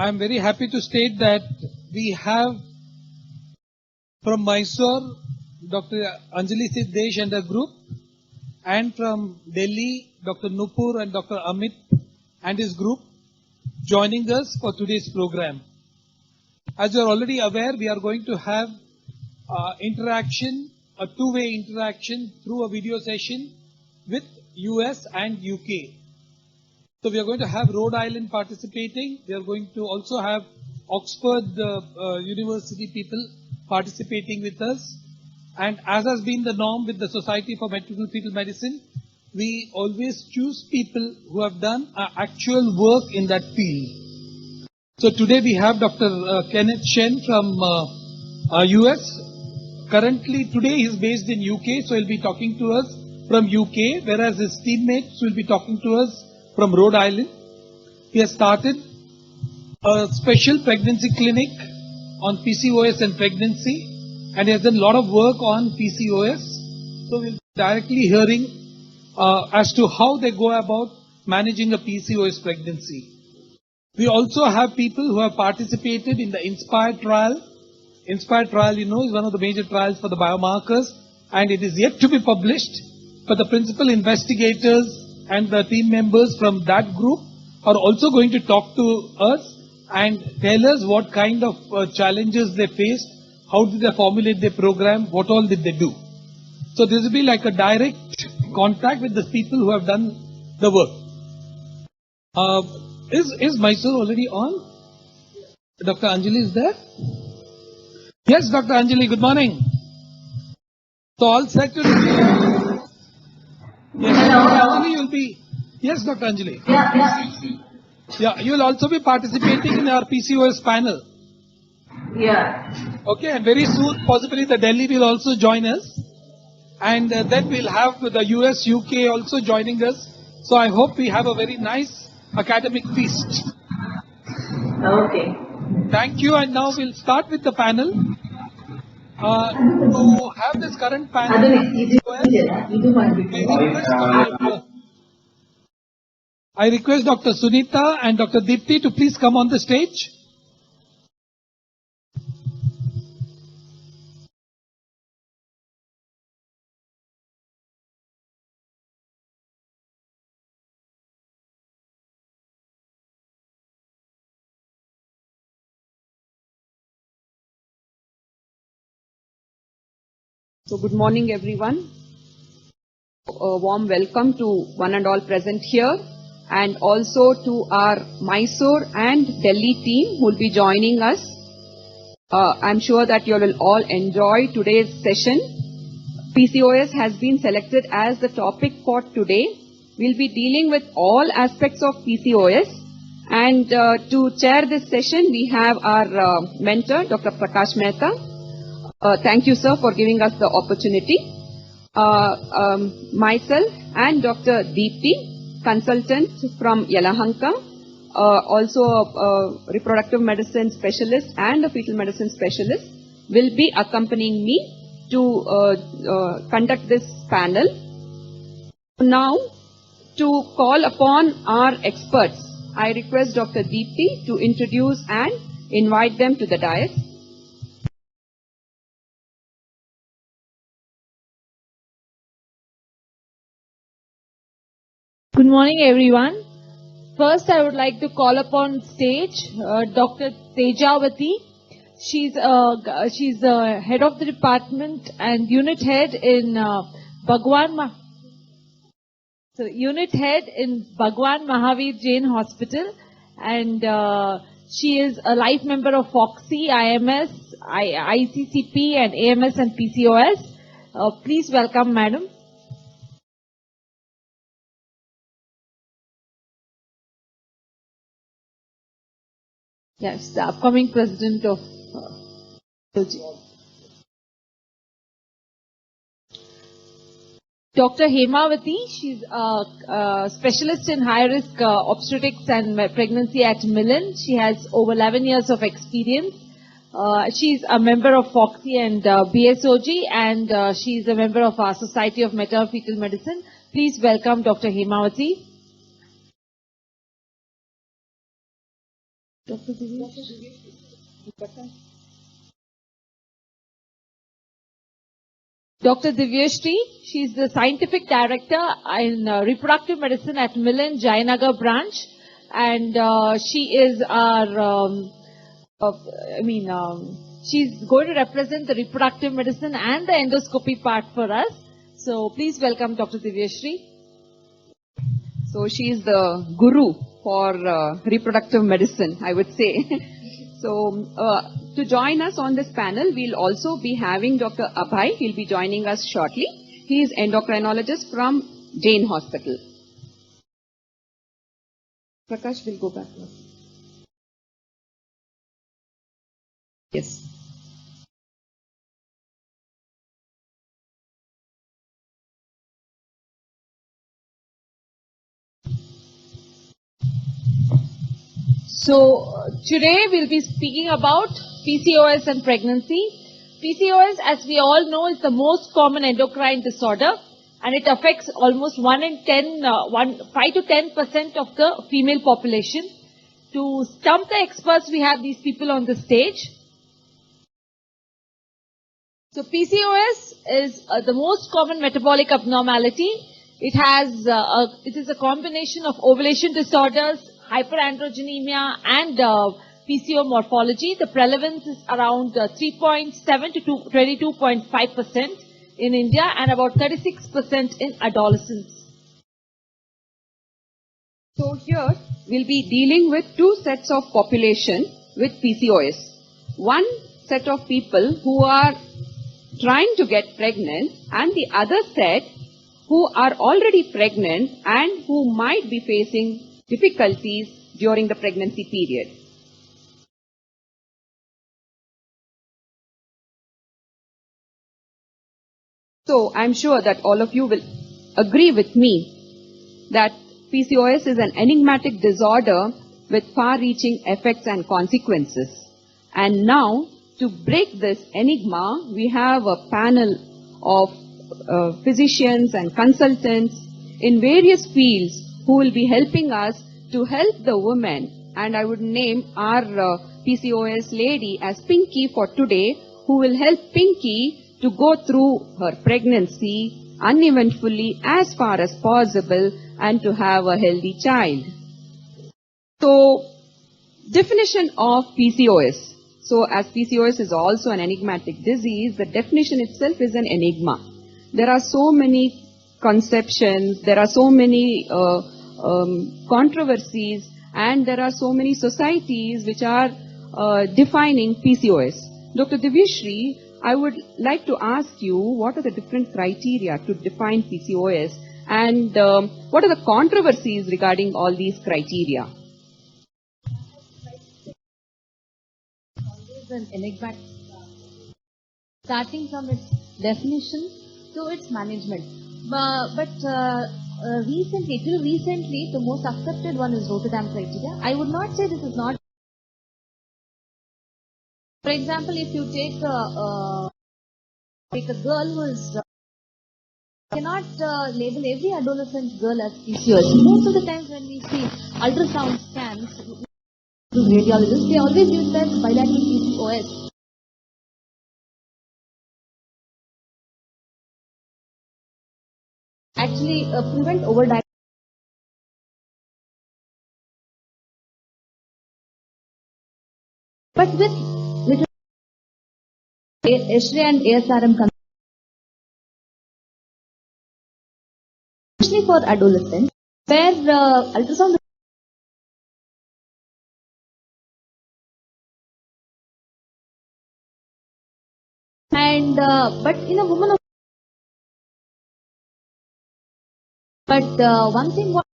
I am very happy to state that we have from Mysore Dr. Anjali Siddesh and her group, and from Delhi Dr. Nupur and Dr. Amit and his group joining us for today's program. As you are already aware, we are going to have interaction, a two-way interaction through a video session with US and UK. So we are going to have Rhode Island participating. We are going to also have Oxford University people participating with us. And as has been the norm with the Society for Maternal Fetal Medicine, we always choose people who have done actual work in that field. So today we have Dr. Kenneth Shen from US. Currently, today he is based in UK, so he'll be talking to us from UK, whereas his teammates will be talking to us from Rhode Island. He has started a special pregnancy clinic on PCOS and pregnancy, and he has done a lot of work on PCOS. So we'll be directly hearing as to how they go about managing a PCOS pregnancy. We also have people who have participated in the INSPIRE trial. INSPIRE trial, you know, is one of the major trials for the biomarkers, and it is yet to be published. But the principal investigators and the team members from that group are also going to talk to us and tell us what kind of challenges they faced, how did they formulate their program, what all did they do. So this will be like a direct contact with the people who have done the work. Is Mysore already on? Dr. Anjali is there? Yes, Dr. Anjali, good morning. So all set to yes, Dr. Anjali, you'll be... Yes, Dr. Anjali. Yeah, you will also be participating in our PCOS panel. Yeah. Okay, and very soon, possibly the Delhi will also join us. And then we'll have the US, UK also joining us. So I hope we have a very nice academic feast. Okay. Thank you, and now we'll start with the panel. To have this current panel, I request Dr. Sunita and Dr. Deepti to please come on the stage. So good morning everyone. A warm welcome to one and all present here, and also to our Mysore and Delhi team who will be joining us. I'm sure that you will all enjoy today's session. PCOS has been selected as the topic for today. We'll be dealing with all aspects of PCOS, and to chair this session we have our mentor Dr. Prakash Mehta. Thank you, sir, for giving us the opportunity. Myself and Dr. Deepti, consultant from Yelahanka, also a reproductive medicine specialist and a fetal medicine specialist, will be accompanying me to conduct this panel. Now, to call upon our experts, I request Dr. Deepti to introduce and invite them to the dais. Good morning, everyone. First, I would like to call upon stage Dr. Tejavati. She's head of the department and unit head in Bhagwan Mahavir Jain Hospital, and she is a life member of FOXY, IMS, ICCP, and AMS and PCOS. Please welcome, madam. Yes, the upcoming president of Dr. Hemavati. She's a specialist in high-risk obstetrics and pregnancy at Milan. She has over 11 years of experience. She's a member of FOXY and BSOG, and she's a member of our Society of Maternal Fetal Medicine. Please welcome Dr. Hemavati. Dr. Dinesh? Dr. Divyashri, she is the scientific director in reproductive medicine at Milan Jayanagar branch, and she is our, she's going to represent the reproductive medicine and the endoscopy part for us. So please welcome Dr. Divyashri. So she is the guru for reproductive medicine, I would say. So to join us on this panel, we'll also be having Dr. Abhay. He'll be joining us shortly. He is endocrinologist from Jain Hospital. Prakash will go back now. Yes. So today we'll be speaking about PCOS and pregnancy. PCOS, as we all know, is the most common endocrine disorder, and it affects almost 5 to 10% of the female population. To stump the experts, we have these people on the stage. So PCOS is the most common metabolic abnormality. It is a combination of ovulation disorders, hyperandrogenemia, and PCO morphology. The prevalence is around 3.7 to 22.5% in India and about 36% in adolescents. So here we'll be dealing with two sets of population with PCOS. One set of people who are trying to get pregnant and the other set who are already pregnant and who might be facing difficulties during the pregnancy period. So I'm sure that all of you will agree with me that PCOS is an enigmatic disorder with far-reaching effects and consequences. And now, to break this enigma, we have a panel of physicians and consultants in various fields who will be helping us to help the women. And I would name our PCOS lady as Pinky for today, who will help Pinky to go through her pregnancy uneventfully as far as possible and to have a healthy child. So, definition of PCOS. So, as PCOS is also an enigmatic disease, the definition itself is an enigma. There are so many conceptions, there are so many controversies, and there are so many societies which are defining PCOS. Dr. Divyashri, I would like to ask you what are the different criteria to define PCOS and what are the controversies regarding all these criteria? Always an enigmatic, starting from its definition to its management. Recently, till recently, the most accepted one is Rotterdam criteria. I would not say this is not. For example, if you take a girl who is cannot label every adolescent girl as PCOS. Most of the times when we see ultrasound scans, radiologists, they always use that bilateral PCOS. Actually, prevent overdiagnosis. But with little X-ray and ASRM, especially for adolescents, where ultrasound and but in a woman of one thing what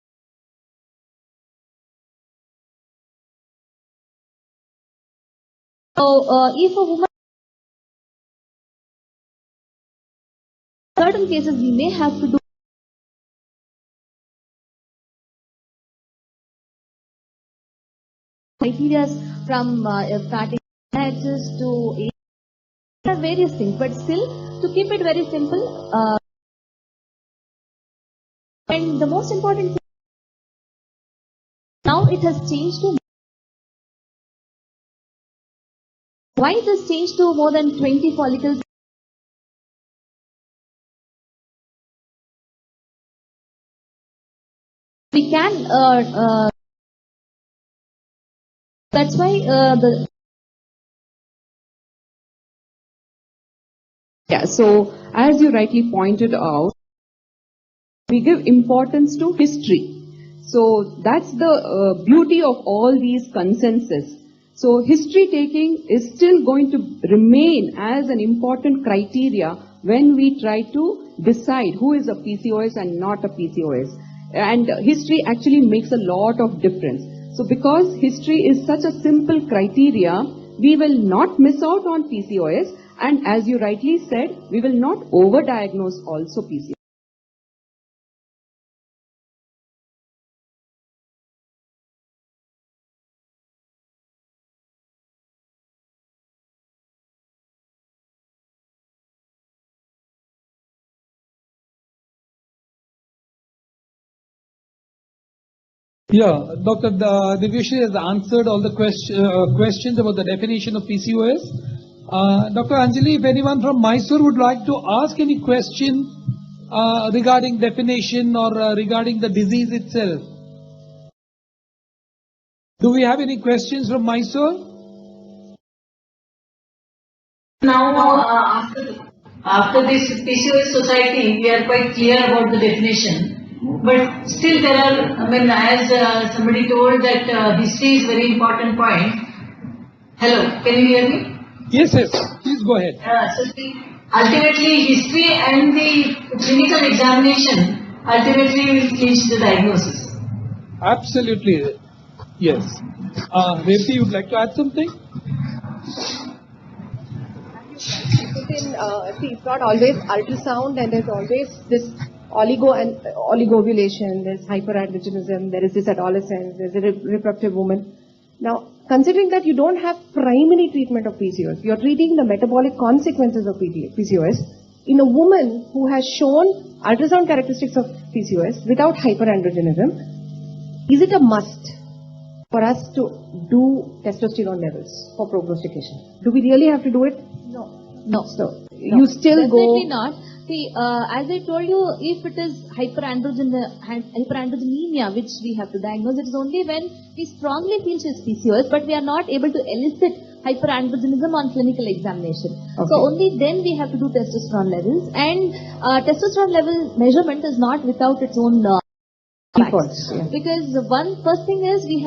if a woman certain cases we may have to do criteria from starting to various things, but still to keep it very simple and the most important thing now it has changed to Why this change to more than 20 follicles? We can, that's why Yeah, so as you rightly pointed out, we give importance to history. So that's the beauty of all these consensus. So history taking is still going to remain as an important criteria when we try to decide who is a PCOS and not a PCOS. And history actually makes a lot of difference. So because history is such a simple criteria, we will not miss out on PCOS, and as you rightly said, we will not overdiagnose also PCOS. Yeah, Dr. Divyashi has answered all the questions about the definition of PCOS. Dr. Anjali, if anyone from Mysore would like to ask any question regarding definition or regarding the disease itself. Do we have any questions from Mysore? Now, after this PCOS society, we are quite clear about the definition. But still there are, as somebody told that history is very important point. Hello, can you hear me? Yes, yes. Please go ahead. Ultimately, history and the clinical examination ultimately will clinch the diagnosis. Absolutely. Yes. Revati, you would like to add something? See, it's not always ultrasound, and there's always this oligovulation, there's hyperandrogenism, there is this adolescence, there's a reproductive woman. Now, considering that you don't have primary treatment of PCOS, you're treating the metabolic consequences of PCOS in a woman who has shown ultrasound characteristics of PCOS without hyperandrogenism, is it a must for us to do testosterone levels for prognostication? Do we really have to do it? no. So, you still Definitely go... not. See, as I told you, if it is hyperandrogenemia, which we have to diagnose, it is only when we strongly feel she is PCOS, but we are not able to elicit hyperandrogenism on clinical examination. Okay. So only then we have to do testosterone levels, and testosterone level measurement is not without its own Defaults, yeah. because first thing is we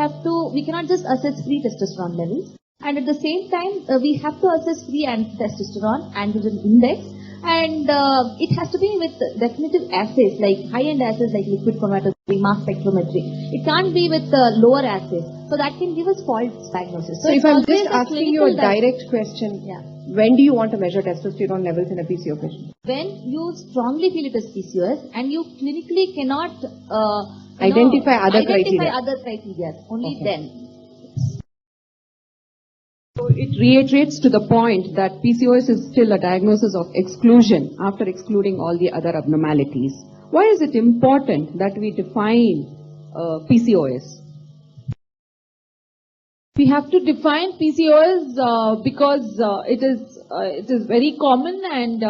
cannot just assess free testosterone levels, and at the same time we have to assess free testosterone androgen index. And it has to be with definitive assays, like high-end assays like liquid chromatography, mass spectrometry. It can't be with lower assays. So that can give us false diagnosis. So if I'm just asking you a direct question, yeah. When do you want to measure testosterone levels in a PCO patient? When you strongly feel it is PCOS and you clinically cannot identify other criteria. Only Okay. then. So it reiterates to the point that PCOS is still a diagnosis of exclusion after excluding all the other abnormalities. Why is it important that we define PCOS? We have to define PCOS because it is very common, and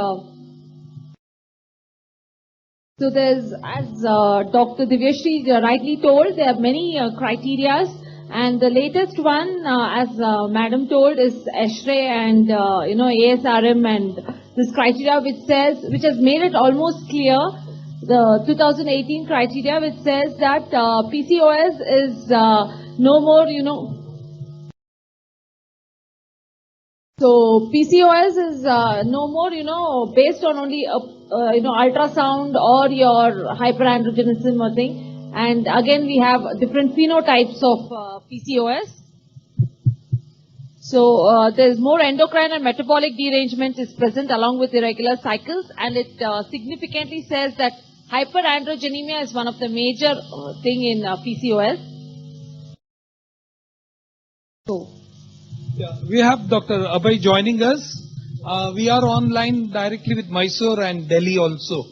so there's, as Dr. Divyashi rightly told, there are many criteria, and the latest one, as Madam told, is ASHRAE and ASRM, and this criteria which has made it almost clear, the 2018 criteria which says that PCOS is no more, So PCOS is no more, based on only ultrasound or your hyperandrogenism or thing. And again, we have different phenotypes of PCOS. So there's more endocrine and metabolic derangement is present along with irregular cycles, and it significantly says that hyperandrogenemia is one of the major thing in PCOS. So. Yeah, we have Dr. Abhay joining us. We are online directly with Mysore and Delhi also.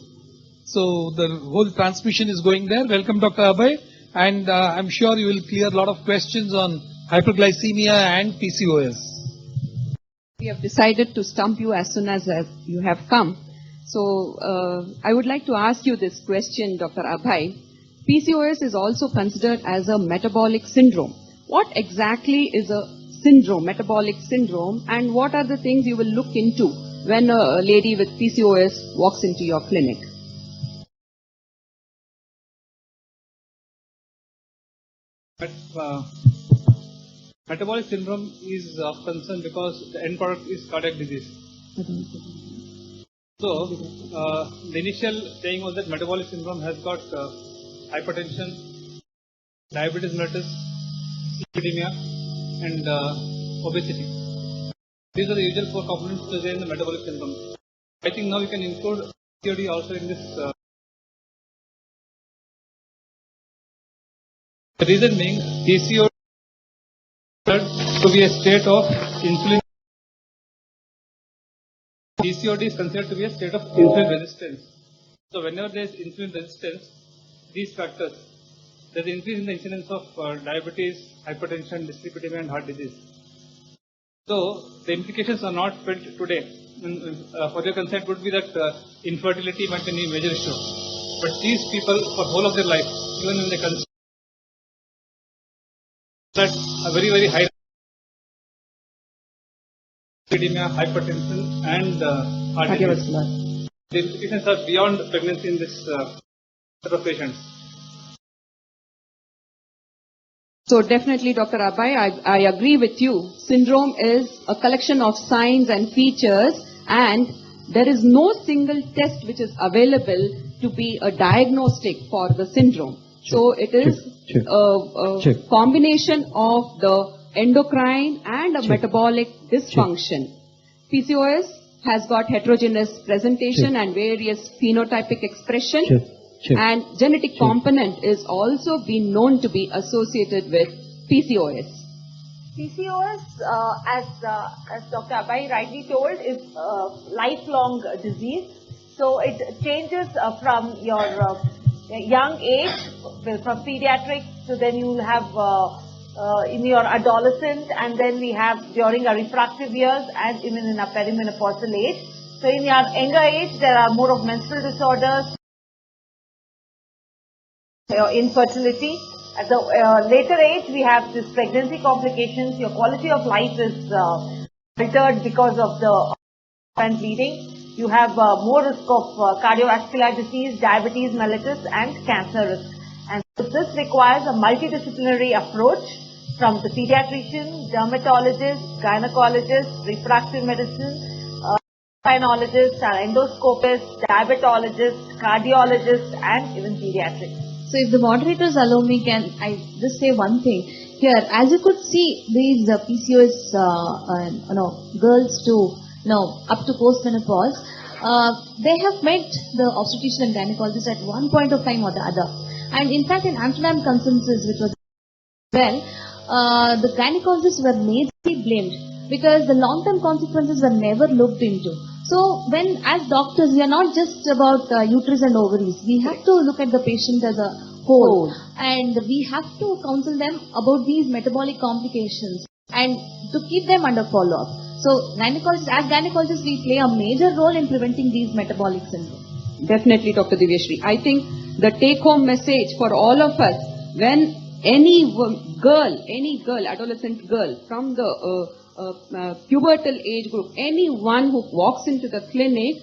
So the whole transmission is going there. Welcome, Dr. Abhay. And I'm sure you will clear a lot of questions on hyperglycemia and PCOS. We have decided to stump you as soon as you have come. So I would like to ask you this question, Dr. Abhay. PCOS is also considered as a metabolic syndrome. What exactly is a syndrome, metabolic syndrome, and what are the things you will look into when a lady with PCOS walks into your clinic? Metabolic syndrome is of concern because the end product is cardiac disease. So, the initial saying was that metabolic syndrome has got hypertension, diabetes mellitus, lipidemia, and obesity. These are the usual 4 components present in the metabolic syndrome. I think now we can include PCOD also in this. The reason being, PCOD to be a state of insulin. PCOD is considered to be a state of insulin resistance. So whenever there is insulin resistance, these factors, there is an increase in the incidence of diabetes, hypertension, dyslipidemia, and heart disease. So the implications are not felt today. For your consent would be that infertility might be a major issue. But these people, for the whole of their life, even when they consent, that a very, very high hypertension, and heart disease. The implications are beyond pregnancy in this set of patients. So definitely, Dr. Abhay, I agree with you. Syndrome is a collection of signs and features, and there is no single test which is available to be a diagnostic for the syndrome. So it is a combination of the endocrine and a metabolic dysfunction. PCOS has got heterogeneous presentation and various phenotypic expression, and genetic component is also been known to be associated with PCOS. PCOS, as Dr. Abhay rightly told, is a lifelong disease. So it changes from your young age, from pediatrics, to then you will have in your adolescent, and then we have during our refractive years and even in our perimenopausal age. So in your younger age, there are more of menstrual disorders, infertility. At the later age, we have this pregnancy complications. Your quality of life is altered because of the bleeding. You have more risk of cardiovascular disease, diabetes mellitus, and cancer risk. And this requires a multidisciplinary approach from the pediatrician, dermatologist, gynecologist, refractive medicine, endocrinologist, endoscopist, diabetologist, cardiologist, and even pediatrics. So if the moderators allow me, can I just say one thing? Here, as you could see, these PCOS, girls to, up to post-menopause, they have met the obstetrician and gynecologist at one point of time or the other. And in fact, in Amsterdam consensus, which was the gynecologists were majorly blamed because the long-term consequences were never looked into. So when, as doctors, we are not just about uterus and ovaries. We have to look at the patient as a whole, and we have to counsel them about these metabolic complications and to keep them under follow-up. So gynecologists, as gynecologists, we play a major role in preventing these metabolic syndromes. Definitely, Dr. Divyashree. I think the take-home message for all of us, when any girl, adolescent girl from the pubertal age group, anyone who walks into the clinic,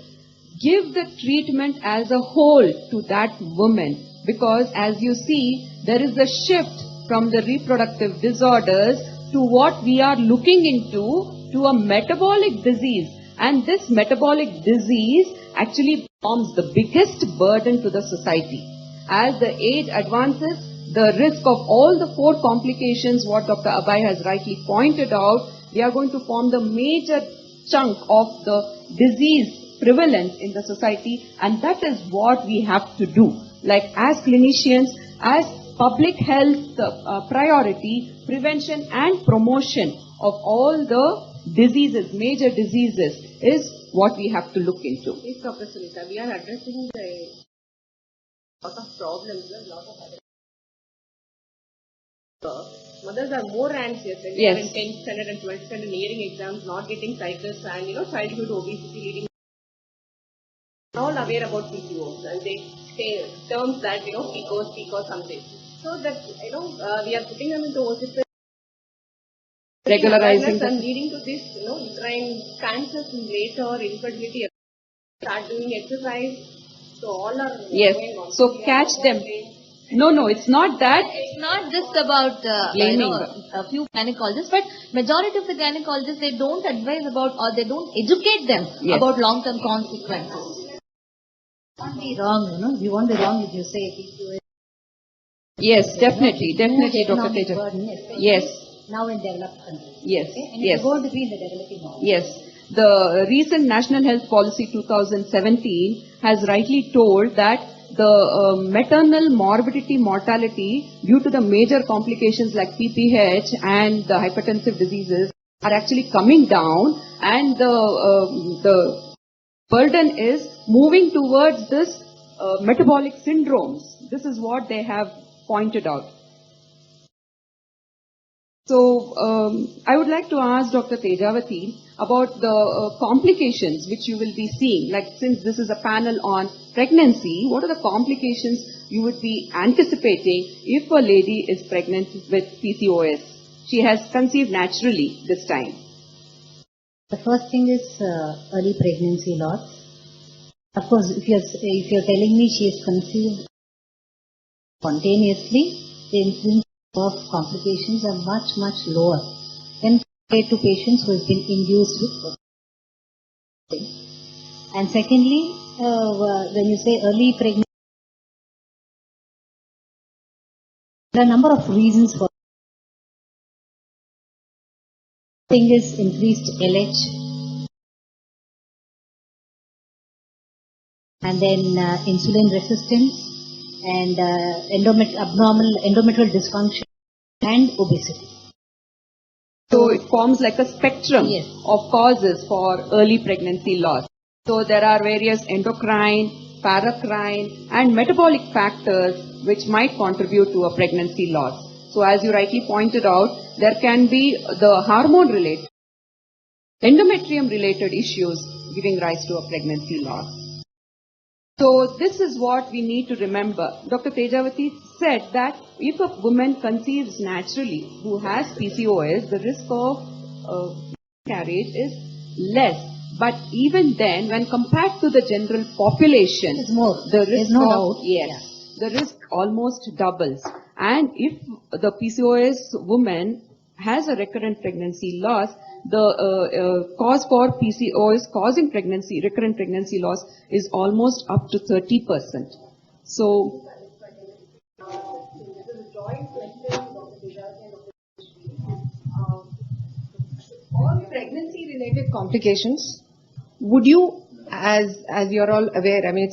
give the treatment as a whole to that woman, because as you see, there is a shift from the reproductive disorders to what we are looking into, to a metabolic disease. And this metabolic disease actually forms the biggest burden to the society. As the age advances, the risk of all the 4 complications, what Dr. Abhay has rightly pointed out, they are going to form the major chunk of the disease prevalence in the society, and that is what we have to do. Like as clinicians, as public health priority, prevention and promotion of all the diseases, major diseases, is what we have to look into. Yes, Dr. Sunita, we are addressing a lot of problems, a lot of other mothers are more anxious when they are in 10th standard and 12th standard nearing exams, not getting cycles and, childhood obesity leading. All aware about PCOS and they say terms that, PCOS something. So that, we are putting them into OCP. Regularizing And leading to this, uterine cancers in later, infertility, start doing exercise. So all are going on. So catch them. No, it's not that. It's not just about Blaming. a few gynecologists, but majority of the gynecologists, they don't advise about or they don't educate them about long-term consequences. You won't be wrong, you won't be wrong if you say PCOS. Yes, definitely, Dr. Teja. Burden, Yes. Now in developed countries. Yes. Okay? And Yes. it's going to be in the developing world. Yes. The recent National Health Policy 2017 has rightly told that the maternal morbidity mortality due to the major complications like PPH and the hypertensive diseases are actually coming down, and the burden is moving towards this metabolic syndromes. This is what they have pointed out. So, I would like to ask Dr. Tejavati about the complications which you will be seeing. Like, since this is a panel on pregnancy, what are the complications you would be anticipating if a lady is pregnant with PCOS? She has conceived naturally this time. The first thing is early pregnancy loss. Of course, if you're telling me she is conceived spontaneously, the incidence of complications are much, much lower when compared to patients who have been induced with pregnancy. And secondly, when you say early pregnancy, there are a number of reasons for it. Thing is increased LH, and then insulin resistance, and abnormal endometrial dysfunction, and obesity. So it forms like a spectrum Yes. of causes for early pregnancy loss. So there are various endocrine, paracrine and metabolic factors which might contribute to a pregnancy loss. So as you rightly pointed out, there can be the hormone related, endometrium related issues giving rise to a pregnancy loss. So this is what we need to remember. Dr. Tejavati said that if a woman conceives naturally who has PCOS, the risk of miscarriage is less. But even then, when compared to the general population, It's more. the There's risk no of, doubt. yes, the risk almost doubles. And if the PCOS woman has a recurrent pregnancy loss, the cause for PCOS causing recurrent pregnancy loss is almost up to 30%. So, All pregnancy-related complications, would you, as you're all aware, I mean,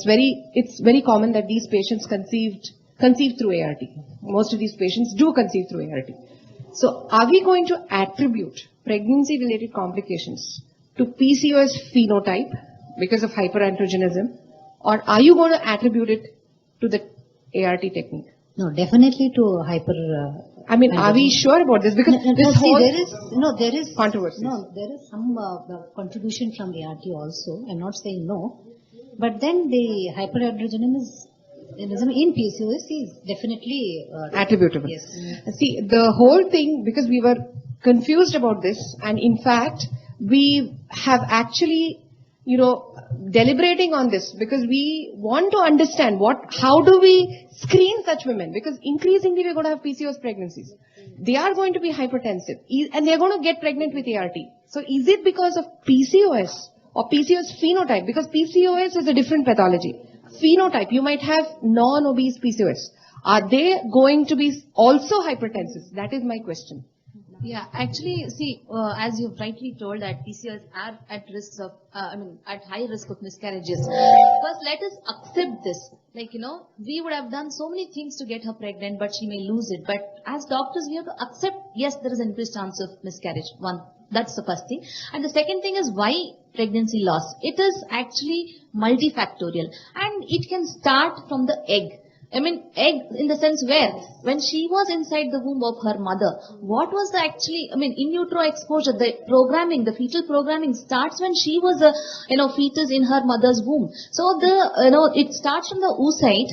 it's very common that these patients conceive through ART. Most of these patients do conceive through ART. So, are we going to attribute pregnancy-related complications to PCOS phenotype because of hyperandrogenism, or are you going to attribute it to the ART technique? No, definitely to I mean, are we sure about this? Because this whole there is controversy. No, there is some contribution from ART also. I'm not saying no, but then the hyperandrogenism in PCOS is definitely attributable. Yes. See, the whole thing, because we were confused about this, and in fact, we have actually, deliberating on this because we want to understand how do we screen such women, because increasingly we're going to have PCOS pregnancies. They are going to be hypertensive and they're going to get pregnant with ART. So is it because of PCOS or PCOS phenotype? Because PCOS is a different pathology. Phenotype, you might have non-obese PCOS. Are they going to be also hypertensive? That is my question. Yeah, actually, see, as you've rightly told that PCOS are at risk of, at high risk of miscarriages. First, let us accept this. Like, we would have done so many things to get her pregnant, but she may lose it. But as doctors, we have to accept, yes, there is an increased chance of miscarriage. One, that's the first thing. And the second thing is why pregnancy loss. It is actually multifactorial, and it can start from the egg. I mean, egg in the sense where? When she was inside the womb of her mother, what was the actually, I mean, in utero exposure, the programming, the fetal programming starts when she was a, fetus in her mother's womb. So it starts from the oocyte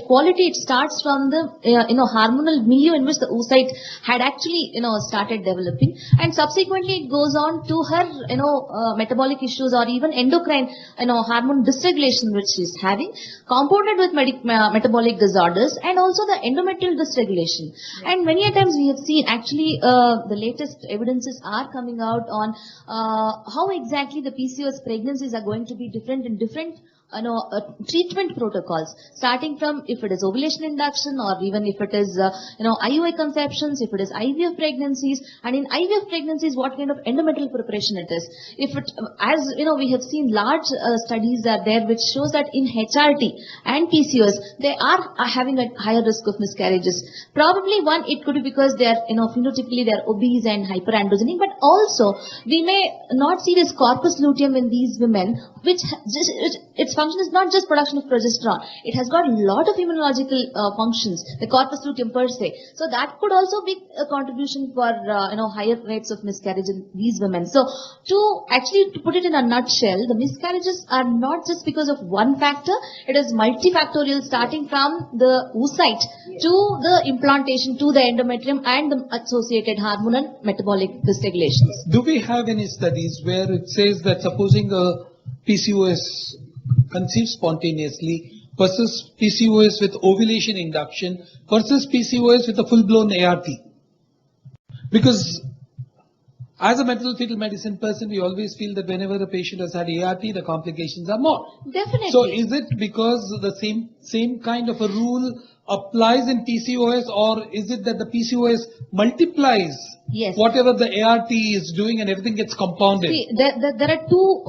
quality, it starts from the, hormonal milieu in which the oocyte had actually, started developing, and subsequently it goes on to her, metabolic issues or even endocrine, hormone dysregulation which she is having, compounded with metabolic disorders and also the endometrial dysregulation. And many a times we have seen actually the latest evidences are coming out on how exactly the PCOS pregnancies are going to be different in different treatment protocols, starting from if it is ovulation induction or even if it is, IUI conceptions, if it is IVF pregnancies, and in IVF pregnancies, what kind of endometrial preparation it is. If it, as we have seen large studies are there which shows that in HRT and PCOS, they are having a higher risk of miscarriages. Probably one, it could be because they are, phenotypically they are obese and hyperandrogenic, but also we may not see this corpus luteum in these women, which its function is not just production of progesterone. It has got a lot of immunological functions, the corpus luteum per se. So that could also be a contribution for, higher rates of miscarriage in these women. So to put it in a nutshell, the miscarriages are not just because of one factor. It is multifactorial, starting from the oocyte to the implantation to the endometrium and the associated hormonal metabolic dysregulations. Do we have any studies where it says that supposing a PCOS conceived spontaneously versus PCOS with ovulation induction versus PCOS with a full-blown ART? Because as a mental fetal medicine person, we always feel that whenever a patient has had ART, the complications are more. Definitely. So is it because the same kind of a rule applies in PCOS, or is it that the PCOS multiplies whatever the ART is doing and everything gets compounded? See, there are two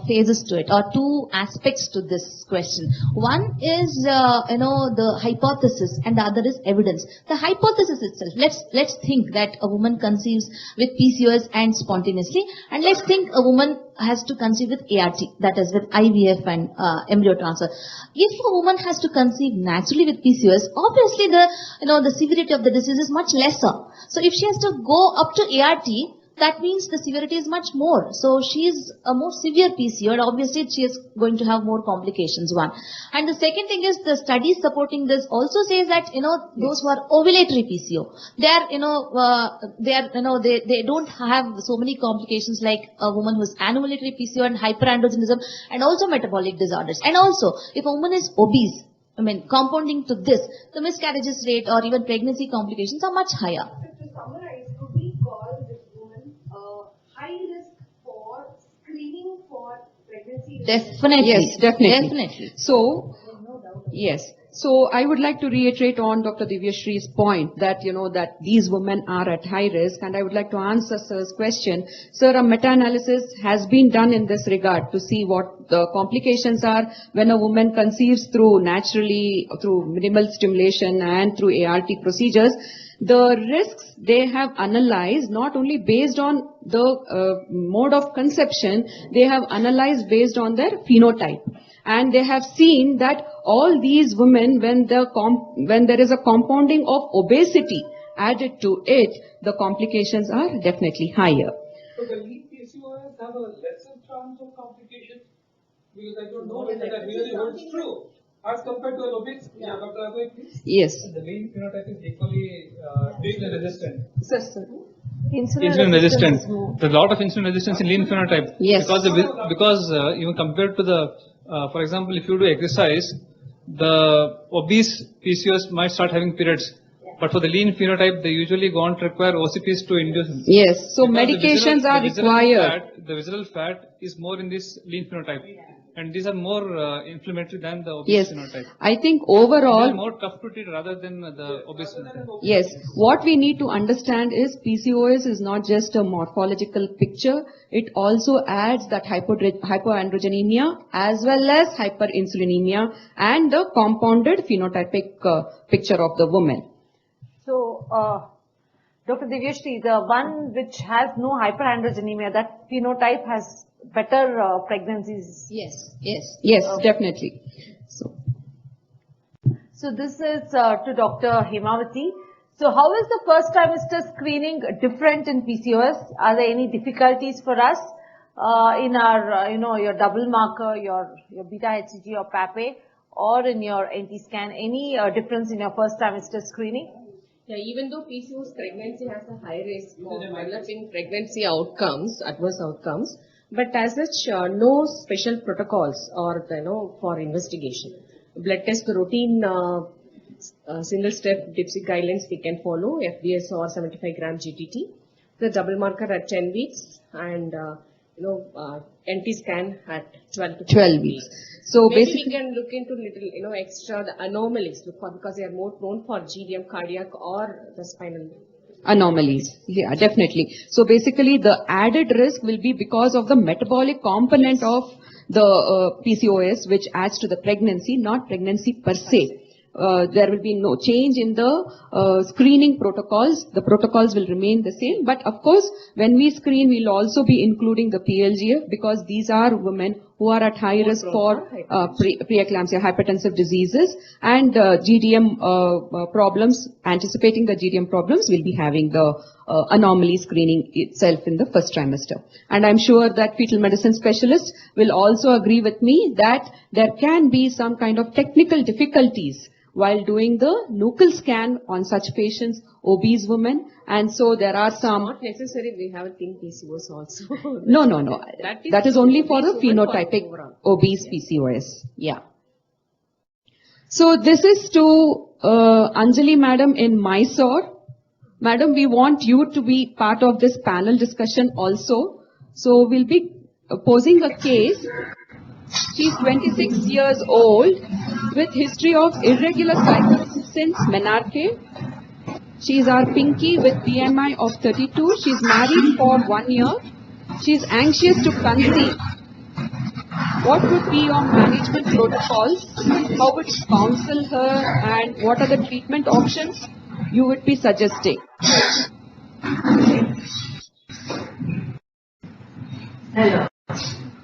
phases to it, or two aspects to this question. One is, the hypothesis, and the other is evidence. The hypothesis itself, let's think that a woman conceives with PCOS and spontaneously, and let's think a woman has to conceive with ART, that is with IVF and embryo transfer. If a woman has to conceive naturally with PCOS, obviously the severity of the disease is much lesser. So if she has to go up to ART, that means the severity is much more. So she is a more severe PCO, and obviously she is going to have more complications, one. And the second thing is the studies supporting this also says that, those who are ovulatory PCO, they are, they don't have so many complications like a woman who is anovulatory PCO and hyperandrogenism and also metabolic disorders. And also, if a woman is obese, compounding to this, the miscarriages rate or even pregnancy complications are much higher. To summarize, could we call this woman high risk for screening for pregnancy? Definitely. Yes, definitely. Definitely. So, yes. So I would like to reiterate on Dr. Divyashree's point that, that these women are at high risk, and I would like to answer Sir's question. Sir, a meta-analysis has been done in this regard to see what the complications are when a woman conceives through minimal stimulation and through ART procedures. The risks they have analyzed not only based on the mode of conception, they have analyzed based on their phenotype. And they have seen that all these women, when there is a compounding of obesity added to it, the complications are definitely higher. So the lean PCOS have a lesser chance of complications? Because I don't know whether that really holds true as compared to an obese. Yeah, Dr. Abhay, please. Yes. The lean phenotype is equally insulin resistant. Sir. Insulin resistant. There's a lot of insulin resistance in lean phenotype. Yes. Because even compared to the, for example, if you do exercise, the obese PCOS might start having periods. But for the lean phenotype, they usually don't require OCPs to induce. Yes. So because medications are required. The visceral fat is more in this lean phenotype. And these are more inflammatory than the obese phenotype. I think overall, they are more tough to treat rather than the obese phenotype. yes, what we need to understand is PCOS is not just a morphological picture. It also adds that hypoandrogenemia as well as hyperinsulinemia and the compounded phenotypic picture of the woman. So, Dr. Divyashree, the one which has no hyperandrogenemia, that phenotype has better pregnancies. Yes. Yes, definitely. So, So this is to Dr. Hemavati. So how is the first trimester screening different in PCOS? Are there any difficulties for us in our, your double marker, your beta HCG or PAPA, or in your NT scan? Any difference in your first trimester screening? Yeah, even though PCOS pregnancy has a high risk of developing pregnancy outcomes, adverse outcomes, but as such, no special protocols or for investigation. Blood test routine single step dipstick guidelines we can follow, FBS or 75 gram GTT, the double marker at 10 weeks, and NT scan at 12 to 12 weeks. So maybe basically, we can look into little, extra the anomalies because they are more prone for GDM, cardiac or the spinal anomalies. Yeah, definitely. So basically the added risk will be because of the metabolic component of the PCOS, which adds to the pregnancy, not pregnancy per se. There will be no change in the screening protocols. The protocols will remain the same. But of course, when we screen, we'll also be including the PLGF because these are women who are at high risk for preeclampsia, hypertensive diseases, and GDM problems. Anticipating the GDM problems, we'll be having the anomaly screening itself in the first trimester. And I'm sure that fetal medicine specialists will also agree with me that there can be some kind of technical difficulties while doing the nuchal scan on such patients, obese women, and so there are some... Not necessary, we have a thin PCOS also. No. That is only for a phenotypic obese PCOS. Yeah. So this is to Anjali Madam in Mysore. Madam, we want you to be part of this panel discussion also. So we'll be posing a case. She's 26 years old with history of irregular cycles since menarche. She's our Pinky with BMI of 32. She's married for 1 year. She's anxious to conceive. What would be your management protocols? How would you counsel her, and what are the treatment options you would be suggesting? Hello.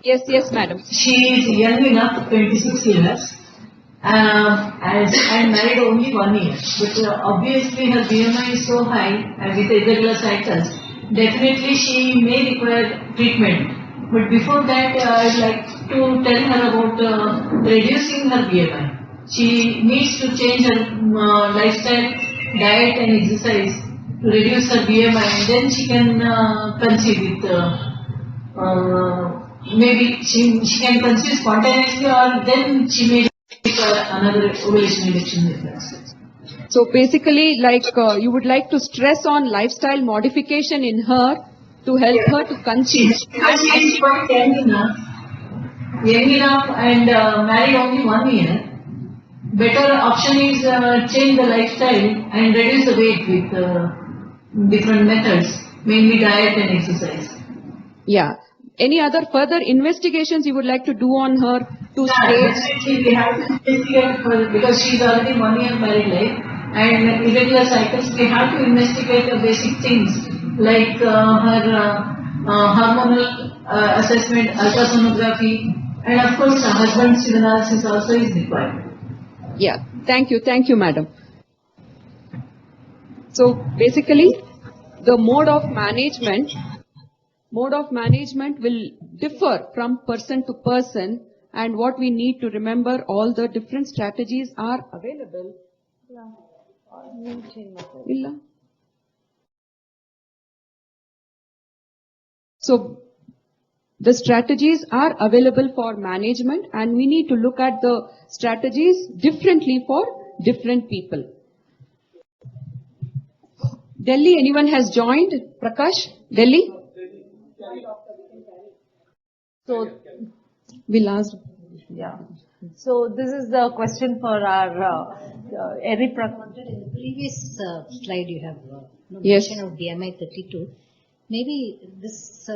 Yes, madam. She is young enough, 26 years, and married only 1 year. But obviously her BMI is so high with irregular cycles, definitely she may require treatment. But before that, I'd like to tell her about reducing her BMI. She needs to change her lifestyle, diet and exercise to reduce her BMI, and then she can conceive with maybe she can conceive spontaneously, or then she may require another ovulation induction method. So basically, like you would like to stress on lifestyle modification in her to help her to conceive. Because she is quite young enough and married only 1 year. Better option is change the lifestyle and reduce the weight with different methods, mainly diet and exercise. Yeah. Any other further investigations you would like to do on her to definitely we have to investigate her because she is already 1 year married life and irregular cycles. We have to investigate the basic things like her hormonal assessment, ultrasonography, and of course her husband's analysis also is required. Yeah, thank you, madam. So basically, the mode of management will differ from person to person, and what we need to remember, all the different strategies are available. So the strategies are available for management, and we need to look at the strategies differently for different people. Delhi, anyone has joined? Prakash, Delhi? So, we'll ask. Yeah. So this is the question for our Eric. In the previous slide you have Yes. mention of BMI 32. Maybe this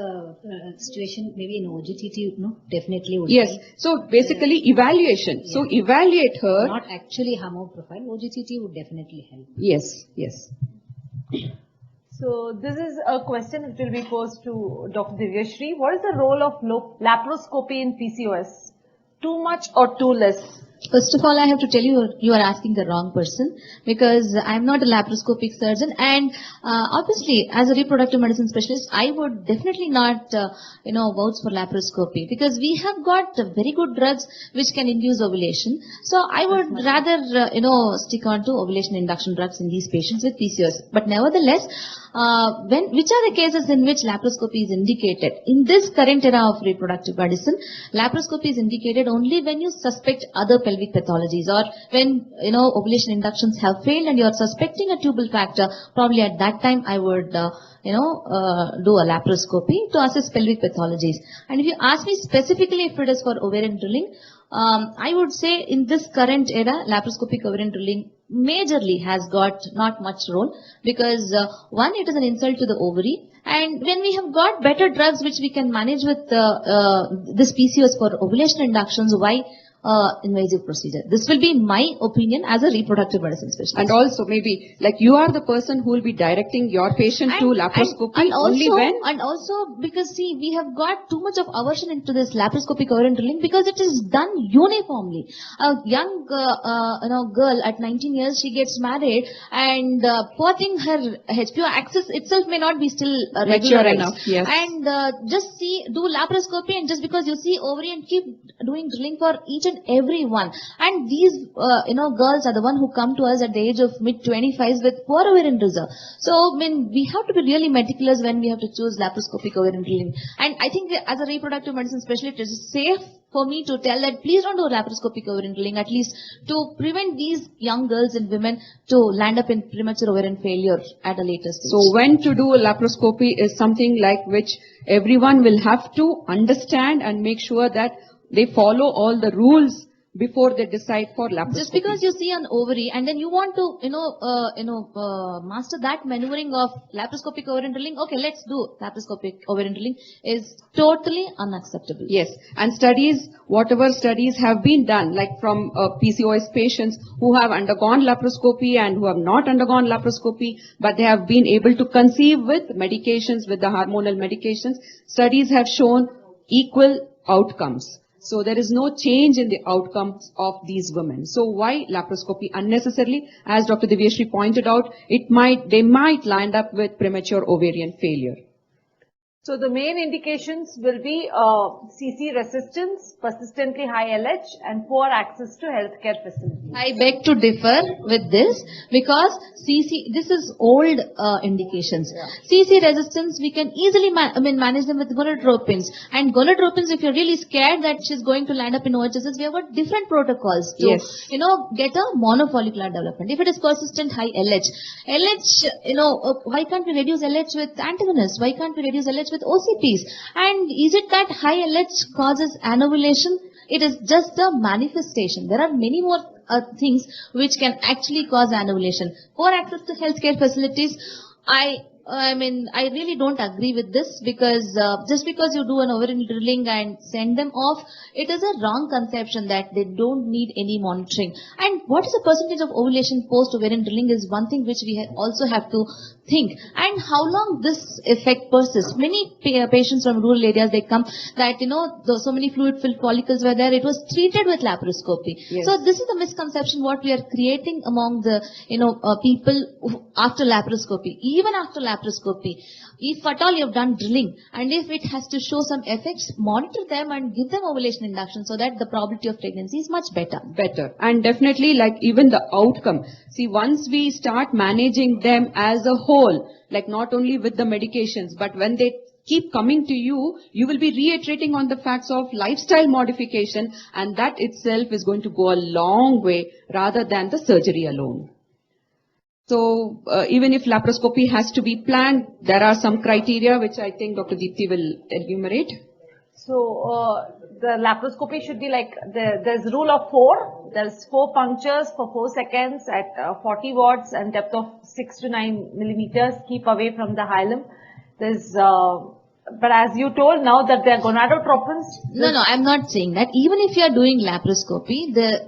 situation, maybe in OGTT, definitely would Yes. be. So basically evaluation. Yeah. So evaluate her. Not actually hormone profile. OGTT would definitely help. Yes. So this is a question which will be posed to Dr. Divyashree. What is the role of laparoscopy in PCOS? Too much or too less? First of all, I have to tell you, you are asking the wrong person, because I'm not a laparoscopic surgeon, and obviously, as a reproductive medicine specialist, I would definitely not, vouch for laparoscopy, because we have got very good drugs which can induce ovulation. So I would rather, stick on to ovulation induction drugs in these patients with PCOS. But nevertheless, which are the cases in which laparoscopy is indicated? In this current era of reproductive medicine, laparoscopy is indicated only when you suspect other pelvic pathologies, or when, ovulation inductions have failed and you are suspecting a tubal factor. Probably at that time I would, do a laparoscopy to assess pelvic pathologies. And if you ask me specifically if it is for ovarian drilling, I would say in this current era, laparoscopic ovarian drilling majorly has got not much role, because one, it is an insult to the ovary, and when we have got better drugs which we can manage with this PCOS for ovulation inductions, why invasive procedure? This will be my opinion as a reproductive medicine specialist. And also maybe like you are the person who will be directing your patient to laparoscopy only when? And also because see, we have got too much of aversion into this laparoscopic ovarian drilling because it is done uniformly. A young girl at 19 years, she gets married, and poor thing, her HPO axis itself may not be still mature enough. Yes. And just do laparoscopy, and just because you see ovary and keep doing drilling for each and every one. And these girls are the one who come to us at the age of mid-25s with poor ovarian reserve. So we have to be really meticulous when we have to choose laparoscopic ovarian drilling. And I think as a reproductive medicine specialist, it is safe for me to tell that please don't do laparoscopic ovarian drilling, at least to prevent these young girls and women to land up in premature ovarian failure at a later stage. So when to do a laparoscopy is something like which everyone will have to understand and make sure that they follow all the rules before they decide for laparoscopy. Just because you see an ovary and then you want to, master that maneuvering of laparoscopic ovarian drilling, okay, let's do laparoscopic ovarian drilling, is totally unacceptable. Yes, and whatever studies have been done, like from PCOS patients who have undergone laparoscopy and who have not undergone laparoscopy, but they have been able to conceive with medications, with the hormonal medications, studies have shown equal outcomes. So there is no change in the outcomes of these women. So why laparoscopy unnecessarily? As Dr. Divyashree pointed out, they might land up with premature ovarian failure. So the main indications will be CC resistance, persistently high LH, and poor access to healthcare facilities. I beg to differ with this because this is old indications. Yeah. CC resistance, we can easily manage them with gonadotropins. And gonadotropins, if you're really scared that she's going to land up in OHSS, we have got different protocols to, get a monofollicular development. If it is persistent high LH, why can't we reduce LH with antagonists? Why can't we reduce LH with OCPs? And is it that high LH causes anovulation? It is just a manifestation. There are many more things which can actually cause anovulation. Poor access to healthcare facilities, I really don't agree with this, because just because you do an ovarian drilling and send them off, it is a wrong conception that they don't need any monitoring. And what is the percentage of ovulation post ovarian drilling is one thing which we also have to think. And how long this effect persists. Many patients from rural areas, they come that, so many fluid-filled follicles were there, it was treated with laparoscopy. Yes. So this is the misconception what we are creating among the, people after laparoscopy. Even after laparoscopy, if at all you have done drilling, and if it has to show some effects, monitor them and give them ovulation induction so that the probability of pregnancy is much better. And definitely, like even the outcome. See, once we start managing them as a whole, like not only with the medications, but when they keep coming to you, you will be reiterating on the facts of lifestyle modification, and that itself is going to go a long way rather than the surgery alone. So even if laparoscopy has to be planned, there are some criteria which I think Dr. Deepti will enumerate. So the laparoscopy should be like, there's rule of 4. There's 4 punctures for 4 seconds at 40 watts and depth of 6 to 9 millimeters. Keep away from the hilum. There's but as you told now that they are gonadotropins. No, I'm not saying that. Even if you are doing laparoscopy, the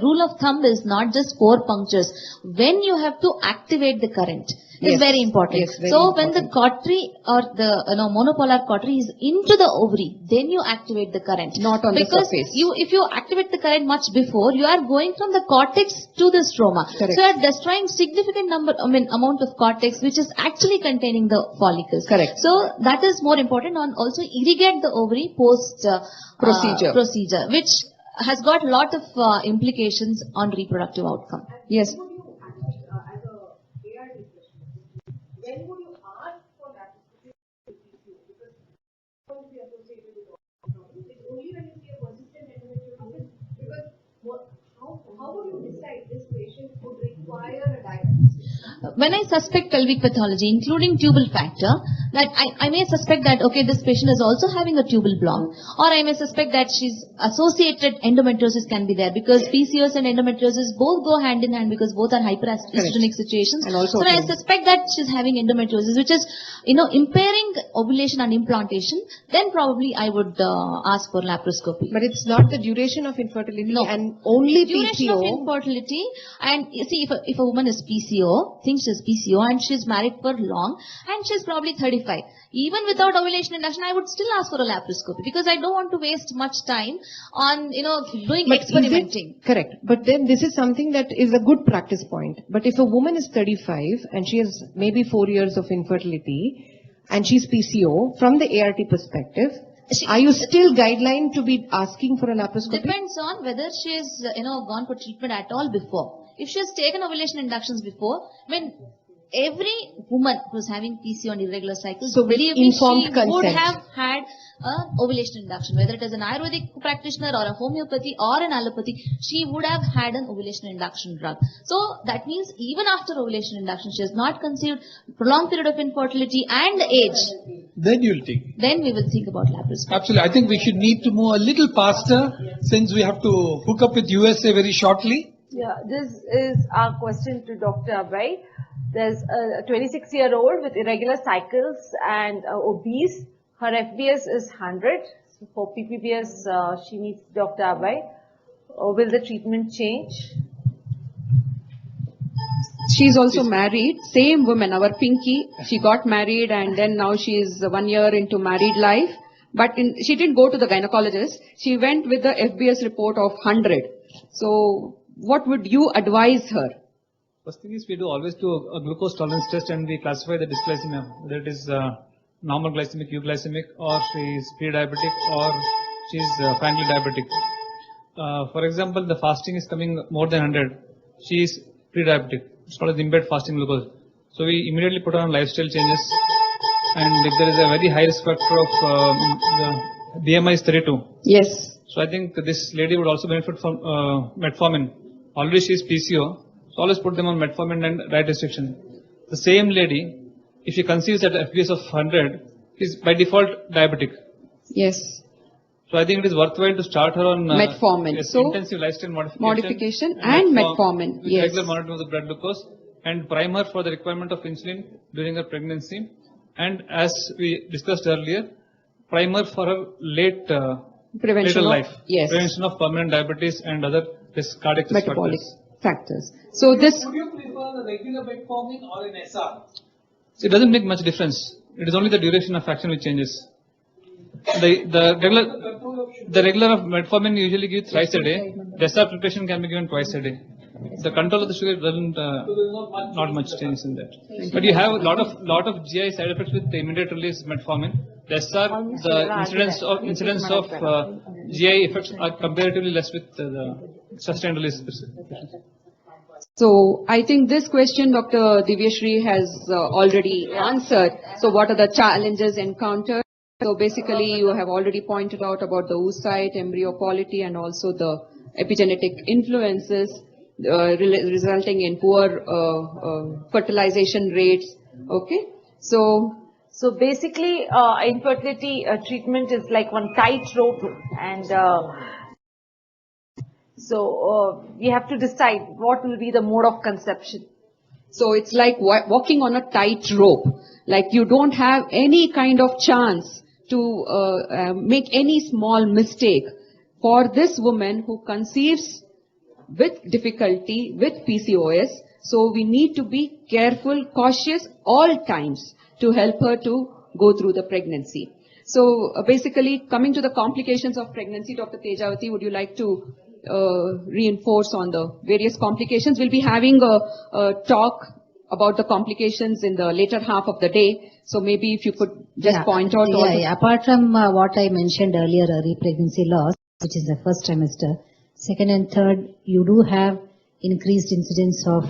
rule of thumb is not just 4 punctures. When you have to activate the current, is Yes. very important. Yes, very so when important. the cautery or the monopolar cautery is into the ovary, then you activate the current. Not on the because surface. if you activate the current much before, you are going from the cortex to the stroma. Correct. So you are destroying significant amount of cortex which is actually containing the follicles. Correct. So that is more important, and also irrigate the ovary post procedure, which has got a lot of implications on reproductive outcome. Yes. When I suspect pelvic pathology, including tubal factor, that I may suspect that, okay, this patient is also having a tubal block, or I may suspect that she's associated endometriosis can be there, because PCOS and endometriosis both go hand in hand because both are hyperestrogenic situations. And also so when I suspect that she's having endometriosis, which is, impairing ovulation and implantation, then probably I would ask for laparoscopy. But it's not the duration of infertility No. and only Duration PCO. of infertility, and you see, if a woman is PCO, thinks she's PCO, and she's married for long, and she's probably 35, even without ovulation induction, I would still ask for a laparoscopy, because I don't want to waste much time on, doing But is experimenting. it correct? But then this is something that is a good practice point. But if a woman is 35 and she has maybe 4 years of infertility and she's PCO, from the ART perspective, are you still guideline to be asking for a laparoscopy? Depends on whether she's, gone for treatment at all before. If she has taken ovulation inductions before, every woman who's having PCO and irregular cycles, So with believe me, informed she consent. would have had ovulation induction, whether it is an Ayurvedic practitioner or a homeopathy or an allopathy, she would have had an ovulation induction drug. So that means even after ovulation induction, she has not conceived, prolonged period of infertility and age, Then you'll take it. then we will think about laparoscopy. Absolutely. I think we should need to move a little faster since we have to hook up with USA very shortly. Yeah, this is our question to Dr. Abhay. There's a 26-year-old with irregular cycles and obese. Her FBS is 100. So for PPBS, she needs Dr. Abhay. Will the treatment change? She's also married, same woman, our Pinky. She got married and then now she is 1 year into married life. But she didn't go to the gynecologist. She went with the FBS report of 100. So what would you advise her? First thing is we always do a glucose tolerance test and we classify the dysglycemia, whether it is normal glycemic, euglycemic, or she is pre-diabetic or she is frankly diabetic. For example, the fasting is coming more than 100. She is pre-diabetic. It's called as impaired fasting glucose. So we immediately put on lifestyle changes, and if there is a very high risk factor of the BMI is 32. Yes. So I think this lady would also benefit from metformin. Already she is PCO, so always put them on metformin and diet restriction. The same lady, if she conceives at FBS of 100, is by default diabetic. Yes. So I think it is worthwhile to start her on Metformin. yes, So, intensive lifestyle modification and metformin. With Yes. regular monitoring of the blood glucose, and prime her for the requirement of insulin during her pregnancy. And as we discussed earlier, prime her for her later Prevention of, life. yes, Prevention of permanent diabetes and other cardiac risk metabolic factors. factors. So this, Would you prefer the regular metformin or an SR? So it doesn't make much difference. It is only the duration of action which changes. The regular of metformin usually gives thrice a day. The SR preparation can be given twice a day. The control of the sugar doesn't not much change in that. But you have a lot of GI side effects with the immediate release metformin. The SR, the incidence of GI effects are comparatively less with the sustained release. so I think this question Dr. Divyashri has already answered. So what are the challenges encountered? So basically you have already pointed out about the oocyte, embryo quality, and also the epigenetic influences resulting in poor fertilization rates. Okay. So basically, infertility treatment is like one tight rope, and so we have to decide what will be the mode of conception. So it's like walking on a tight rope. Like you don't have any kind of chance to make any small mistake. For this woman who conceives with difficulty with PCOS. So we need to be careful, cautious all times to help her to go through the pregnancy. So basically coming to the complications of pregnancy, Dr. Tejavati, would you like to reinforce on the various complications? We'll be having a talk about the complications in the later half of the day. So maybe if you could just point out all the... Apart from what I mentioned earlier, early pregnancy loss, which is the first trimester, second and third, you do have increased incidence of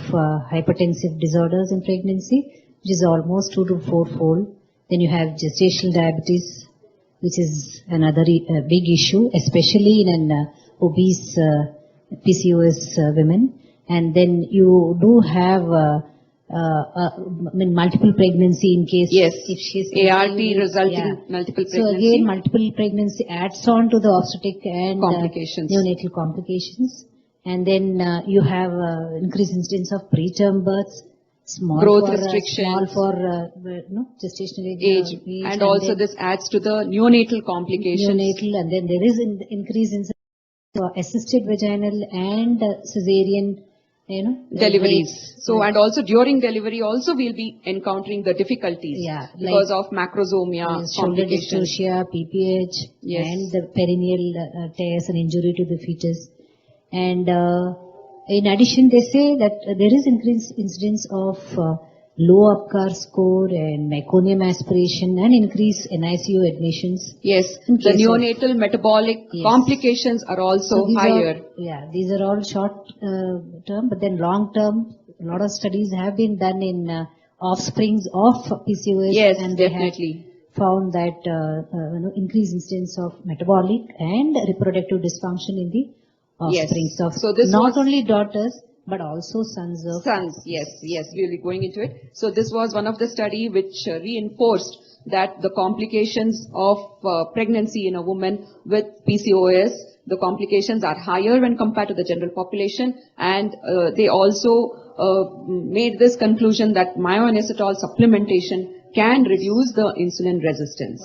hypertensive disorders in pregnancy, which is almost 2 to 4-fold. Then you have gestational diabetes, which is another big issue, especially in an obese PCOS women. And then you do have multiple pregnancy in case if she's ART resulting multiple pregnancy. So again, multiple pregnancy adds on to the obstetric and complications. Neonatal complications. And then you have increased incidence of preterm births, small growth for, restrictions, small for gestational age, and also this adds to the neonatal complications. Neonatal, and then there is increase in assisted vaginal and cesarean, deliveries. So and also during delivery also we'll be encountering the difficulties because of macrosomia, shoulder dystocia, PPH, and the perineal tears and injury to the fetus. And in addition, they say that there is increased incidence of low UPCAR score and meconium aspiration and increased NICU admissions. Yes, the neonatal metabolic complications are also higher. These are all short term, but then long term, a lot of studies have been done in offsprings of PCOS, and they have found that increased incidence of metabolic and reproductive dysfunction in the offsprings of not only daughters but also sons of we'll be going into it. So this was one of the study which reinforced that the complications of pregnancy in a woman with PCOS, the complications are higher when compared to the general population, and they also made this conclusion that myoinositol supplementation can reduce the insulin resistance.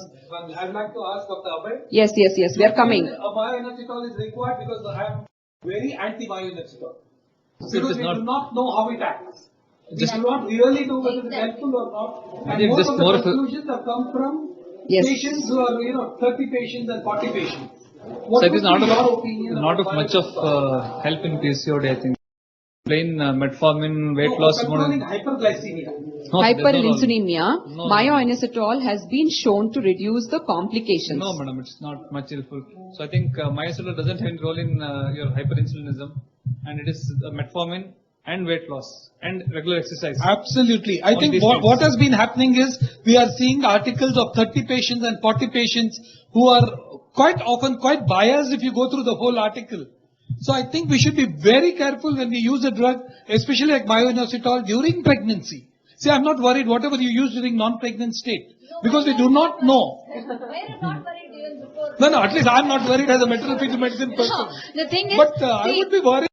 I'd like to ask Dr. Abhay. Yes, we are coming. Myoinositol is required because I am very anti-myoinositol. Because we do not know how it acts. We do not really know whether it is helpful or not. And most of the conclusions have come from patients who are 30 patients and 40 patients. What so it is not your opinion? Not of much of help in PCOD, I think. Plain metformin, weight loss. Hyperglycemia. Hyperinsulinemia, myoinositol has been shown to reduce the complications. No, madam, it's not much helpful. So I think myoinositol doesn't have any role in your hyperinsulinism, and it is metformin and weight loss and regular exercise. Absolutely. I think what has been happening is we are seeing articles of 30 patients and 40 patients who are quite often quite biased if you go through the whole article. So I think we should be very careful when we use a drug, especially like myoinositol during pregnancy. See, I'm not worried whatever you use during non-pregnant state, because we do not know. No, at least I'm not worried as a maternal fetal medicine person. No, the thing is, but I would be worried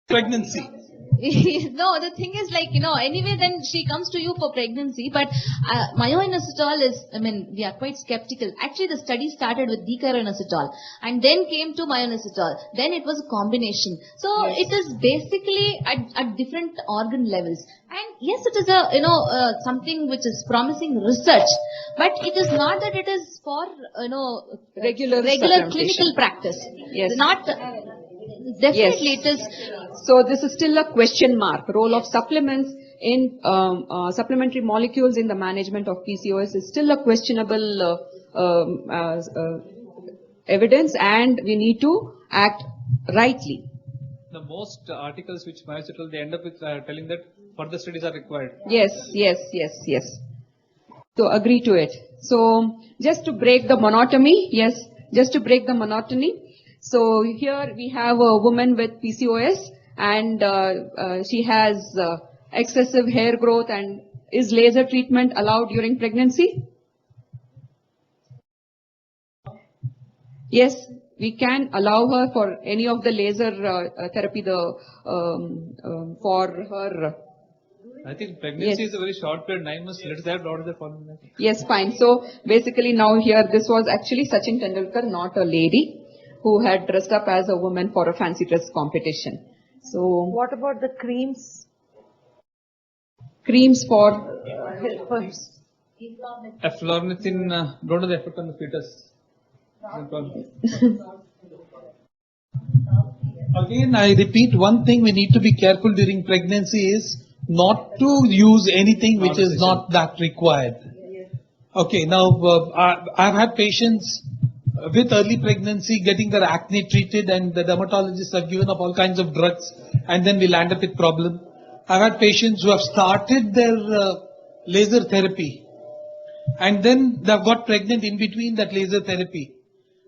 pregnancy. No, the thing is anyway then she comes to you for pregnancy, but myoinositol is, we are quite skeptical. Actually the study started with decarinositol and then came to myoinositol. Then it was a combination. So it is basically at different organ levels. And yes, it is a, something which is promising research, but it is not that it is for, regular clinical practice. Yes. Not, definitely it is. So this is still a question mark. Role of supplements in supplementary molecules in the management of PCOS is still a questionable evidence, and we need to act rightly. The most articles which myoinositol, they end up with telling that further studies are required. Yes. So agree to it. So just to break the monotony, So here we have a woman with PCOS, and she has excessive hair growth, and is laser treatment allowed during pregnancy? Yes, we can allow her for any of the laser therapy for her. I think pregnancy is a very short period, 9 months. Let's have what is the following. Yes, fine. So basically now here this was actually Sachin Tendulkar, not a lady, who had dressed up as a woman for a fancy dress competition. So What about the creams? creams for Helpers. Eflornithine, don't know the effect on the fetus. Again, I repeat, one thing we need to be careful during pregnancy is not to use anything which is not that required. Okay, now I've had patients with early pregnancy getting their acne treated, and the dermatologists have given up all kinds of drugs, and then we land up with problem. I've had patients who have started their laser therapy, and then they've got pregnant in between that laser therapy.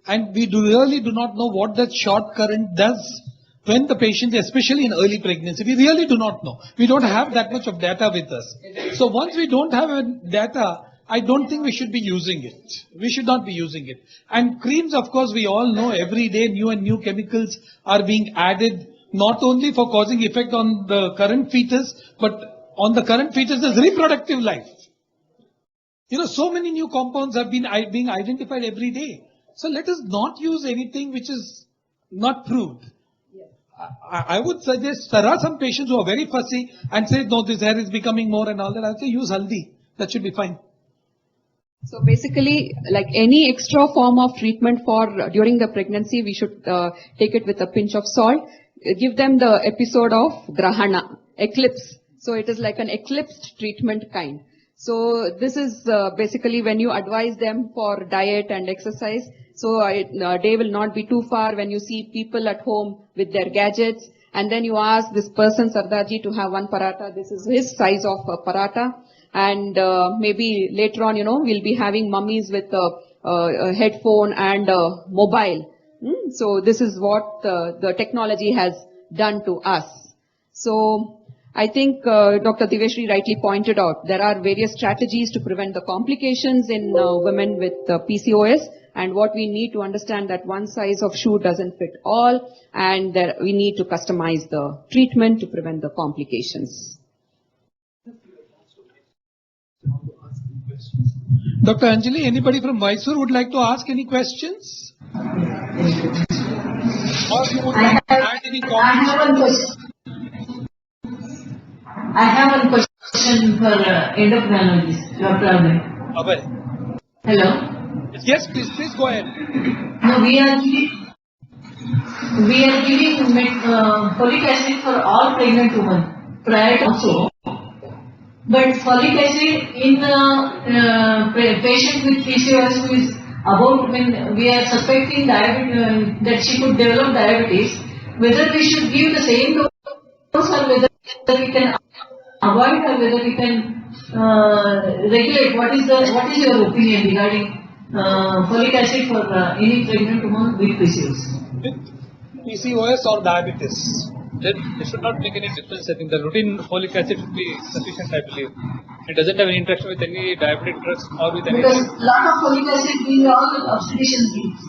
And we really do not know what that short current does when the patient, especially in early pregnancy. We really do not know. We don't have that much of data with us. So once we don't have data, I don't think we should be using it. We should not be using it. And creams, of course, we all know every day new and new chemicals are being added, not only for causing effect on the current fetus, but on the current fetus's reproductive life. You know, so many new compounds have been being identified every day. So let us not use anything which is not proved. I would suggest, there are some patients who are very fussy and say, no, this hair is becoming more and all that. I'll say use haldi. That should be fine. So basically, like any extra form of treatment for during the pregnancy, we should take it with a pinch of salt. Give them the episode of Grahana, eclipse. So it is like an eclipsed treatment kind. So this is basically when you advise them for diet and exercise. So day will not be too far when you see people at home with their gadgets, and then you ask this person, Sardarji, to have one paratha. This is his size of a paratha. And maybe later on, we'll be having mummies with a headphone and a mobile. So this is what the technology has done to us. So I think Dr. Diveshri rightly pointed out, there are various strategies to prevent the complications in women with PCOS. And what we need to understand that one size of shoe doesn't fit all, and we need to customize the treatment to prevent the complications. Dr. Anjali, anybody from Mysore would like to ask any questions? Or you would like to add any comments? I have one question for endocrinologist, Dr. Abhay. Abhay. Hello. Yes, please go ahead. No, we are giving folic acid for all pregnant women prior to also. But folic acid in the patient with PCOS who is about, when we are suspecting diabetes, that she could develop diabetes, whether we should give the same dose or whether we can avoid or whether we can regulate. What is your opinion regarding folic acid for any pregnant woman with PCOS? With PCOS or diabetes? It should not make any difference. I think the routine folic acid should be sufficient, I believe. It doesn't have any interaction with any diabetic drugs or with any. Because a lot of folic acid being all obstetrician gives.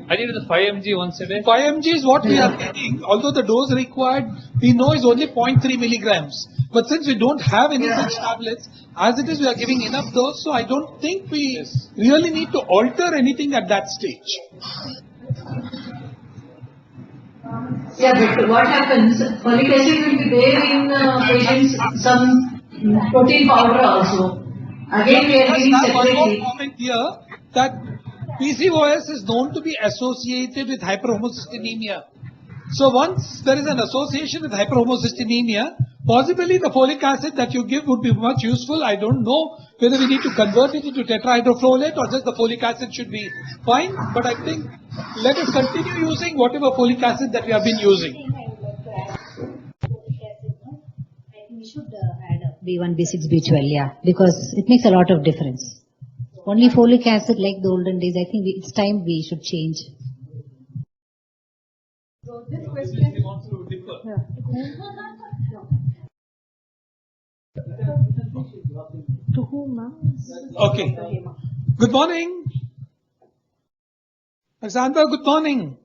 I think it's 5 mg once a day. 5 mg is what we are getting. Although the dose required, we know is only 0.3 milligrams. But since we don't have any such tablets, as it is, we are giving enough dose. So I don't think we really need to alter anything at that stage. Yeah, but what happens? Folic acid will be there in patients, some protein powder also. Again, we are giving One more separately. comment here that PCOS is known to be associated with hyperhomocystinemia. So once there is an association with hyperhomocystinemia, possibly the folic acid that you give would be much useful. I don't know whether we need to convert it into tetrahydrofolate or just the folic acid should be fine. But I think let us continue using whatever folic acid that we have been using. I think we should add B1, B6, B12, yeah, because it makes a lot of difference. Only folic acid like the olden days, I think it's time we should change. So this question. To whom, ma'am? Okay. Good morning. Alexander, good morning.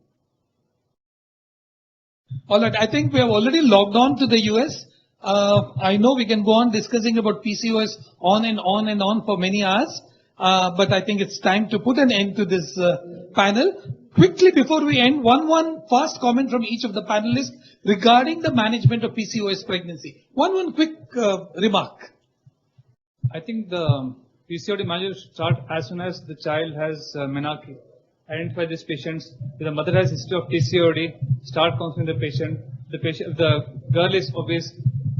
Alright, I think we have already logged on to the US. I know we can go on discussing about PCOS on and on and on for many hours. But I think it's time to put an end to this panel. quickly before we end, one fast comment from each of the panelists regarding the management of PCOS pregnancy. One quick remark. I think the PCOD management should start as soon as the child has menarche. Identify these patients. If the mother has history of PCOD, start counseling the patient. If the girl is obese,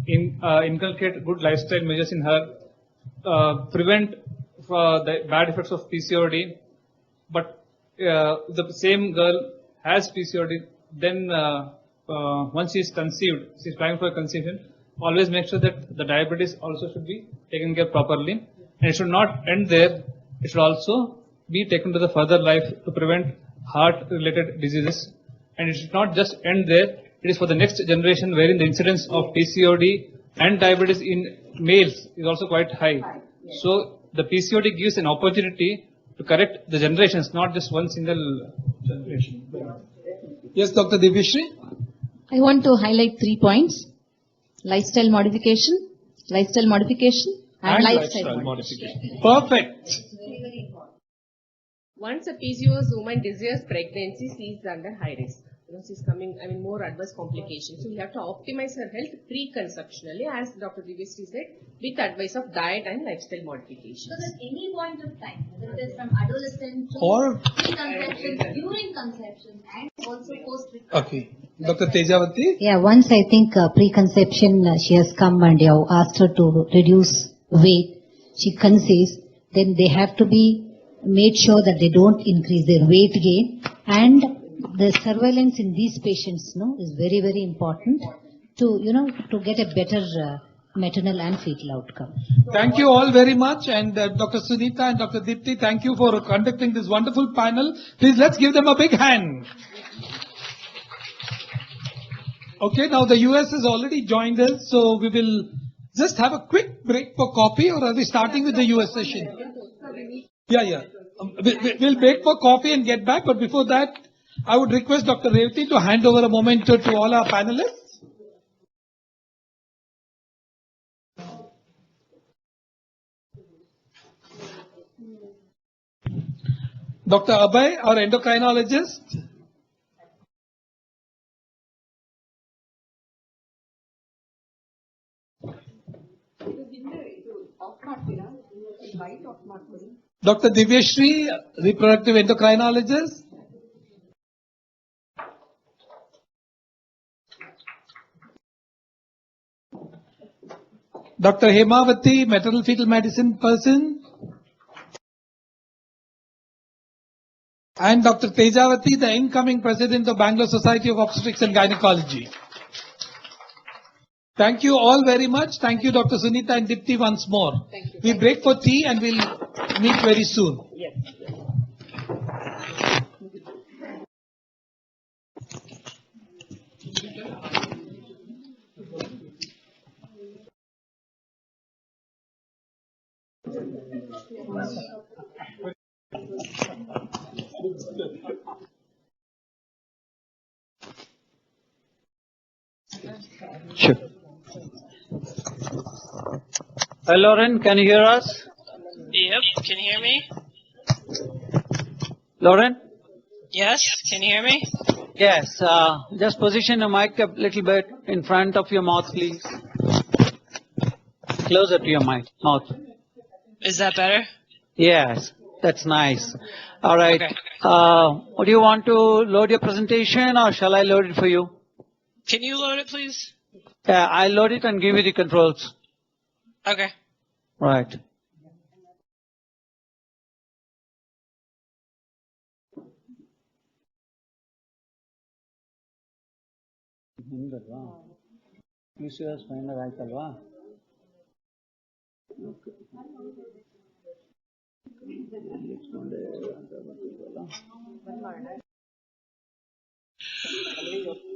inculcate good lifestyle measures in her. Prevent the bad effects of PCOD. But the same girl has PCOD, then once she is conceived, she is planning for a conception, always make sure that the diabetes also should be taken care properly. And it should not end there. It should also be taken to the further life to prevent heart-related diseases. And it should not just end there. It is for the next generation wherein the incidence of PCOD and diabetes in males is also quite high. So the PCOD gives an opportunity to correct the generations, not just one single generation. Yes, Dr. Divyashri? I want to highlight 3 points. Lifestyle modification, and lifestyle modification. Perfect. Once a PCOS woman desires pregnancy, she is under high risk. She's coming, more adverse complications. So we have to optimize her health pre-conceptionally, as Dr. Divyashri said, with advice of diet and lifestyle modifications. So at any point of time, whether it is from adolescent to Or pre-conception, during conception, and also post-pregnancy. okay, Dr. Tejavati. Yeah, once I think preconception, she has come and you have asked her to reduce weight. She conceives, then they have to be made sure that they don't increase their weight gain, and the surveillance in these patients is very, very important to, to get a better maternal and fetal outcome. Thank you all very much, and Dr. Sunita and Dr. Dipti, thank you for conducting this wonderful panel. Please let's give them a big hand. Okay, now the US has already joined us, so we will just have a quick break for coffee, or are we starting with the US session? Yeah. We'll break for coffee and get back, but before that, I would request Dr. Revati to hand over a moment to all our panelists. Dr. Abhay, our endocrinologist. Dr. Divyashri, reproductive endocrinologist. Dr. Hemavati, maternal fetal medicine person. And Dr. Tejavati, the incoming president of Bangalore Society of Obstetrics and Gynecology. Thank you all very much. Thank you, Dr. Sunita and Dipti, once more. Thank you. We break for tea and we'll meet very soon. Yes. Sure. Hi, Lauren, can you hear us? Yep, can you hear me? Lauren? Yes, can you hear me? Yes, just position the mic a little bit in front of your mouth, please. Closer to your mouth. Is that better? Yes, that's nice. All right. Okay. Do you want to load your presentation or shall I load it for you? Can you load it, please? Yeah, I'll load it and give you the controls. Okay. Right.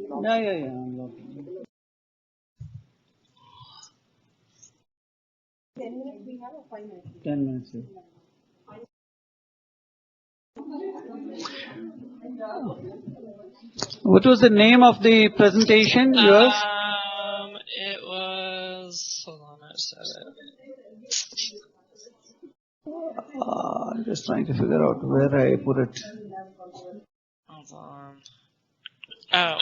Yeah. 10 minutes we have or 5 minutes? 10 minutes. What was the name of the presentation? Yours? It was, hold on a second. I'm just trying to figure out where I put it. Hold on. Oh,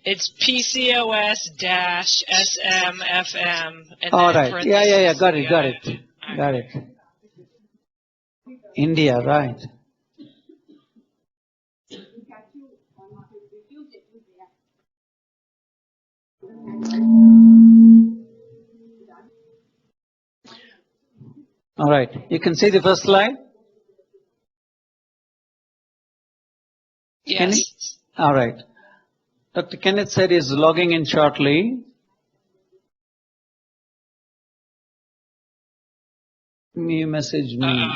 it's PCOS-SMFM. And All then right. Yeah. Got it. Okay. Got it. India, right. All right. You can see the first slide? Yes. All right. Dr. Kenneth said he's logging in shortly. You message me.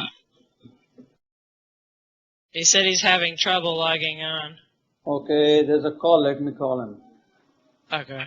He said he's having trouble logging on. Okay, there's a call. Let me call him. Okay.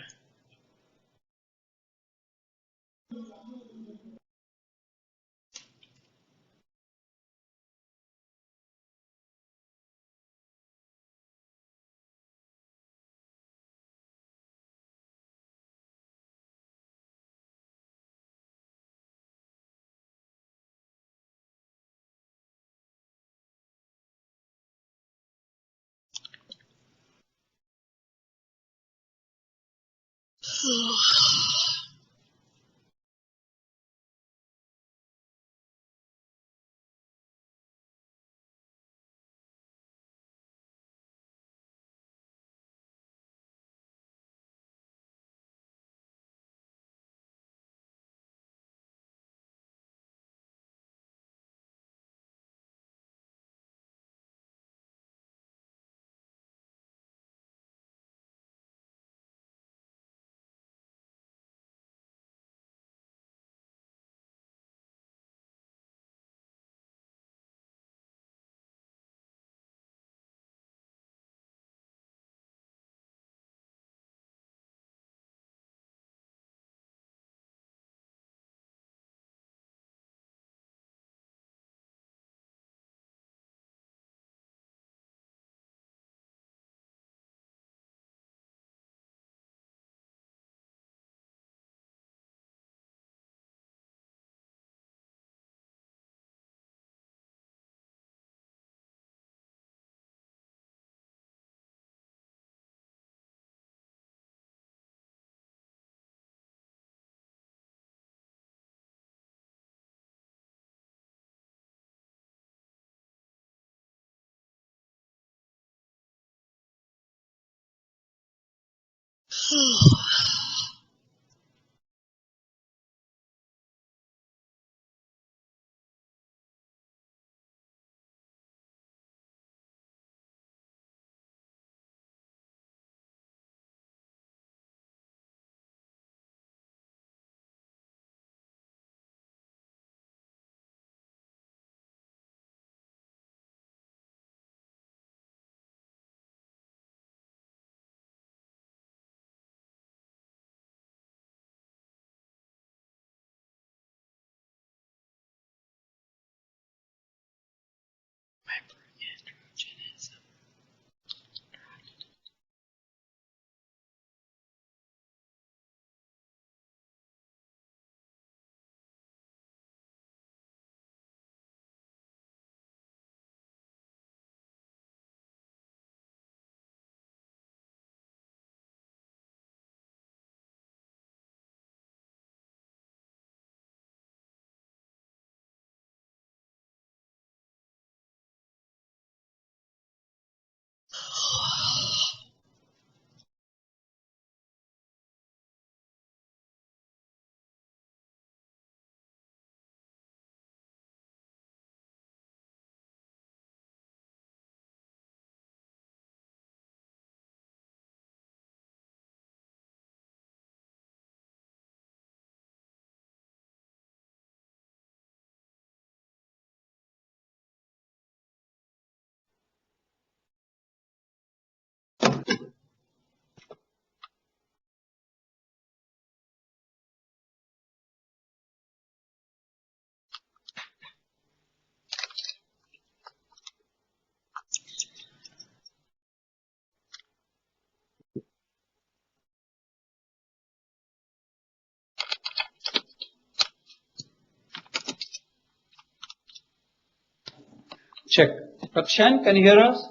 Check. Rakshan, can you hear us?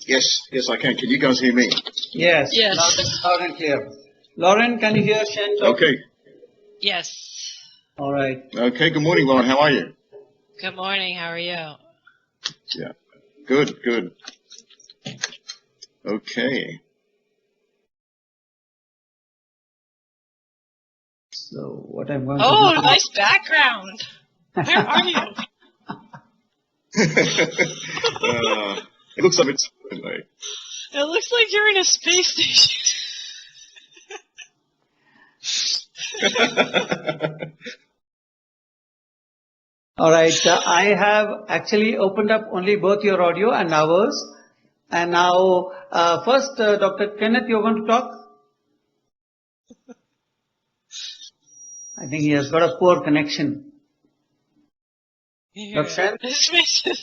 Yes, I can. Can you guys hear me? Yes. Yes. Loud and clear. Lauren, can you hear Shen talking? Okay. Yes. All right. Okay, good morning, Lauren. How are you? Good morning. How are you? Yeah. Good. Okay. So what I'm going to Oh, do... nice background. Where are you? It looks like it's... Anyway. It looks like you're in a space station. All right. I have actually opened up only both your audio and ours. And now, first, Dr. Kenneth, you're going to talk? I think he has got a poor connection. Here. Dr. Shen?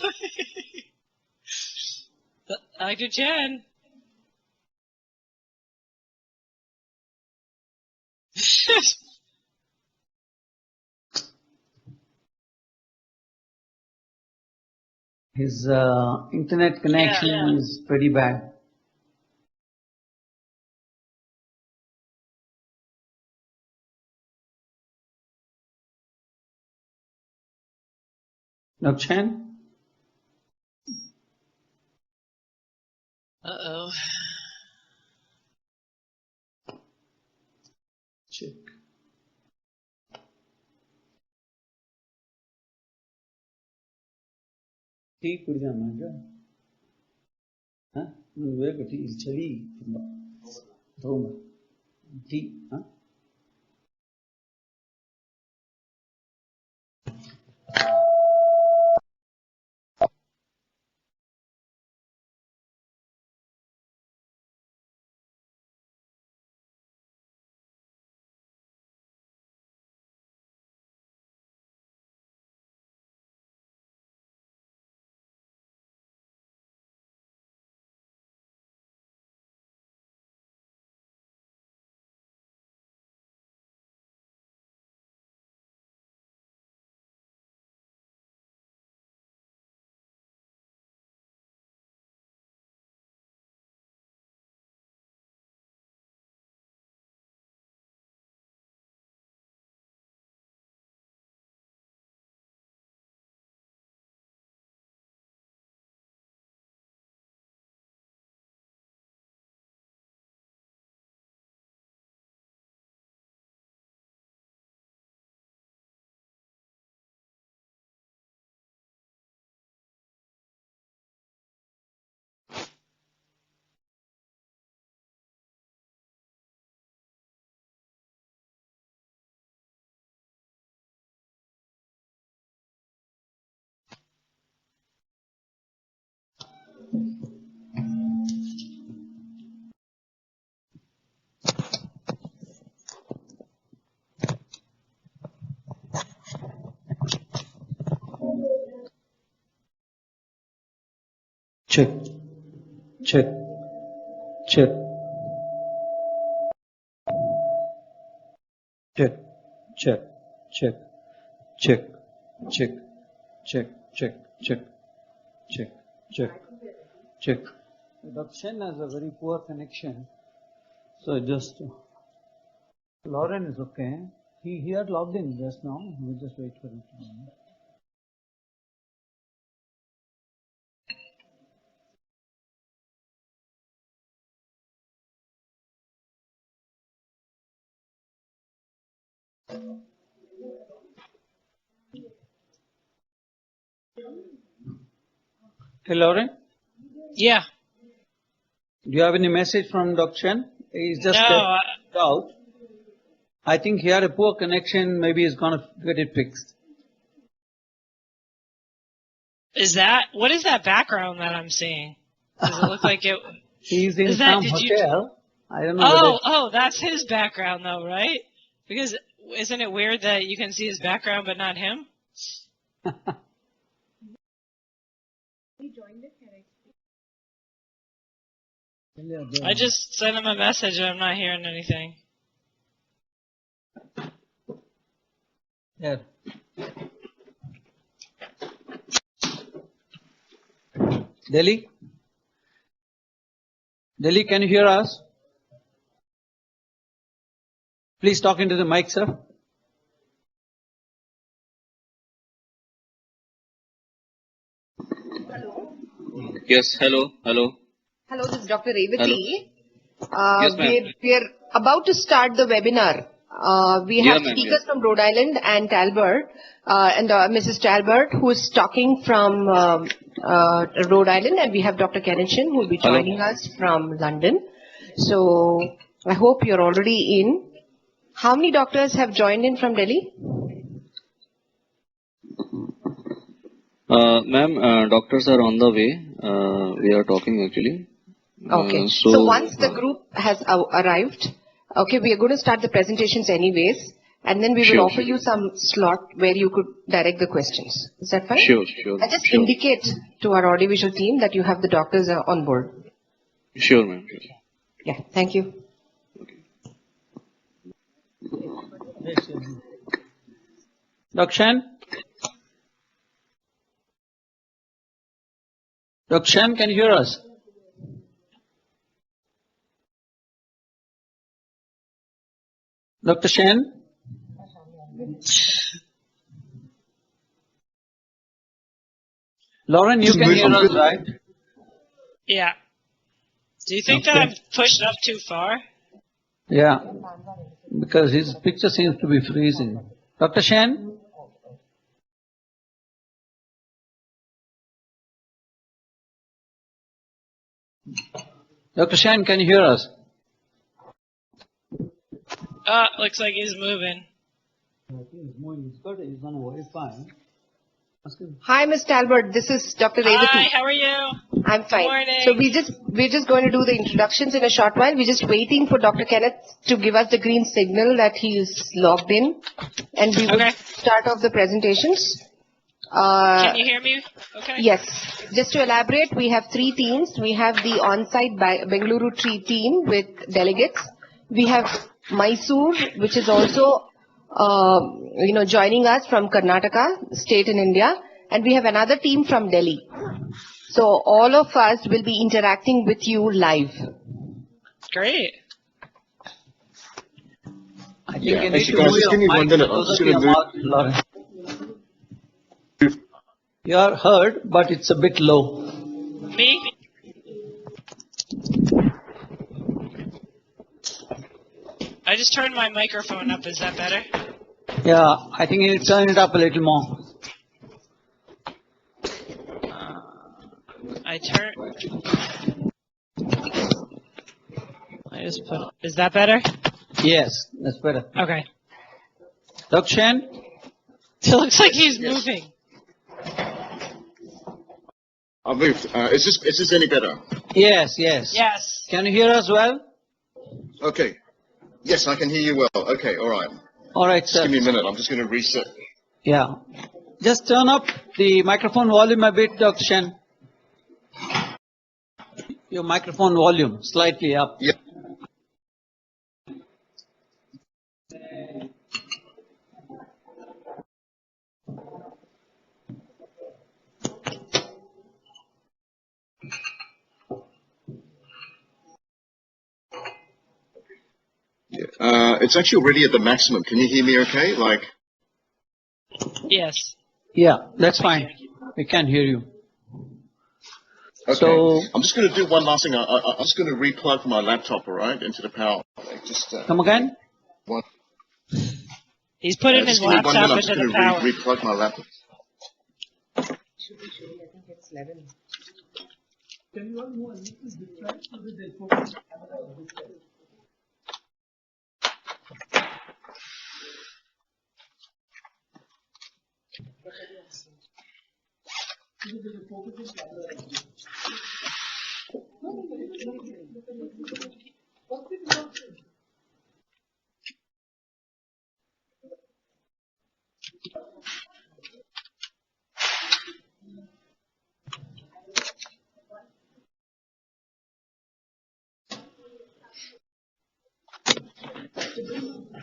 Dr. Chen. His internet connection is pretty bad. Dr. Chen? Uh-oh. Check. Tea ಕುಡಿದ ಮಗ ಬೇಕು tea ಚಳಿ ತುಂಬ ತಗೊಂಬ tea check check check check check check check check check check check check check check. Dr. Shen has a very poor connection, so just Lauren is okay. He had logged in just now. We'll just wait for it. Hey, Lauren? Yeah. Do you have any message from Dr. Shen? He's just out. I think he had a poor connection. Maybe he's going to get it fixed. What is that background that I'm seeing? Does it look like it? He's in some hotel. I don't know. Oh, that's his background though, right? Because isn't it weird that you can see his background but not him? I just sent him a message and I'm not hearing anything. Yeah. Delhi? Delhi, can you hear us? Please talk into the mic, sir. Yes, hello. Hello, this is Dr. Revati. Yes, ma'am. We are about to start the webinar. We have ma'am, speakers from Rhode Island and Talbot, and Mrs. Talbot, who is talking from Rhode Island, and we have Dr. Kennison, who will be joining us from London. So I hope you're already in. How many doctors have joined in from Delhi? Ma'am, doctors are on the way. We are talking actually. Okay. So once the group has arrived, okay, we are going to start the presentations anyways, and then we will offer you some slot where you could direct the questions. Is that fine? Sure. And just indicate to our audiovisual team that you have the doctors on board. Sure, ma'am. Yeah, thank you. Dr. Shen? Dr. Shen, can you hear us? Dr. Shen? Lauren, you can hear us, right? Yeah. Do you think that I've pushed up too far? Yeah, because his picture seems to be freezing. Dr. Shen? Dr. Shen, can you hear us? Looks like he's moving. I think he's moving. He's on Wi-Fi. Hi, Ms. Talbot. This is Dr. Revati. Hi, how are you? I'm fine. Good morning. So we're just going to do the introductions in a short while. We're just waiting for Dr. Kenneth to give us the green signal that he is logged in, and we will start off the presentations. Can you hear me? Okay. Yes. Just to elaborate, we have three teams. We have the on-site Bengaluru team with delegates. We have Mysore, which is also joining us from Karnataka state in India, and we have another team from Delhi. So all of us will be interacting with you live. Great. I think you need to move your mic closer to your mouth, Lauren. You are heard, but it's a bit low. Me? I just turned my microphone up. Is that better? Yeah, I think you need to turn it up a little more. I just put. Is that better? Yes, that's better. Okay. Dr. Shen? It looks like he's moving. I've moved. Is this any better? Yes. Yes. Can you hear us well? Okay. Yes, I can hear you well. Okay, all right. All right, sir. Just give me a minute. I'm just going to reset. Yeah. Just turn up the microphone volume a bit, Dr. Shen. Your microphone volume slightly up. Yeah. It's actually already at the maximum. Can you hear me okay? Yes. Yeah, that's fine. We can hear you. Okay. So, I'm just going to do one last thing. I'm just going to replug my laptop, all right, into the power. Come again? One. He's putting his laptop into the power. I'm just going to replug my laptop. I think it's 11. Can you all move a little bit right so that they focus?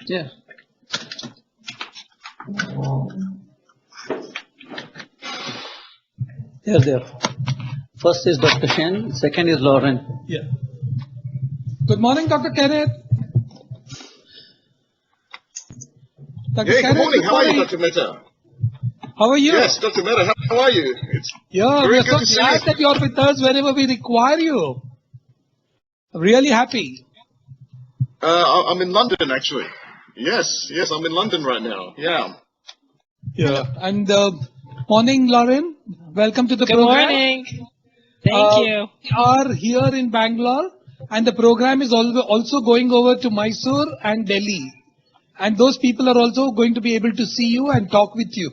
Yeah. There. First is Dr. Shen, second is Lauren. Yeah. Good morning, Dr. Kenneth. Dr. Hey, good Kenneth, morning. How are you, Dr. Mehta? How are you? Yes, Dr. Mehta, how are you? It's Yeah, very we're good so to see glad you. that you're with us whenever we require you. Really happy. I'm in London, actually. Yes, I'm in London right now. Yeah. Yeah. And morning, Lauren. Welcome to the Good program. morning. Thank you. We are here in Bangalore, and the program is also going over to Mysore and Delhi. And those people are also going to be able to see you and talk with you.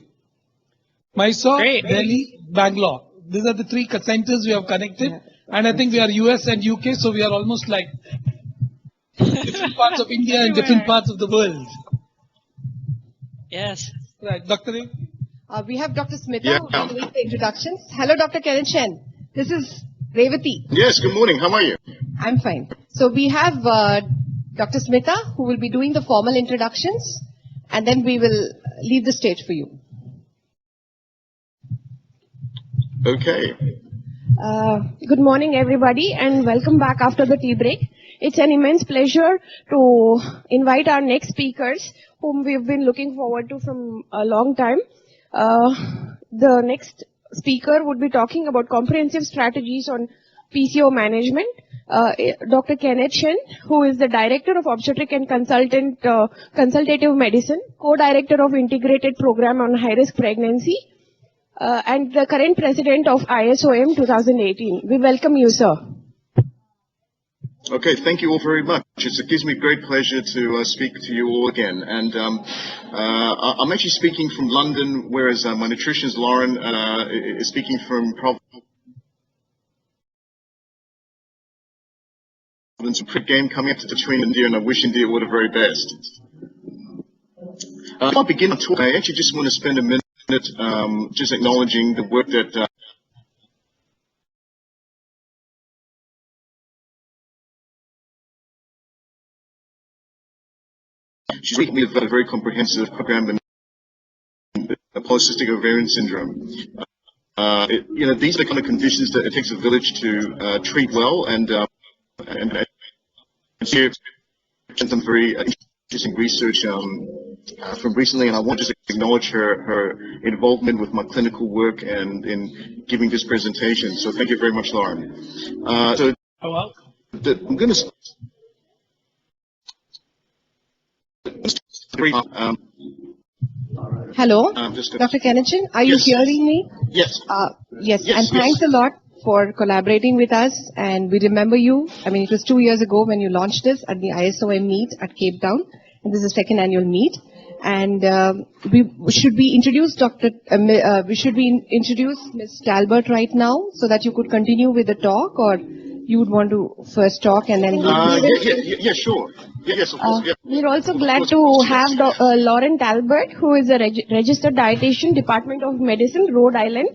Mysore, Great. Delhi, Bangalore. These are the three centers we have connected. And I think we are US and UK, so we are almost like different parts of India and different parts of the world. Yes. Right, Dr. A? We have Dr. Smita Yeah. who will be doing the introductions. Hello, Dr. Kenneth Chen. This is Revati. Yes, good morning. How are you? I'm fine. So we have Dr. Smita who will be doing the formal introductions, and then we will leave the stage for you. Okay. Good morning, everybody, and welcome back after the tea break. It's an immense pleasure to invite our next speakers, whom we've been looking forward to from a long time. The next speaker would be talking about comprehensive strategies on PCO management. Dr. Kenneth Chen, who is the Director of Obstetric and Consultative Medicine, Co-Director of Integrated Program on High-Risk Pregnancy, and the current President of ISOM 2018. We welcome you, sir. Okay, thank you all very much. It gives me great pleasure to speak to you all again. And I'm actually speaking from London, whereas my nutritionist Lauren is speaking from Providence. A quick game coming up between India, and I wish India all the very best. Before I begin my talk, I actually just want to spend a minute just acknowledging the work that she's making me a very comprehensive program in polycystic ovarian syndrome. These are the kind of conditions that it takes a village to treat well, and here some very interesting research from recently, and I want to just acknowledge her involvement with my clinical work and in giving this presentation. So thank you very much, Lauren. I'm going to Hello, Dr. Kenneth Chen, are you hearing me? Yes. Yes, and thanks a lot for collaborating with us, and we remember you. I mean, it was 2 years ago when you launched this at the ISOM meet at Cape Town, and this is the second annual meet. And should we introduce Ms. Talbot right now so that you could continue with the talk, or you would want to first talk and then... Yeah, sure. Yes, of course. We're also glad to have Lauren Talbot, who is a registered dietitian, Department of Medicine, Rhode Island,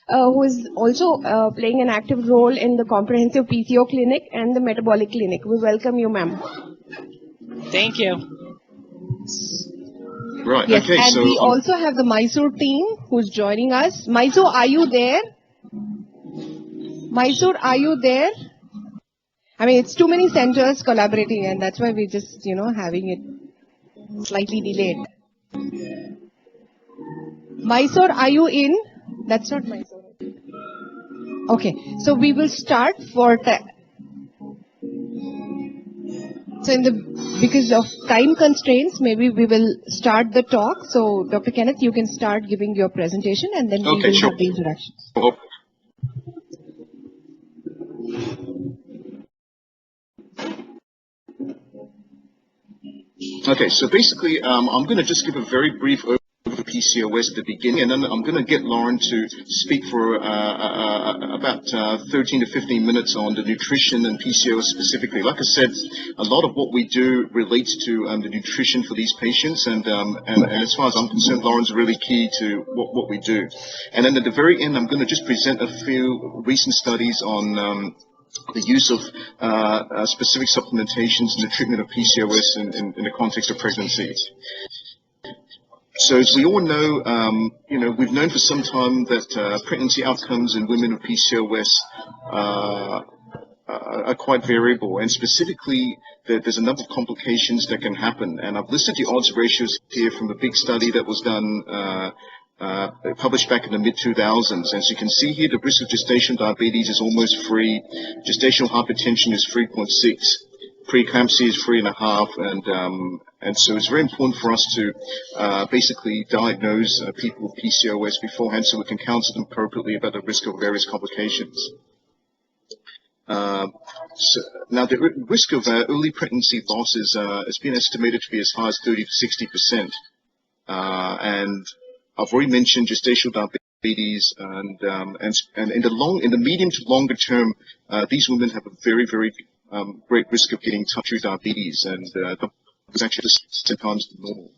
who is also playing an active role in the comprehensive PCO clinic and the metabolic clinic. We welcome you, ma'am. Thank you. Right. Yes, okay, and so we also have the Mysore team who's joining us. Mysore, are you there? Mysore, are you there? I mean, it's too many centers collaborating, and that's why we're just, having it slightly delayed. Mysore, are you in? That's not Mysore. Okay, so we will start for... because of time constraints, maybe we will start the talk. So, Dr. Kenneth, you can start giving your presentation, and then we will have the introductions. Okay, so basically, I'm going to just give a very brief overview of PCOS at the beginning, and then I'm going to get Lauren to speak for about 13 to 15 minutes on the nutrition and PCOS specifically. Like I said, a lot of what we do relates to the nutrition for these patients, and as far as I'm concerned, Lauren's really key to what we do. And then at the very end, I'm going to just present a few recent studies on the use of specific supplementations in the treatment of PCOS in the context of pregnancy. So as we all know, we've known for some time that pregnancy outcomes in women with PCOS are quite variable, and specifically there's a number of complications that can happen. And I've listed the odds ratios here from a big study that was done, published back in the mid-2000s. As you can see here, the risk of gestational diabetes is almost free. Gestational hypertension is 3.6. Preeclampsia is 3.5, and so it's very important for us to basically diagnose people with PCOS beforehand so we can counsel them appropriately about the risk of various complications. So now the risk of early pregnancy loss has been estimated to be as high as 30 to 60%. And I've already mentioned gestational diabetes, and in the medium to longer term, these women have a very, very great risk of getting type 2 diabetes, and it's actually 10 times the normal.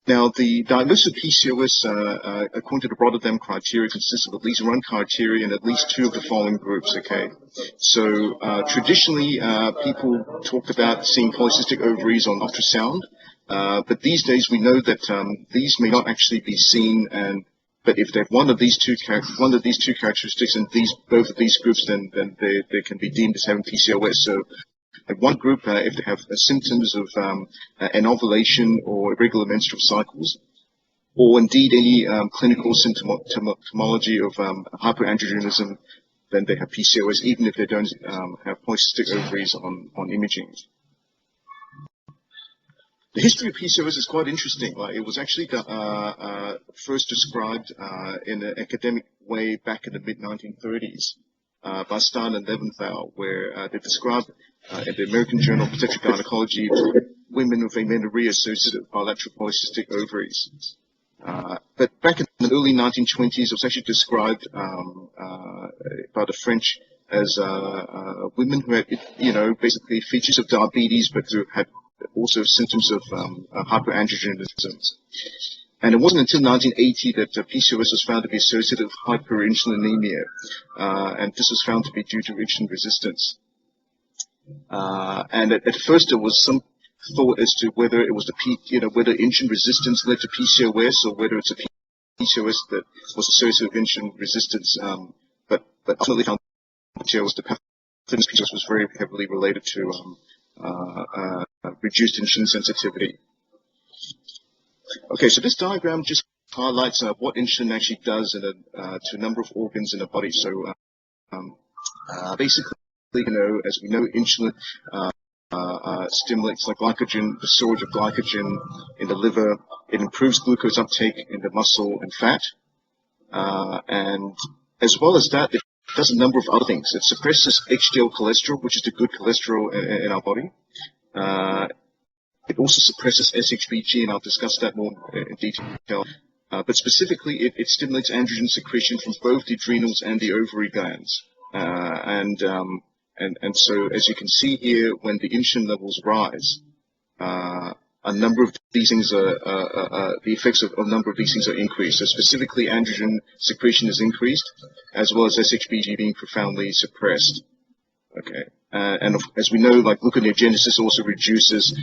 Now, the diagnosis of PCOS, according to the Rotterdam criteria, consists of at least one criteria and at least two of the following groups, okay? So, traditionally, people talk about seeing polycystic ovaries on ultrasound, but these days we know that these may not actually be seen, but if they have one of these two characteristics in both of these groups, then they can be deemed as having PCOS. So, in one group, if they have symptoms of an ovulation or irregular menstrual cycles, or indeed any clinical symptomology of hyperandrogenism, then they have PCOS, even if they don't have polycystic ovaries on imaging. The history of PCOS is quite interesting. It was actually first described in an academic way back in the mid-1930s by Stein and Leventhal, where they described in the American Journal of Obstetric Gynecology women with amenorrhea associated with bilateral polycystic ovaries. But back in the early 1920s, it was actually described by the French as women who had, basically features of diabetes, but who had also symptoms of hyperandrogenism. And it wasn't until 1980 that PCOS was found to be associated with hyperinsulinemia, and this was found to be due to insulin resistance. And at first there was some thought as to whether it was whether insulin resistance led to PCOS or whether it's a PCOS that was associated with insulin resistance. But ultimately found PCOS, the pathogen PCOS was very heavily related to reduced insulin sensitivity. Okay, so this diagram just highlights what insulin actually does to a number of organs in the body. So basically, as we know, insulin stimulates the storage of glycogen in the liver. It improves glucose uptake in the muscle and fat. And as well as that, it does a number of other things. It suppresses HDL cholesterol, which is the good cholesterol in our body. It also suppresses SHBG, and I'll discuss that more in detail. But specifically, it stimulates androgen secretion from both the adrenals and the ovary glands. And so, as you can see here, when the insulin levels rise, a number of these things the effects of a number of these things are increased. So specifically, androgen secretion is increased, as well as SHBG being profoundly suppressed. Okay, and as we know, gluconeogenesis also reduces,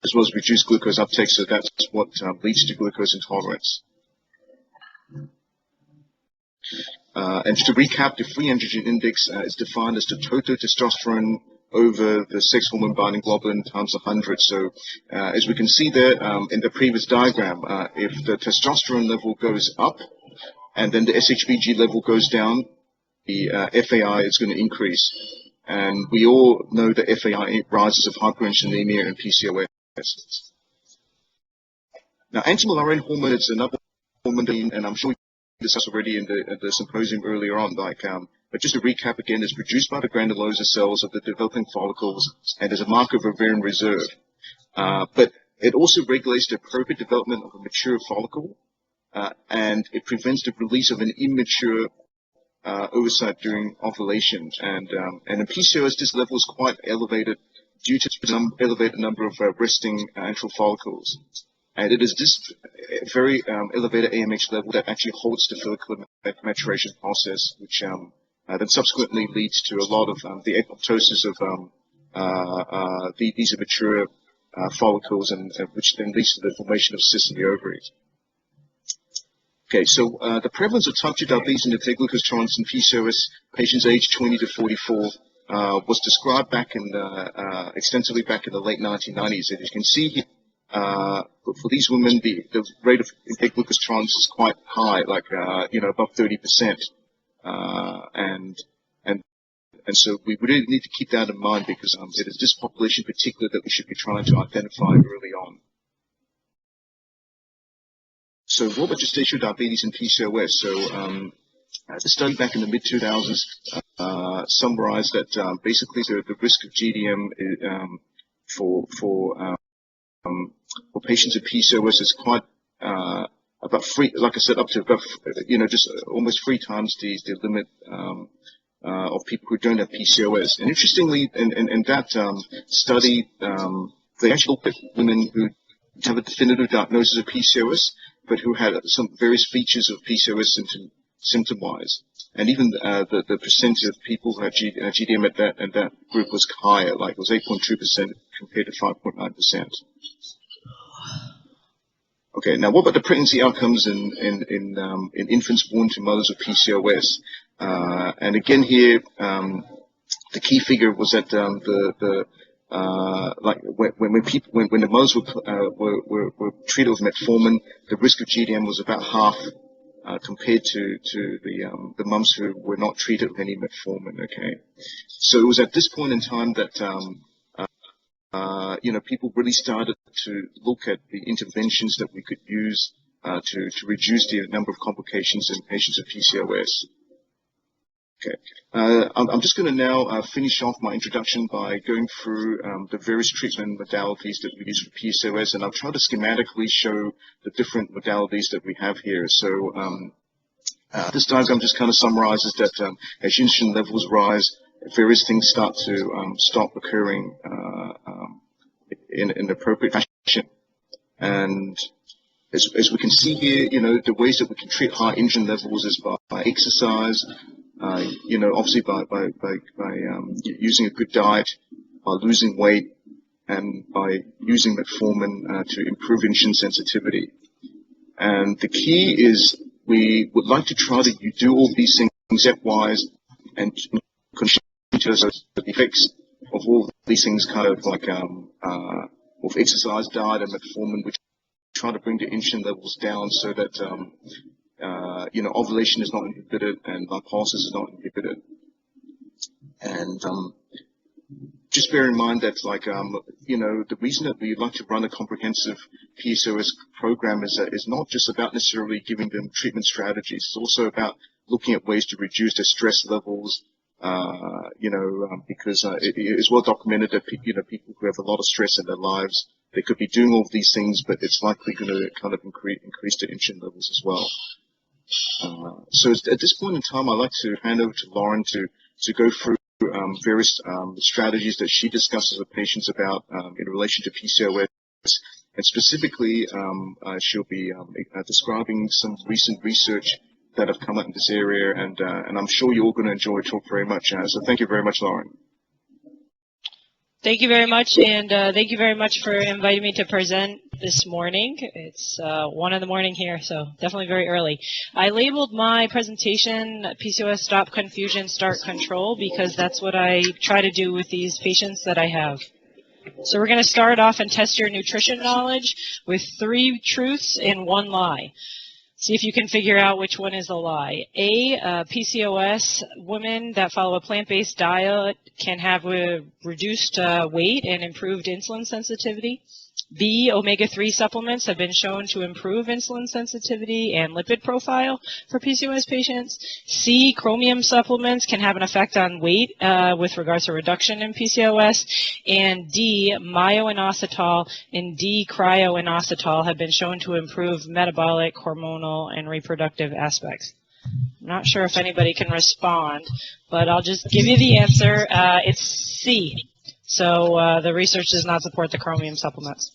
as well as reduced glucose uptake. So that's what leads to glucose intolerance. And just to recap, the free androgen index is defined as the total testosterone over the sex hormone binding globulin times 100. So as we can see there in the previous diagram, if the testosterone level goes up and then the SHBG level goes down, the FAI is going to increase. And we all know that FAI rises of hyperinsulinemia and PCOS. Now, anti-Müllerian hormone is another hormone, and I'm sure we discussed already in the symposium earlier on. But just to recap again, it's produced by the granulosa cells of the developing follicles and is a marker of ovarian reserve. But it also regulates the appropriate development of a mature follicle, and it prevents the release of an immature oocyte during ovulation. And in PCOS, this level is quite elevated due to the elevated number of resting antral follicles. And it is this very elevated AMH level that actually holds the follicular maturation process, which then subsequently leads to a lot of the apoptosis of these immature follicles, and which then leads to the formation of cysts in the ovaries. Okay, so the prevalence of type 2 diabetes and the glucose tolerance in PCOS patients aged 20 to 44 was described back in extensively back in the late 1990s. As you can see here, for these women, the rate of intake glucose tolerance is quite high, like above 30%, and so we really need to keep that in mind because it is this population in particular that we should be trying to identify early on. So what about gestational diabetes and PCOS? So the study back in the mid-2000s summarized that basically the risk of GDM for patients with PCOS is quite about three, like I said, up to about just almost 3 times the limit of people who don't have PCOS. And interestingly, in that study, they actually looked at women who have a definitive diagnosis of PCOS, but who had some various features of PCOS symptom-wise. And even the percent of people who had GDM at that group was higher, like it was 8.2% compared to 5.9%. Okay, now what about the pregnancy outcomes in infants born to mothers with PCOS? And again here, the key figure was that when the mothers were treated with metformin, the risk of GDM was about half compared to the mums who were not treated with any metformin. Okay, so it was at this point in time that people really started to look at the interventions that we could use to reduce the number of complications in patients with PCOS. Okay, I'm just going to now finish off my introduction by going through the various treatment modalities that we use for PCOS, and I'll try to schematically show the different modalities that we have here. So this diagram just kind of summarizes that as insulin levels rise, various things start to stop occurring in an appropriate fashion. And as we can see here, the ways that we can treat high insulin levels is by exercise, obviously by using a good diet, by losing weight, and by using metformin to improve insulin sensitivity. And the key is we would like to try to do all these things stepwise and continue to the effects of all these things kind of like with exercise, diet, and metformin, which try to bring the insulin levels down so that ovulation is not inhibited and lipolysis is not inhibited. And just bear in mind that, the reason that we like to run a comprehensive PCOS program is not just about necessarily giving them treatment strategies. It's also about looking at ways to reduce their stress levels. Because it is well documented that people who have a lot of stress in their lives, they could be doing all of these things, but it's likely going to kind of increase their insulin levels as well. So at this point in time, I'd like to hand over to Lauren to go through various strategies that she discusses with patients about in relation to PCOS, and specifically she'll be describing some recent research that have come out in this area, and I'm sure you're all going to enjoy her talk very much. So thank you very much, Lauren. Thank you very much, and thank you very much for inviting me to present this morning. It's 1 in the morning here, so definitely very early. I labeled my presentation PCOS Stop Confusion, Start Control, because that's what I try to do with these patients that I have. So we're going to start off and test your nutrition knowledge with 3 truths and 1 lie. See if you can figure out which one is a lie. PCOS women that follow a plant-based diet can have a reduced weight and improved insulin sensitivity. B, omega-3 supplements have been shown to improve insulin sensitivity and lipid profile for PCOS patients. C, chromium supplements can have an effect on weight with regards to reduction in PCOS. And D, myo-inositol and D-cryo-inositol have been shown to improve metabolic, hormonal, and reproductive aspects. I'm not sure if anybody can respond, but I'll just give you the answer. It's C. So the research does not support the chromium supplements.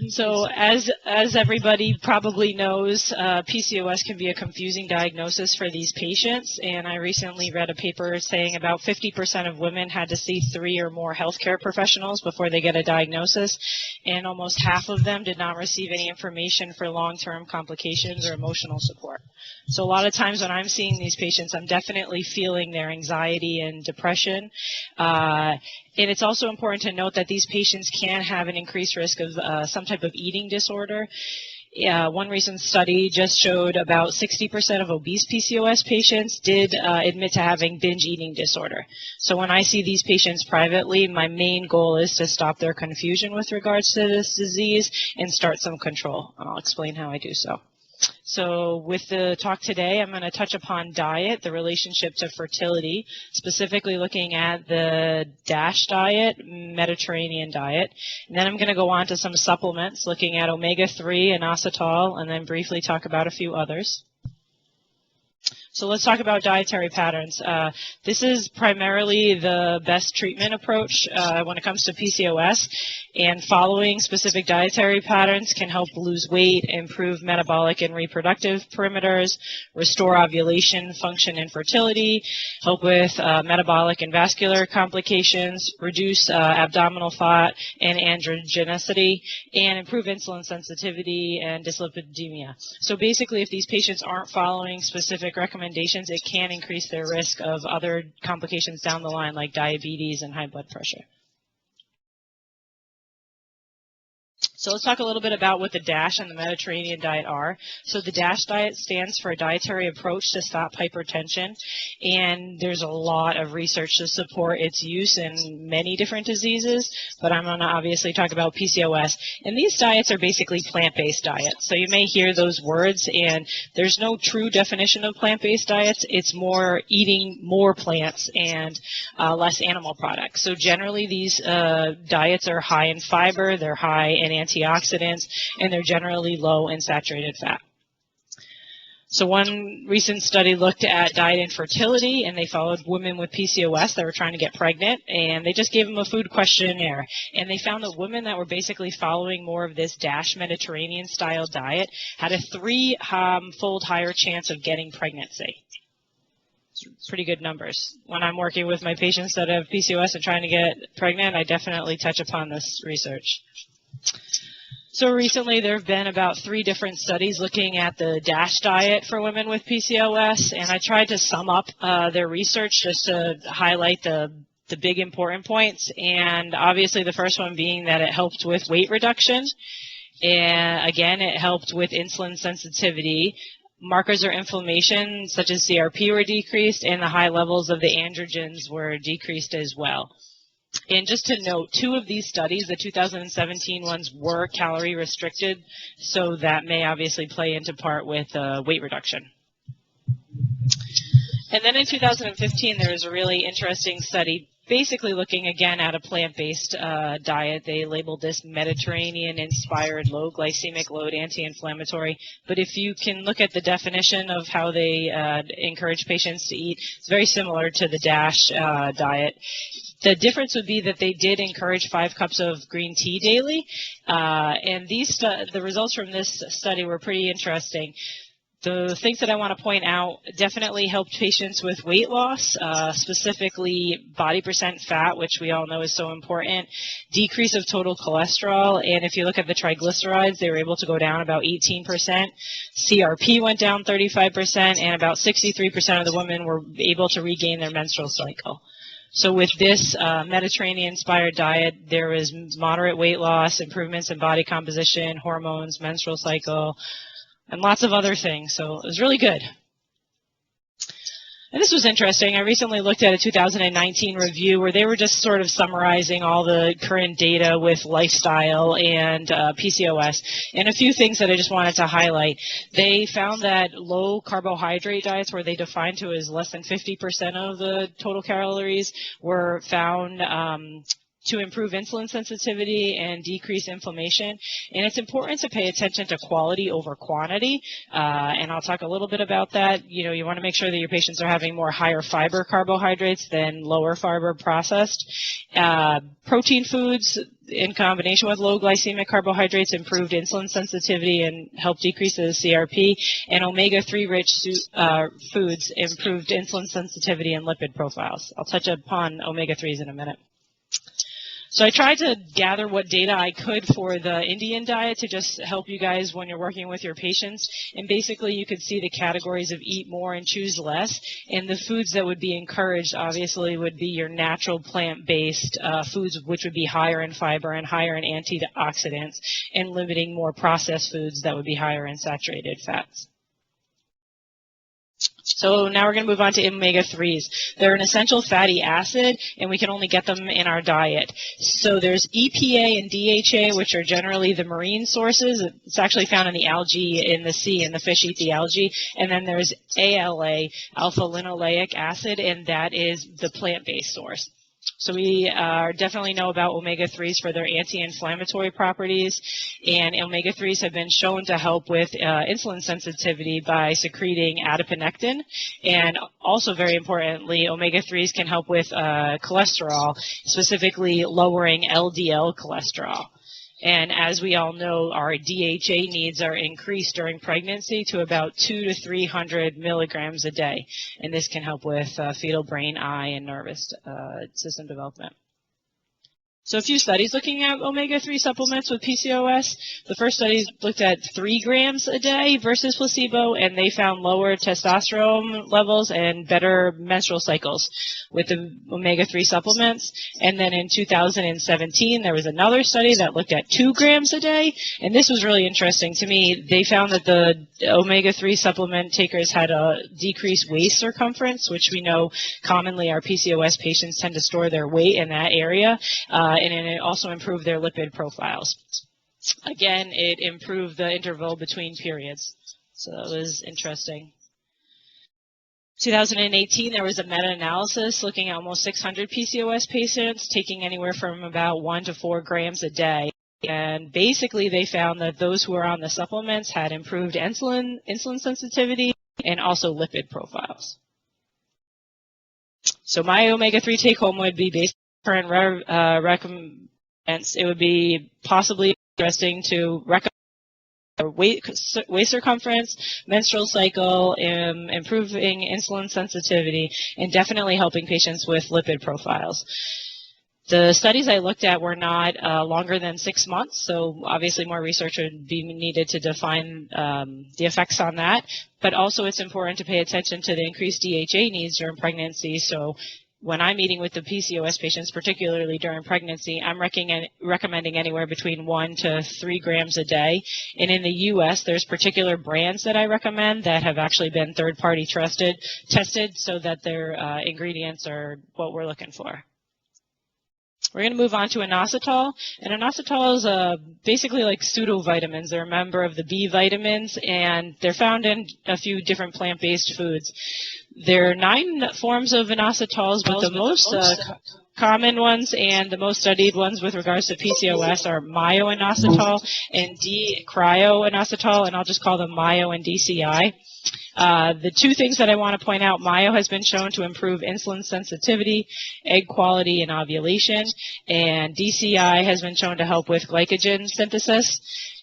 So as as everybody probably knows, PCOS can be a confusing diagnosis for these patients, and I recently read a paper saying about 50% of women had to see 3 or more healthcare professionals before they get a diagnosis, and almost half of them did not receive any information for long-term complications or emotional support. So a lot of times when I'm seeing these patients, I'm definitely feeling their anxiety and depression. And it's also important to note that these patients can have an increased risk of some type of eating disorder. One recent study just showed about 60% of obese PCOS patients did admit to having binge eating disorder. So when I see these patients privately, my main goal is to stop their confusion with regards to this disease and start some control. I'll explain how I do so. So with the talk today, I'm going to touch upon diet, the relationship to fertility, specifically looking at the DASH diet, Mediterranean diet. And then I'm going to go on to some supplements, looking at omega-3 and inositol, and then briefly talk about a few others. So let's talk about dietary patterns. This is primarily the best treatment approach when it comes to PCOS, and following specific dietary patterns can help lose weight, improve metabolic and reproductive parameters, restore ovulation function and fertility, help with metabolic and vascular complications, reduce abdominal fat and androgenicity, and improve insulin sensitivity and dyslipidemia. So basically, if these patients aren't following specific recommendations, it can increase their risk of other complications down the line like diabetes and high blood pressure. So let's talk a little bit about what the DASH and the Mediterranean diet are. So the DASH diet stands for a dietary approach to stop hypertension, and there's a lot of research to support its use in many different diseases, but I'm going to obviously talk about PCOS. And these diets are basically plant-based diets. So you may hear those words, and there's no true definition of plant-based diets. It's more eating more plants and less animal products. So generally these diets are high in fiber, they're high in antioxidants, and they're generally low in saturated fat. So one recent study looked at diet and fertility, and they followed women with PCOS that were trying to get pregnant, and they just gave them a food questionnaire. And they found that women that were basically following more of this DASH Mediterranean style diet had a 3-fold higher chance of getting pregnancy. Pretty good numbers. When I'm working with my patients that have PCOS and trying to get pregnant, I definitely touch upon this research. So recently there have been about 3 different studies looking at the DASH diet for women with PCOS, and I tried to sum up their research just to highlight the big important points. And obviously the first one being that it helped with weight reduction, and again it helped with insulin sensitivity. Markers of inflammation such as CRP were decreased, and the high levels of the androgens were decreased as well. And just to note, 2 of these studies, the 2017 ones, were calorie restricted, so that may obviously play into part with weight reduction. And then in 2015, there was a really interesting study basically looking again at a plant-based diet. They labeled this Mediterranean-inspired low glycemic load anti-inflammatory. But if you can look at the definition of how they encourage patients to eat, it's very similar to the DASH diet. The difference would be that they did encourage 5 cups of green tea daily, and the results from this study were pretty interesting. The things that I want to point out definitely helped patients with weight loss, specifically body percent fat, which we all know is so important, decrease of total cholesterol, and if you look at the triglycerides, they were able to go down about 18%. CRP went down 35%, and about 63% of the women were able to regain their menstrual cycle. So with this Mediterranean-inspired diet, there was moderate weight loss, improvements in body composition, hormones, menstrual cycle, and lots of other things. So it was really good. And this was interesting. I recently looked at a 2019 review where they were just sort of summarizing all the current data with lifestyle and PCOS. And a few things that I just wanted to highlight. They found that low carbohydrate diets, where they defined to as less than 50% of the total calories, were found to improve insulin sensitivity and decrease inflammation. And it's important to pay attention to quality over quantity, and I'll talk a little bit about that. You want to make sure that your patients are having more higher fiber carbohydrates than lower fiber processed. Protein foods, in combination with low glycemic carbohydrates, improved insulin sensitivity and helped decrease the CRP, and omega-3 rich foods improved insulin sensitivity and lipid profiles. I'll touch upon omega-3s in a minute. So I tried to gather what data I could for the Indian diet to just help you guys when you're working with your patients. And basically you could see the categories of eat more and choose less. And the foods that would be encouraged obviously would be your natural plant-based foods, which would be higher in fiber and higher in antioxidants, and limiting more processed foods that would be higher in saturated fats. So now we're going to move on to omega-3s. They're an essential fatty acid, and we can only get them in our diet. So there's EPA and DHA, which are generally the marine sources. It's actually found in the algae in the sea, and the fish eat the algae. And then there's ALA, alpha-linoleic acid, and that is the plant-based source. So we definitely know about omega-3s for their anti-inflammatory properties, and omega-3s have been shown to help with insulin sensitivity by secreting adiponectin, and also very importantly, omega-3s can help with cholesterol, specifically lowering LDL cholesterol. And as we all know, our DHA needs are increased during pregnancy to about 200 to 300 milligrams a day. And this can help with fetal brain, eye, and nervous system development. So a few studies looking at omega-3 supplements with PCOS. The first study looked at 3 grams a day versus placebo, and they found lower testosterone levels and better menstrual cycles with the omega-3 supplements. And then in 2017, there was another study that looked at 2 grams a day, and this was really interesting to me. They found that the omega-3 supplement takers had a decreased waist circumference, which we know commonly our PCOS patients tend to store their weight in that area. And it also improved their lipid profiles. Again, it improved the interval between periods. So that was interesting. 2018, there was a meta-analysis looking at almost 600 PCOS patients, taking anywhere from about 1 to 4 grams a day. And basically, they found that those who were on the supplements had improved insulin sensitivity and also lipid profiles. So my omega-3 take-home would be based current recommends, it would be possibly interesting to recommend waist circumference, menstrual cycle, improving insulin sensitivity, and definitely helping patients with lipid profiles. The studies I looked at were not longer than 6 months, so obviously more research would be needed to define the effects on that. But also it's important to pay attention to the increased DHA needs during pregnancy. So when I'm meeting with the PCOS patients, particularly during pregnancy, I'm recommending anywhere between 1 to 3 grams a day. And in the U.S., there's particular brands that I recommend that have actually been third-party tested so that their ingredients are what we're looking for. We're going to move on to inositol. And inositol is basically like pseudovitamins. They're a member of the B vitamins, and they're found in a few different plant-based foods. There are 9 forms of inositols, but the most common ones and the most studied ones with regards to PCOS are myo-inositol and D-cryo-inositol, and I'll just call them myo and DCI. The 2 things that I want to point out, myo has been shown to improve insulin sensitivity, egg quality, and ovulation, and DCI has been shown to help with glycogen synthesis.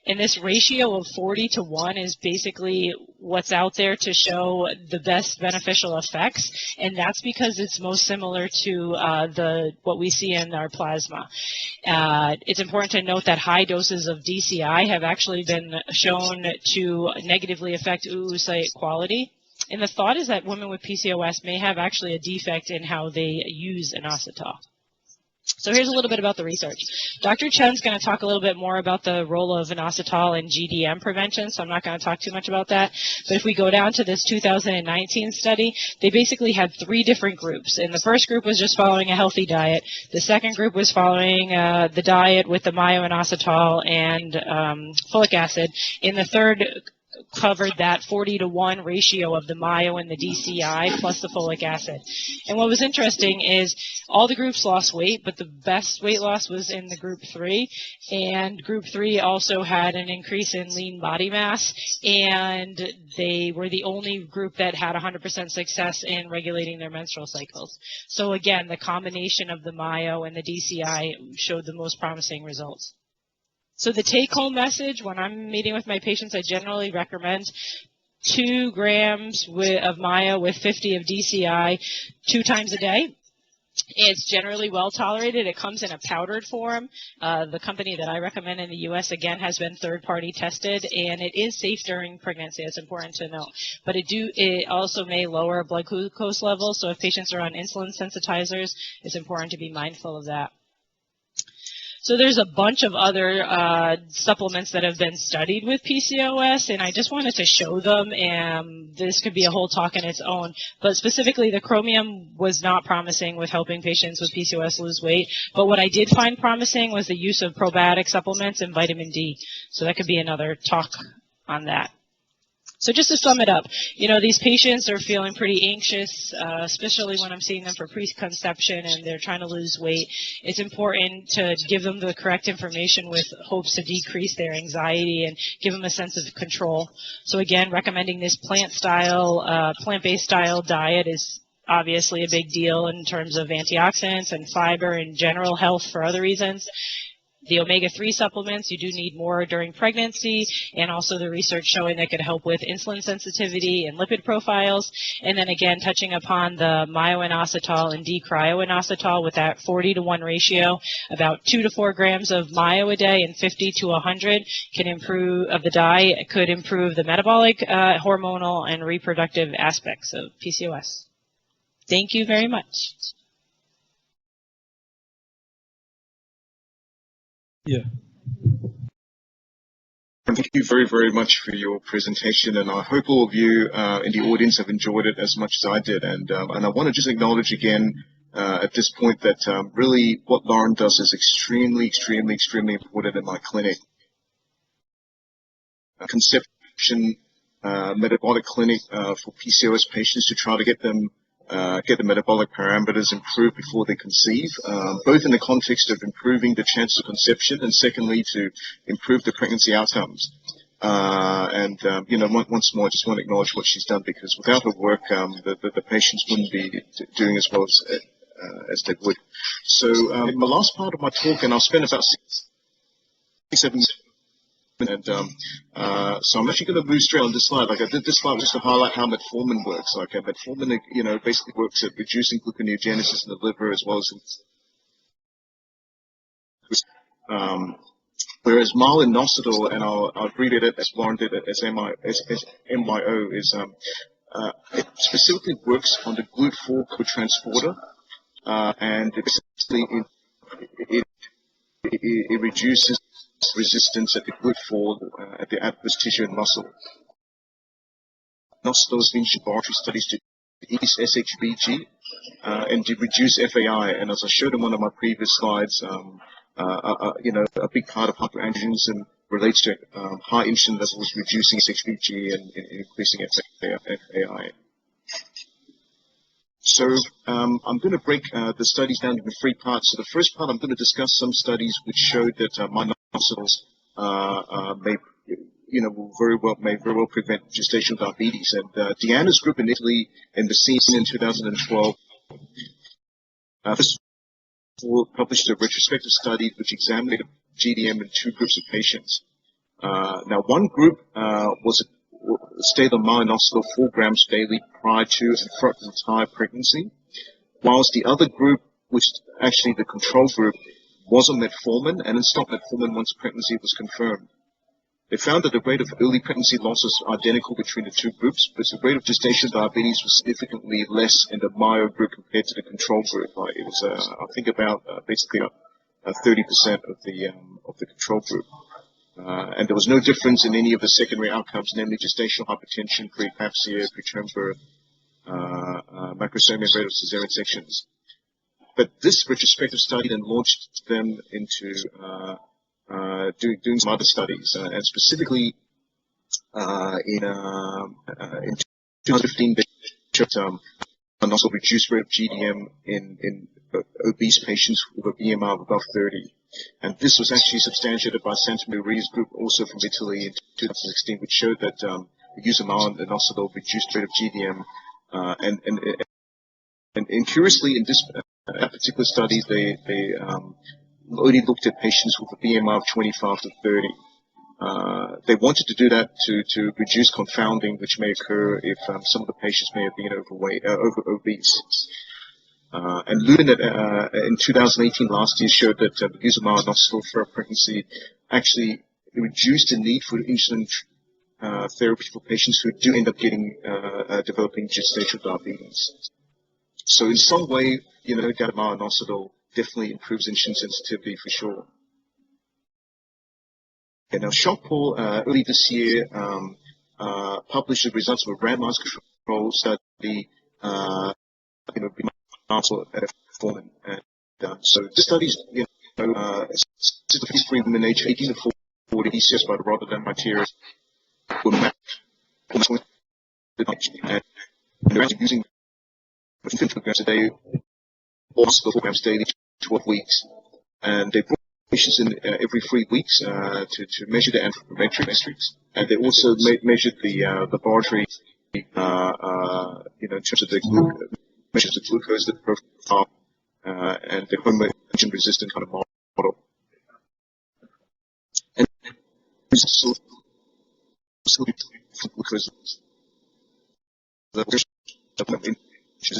And this ratio of 40 to 1 is basically what's out there to show the best beneficial effects, and that's because it's most similar to what we see in our plasma. It's important to note that high doses of DCI have actually been shown to negatively affect oocyte quality. And the thought is that women with PCOS may have actually a defect in how they use inositol. So here's a little bit about the research. Dr. Chen's going to talk a little bit more about the role of inositol in GDM prevention, so I'm not going to talk too much about that. But if we go down to this 2019 study, they basically had 3 different groups. And the first group was just following a healthy diet. The second group was following the diet with the myo-inositol and folic acid. And the third covered that 40-to-1 ratio of the Mayo and the DCI plus the folic acid. And what was interesting is all the groups lost weight, but the best weight loss was in the group 3, and group 3 also had an increase in lean body mass, and they were the only group that had 100% success in regulating their menstrual cycles. So again, the combination of the Mayo and the DCI showed the most promising results. So the take-home message, when I'm meeting with my patients, I generally recommend 2 grams of Mayo with 50 of DCI 2 times a day. It's generally well tolerated. It comes in a powdered form. The company that I recommend in the U.S., again, has been third-party tested, and it is safe during pregnancy. It's important to know. But it also may lower blood glucose levels, so if patients are on insulin sensitizers, it's important to be mindful of that. So there's a bunch of other supplements that have been studied with PCOS, and I just wanted to show them, and this could be a whole talk in its own. But specifically, the chromium was not promising with helping patients with PCOS lose weight. But what I did find promising was the use of probiotic supplements and vitamin D. So that could be another talk on that. So just to sum it up, you know, these patients are feeling pretty anxious, especially when I'm seeing them for preconception and they're trying to lose weight. It's important to give them the correct information with hopes to decrease their anxiety and give them a sense of control. So again, recommending this plant-based style diet is obviously a big deal in terms of antioxidants and fiber and general health for other reasons. The omega-3 supplements, you do need more during pregnancy, and also the research showing that could help with insulin sensitivity and lipid profiles. And then again, touching upon the myo-inositol and D-cryo-inositol with that 40-to-1 ratio, about 2 to 4 grams of myo a day and 50 to 100 can improve of the diet, could improve the metabolic, hormonal, and reproductive aspects of PCOS. Thank you very much. Yeah. Thank you very, very much for your presentation, and I hope all of you in the audience have enjoyed it as much as I did. And I want to just acknowledge again at this point that really what Lauren does is extremely, extremely, extremely important in my clinic. Conception metabolic clinic for PCOS patients to try to get the metabolic parameters improved before they conceive, both in the context of improving the chance of conception and secondly to improve the pregnancy outcomes. You know, once more, I just want to acknowledge what she's done, because without her work, the patients wouldn't be doing as well as they would. So in the last part of my talk, and I'll spend about 6-7 minutes. And so I'm actually going to move straight on this slide. Like I did this slide just to highlight how metformin works. Like metformin, you know, basically works at reducing gluconeogenesis in the liver as well as whereas myo-inositol, and I'll abbreviate it as Lauren did it as MYO, is it specifically works on the GLUT4 cotransporter, and it reduces resistance at the GLUT4 at the adipose tissue and muscle. Inositol has been in laboratory studies to decrease SHBG and to reduce FAI. And as I showed in one of my previous slides, you know, a big part of hyperandrogenism relates to high insulin levels, reducing SHBG and increasing FAI. So I'm going to break the studies down into 3 parts. So the first part, I'm going to discuss some studies which showed that myo-inositols may very well prevent gestational diabetes. And Diana's group in Italy and the scene in 2012 published a retrospective study which examined GDM in 2 groups of patients. Now, one group stayed on myo-inositol 4 grams daily prior to and throughout the entire pregnancy, whilst the other group, which actually the control group, was on metformin and then stopped metformin once pregnancy was confirmed. They found that the rate of early pregnancy loss was identical between the 2 groups, but the rate of gestational diabetes was significantly less in the myo group compared to the control group. It was, I think, about basically 30% of the control group. And there was no difference in any of the secondary outcomes, namely gestational hypertension, preeclampsia, preterm birth, macrosomia, rate of cesarean sections. But this retrospective study then launched them into doing some other studies, and specifically in 2015, they showed and also reduced rate of GDM in obese patients with a BMI of above 30. And this was actually substantiated by Santa Maria's group, also from Italy in 2016, which showed that the use of minoxidil reduced rate of GDM. And curiously, in this particular study, they only looked at patients with a BMI of 25 to 30. They wanted to do that to reduce confounding, which may occur if some of the patients may have been obese. And Luden in 2018, last year, showed that the use of minoxidil for pregnancy actually reduced the need for insulin therapy for patients who do end up developing gestational diabetes. So in some way, that minoxidil definitely improves insulin sensitivity for sure. Okay, now, Jean-Paul early this year published the results of a randomized control study, metformin. And so this study is, 53 women aged 18 to 40 PCOS by the Rotterdam criteria were mapped and they're actually using 50 milligrams a day or 4 grams daily, 12 weeks, and they brought patients in every 3 weeks to measure the anthropometric metrics, and they also measured the laboratory, in terms of the measures the glucose, the profile, and the hormone resistant kind of model. And glucose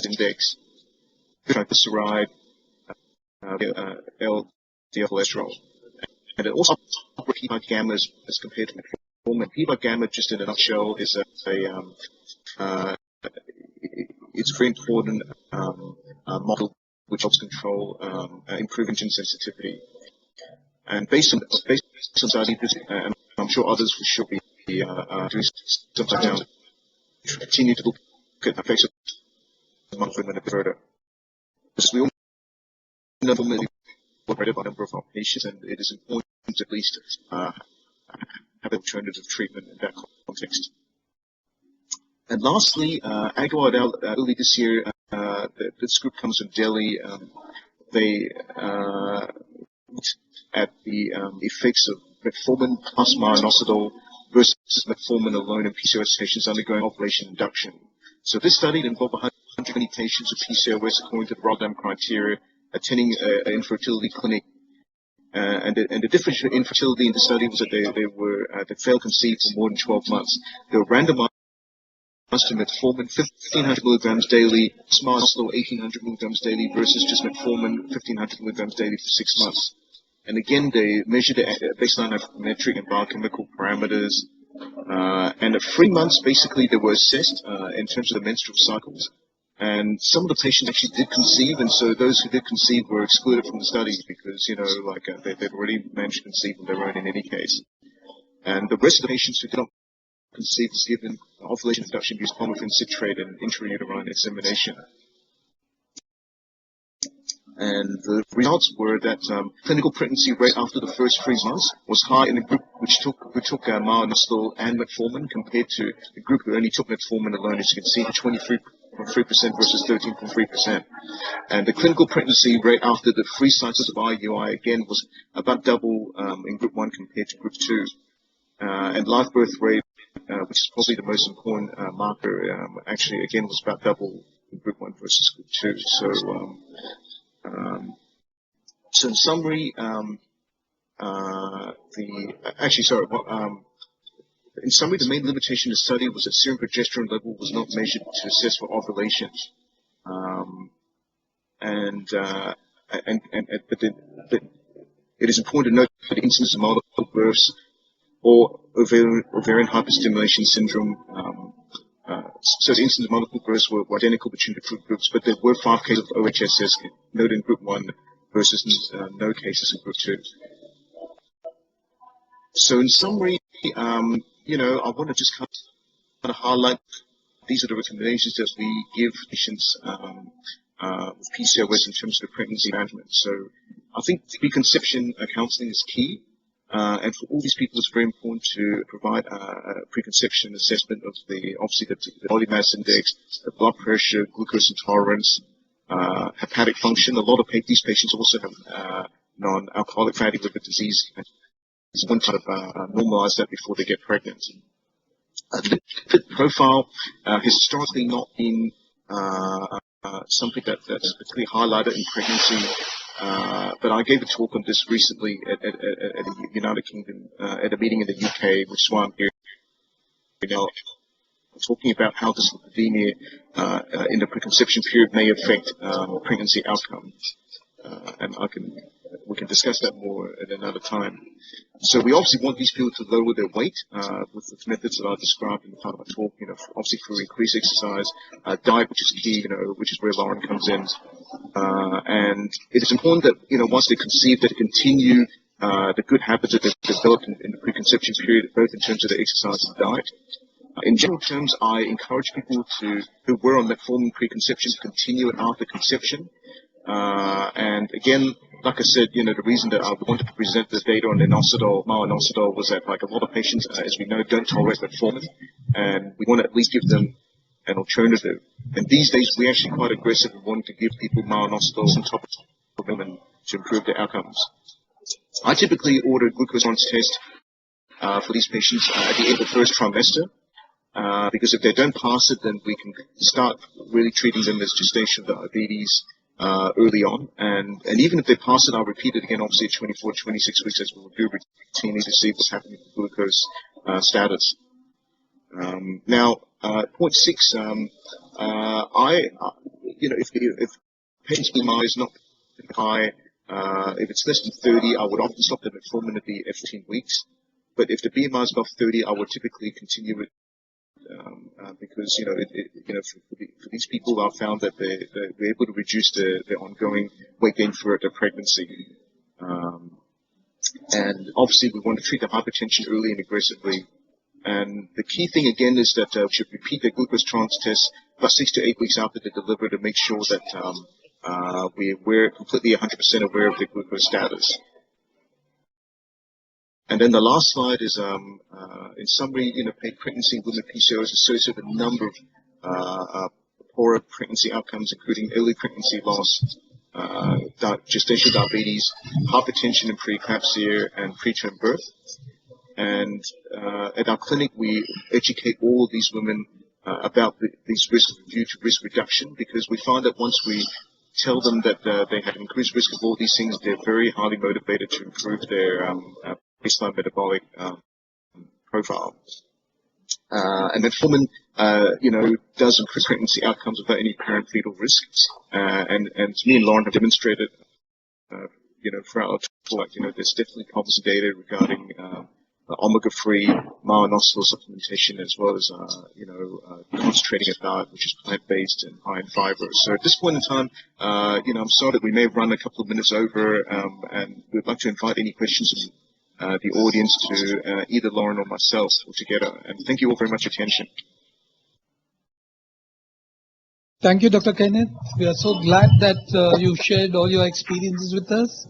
index, triglyceride, LDL cholesterol, and it also PPAR gamma as compared to metformin. PPAR gamma, just in a nutshell, is it's a very important model which helps control improve insulin sensitivity. And based on study, and I'm sure others will sure be doing something now to continue to look at the effects of metformin further. Because we all know what by a number of our patients, and it is important to at least have alternative treatment in that context. And lastly, Agarwal early this year, this group comes from Delhi. They looked at the effects of metformin plus minoxidil versus metformin alone in PCOS patients undergoing ovulation induction. So this study involved 120 patients with PCOS according to the Rotterdam criteria, attending an infertility clinic. And the difference in infertility in the study was that they failed conceive for more than 12 months. They were randomized to metformin 1,500 milligrams daily, minoxidil 1,800 milligrams daily versus just metformin 1,500 milligrams daily for 6 months. And again, they measured the baseline anthropometric and biochemical parameters. And at 3 months, basically, they were assessed in terms of the menstrual cycles. And some of the patients actually did conceive, and so those who did conceive were excluded from the study because, they'd already managed to conceive on their own in any case. And the rest of the patients who did not conceive was given ovulation induction use clomiphene citrate and intrauterine insemination. And the results were that clinical pregnancy rate after the first 3 months was high in the group who took minoxidil and metformin compared to the group who only took metformin alone, as you can see, 23.3% versus 13.3%. And the clinical pregnancy rate after the 3 cycles of IUI, again, was about double in group 1 compared to group 2. And live birth rate, which is probably the most important marker, actually, again, was about double in group 1 versus group 2. So in summary, in summary, the main limitation of the study was that serum progesterone level was not measured to assess for ovulation. But it is important to note that the incidence of multiple births or ovarian hyperstimulation syndrome, so the incidence of multiple births were identical between the two groups, but there were 5 cases of OHSS noted in group 1 versus no cases in group 2. So in summary, I want to just kind of highlight these are the recommendations that we give patients with PCOS in terms of pregnancy management. So I think preconception counseling is key. And for all these people, it's very important to provide a preconception assessment of obviously the body mass index, the blood pressure, glucose intolerance, hepatic function. A lot of these patients also have non-alcoholic fatty liver disease. It's one kind of normalize that before they get pregnant. The fit profile has historically not been something that's particularly highlighted in pregnancy. But I gave a talk on this recently at the United Kingdom, at a meeting in the UK, which is why I'm here now, talking about how this lipidemia in the preconception period may affect pregnancy outcomes. And we can discuss that more at another time. So we obviously want these people to lower their weight with the methods that I described in the part of my talk, obviously through increased exercise, diet, which is key, which is where Lauren comes in. And it is important that, once they conceive, that they continue the good habits that they've developed in the preconception period, both in terms of the exercise and diet. In general terms, I encourage people who were on metformin preconception to continue it after conception. And again, like I said, the reason that I wanted to present the data on myo-inositol was that, like, a lot of patients, as we know, don't tolerate metformin, and we want to at least give them an alternative. And these days, we're actually quite aggressive in wanting to give people myo-inositol on top of them to improve their outcomes. I typically order a glucose tolerance test for these patients at the end of the first trimester, because if they don't pass it, then we can start really treating them as gestational diabetes early on, and even if they pass it, I'll repeat it again, obviously at 24 to 26 weeks, as we will do routinely to see what's happening with glucose status. Now, point 6, if patient's BMI is not high, if it's less than 30, I would often stop the metformin at the 15 weeks. But if the BMI is above 30, I would typically continue it. Because for these people, I've found that they're able to reduce their ongoing weight gain throughout their pregnancy. And obviously, we want to treat the hypertension early and aggressively. And the key thing again is that we should repeat the glucose tolerance test about 6 to 8 weeks after they deliver to make sure that we're completely 100% aware of their glucose status. And then the last slide is, in summary, pregnancy in women PCOS is associated with a number of poorer pregnancy outcomes, including early pregnancy loss, gestational diabetes, hypertension and preeclampsia, and preterm birth. And at our clinic, we educate all of these women about these risks due to risk reduction, because we find that once we tell them that they have increased risk of all these things, they're very highly motivated to improve their baseline metabolic profile. And metformin, does improve pregnancy outcomes without any parent fetal risks. And me and Lauren have demonstrated, throughout our talk, there's definitely promising data regarding omega-free myo-inositol supplementation, as well as, concentrating a diet which is plant-based and high in fiber. So at this point in time, I'm sorry that we may run a couple of minutes over, and we'd like to invite any questions from the audience to either Lauren or myself altogether. And thank you all very much for attention. Thank you, Dr. Kenneth. We are so glad that you shared all your experiences with us.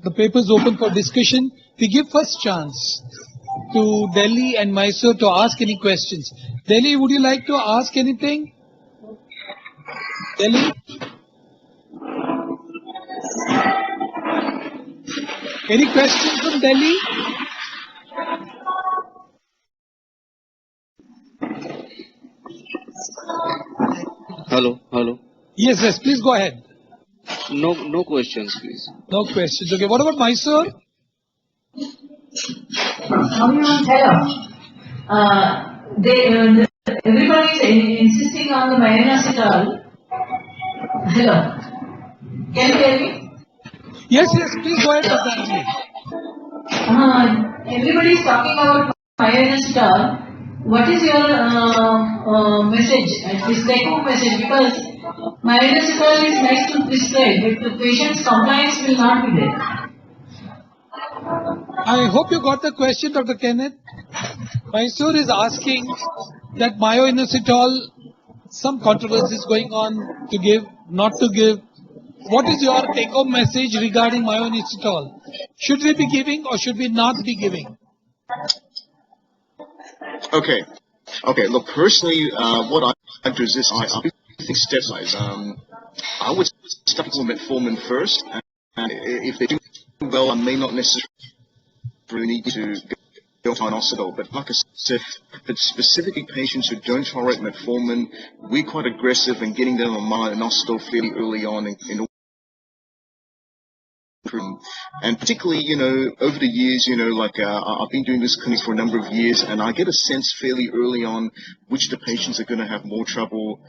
The paper is open for discussion. We give first chance to Delhi and Mysore to ask any questions. Delhi, would you like to ask anything? Delhi? Any questions from Delhi? Hello. Yes, please go ahead. No questions, please. No questions. Okay, what about Mysore? Hello. Everybody is insisting on the myo-inositol. Hello. Can you hear me? Yes, please go ahead, Dr. Anjali. Everybody is talking about myo-inositol. What is your message? This take-home message, because myo-inositol is nice to prescribe, but the patient's compliance will not be there. I hope you got the question, Dr. Kenneth. Mysore is asking that myo-inositol, some controversy is going on to give, not to give. what is your take-home message regarding myoinositol? Should we be giving or should we not be giving? Okay. Okay. Look, personally, what I do is this. I think stepwise. I would start with metformin first, and if they do well, I may not necessarily need to go to inositol. But like I said, for specifically patients who don't tolerate metformin, we're quite aggressive in getting them on inositol fairly early on in and particularly, over the years, like I've been doing this clinic for a number of years, and I get a sense fairly early on which the patients are going to have more trouble,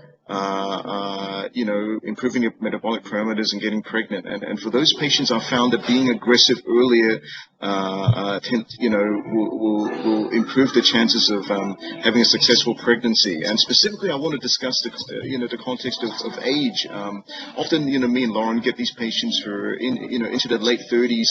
improving their metabolic parameters and getting pregnant. And for those patients, I found that being aggressive earlier, will improve the chances of having a successful pregnancy. And specifically, I want to discuss the context of age. Often, me and Lauren get these patients who are into the late 30s,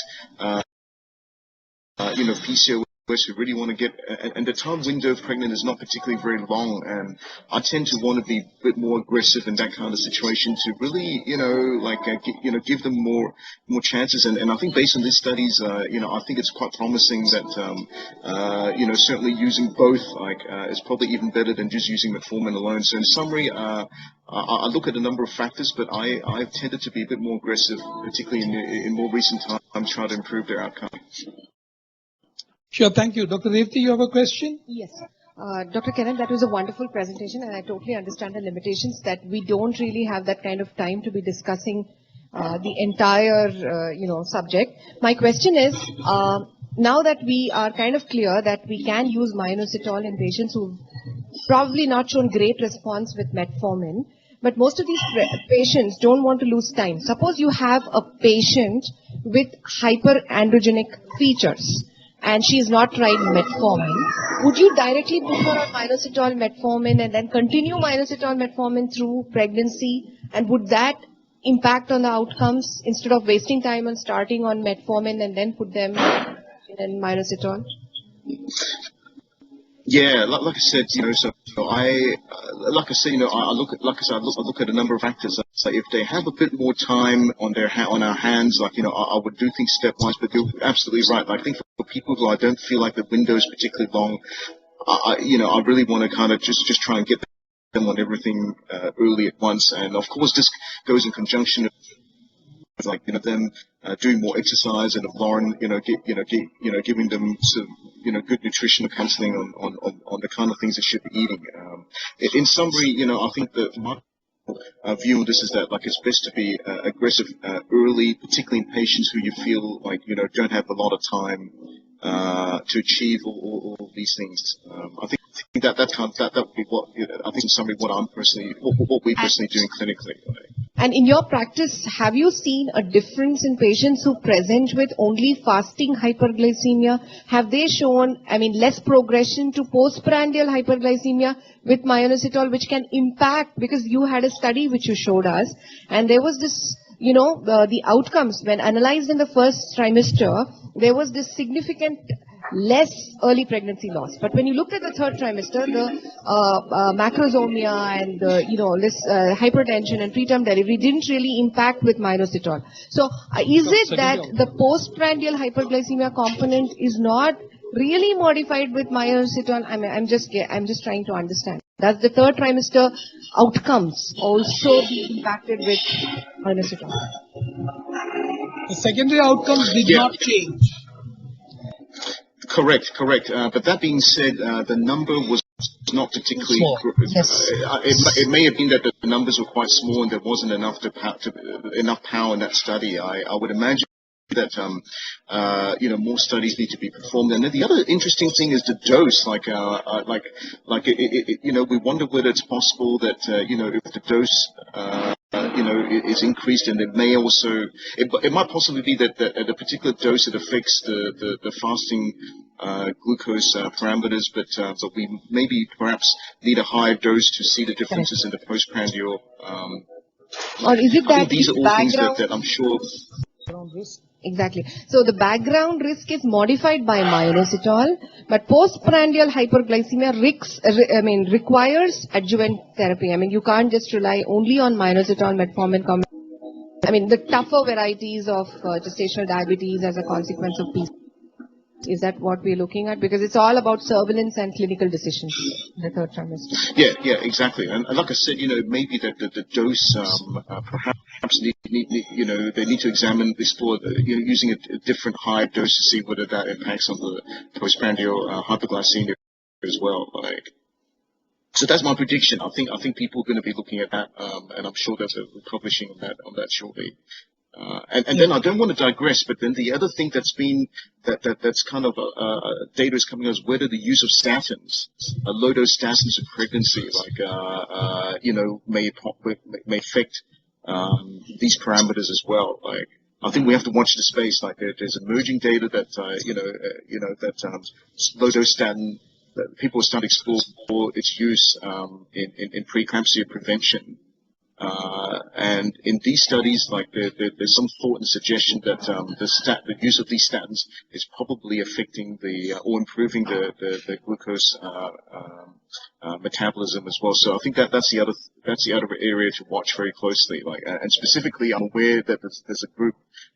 PCOS who really want to get, and the time window of pregnant is not particularly very long, and I tend to want to be a bit more aggressive in that kind of situation to really, give them more chances. And I think based on these studies, I think it's quite promising that, certainly using both, is probably even better than just using metformin alone. So in summary, I look at a number of factors, but I've tended to be a bit more aggressive, particularly in more recent times, trying to improve their outcome. Sure, thank you. Dr. Revati, you have a question? Yes. Dr. Kenneth, that was a wonderful presentation, and I totally understand the limitations that we don't really have that kind of time to be discussing the entire, subject. My question is, now that we are kind of clear that we can use myoinositol in patients who've probably not shown great response with metformin, but most of these patients don't want to lose time. Suppose you have a patient with hyperandrogenic features, and she is not tried metformin, would you directly put her on myoinositol metformin and then continue myoinositol metformin through pregnancy? And would that impact on the outcomes instead of wasting time on starting on metformin and then put them in myoinositol? Yeah, like I said, I look at a number of factors. So if they have a bit more time on our hands, I would do things stepwise. But you're absolutely right. I think for people who I don't feel like the window is particularly long, I really want to kind of just try and get them on everything early at once. And of course, this goes in conjunction with them doing more exercise, and of Lauren, giving them some, good nutritional counseling on the kind of things they should be eating. In summary, I think that my view on this is that it's best to be aggressive early, particularly in patients who you feel don't have a lot of time to achieve all these things. I think that would be what I think in summary what we personally do clinically. And in your practice, have you seen a difference in patients who present with only fasting hyperglycemia? Have they shown, less progression to postprandial hyperglycemia with myoinositol, which can impact, because you had a study which you showed us, and there was this, the outcomes when analyzed in the first trimester, there was this significant less early pregnancy loss. But when you looked at the third trimester, the macrosomia and this hypertension and preterm delivery didn't really impact with myoinositol. So is it that the postprandial hyperglycemia component is not really modified with myoinositol? I'm just trying to understand. Does the third trimester outcomes also be impacted with myoinositol? The secondary outcomes did not change. Correct. But that being said, the number was not particularly. Yes. It may have been that the numbers were quite small and there wasn't enough power in that study. I would imagine that more studies need to be performed. And then the other interesting thing is the dose. We wonder whether it's possible that if the dose is increased, and it may also it might possibly be that at a particular dose it affects the fasting glucose parameters, but we maybe perhaps need a higher dose to see the differences in the postprandial. Or is it that these are all things that I'm sure. Exactly. So the background risk is modified by myoinositol, but postprandial hyperglycemia requires adjuvant therapy. You can't just rely only on myoinositol metformin combination. the tougher varieties of gestational diabetes as a consequence of PCOS? Is that what we're looking at? Because it's all about surveillance and clinical decisions in the third trimester. Yeah, exactly. And like I said, maybe that the dose, perhaps they need to examine, explore, using a different high dose to see whether that impacts on the postprandial hyperglycemia as well. So that's my prediction. I think people are going to be looking at that, and I'm sure that they're publishing on that shortly. And then I don't want to digress, but then the other thing that's been that's kind of data is coming out is whether the use of statins, low dose statins in pregnancy, may affect these parameters as well. I think we have to watch the space. There's emerging data that low dose statin, that people start to explore its use in preeclampsia prevention. And in these studies, there's some thought and suggestion that the use of these statins is probably affecting or improving the glucose metabolism as well. So I think that's the other area to watch very closely. And specifically, I'm aware that there's a group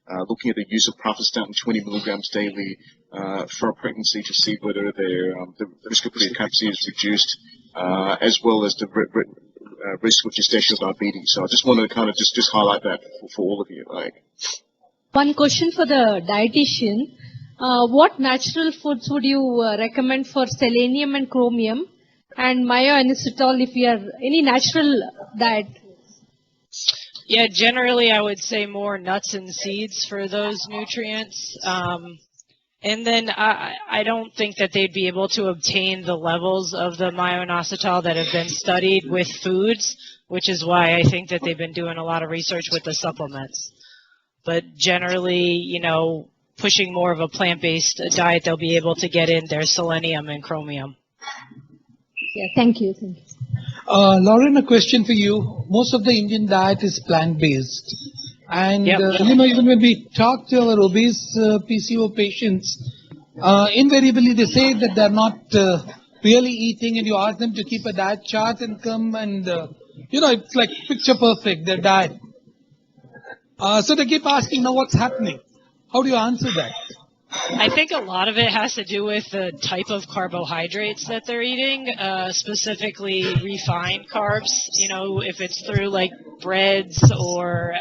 looking at the use of pravastatin 20 milligrams daily for a pregnancy to see whether the risk of preeclampsia is reduced, as well as the risk of gestational diabetes. So I just want to kind of just highlight that for all of you. One question for the dietitian. What natural foods would you recommend for selenium and chromium and myoinositol if you are any natural diet? Yeah, generally I would say more nuts and seeds for those nutrients. And then I don't think that they'd be able to obtain the levels of the myoinositol that have been studied with foods, which is why I think that they've been doing a lot of research with the supplements. But generally, pushing more of a plant-based diet, they'll be able to get in their selenium and chromium. Yeah, thank you. Lauren, a question for you. Most of the Indian diet is plant-based. And, even when we talk to our obese PCO patients, invariably they say that they're not really eating, and you ask them to keep a diet chart and come and, it's like picture perfect, their diet. So they keep asking, now what's happening? How do you answer that? I think a lot of it has to do with the type of carbohydrates that they're eating, specifically refined carbs. If it's through breads or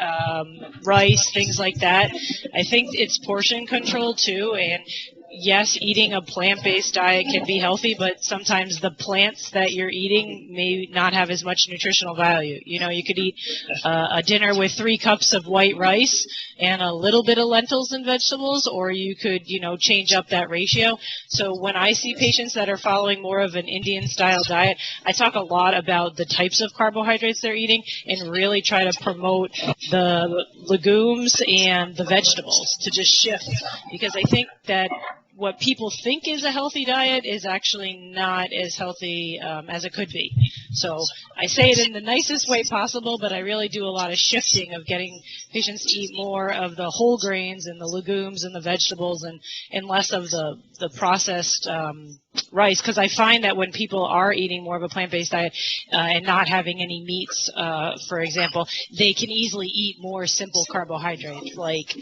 rice, things like that. I think it's portion control too, and yes, eating a plant-based diet can be healthy, but sometimes the plants that you're eating may not have as much nutritional value. You could eat a dinner with 3 cups of white rice and a little bit of lentils and vegetables, or you could, change up that ratio. So when I see patients that are following more of an Indian-style diet, I talk a lot about the types of carbohydrates they're eating and really try to promote the legumes and the vegetables to just shift, because I think that what people think is a healthy diet is actually not as healthy as it could be. So I say it in the nicest way possible, but I really do a lot of shifting of getting patients to eat more of the whole grains and the legumes and the vegetables and less of the processed rice, because I find that when people are eating more of a plant-based diet and not having any meats, for example, they can easily eat more simple carbohydrates like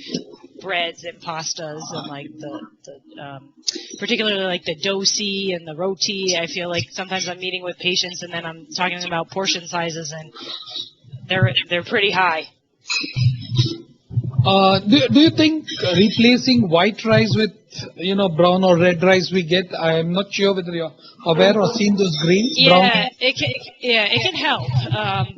breads and pastas and particularly the dosi and the roti. I feel like sometimes I'm meeting with patients and then I'm talking about portion sizes and they're pretty high. Do you think replacing white rice with brown or red rice we get? I am not sure whether you're aware or seen those grains. Yeah, it can help,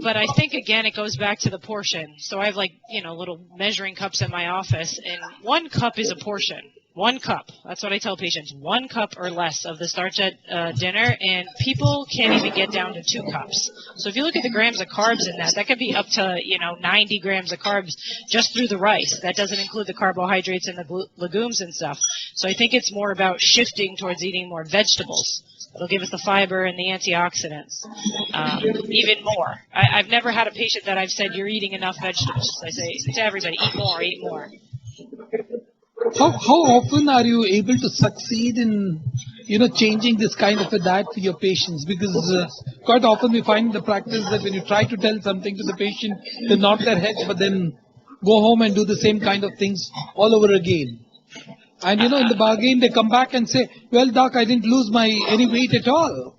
but I think again it goes back to the portion. So I have little measuring cups in my office, and 1 cup is a portion. 1 cup. That's what I tell patients. 1 cup or less of the starch at dinner, and people can't even get down to 2 cups. So if you look at the grams of carbs in that could be up to 90 grams of carbs just through the rice. That doesn't include the carbohydrates and the legumes and stuff. So I think it's more about shifting towards eating more vegetables. It'll give us the fiber and the antioxidants even more. I've never had a patient that I've said, you're eating enough vegetables. I say to everybody, eat more, eat more. How often are you able to succeed in, changing this kind of a diet for your patients? Because quite often we find in the practice that when you try to tell something to the patient, they nod their heads, but then go home and do the same kind of things all over again. And in the bargain, they come back and say, well, doc, I didn't lose any weight at all.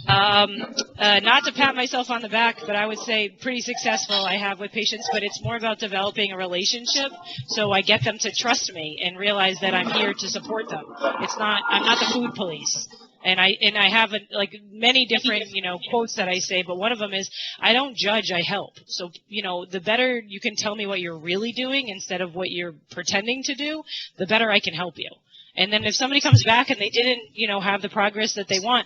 Not to pat myself on the back, but I would say pretty successful I have with patients, but it's more about developing a relationship so I get them to trust me and realize that I'm here to support them. I'm not the food police. And I have many different, quotes that I say, but one of them is, I don't judge, I help. So, the better you can tell me what you're really doing instead of what you're pretending to do, the better I can help you. And then if somebody comes back and they didn't, have the progress that they want,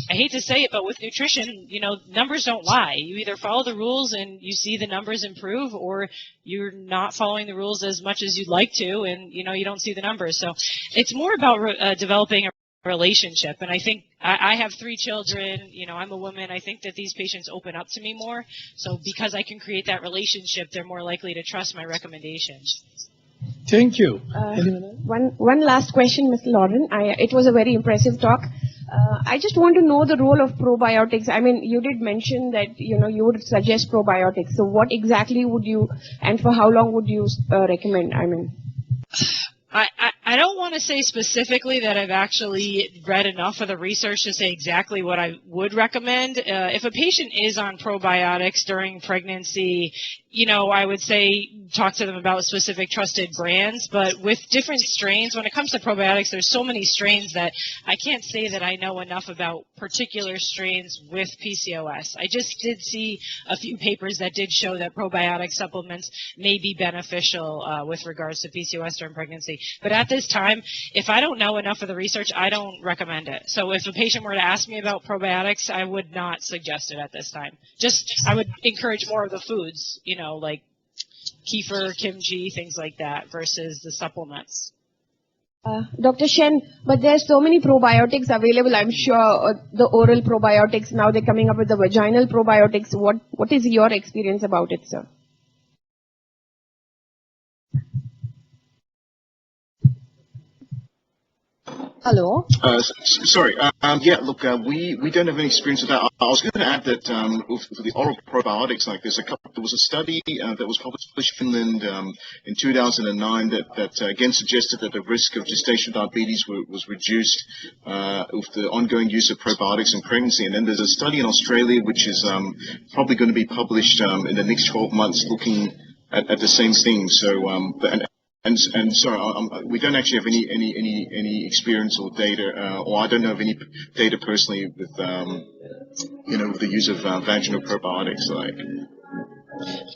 I hate to say it, but with nutrition, numbers don't lie. You either follow the rules and you see the numbers improve, or you're not following the rules as much as you'd like to, and, you don't see the numbers. So it's more about developing a relationship. And I think I have 3 children, I'm a woman. I think that these patients open up to me more. So because I can create that relationship, they're more likely to trust my recommendations. Thank you. One last question, Mr. Lauren. It was a very impressive talk. I just want to know the role of probiotics. I mean, you did mention that, you would suggest probiotics. So what exactly would you, and for how long would you recommend? I don't want to say specifically that I've actually read enough of the research to say exactly what I would recommend. If a patient is on probiotics during pregnancy, I would say talk to them about specific trusted brands. But with different strains, when it comes to probiotics, there's so many strains that I can't say that I know enough about particular strains with PCOS. I just did see a few papers that did show that probiotic supplements may be beneficial with regards to PCOS during pregnancy. But at this time, if I don't know enough of the research, I don't recommend it. So if a patient were to ask me about probiotics, I would not suggest it at this time. I would encourage more of the foods, like kefir, kimchi, things like that, versus the supplements. Dr. Shen, but there's so many probiotics available. I'm sure the oral probiotics, now they're coming up with the vaginal probiotics. What is your experience about it, sir? Hello. Sorry. Look, we don't have any experience with that. I was going to add that for the oral probiotics, there was a study that was published in Finland in 2009 that again suggested that the risk of gestational diabetes was reduced with the ongoing use of probiotics in pregnancy. And then there's a study in Australia which is probably going to be published in the next 12 months looking at the same thing. So, And sorry, we don't actually have any experience or data, or I don't know of any data personally with with the use of vaginal probiotics.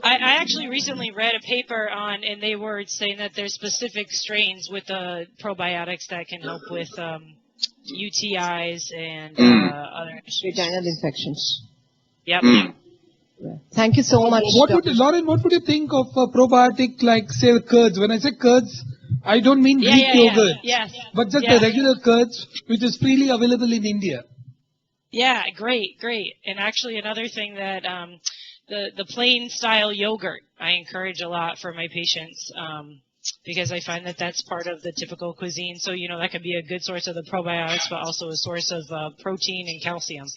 I actually recently read a paper and they were saying that there's specific strains with the probiotics that can help with UTIs and other vaginal infections. Yep. Thank you so much. Lauren, what would you think of a probiotic like, say, curds? When I say curds, I don't mean Greek yogurt, but just the regular curds, which is freely available in India. Yeah, great. And actually another thing that the plain style yogurt I encourage a lot for my patients because I find that that's part of the typical cuisine. So, that can be a good source of the probiotics, but also a source of protein and calcium.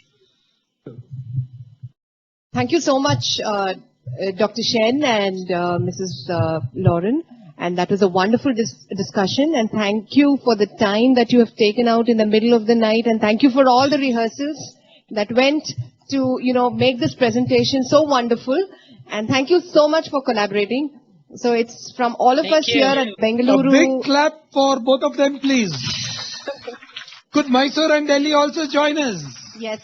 Thank you so much, Dr. Shen and Mrs. Lauren. And that was a wonderful discussion. And thank you for the time that you have taken out in the middle of the night. And thank you for all the rehearsals that went to, make this presentation so wonderful. And thank you so much for collaborating. So it's from all of us here at Bengaluru. A big clap for both of them, please. Could Mysore and Delhi also join us? Yes.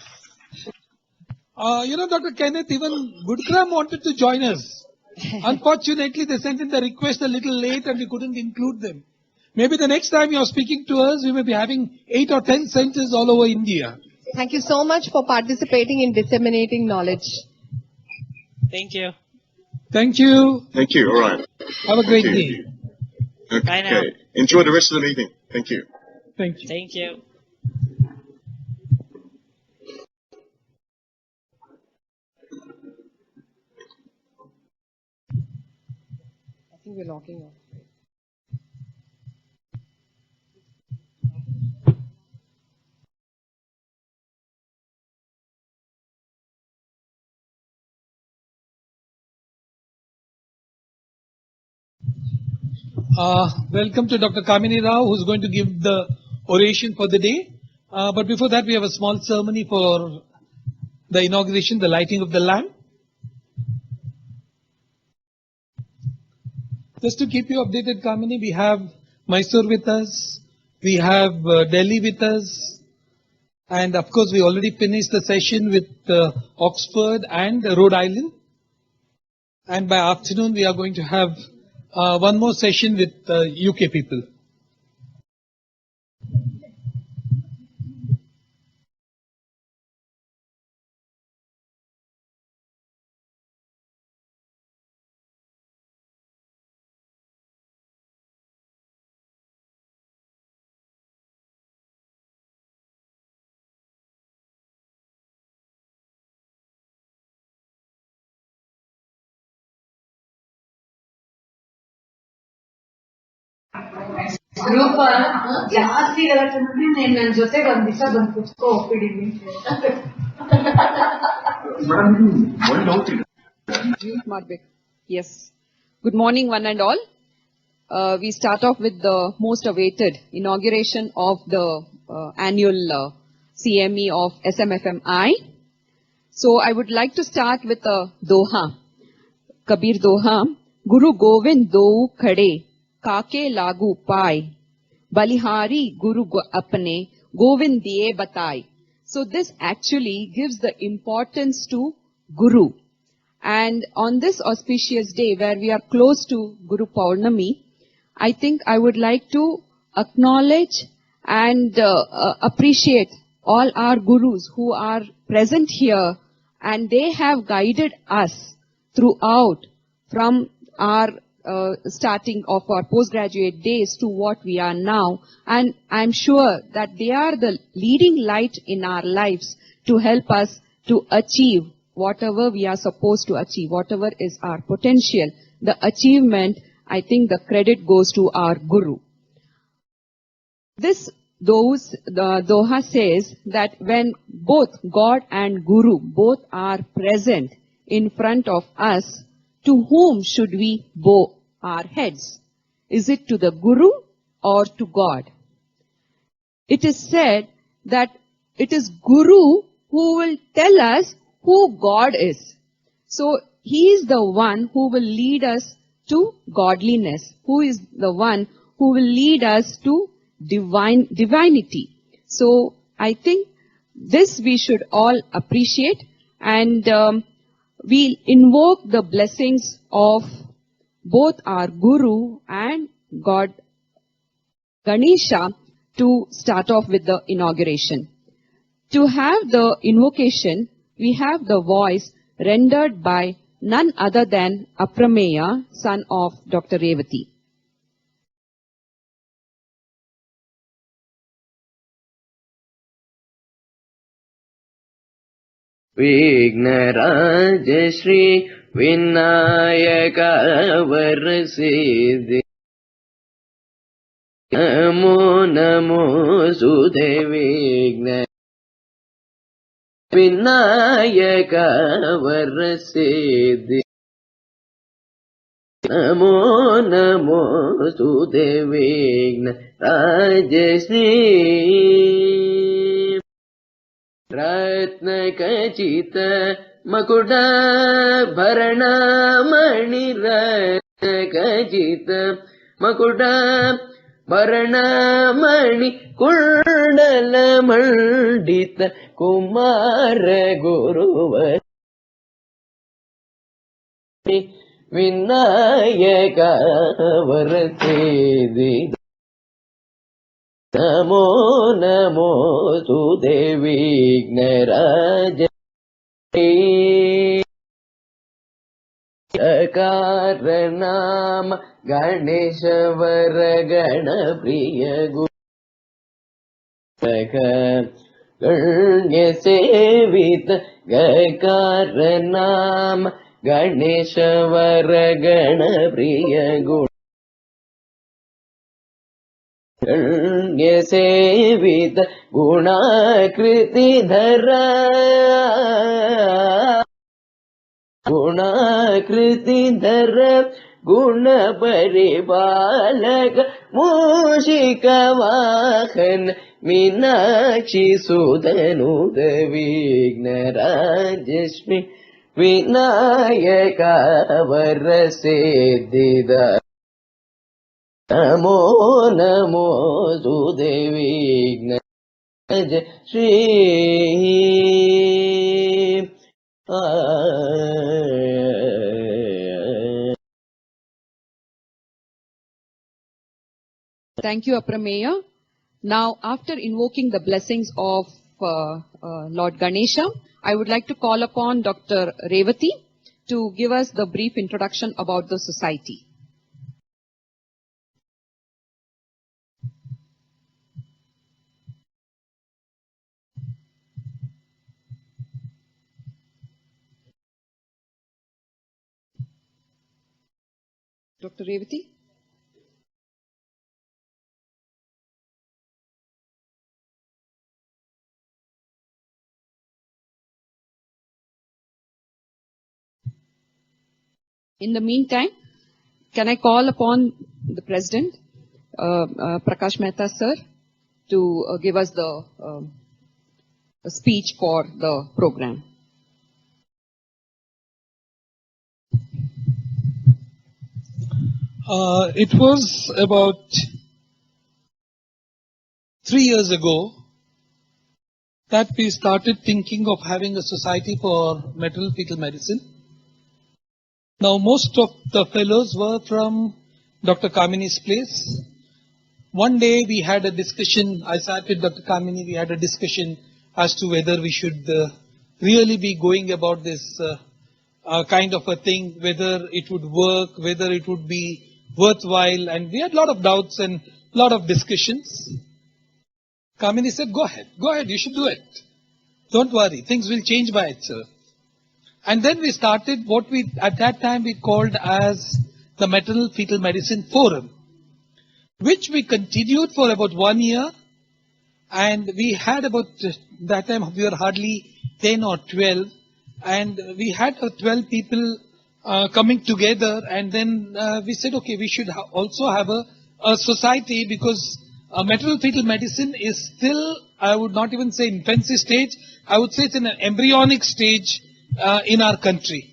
Dr. Kenneth, even Gurgaon wanted to join us. Unfortunately, they sent in the request a little late and we couldn't include them. Maybe the next time you're speaking to us, we may be having 8 or 10 centers all over India. Thank you so much for participating in disseminating knowledge. Thank you. Thank you. Thank you. All right. Have a great day. Okay. Bye now. Enjoy the rest of the meeting. Thank you. Thank you. Thank you. I think we're logging off. Welcome to Dr. Kamini Rao, who's going to give the oration for the day. But before that, we have a small ceremony for the inauguration, the lighting of the lamp. Just to keep you updated, Kamini, we have Mysore with us, we have Delhi with us, and of course we already finished the session with Oxford and Rhode Island. And by afternoon we are going to have one more session with UK people. Group ಜಾಸ್ತಿ ಗಲಾಟೆ ಮಾಡಿ ನೀನ್ ನನ್ನ ಜೊತೆಗೆ ಒಂದ್ ದಿವಸ ಬಂದು ಕುತ್ಕೋ ಒಪ್ಪಿದೀನಿ. Yes. Good morning, one and all. We start off with the most awaited inauguration of the annual CME of SMFMI. So I would like to start with a Doha. Kabir Doha. Guru Govind do khade, kaake lagu pai. Balihari Guru apne, Govind diye batai. So this actually gives the importance to Guru. And on this auspicious day where we are close to Guru Paurnami, I think I would like to acknowledge and appreciate all our Gurus who are present here, and they have guided us throughout from our starting of our postgraduate days to what we are now. And I'm sure that they are the leading light in our lives to help us to achieve whatever we are supposed to achieve, whatever is our potential. The achievement, I think the credit goes to our Guru. The Doha says that when both God and Guru both are present in front of us, to whom should we bow our heads? Is it to the Guru or to God? It is said that it is Guru who will tell us who God is. So he is the one who will lead us to godliness, who is the one who will lead us to divinity. So I think this we should all appreciate, and we'll invoke the blessings of both our Guru and God Ganesha to start off with the inauguration. To have the invocation, we have the voice rendered by none other than Aprameya, son of Dr. Revati. Vighnaraj Shri Vinayak Varasiddhi Namo Namo सुदे विघ्न विनायक वरसिद्धि नमो नमो सुदे विघ्न राजश्री रत्नखचित मकुट भरणमणि रत्नखचित मकुट भरणमणि कुण्डलमण्डित कुमार गुरुवर विनायक वरसिद्धि नमो नमो सुदे विघ्नराज सकार नाम गणेशवर गणप्रिय गण्य सेवित गकार नाम गणेशवर गणप्रिय गण्य सेवित गुणाकृतिधर गुणाकृतिधर गुणपरिपालक मूषिकवाहन Meenakshi सुतनुत विघ्नराजस्मि Vinayaka वरसिद्धिद Namo Namo सुदेविघ्न Shri Thank you, Aprameya. Now, after invoking the blessings of Lord Ganesha, I would like to call upon Dr. Revati to give us the brief introduction about the society. Dr. Revati? In the meantime, can I call upon the President, Prakash Mehta sir, to give us the speech for the program. It was about 3 years ago that we started thinking of having a society for maternal fetal medicine. Now, most of the fellows were from Dr. Kamini's place. One day we had a discussion, I sat with Dr. Kamini, we had a discussion as to whether we should really be going about this kind of a thing, whether it would work, whether it would be worthwhile, and we had a lot of doubts and a lot of discussions. Kamini said, go ahead, you should do it. Don't worry, things will change by itself. And then we started what we, at that time we called as the Maternal Fetal Medicine Forum, which we continued for about 1 year. And we had about, that time we were hardly 10 or 12. And we had 12 people coming together. And then we said, okay, we should also have a society, because maternal fetal medicine is still, I would not even say infancy stage, I would say it's in an embryonic stage in our country.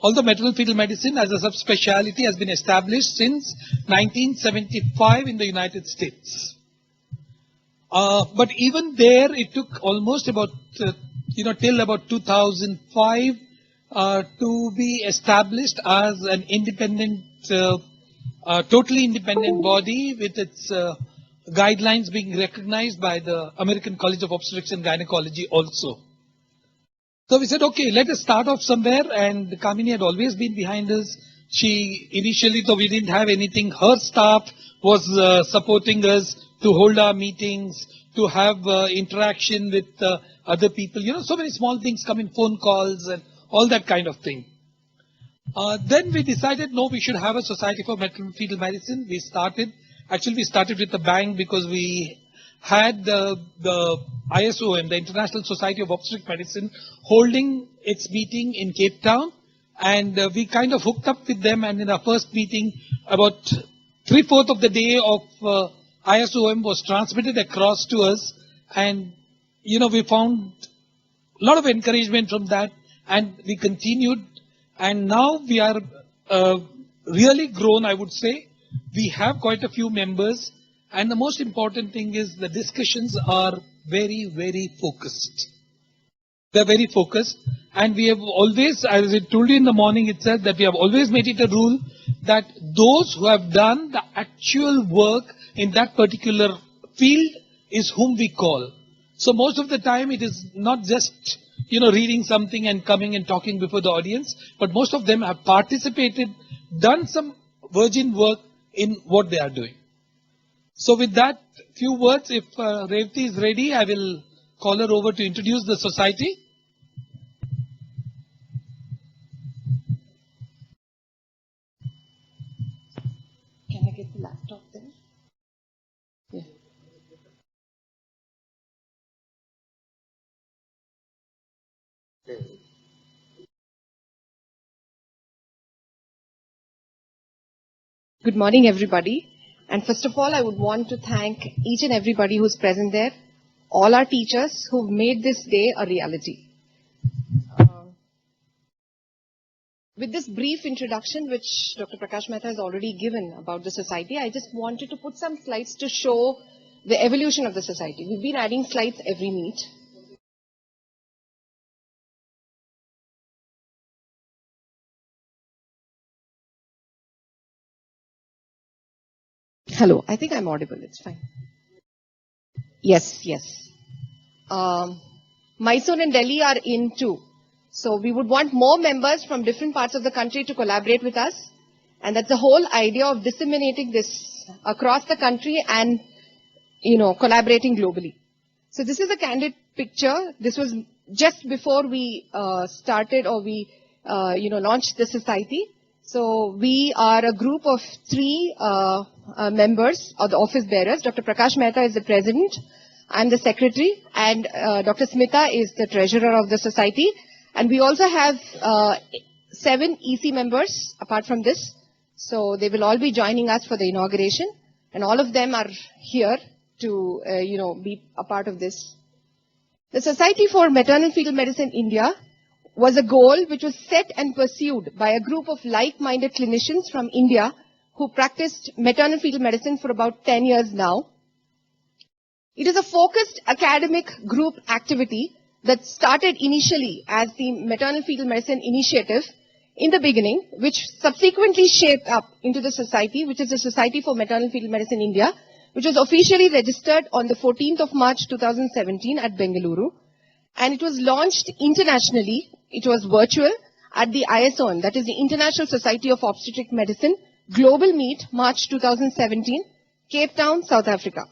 Although maternal fetal medicine as a subspecialty has been established since 1975 in the United States. But even there it took almost about, till about 2005 to be established as an independent, totally independent body with its guidelines being recognized by the American College of Obstetrics and Gynecology also. So we said, okay, let us start off somewhere, and Kamini had always been behind us. She initially, though we didn't have anything, her staff was supporting us to hold our meetings, to have interaction with other people. So many small things come in, phone calls and all that kind of thing. Then we decided, no, we should have a society for maternal fetal medicine. We started with a bang, because we had the ISOM, the International Society of Obstetric Medicine, holding its meeting in Cape Town, and we kind of hooked up with them. And in our first meeting, about 3/4 of the day of ISOM was transmitted across to us, and we found a lot of encouragement from that, and we continued, and now we are really grown, I would say. We have quite a few members. And the most important thing is the discussions are very, very focused. They're very focused. And we have always, as I told you in the morning itself, that we have always made it a rule that those who have done the actual work in that particular field is whom we call. So most of the time it is not just, reading something and coming and talking before the audience, but most of them have participated, done some virgin work in what they are doing. So with that few words, if Revati is ready, I will call her over to introduce the society. Can I get the laptop there? Yeah. Good morning, everybody. And first of all, I would want to thank each and everybody who's present there, all our teachers who've made this day a reality. With this brief introduction, which Dr. Prakash Mehta has already given about the society, I just wanted to put some slides to show the evolution of the society. We've been adding slides every meet. Hello, I think I'm audible, it's fine. Yes. Mysore and Delhi are in too. So we would want more members from different parts of the country to collaborate with us. And that's the whole idea of disseminating this across the country and, collaborating globally. So this is a candid picture. This was just before we started or we, launched the society. So we are a group of 3 members or the office bearers. Dr. Prakash Mehta is the president. I'm the secretary, and Dr. Smita is the treasurer of the society. And we also have 7 EC members apart from this. So they will all be joining us for the inauguration. And all of them are here to, be a part of this. The Society for Maternal Fetal Medicine India was a goal which was set and pursued by a group of like-minded clinicians from India who practiced maternal fetal medicine for about 10 years now. It is a focused academic group activity that started initially as the Maternal Fetal Medicine Initiative in the beginning, which subsequently shaped up into the society, which is the Society for Maternal Fetal Medicine India, which was officially registered on the 14th of March 2017 at Bengaluru. And it was launched internationally. It was virtual at the ISON, that is the International Society of Obstetric Medicine, Global Meet, March 2017, Cape Town, South Africa.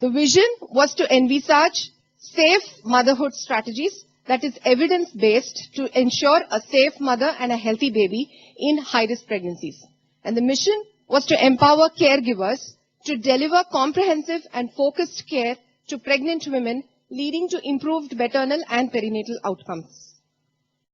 The vision was to envisage safe motherhood strategies that is evidence-based to ensure a safe mother and a healthy baby in high-risk pregnancies. And the mission was to empower caregivers to deliver comprehensive and focused care to pregnant women, leading to improved maternal and perinatal outcomes.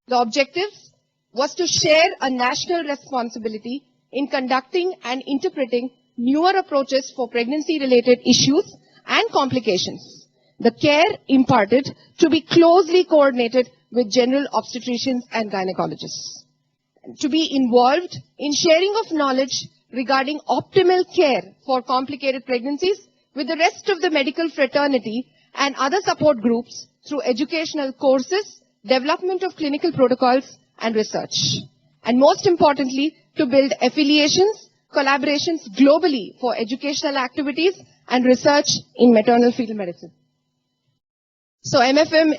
The objectives was to share a national responsibility in conducting and interpreting newer approaches for pregnancy-related issues and complications. The care imparted to be closely coordinated with general obstetricians and gynecologists. To be involved in sharing of knowledge regarding optimal care for complicated pregnancies with the rest of the medical fraternity and other support groups through educational courses, development of clinical protocols and research. And most importantly, to build affiliations, collaborations globally for educational activities and research in maternal fetal medicine. So MFM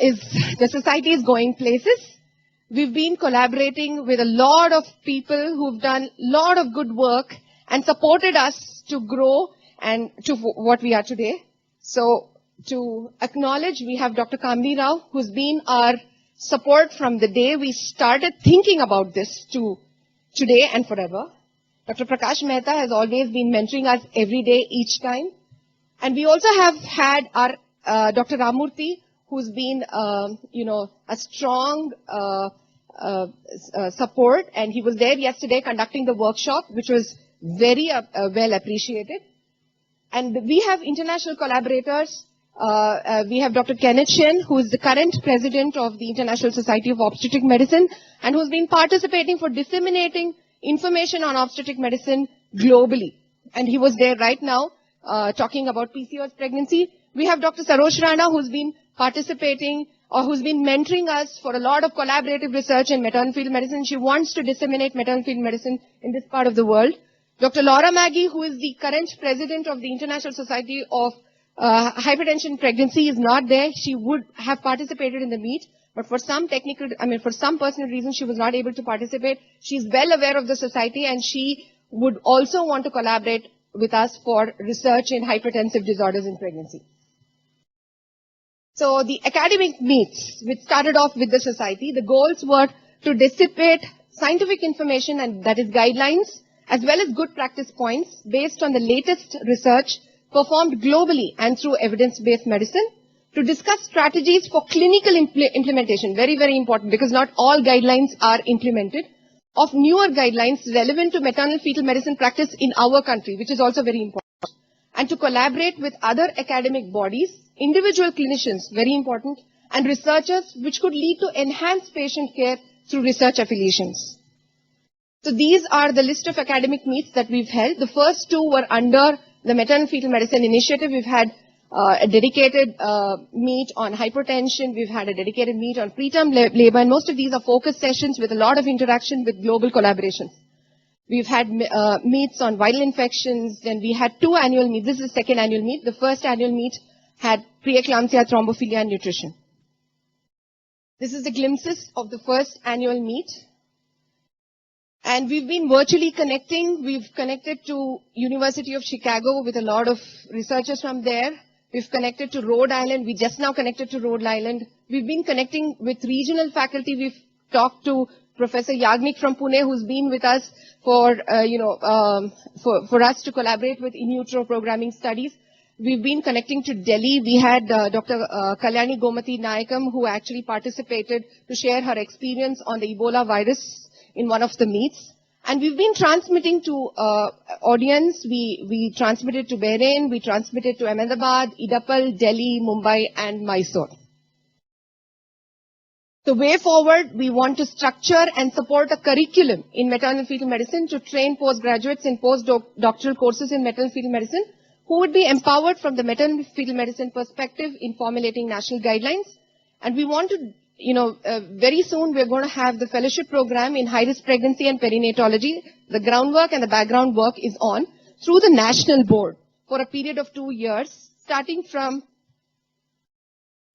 the society is going places. We've been collaborating with a lot of people who've done a lot of good work and supported us to grow and to what we are today. So to acknowledge, we have Dr. Kambi Rao, who's been our support from the day we started thinking about this to today and forever. Dr. Prakash Mehta has always been mentoring us every day, each time. And we also have had our Dr. Ramurthy, who's been, a strong support. And he was there yesterday conducting the workshop, which was very well appreciated. And we have international collaborators. We have Dr. Kenneth Shen, who is the current president of the International Society of Obstetric Medicine and who's been participating for disseminating information on obstetric medicine globally. And he was there right now talking about PCOS pregnancy. We have Dr. Sarosh Rana, who's been participating or who's been mentoring us for a lot of collaborative research in maternal fetal medicine. She wants to disseminate maternal fetal medicine in this part of the world. Dr. Laura Maggie, who is the current president of the International Society of Hypertension Pregnancy, is not there. She would have participated in the meet, but for some personal reason, she was not able to participate. She's well aware of the society and she would also want to collaborate with us for research in hypertensive disorders in pregnancy. So the academic meets, which started off with the society, the goals were to dissipate scientific information, and that is guidelines, as well as good practice points based on the latest research performed globally and through evidence-based medicine, to discuss strategies for clinical implementation, very, very important, because not all guidelines are implemented, of newer guidelines relevant to maternal fetal medicine practice in our country, which is also very important. And to collaborate with other academic bodies, individual clinicians, very important, and researchers, which could lead to enhanced patient care through research affiliations. So these are the list of academic meets that we've held. The first two were under the Maternal Fetal Medicine Initiative. We've had a dedicated meet on hypertension. We've had a dedicated meet on preterm labor. And most of these are focus sessions with a lot of interaction with global collaborations. We've had meets on viral infections. Then we had 2 annual meets. This is the second annual meet. The first annual meet had preeclampsia, thrombophilia, and nutrition. This is the glimpses of the first annual meet. And we've been virtually connecting. We've connected to University of Chicago with a lot of researchers from there. We've connected to Rhode Island. We just now connected to Rhode Island. We've been connecting with regional faculty. We've talked to Professor Yagnik from Pune, who's been with us for us to collaborate with in utero programming studies. We've been connecting to Delhi. We had Dr. Kalyani Gomati Nayakam, who actually participated to share her experience on the Ebola virus in one of the meets. And we've been transmitting to audience. We transmitted to Bahrain, we transmitted to Ahmedabad, Idapal, Delhi, Mumbai, and Mysore. The way forward, we want to structure and support a curriculum in maternal fetal medicine to train postgraduates in postdoctoral courses in maternal fetal medicine who would be empowered from the maternal fetal medicine perspective in formulating national guidelines. And we want to, very soon we're going to have the fellowship program in high-risk pregnancy and perinatology. The groundwork and the background work is on through the national board for a period of 2 years, starting from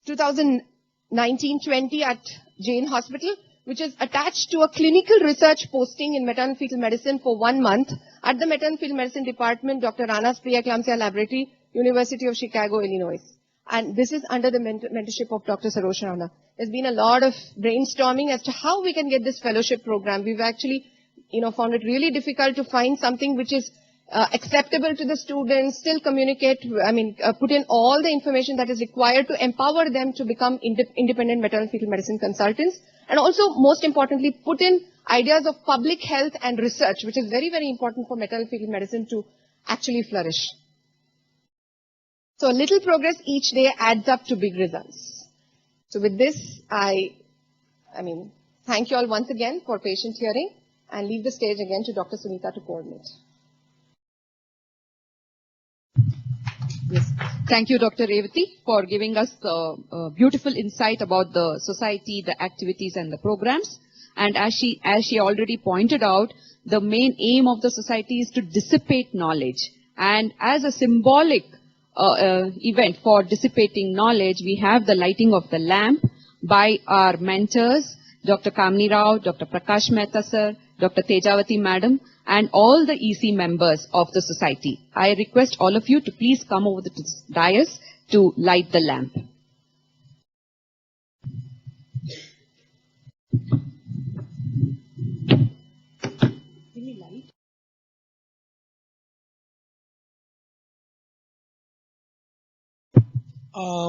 2019-20 at Jain Hospital, which is attached to a clinical research posting in maternal fetal medicine for 1 month at the maternal fetal medicine department, Dr. Rana's Preeclampsia Laboratory, University of Chicago, Illinois. And this is under the mentorship of Dr. Sarosh Rana. There's been a lot of brainstorming as to how we can get this fellowship program. We've actually, found it really difficult to find something which is acceptable to the students, still communicate, put in all the information that is required to empower them to become independent maternal fetal medicine consultants. And also, most importantly, put in ideas of public health and research, which is very, very important for maternal fetal medicine to actually flourish. So a little progress each day adds up to big results. So with this, I thank you all once again for patient hearing and leave the stage again to Dr. Sunita to coordinate. Yes. Thank you, Dr. Revati, for giving us a beautiful insight about the society, the activities and the programs. And as she already pointed out, the main aim of the society is to dissipate knowledge. And as a symbolic event for dissipating knowledge, we have the lighting of the lamp by our mentors, Dr. Kamini Rao, Dr. Prakash Mehta sir, Dr. Tejavati madam, and all the EC members of the society. I request all of you to please come over to the dais to light the lamp.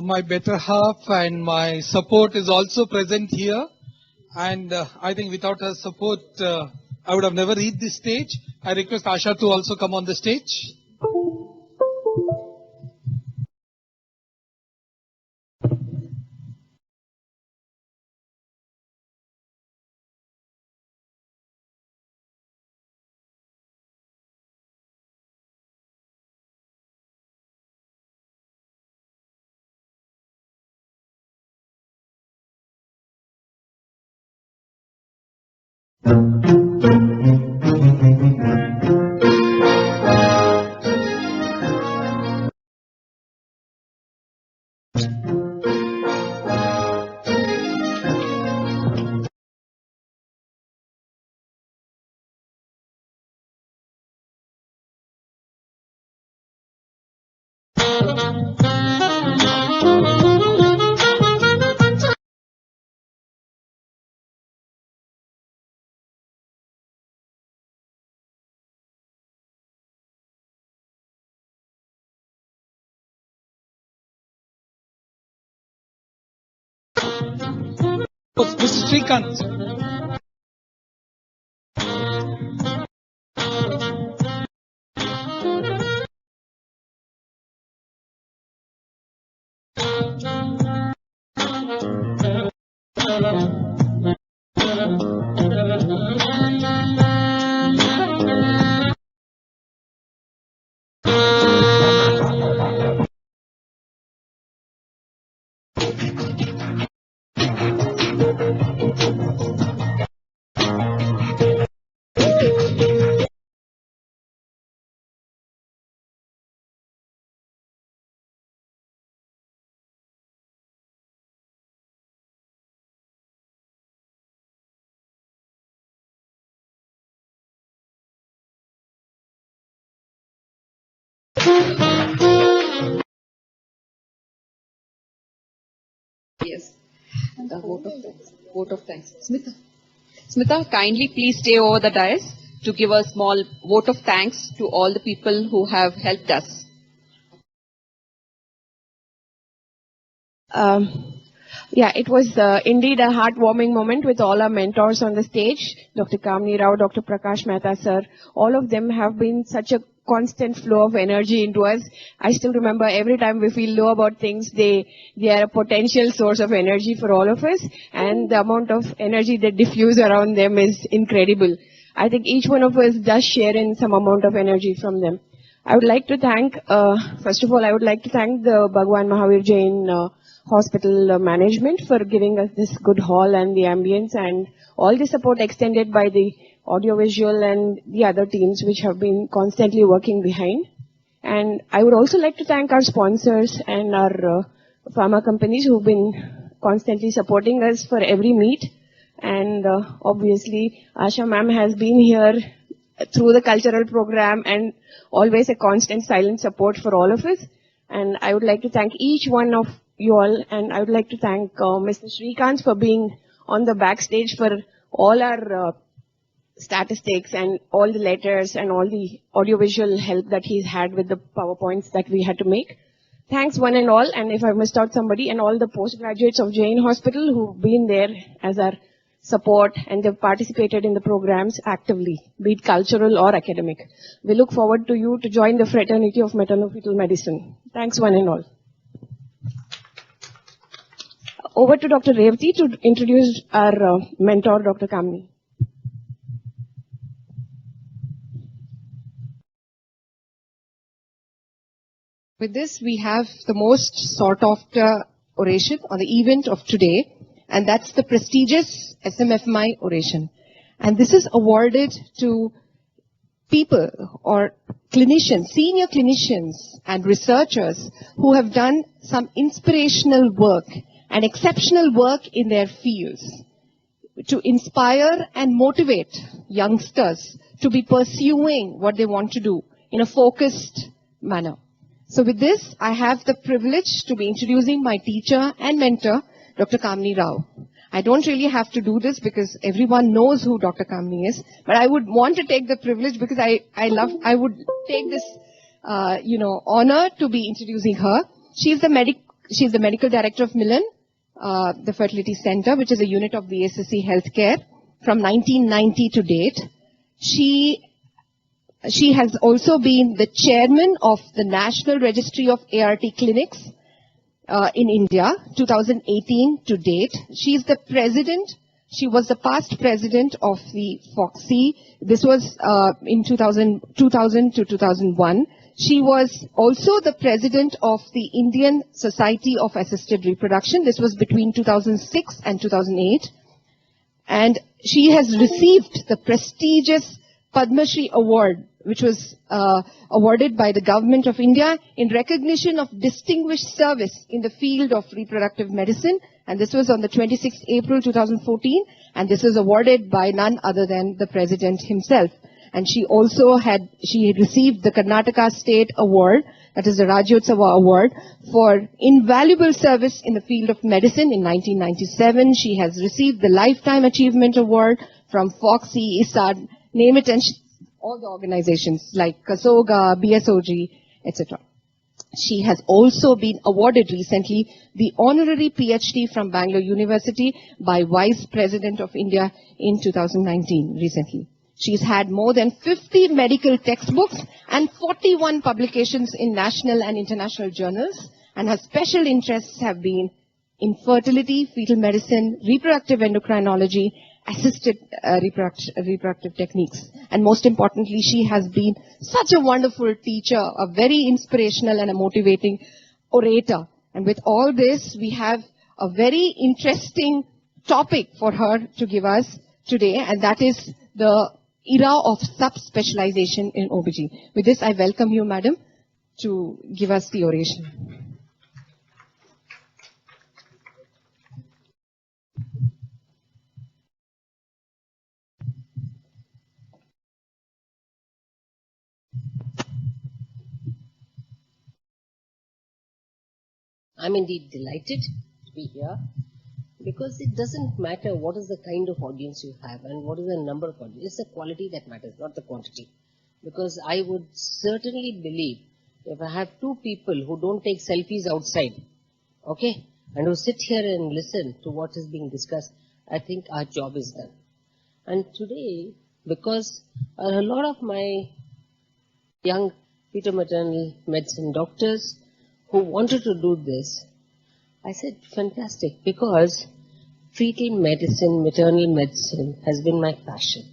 My better half and my support is also present here. And I think without her support, I would have never reached this stage. I request Asha to also come on the stage. Mr. Srikanth. Yes. The vote of thanks. Vote of thanks. Smita. Smita, kindly please stay over the dais to give a small vote of thanks to all the people who have helped us. Yeah, it was indeed a heartwarming moment with all our mentors on the stage, Dr. Kamini Rao, Dr. Prakash Mehta sir. All of them have been such a constant flow of energy into us. I still remember every time we feel low about things, they are a potential source of energy for all of us, and the amount of energy they diffuse around them is incredible. I think each one of us does share in some amount of energy from them. I would like to thank, first of all, I would like to thank the Bhagwan Mahavir Jain hospital management for giving us this good hall and the ambience and all the support extended by the audiovisual and the other teams which have been constantly working behind. And I would also like to thank our sponsors and our pharma companies who've been constantly supporting us for every meet. And obviously, Asha ma'am has been here through the cultural program and always a constant silent support for all of us. And I would like to thank each one of you all, and I would like to thank Mr. Srikanth for being on the backstage for all our statistics and all the letters and all the audiovisual help that he's had with the PowerPoints that we had to make. Thanks one and all, and if I missed out somebody, and all the postgraduates of Jain Hospital who've been there as our support and they've participated in the programs actively, be it cultural or academic. We look forward to you to join the fraternity of maternal-fetal medicine. Thanks one and all. Over to Dr. Revati to introduce our mentor, Dr. Kamini. With this, we have the most sought after oration or the event of today, and that's the prestigious SMFMI oration. And this is awarded to people or clinicians, senior clinicians and researchers who have done some inspirational work and exceptional work in their fields to inspire and motivate youngsters to be pursuing what they want to do in a focused manner. So with this, I have the privilege to be introducing my teacher and mentor, Dr. Kamini Rao. I don't really have to do this because everyone knows who Dr. Kamini is, but I would want to take the privilege because I would take this, honor to be introducing her. She's the medical director of Milan, the Fertility Center, which is a unit of VSSC Healthcare from 1990 to date. She has also been the chairman of the National Registry of ART Clinics in India, 2018 to date. She is the president. She was the past president of the FOXI. This was in 2000 to 2001. She was also the president of the Indian Society of Assisted Reproduction. This was between 2006 and 2008. And she has received the prestigious Padma Shri Award, which was awarded by the Government of India in recognition of distinguished service in the field of reproductive medicine. And this was on the 26th April 2014. And this was awarded by none other than the President himself. And she also received the Karnataka State Award, that is the Rajyotsava Award, for invaluable service in the field of medicine in 1997. She has received the Lifetime Achievement Award from FOXI, ISAD, name it, and all the organizations like Kasoga, BSOG, etc. She has also been awarded recently the honorary PhD from Bangalore University by Vice President of India in 2019, recently. She's had more than 50 medical textbooks and 41 publications in national and international journals, and her special interests have been in fertility, fetal medicine, reproductive endocrinology, assisted reproductive techniques. And most importantly, she has been such a wonderful teacher, a very inspirational and a motivating orator. And with all this, we have a very interesting topic for her to give us today, and that is the era of subspecialization in OBG. With this, I welcome you, madam, to give us the oration. I'm indeed delighted to be here because it doesn't matter what is the kind of audience you have and what is the number of audience. It's the quality that matters, not the quantity. Because I would certainly believe if I have two people who don't take selfies outside, okay, and who sit here and listen to what is being discussed, I think our job is done. And today, because a lot of my young fetal maternal medicine doctors who wanted to do this, I said, fantastic, because fetal medicine, maternal medicine has been my passion.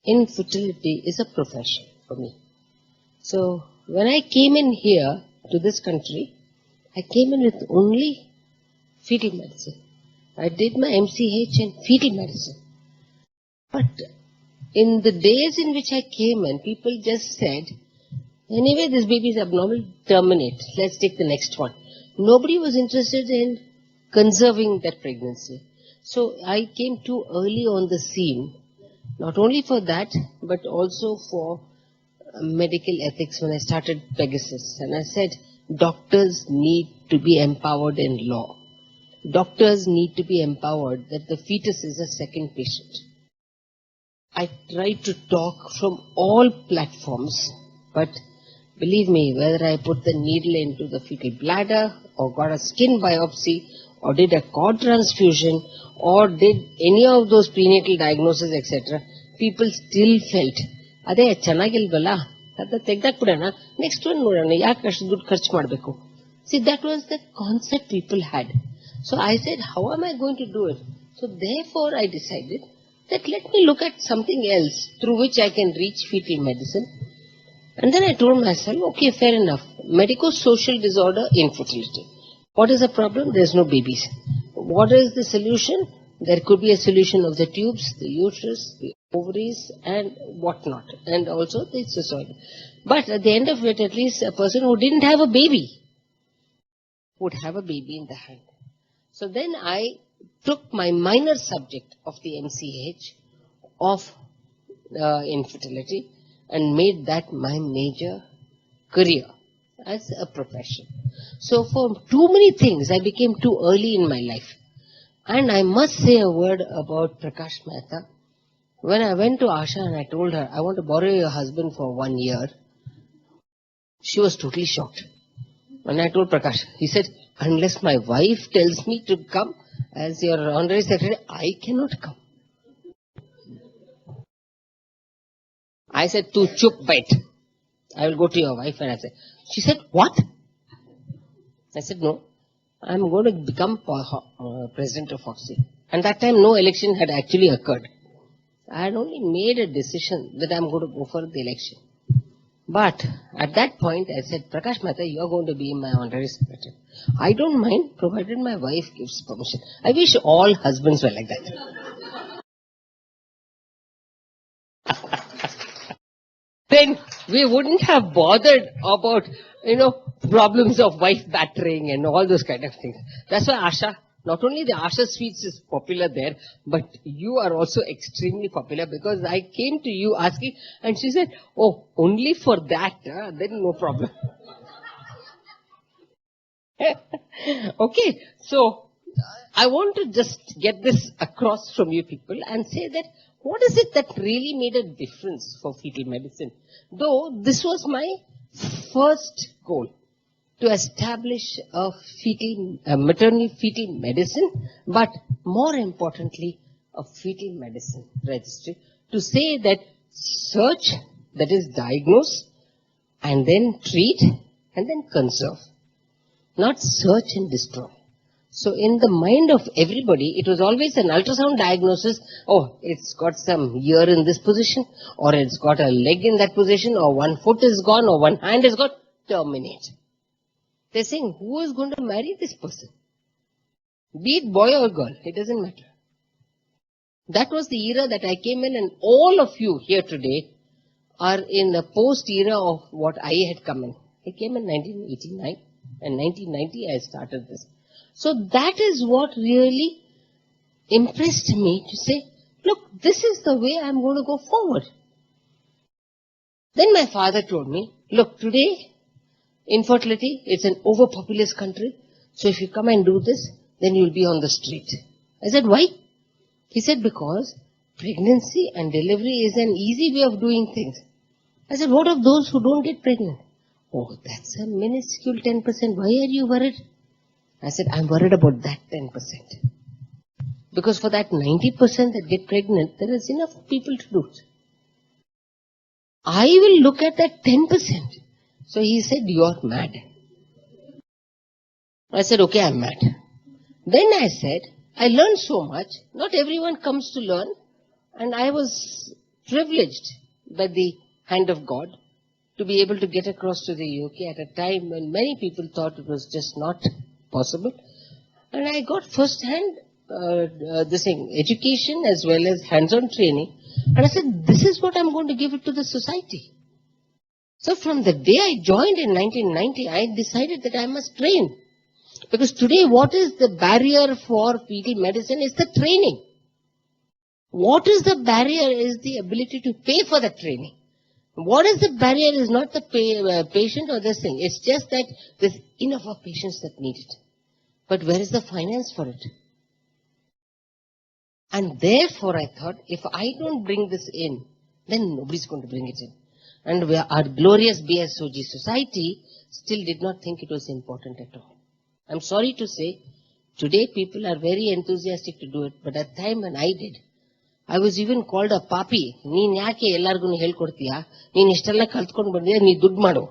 Infertility is a profession for me. So when I came in here to this country, I came in with only fetal medicine. I did my MCH in fetal medicine. But in the days in which I came in, people just said, anyway, this baby is abnormal, terminate. Let's take the next one. Nobody was interested in conserving that pregnancy. So I came too early on the scene, not only for that, but also for medical ethics when I started Pegasus. And I said, doctors need to be empowered in law. Doctors need to be empowered that the fetus is a second patient. I tried to talk from all platforms, but believe me, whether I put the needle into the fetal bladder or got a skin biopsy or did a cord transfusion or did any of those prenatal diagnoses, etc., people still felt, ಅದೇ ಚೆನ್ನಾಗಿಲ್ವಲ್ಲ ಅದ ತೆಗ್ದಾಕ್ಬಿಡೋಣ next one ನೋಡೋಣ ಯಾಕೆ ಅಷ್ಟು ದುಡ್ಡು ಖರ್ಚು ಮಾಡಬೇಕು. See, that was the concept people had. So I said, how am I going to do it? So therefore I decided that let me look at something else through which I can reach fetal medicine. And then I told myself, okay, fair enough. Medico-social disorder, infertility. What is the problem? There's no babies. What is the solution? There could be a solution of the tubes, the uterus, the ovaries, and whatnot, and also the cystoid. But at the end of it, at least a person who didn't have a baby would have a baby in the hand. So then I took my minor subject of the MCH of infertility and made that my major career as a profession. So for too many things, I became too early in my life. And I must say a word about Prakash Mehta. When I went to Asha and I told her, I want to borrow your husband for 1 year, she was totally shocked. When I told Prakash, he said, unless my wife tells me to come as your honorary secretary, I cannot come. I said, tu chup bait. I will go to your wife and I said, she said, what? I said, no, I'm going to become president of Foxy. And that time no election had actually occurred. I had only made a decision that I'm going to go for the election. But at that point I said, Prakash Mehta, you are going to be my honorary secretary. I don't mind, provided my wife gives permission. I wish all husbands were like that. Then we wouldn't have bothered about, problems of wife battering and all those kind of things. That's why Asha, not only the Asha Sweets is popular there, but you are also extremely popular because I came to you asking and she said, oh, only for that, then no problem. Okay, so I want to just get this across from you people and say that what is it that really made a difference for fetal medicine? Though this was my first goal, to establish a maternal fetal medicine, but more importantly, a fetal medicine registry, to say that search, that is diagnose, and then treat, and then conserve. Not search and destroy. So in the mind of everybody, it was always an ultrasound diagnosis. Oh, it's got some ear in this position, or it's got a leg in that position, or one foot is gone, or one hand is gone. Terminate. They're saying, who is going to marry this person? Be it boy or girl, it doesn't matter. That was the era that I came in, and all of you here today are in the post-era of what I had come in. I came in 1989, and 1990 I started this. So that is what really impressed me to say, look, this is the way I'm going to go forward. Then my father told me, look, today, Infertility, it's an overpopulous country. So if you come and do this, then you'll be on the street. I said, why? He said, because pregnancy and delivery is an easy way of doing things. I said, what of those who don't get pregnant? Oh, that's a minuscule 10%. Why are you worried? I said, I'm worried about that 10%. Because for that 90% that get pregnant, there is enough people to do it. I will look at that 10%. So he said, you're mad. I said, okay, I'm mad. Then I said, I learned so much. Not everyone comes to learn. And I was privileged by the hand of God to be able to get across to the UK at a time when many people thought it was just not possible. And I got first-hand education as well as hands-on training. And I said, this is what I'm going to give it to the society. So from the day I joined in 1990, I decided that I must train. Because today, what is the barrier for fetal medicine is the training. What is the barrier is the ability to pay for the training. What is the barrier is not the patient or this thing. It's just that there's enough of patients that need it. But where is the finance for it? And therefore I thought, if I don't bring this in, then nobody's going to bring it in. And our glorious BSOG society still did not think it was important at all. I'm sorry to say, today people are very enthusiastic to do it, but at the time when I did, I was even called a papi. Neen yake ellargunu helkodtiya? Neen ishtella kaltkondu bandiya, nee duddu madu.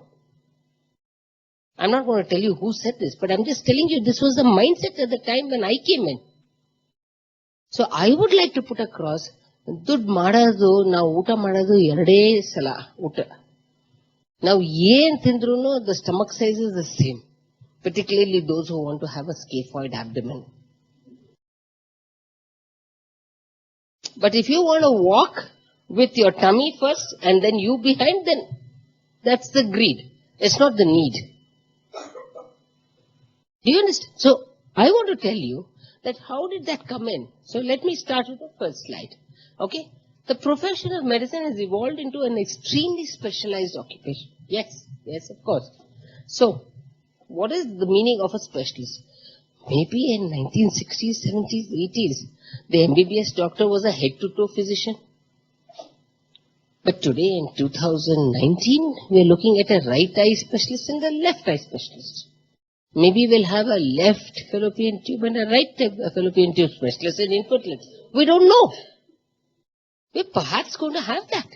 I'm not going to tell you who said this, but I'm just telling you this was the mindset at the time when I came in. So I would like to put across, ದುಡ್ಡು ಮಾಡೋದು ನಾವು ಊಟ ಮಾಡೋದು ಎರಡೇ ಸಲ ಊಟ. ನಾವು ಏನ್ ತಿಂದ್ರೂ the stomach size is the same, particularly those who want to have a scaphoid abdomen. But if you want to walk with your tummy first and then you behind, then that's the greed. It's not the need. Do you understand? So I want to tell you that how did that come in? So let me start with the first slide. Okay? The profession of medicine has evolved into an extremely specialized occupation. Yes, of course. So, what is the meaning of a specialist? Maybe in 1960s, 70s, 80s, the MBBS doctor was a head-to-toe physician. But today in 2019, we are looking at a right eye specialist and a left eye specialist. Maybe we'll have a left fallopian tube and a right fallopian tube specialist in infertility. We don't know. We're perhaps going to have that.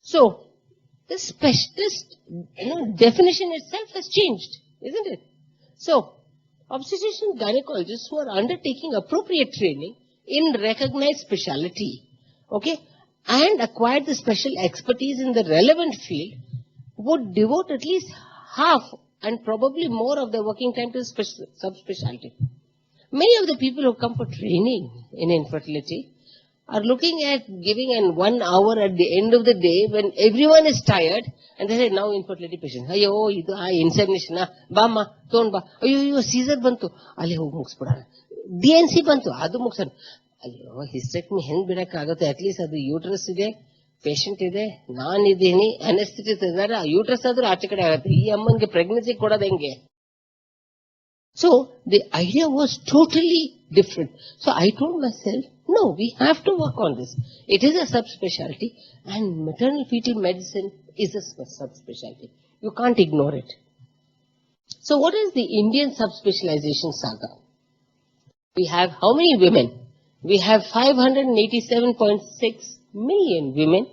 So, the specialist definition itself has changed, isn't it? So, obstetrician gynecologists who are undertaking appropriate training in recognized specialty, okay, and acquired the special expertise in the relevant field would devote at least half and probably more of their working time to subspecialty. Many of the people who come for training in infertility are looking at giving an 1 hour at the end of the day when everyone is tired and they say, now infertility patient. Ayyo, idu insemination, ba ma, ton ba. Ayyo, Caesar bantu. Alle hogi mugisidana. DNC bantu, adu mugisan. Ayyo, hysterectomy heng bidakkagutte, at least adu uterus ide, patient ide, naan idini, anesthetist idare, uterus adru aache kade agutte. Ee ammange pregnancy kodadu henge. So, the idea was totally different. So, I told myself, no, we have to work on this. It is a subspecialty and maternal fetal medicine is a subspecialty. You can't ignore it. So, what is the Indian subspecialization saga? We have how many women? We have 587.6 million women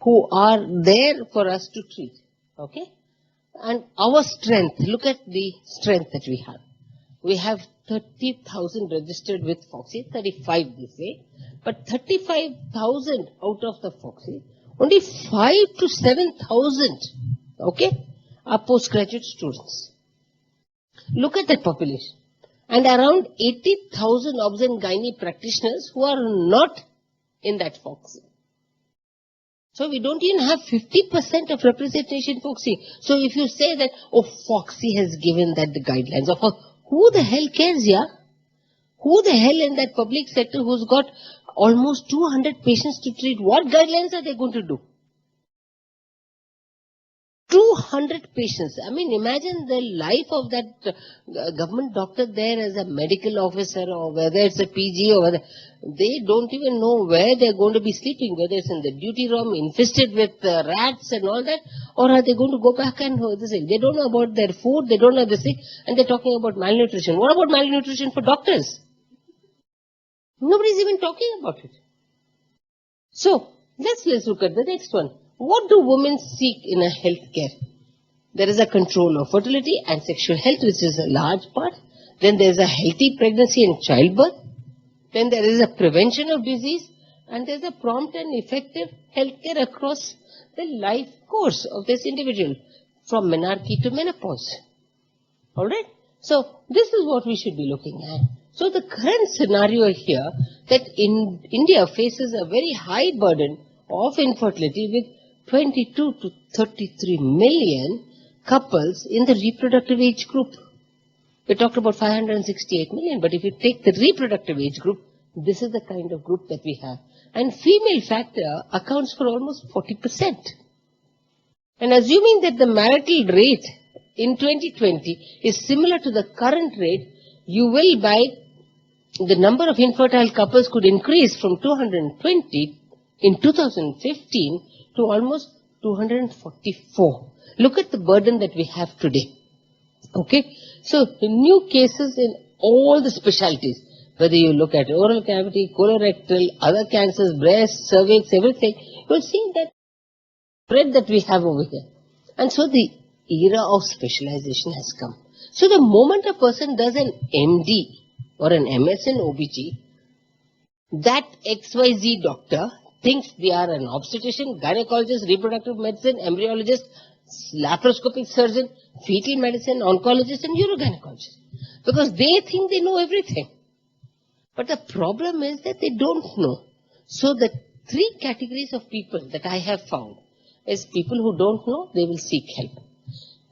who are there for us to treat. Okay? And our strength, look at the strength that we have. We have 30,000 registered with Foxy, 35 they say, but 35,000 out of the Foxy, only 5 to 7,000, okay, are postgraduate students. Look at that population. And around 80,000 obs and gynae practitioners who are not in that Foxy. So we don't even have 50% of representation in Foxy. So if you say that, oh, Foxy has given that the guidelines of who the hell cares, yeah? Who the hell in that public sector who's got almost 200 patients to treat, what guidelines are they going to do? 200 patients. I mean, imagine the life of that government doctor there as a medical officer, or whether it's a PG, or whether they don't even know where they're going to be sleeping, whether it's in the duty room infested with rats and all that, or are they going to go back and they don't know about their food, they don't know this thing, and they're talking about malnutrition. What about malnutrition for doctors? Nobody's even talking about it. So, let's look at the next one. What do women seek in a healthcare? There is a control of fertility and sexual health, which is a large part. Then there is a healthy pregnancy and childbirth. Then there is a prevention of disease. And there is a prompt and effective healthcare across the life course of this individual, from menarche to menopause. Alright? So, this is what we should be looking at. So, the current scenario here, that India faces a very high burden of infertility with 22 to 33 million couples in the reproductive age group. We talked about 568 million, but if you take the reproductive age group, this is the kind of group that we have. And female factor accounts for almost 40%. And assuming that the marital rate in 2020 is similar to the current rate, you will the number of infertile couples could increase from 220 in 2015 to almost 244. Look at the burden that we have today. Okay? So, new cases in all the specialties, whether you look at oral cavity, colorectal, other cancers, breast, cervix, everything, you'll see that spread that we have over here. And so, the era of specialization has come. So, the moment a person does an MD or an MS in OBG, that XYZ doctor thinks they are an obstetrician, gynecologist, reproductive medicine, embryologist, laparoscopic surgeon, fetal medicine, oncologist and urogynecologist. Because they think they know everything. But the problem is that they don't know. So the three categories of people that I have found is people who don't know, they will seek help.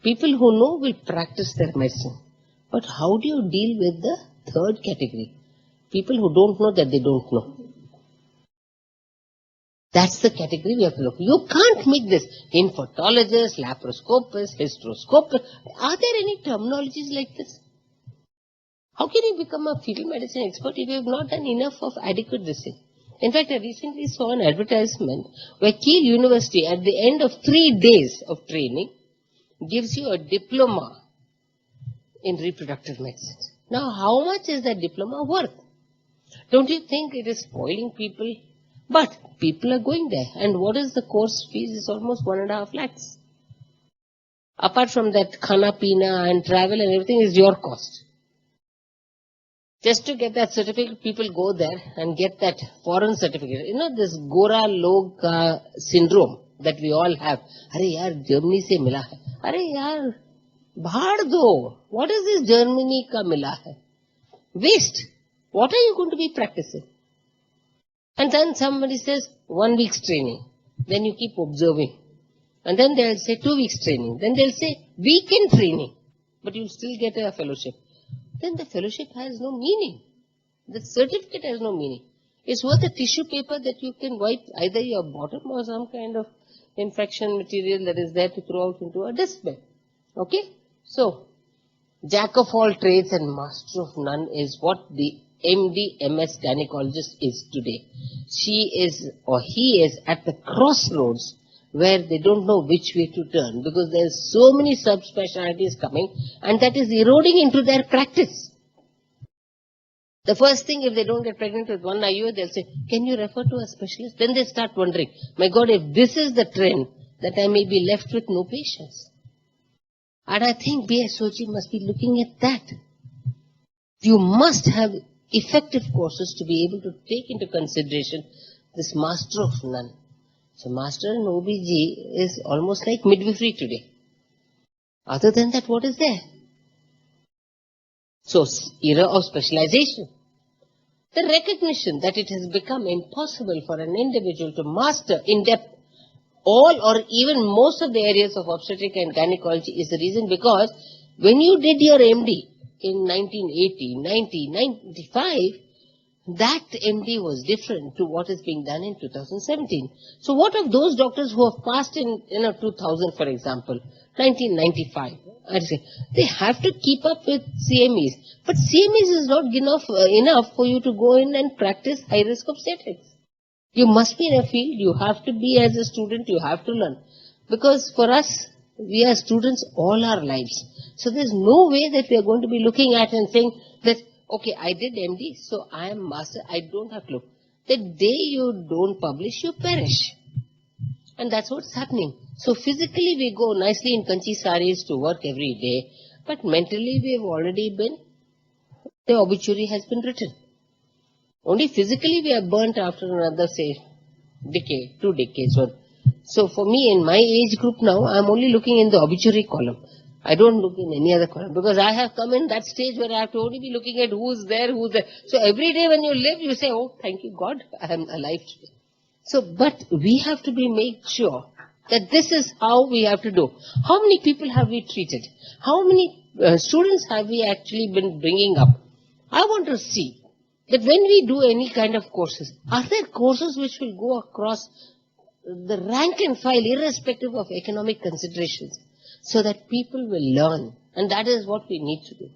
People who know will practice their medicine. But how do you deal with the third category? People who don't know that they don't know. That's the category we have to look. You can't make this infertilologist, laparoscopist, hysteroscopist. Are there any terminologies like this? How can you become a fetal medicine expert if you have not done enough of adequate research? In fact, I recently saw an advertisement where Keele University, at the end of 3 days of training, gives you a diploma in reproductive medicine. Now, how much is that diploma worth? Don't you think it is spoiling people? But people are going there. And what is the course fees? It's almost 1.5 lakhs. Apart from that, khana, pina and travel and everything is your cost. Just to get that certificate, people go there and get that foreign certificate. You know, this Gora Log syndrome that we all have. Arey yaar, Germany se mila hai. Arey yaar, bhaad do. What is this Germany ka mila hai? Waste. What are you going to be practicing? And then somebody says 1 week's training. Then you keep observing. And then they'll say 2 weeks training. Then they'll say weekend training. But you'll still get a fellowship. Then the fellowship has no meaning. The certificate has no meaning. It's worth a tissue paper that you can wipe either your bottom or some kind of infection material that is there to throw out into a dustbin. Okay? So, jack of all trades and master of none is what the MD, MS gynecologist is today. She is or he is at the crossroads where they don't know which way to turn because there's so many subspecialties coming and that is eroding into their practice. The first thing, if they don't get pregnant with one IUI, they'll say, can you refer to a specialist? Then they start wondering, my God, if this is the trend, that I may be left with no patients. And I think BSOG must be looking at that. You must have effective courses to be able to take into consideration this master of none. So master in OBG is almost like midwifery today. Other than that, what is there? So, era of specialization. The recognition that it has become impossible for an individual to master in depth all or even most of the areas of obstetric and gynecology is the reason because when you did your MD in 1980, 1995, That MD was different to what is being done in 2017. So what of those doctors who have passed in 2000, for example, 1995? I'd say they have to keep up with CMEs. But CMEs is not enough for you to go in and practice high risk obstetrics. You must be in a field, you have to be as a student, you have to learn. Because for us, we are students all our lives. So there's no way that we are going to be looking at and saying that, okay, I did MD, so I am master, I don't have to look. The day you don't publish, you perish. And that's what's happening. So physically we go nicely in kanchi saris to work every day, but mentally we have already been, the obituary has been written. Only physically we are burnt after another, say, decade, 2 decades. So for me, in my age group now, I'm only looking in the obituary column. I don't look in any other column because I have come in that stage where I have to only be looking at who's there. So every day when you live, you say, oh, thank you God, I am alive today. So, but we have to be made sure that this is how we have to do. How many people have we treated? How many students have we actually been bringing up? I want to see that when we do any kind of courses, are there courses which will go across the rank and file irrespective of economic considerations so that people will learn? And that is what we need to do.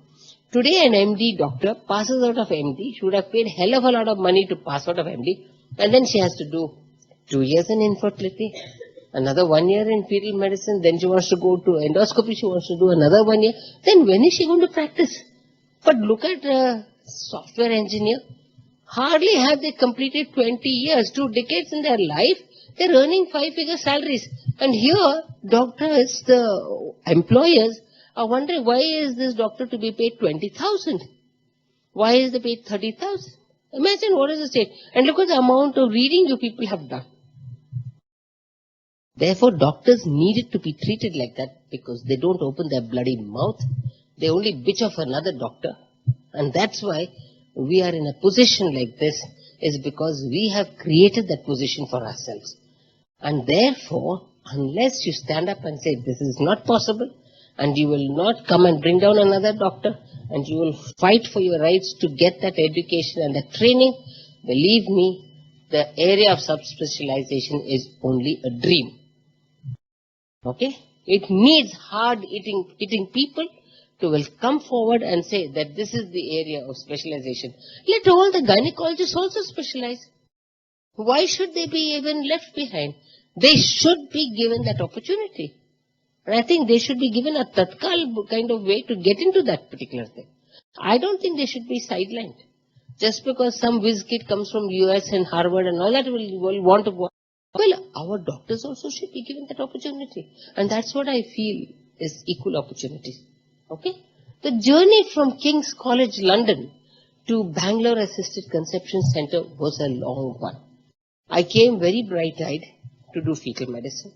Today an MD doctor passes out of MD, she would have paid hell of a lot of money to pass out of MD, and then she has to do 2 years in infertility, another 1 year in fetal medicine, then she wants to go to endoscopy, she wants to do another 1 year. Then when is she going to practice? But look at a software engineer. Hardly have they completed 20 years, 2 decades in their life, they're earning 5-figure salaries. And here, doctors, the employers are wondering, why is this doctor to be paid 20,000? Why is they paid 30,000? Imagine what is the state. And look at the amount of reading you people have done. Therefore, doctors needed to be treated like that because they don't open their bloody mouth. They only bitch of another doctor. And that's why we are in a position like this, is because we have created that position for ourselves. And therefore, unless you stand up and say, this is not possible, and you will not come and bring down another doctor, and you will fight for your rights to get that education and that training, believe me, the area of subspecialization is only a dream. Okay? It needs hard-hitting people to will come forward and say that this is the area of specialization. Let all the gynecologists also specialize. Why should they be even left behind? They should be given that opportunity. And I think they should be given a tatkal kind of way to get into that particular thing. I don't think they should be sidelined. Just because some whiz kid comes from US and Harvard and all that will want to go. Well, our doctors also should be given that opportunity. And that's what I feel is equal opportunities. Okay? The journey from King's College London to Bangalore Assisted Conception Center was a long one. I came very bright-eyed to do fetal medicine.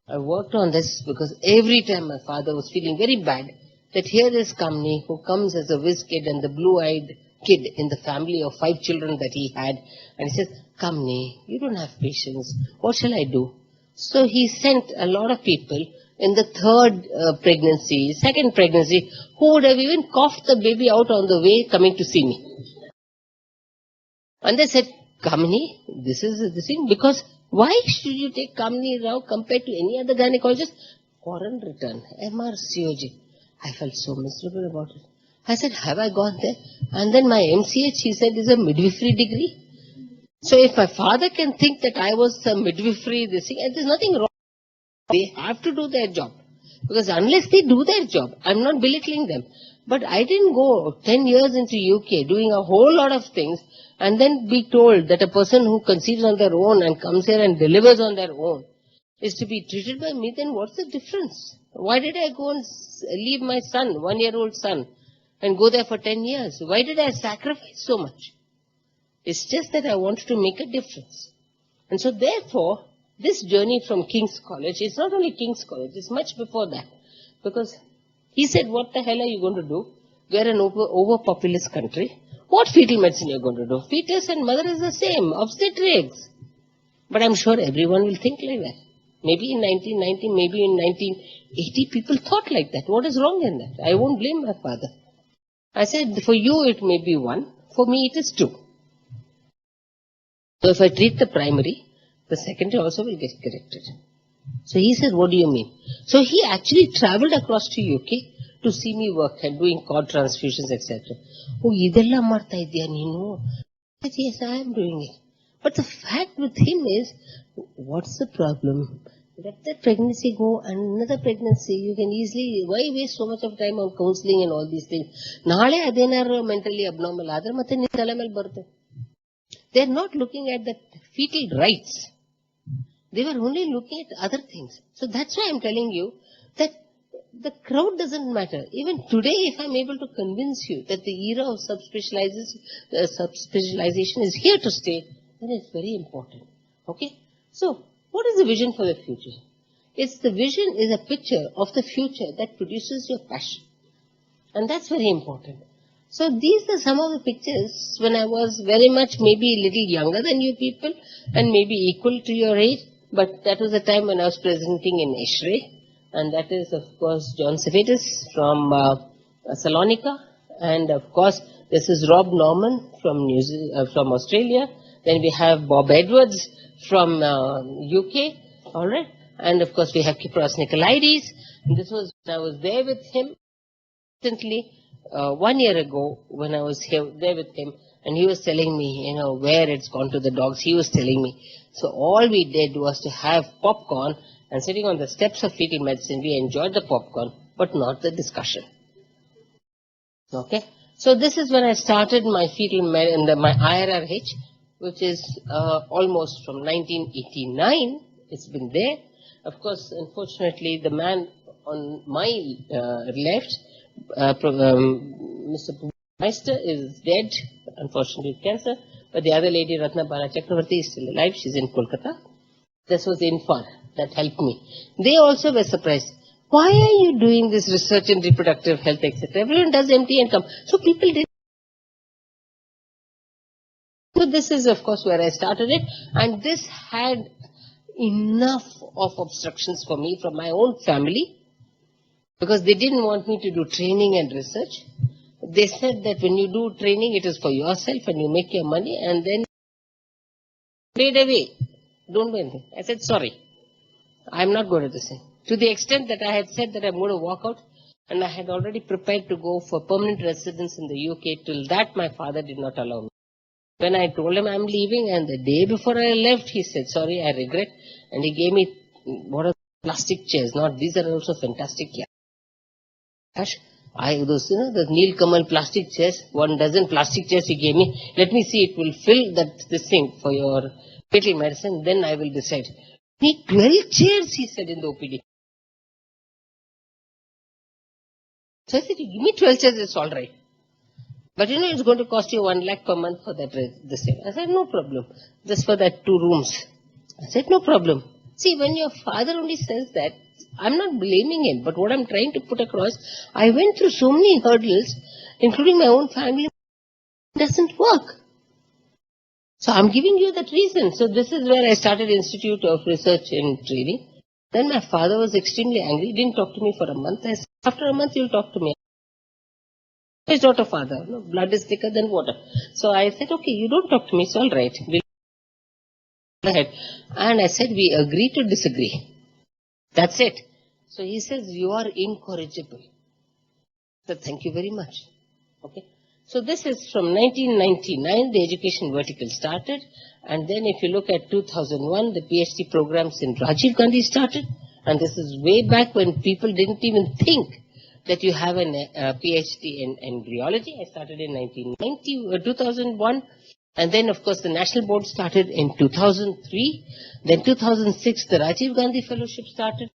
I worked on this because every time my father was feeling very bad that here is Kamni who comes as a whiz kid and the blue-eyed kid in the family of 5 children that he had, and he says, Kamni, you don't have patience. What shall I do? So he sent a lot of people in the 3rd pregnancy, 2nd pregnancy, who would have even coughed the baby out on the way coming to see me. And they said, Kamini, this is the thing, because why should you take Kamini now compared to any other gynecologist? Foreign return, MRCOG. I felt so miserable about it. I said, have I gone there? And then my MCH, he said, is a midwifery degree. So if my father can think that I was a midwifery, there's nothing wrong. They have to do their job. Because unless they do their job, I'm not belittling them. But I didn't go 10 years into UK doing a whole lot of things and then be told that a person who conceives on their own and comes here and delivers on their own is to be treated by me. Then what's the difference? Why did I go and leave my son, 1-year-old son, and go there for 10 years? Why did I sacrifice so much? It's just that I wanted to make a difference. And so therefore, this journey from King's College, it's not only King's College, it's much before that. Because he said, what the hell are you going to do? We're an overpopulous country. What fetal medicine are you going to do? Fetus and mother is the same, obstetrics. But I'm sure everyone will think like that. Maybe in 1990, maybe in 1980, people thought like that. What is wrong in that? I won't blame my father. I said, for you it may be 1, for me it is 2. So if I treat the primary, the secondary also will get corrected. So he said, what do you mean? So he actually traveled across to UK to see me work and doing cord transfusions, etc. Oh, idella martha idya neenu? Yes, I am doing it. But the fact with him is, what's the problem? Let the pregnancy go, another pregnancy. You can easily, why waste so much of time on counseling and all these things? Naale adenaru mentally abnormal adre matte nee tale mele barute. They are not looking at the fetal rights. They were only looking at other things. So that's why I'm telling you that the crowd doesn't matter. Even today, if I'm able to convince you that the era of subspecialization is here to stay, then it's very important. Okay? So, what is the vision for the future? The vision is a picture of the future that produces your passion. And that's very important. So these are some of the pictures when I was very much maybe a little younger than you people and maybe equal to your age. But that was the time when I was presenting in Ishre. And that is, of course, John Savetis from Salonika. And, of course, this is Rob Norman from from Australia. Then we have Bob Edwards from UK. All right. And, of course, we have Kypros Nikolaides. And this was when I was there with him recently, 1 year ago, when I was there with him. And he was telling me, where it's gone to the dogs. He was telling me. So all we did was to have popcorn and sitting on the steps of fetal medicine, we enjoyed the popcorn, but not the discussion. Okay? So this is when I started my my IRRH, which is almost from 1989. It's been there. Of course, unfortunately, the man on my left, Mr. Meister, is dead, unfortunately, with cancer. But the other lady, Ratna Bala Chakravarti, is still alive. She's in Kolkata. This was Infar that helped me. They also were surprised. Why are you doing this research in reproductive health, etc.? Everyone does MT and come. So people did. So this is, of course, where I started it. And this had enough of obstructions for me from my own family, because they didn't want me to do training and research. They said that when you do training, it is for yourself and you make your money and then trade away. Don't do anything. I said, sorry, I'm not going to this thing. To the extent that I had said that I'm going to walk out, and I had already prepared to go for permanent residence in the UK. Till that, my father did not allow me. When I told him I'm leaving, and the day before I left, he said, sorry, I regret. And he gave me, what are plastic chairs? Not, these are also fantastic. Cash. Those, the Neel Kamal plastic chairs, 1 dozen plastic chairs he gave me. Let me see, it will fill this thing for your fetal medicine, then I will decide. Need 12 chairs, he said in the OPD. So I said, you give me 12 chairs, it's all right. But it's going to cost you 1 lakh per month for that this thing. I said, no problem. Just for that 2 rooms. I said, no problem. See, when your father only says that, I'm not blaming him, but what I'm trying to put across, I went through so many hurdles, including my own family, it doesn't work. So I'm giving you that reason. So this is where I started Institute of Research and Training. Then my father was extremely angry. He didn't talk to me for a month. I said, after a month, you'll talk to me. He's not a father. No, blood is thicker than water. So I said, okay, you don't talk to me. It's all right. We'll go ahead. And I said, we agree to disagree. That's it. So he says, you are incorrigible. I said, thank you very much. Okay. So this is from 1999, the education vertical started. And then if you look at 2001, the PhD programs in Rajiv Gandhi started. And this is way back when people didn't even think that you have a PhD in embryology. I started in 2001. And then, of course, the National Board started in 2003. Then 2006, the Rajiv Gandhi Fellowship started.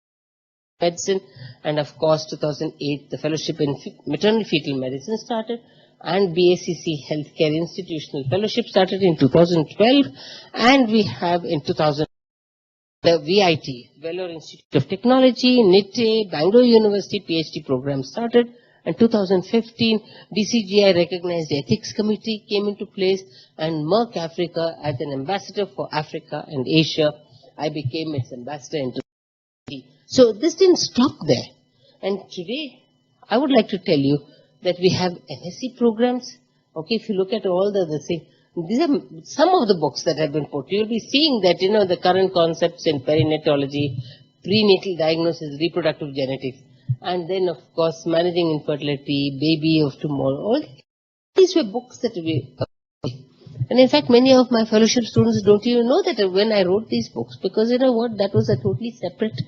Medicine. And, of course, 2008, the Fellowship in Maternal Fetal Medicine started. And BACC Healthcare Institutional Fellowship started in 2012. And we have in 2000 the VIT, Vellore Institute of Technology, NITE, Bangalore University PhD program started. And 2015, DCGI recognized the Ethics Committee came into place, and Merck Africa as an ambassador for Africa and Asia. I became its ambassador in 2020. So this didn't stop there. And today, I would like to tell you that we have MSc programs. Okay, if you look at all the thing, These are some of the books that have been put. You'll be seeing that, the current concepts in perinatology, prenatal diagnosis, reproductive genetics, and then of course managing infertility, baby of tomorrow. All these were books that we... And in fact, many of my fellowship students don't even know that when I wrote these books, because you know what, that was a totally separate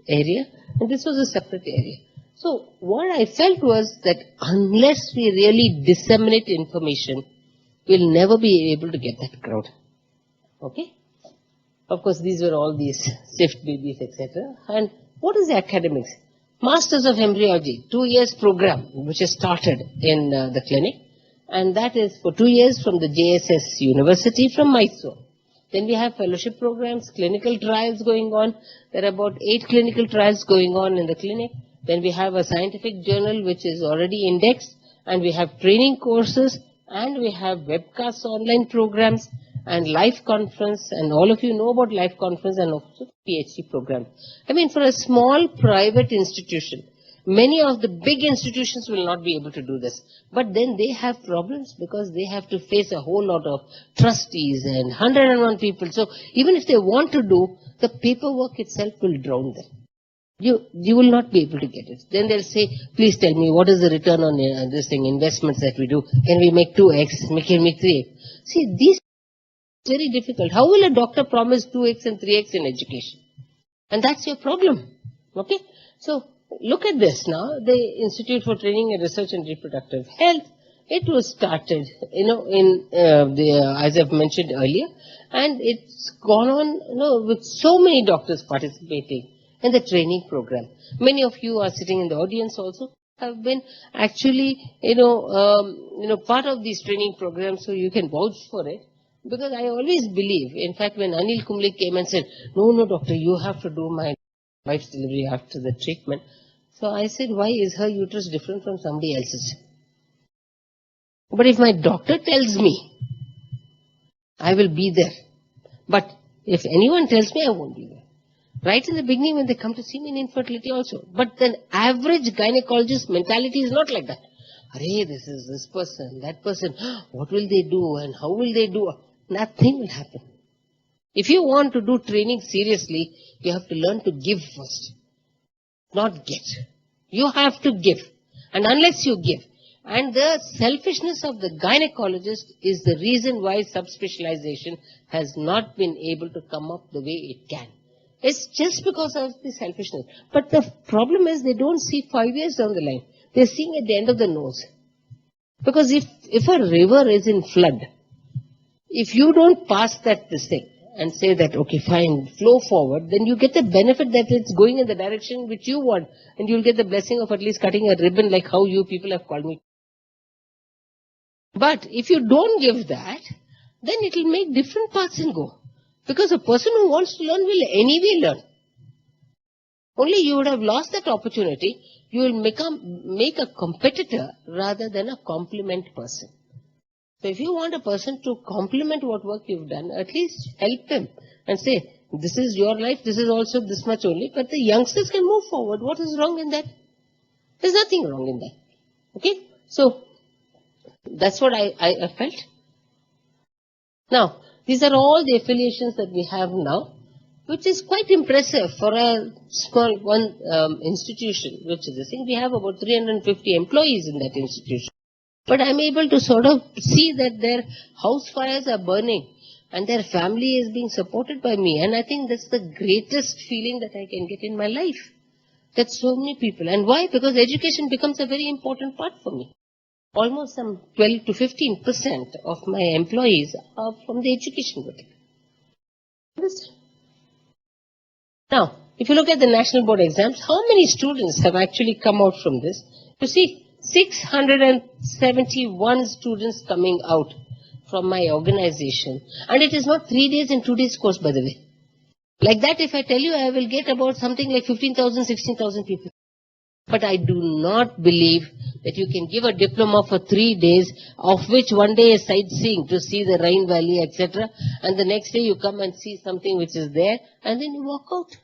area, and this was a separate area. So what I felt was that unless we really disseminate information, we'll never be able to get that crowd. Okay? Of course, these were all these SIFT babies, etc. And what is the academics? Masters of Embryology, 2 years program, which is started in the clinic. And that is for 2 years from the JSS University from Mysore. Then we have fellowship programs, clinical trials going on. There are about 8 clinical trials going on in the clinic. Then we have a scientific journal which is already indexed. And we have training courses. And we have webcasts, online programs, and live conference. And all of you know about live conference and also PhD program. I mean, for a small private institution, many of the big institutions will not be able to do this. But then they have problems because they have to face a whole lot of trustees and 101 people. So even if they want to do, the paperwork itself will drown them. You will not be able to get it. Then they'll say, please tell me, what is the return on this thing, investments that we do? Can we make 2x? Can we make 3x? See, these are very difficult. How will a doctor promise 2x and 3x in education? And that's your problem. Okay? So, look at this now. The Institute for Training and Research in Reproductive Health, it was started, as I've mentioned earlier, and it's gone on, with so many doctors participating in the training program. Many of you are sitting in the audience also have been actually, part of these training programs, so you can vouch for it. Because I always believe, in fact, when Anil Kumble came and said, no, doctor, you have to do my wife's delivery after the treatment. So I said, why is her uterus different from somebody else's? But if my doctor tells me, I will be there. But if anyone tells me, I won't be there. Right in the beginning when they come to see me in infertility also. But the average gynecologist mentality is not like that. Arey, this is this person, that person. What will they do and how will they do? Nothing will happen. If you want to do training seriously, you have to learn to give first. Not get. You have to give. And unless you give. And the selfishness of the gynecologist is the reason why subspecialization has not been able to come up the way it can. It's just because of the selfishness. But the problem is they don't see 5 years down the line. They're seeing at the end of the nose. Because if a river is in flood, if you don't pass this thing and say that, okay, fine, flow forward, then you get the benefit that it's going in the direction which you want. And you'll get the blessing of at least cutting a ribbon like how you people have called me. But if you don't give that, then it will make different paths and go. Because a person who wants to learn will anyway learn. Only you would have lost that opportunity. You will make a competitor rather than a complement person. So if you want a person to complement what work you've done, at least help them and say, this is your life, this is also this much only, but the youngsters can move forward. What is wrong in that? There's nothing wrong in that. Okay? So, that's what I felt. Now, these are all the affiliations that we have now, which is quite impressive for a small institution, which is the thing. We have about 350 employees in that institution. But I'm able to sort of see that their house fires are burning and their family is being supported by me. And I think that's the greatest feeling that I can get in my life. That so many people. And why? Because education becomes a very important part for me. Almost some 12 to 15% of my employees are from the education vertical. Now, if you look at the national board exams, how many students have actually come out from this? You see, 671 students coming out from my organization. And it is not 3 days and 2 days course, by the way. Like that, if I tell you, I will get about something like 15,000, 16,000 people. But I do not believe that you can give a diploma for 3 days, of which 1 day is sightseeing to see the Rhine Valley, etc. And the next day you come and see something which is there, and then you walk out.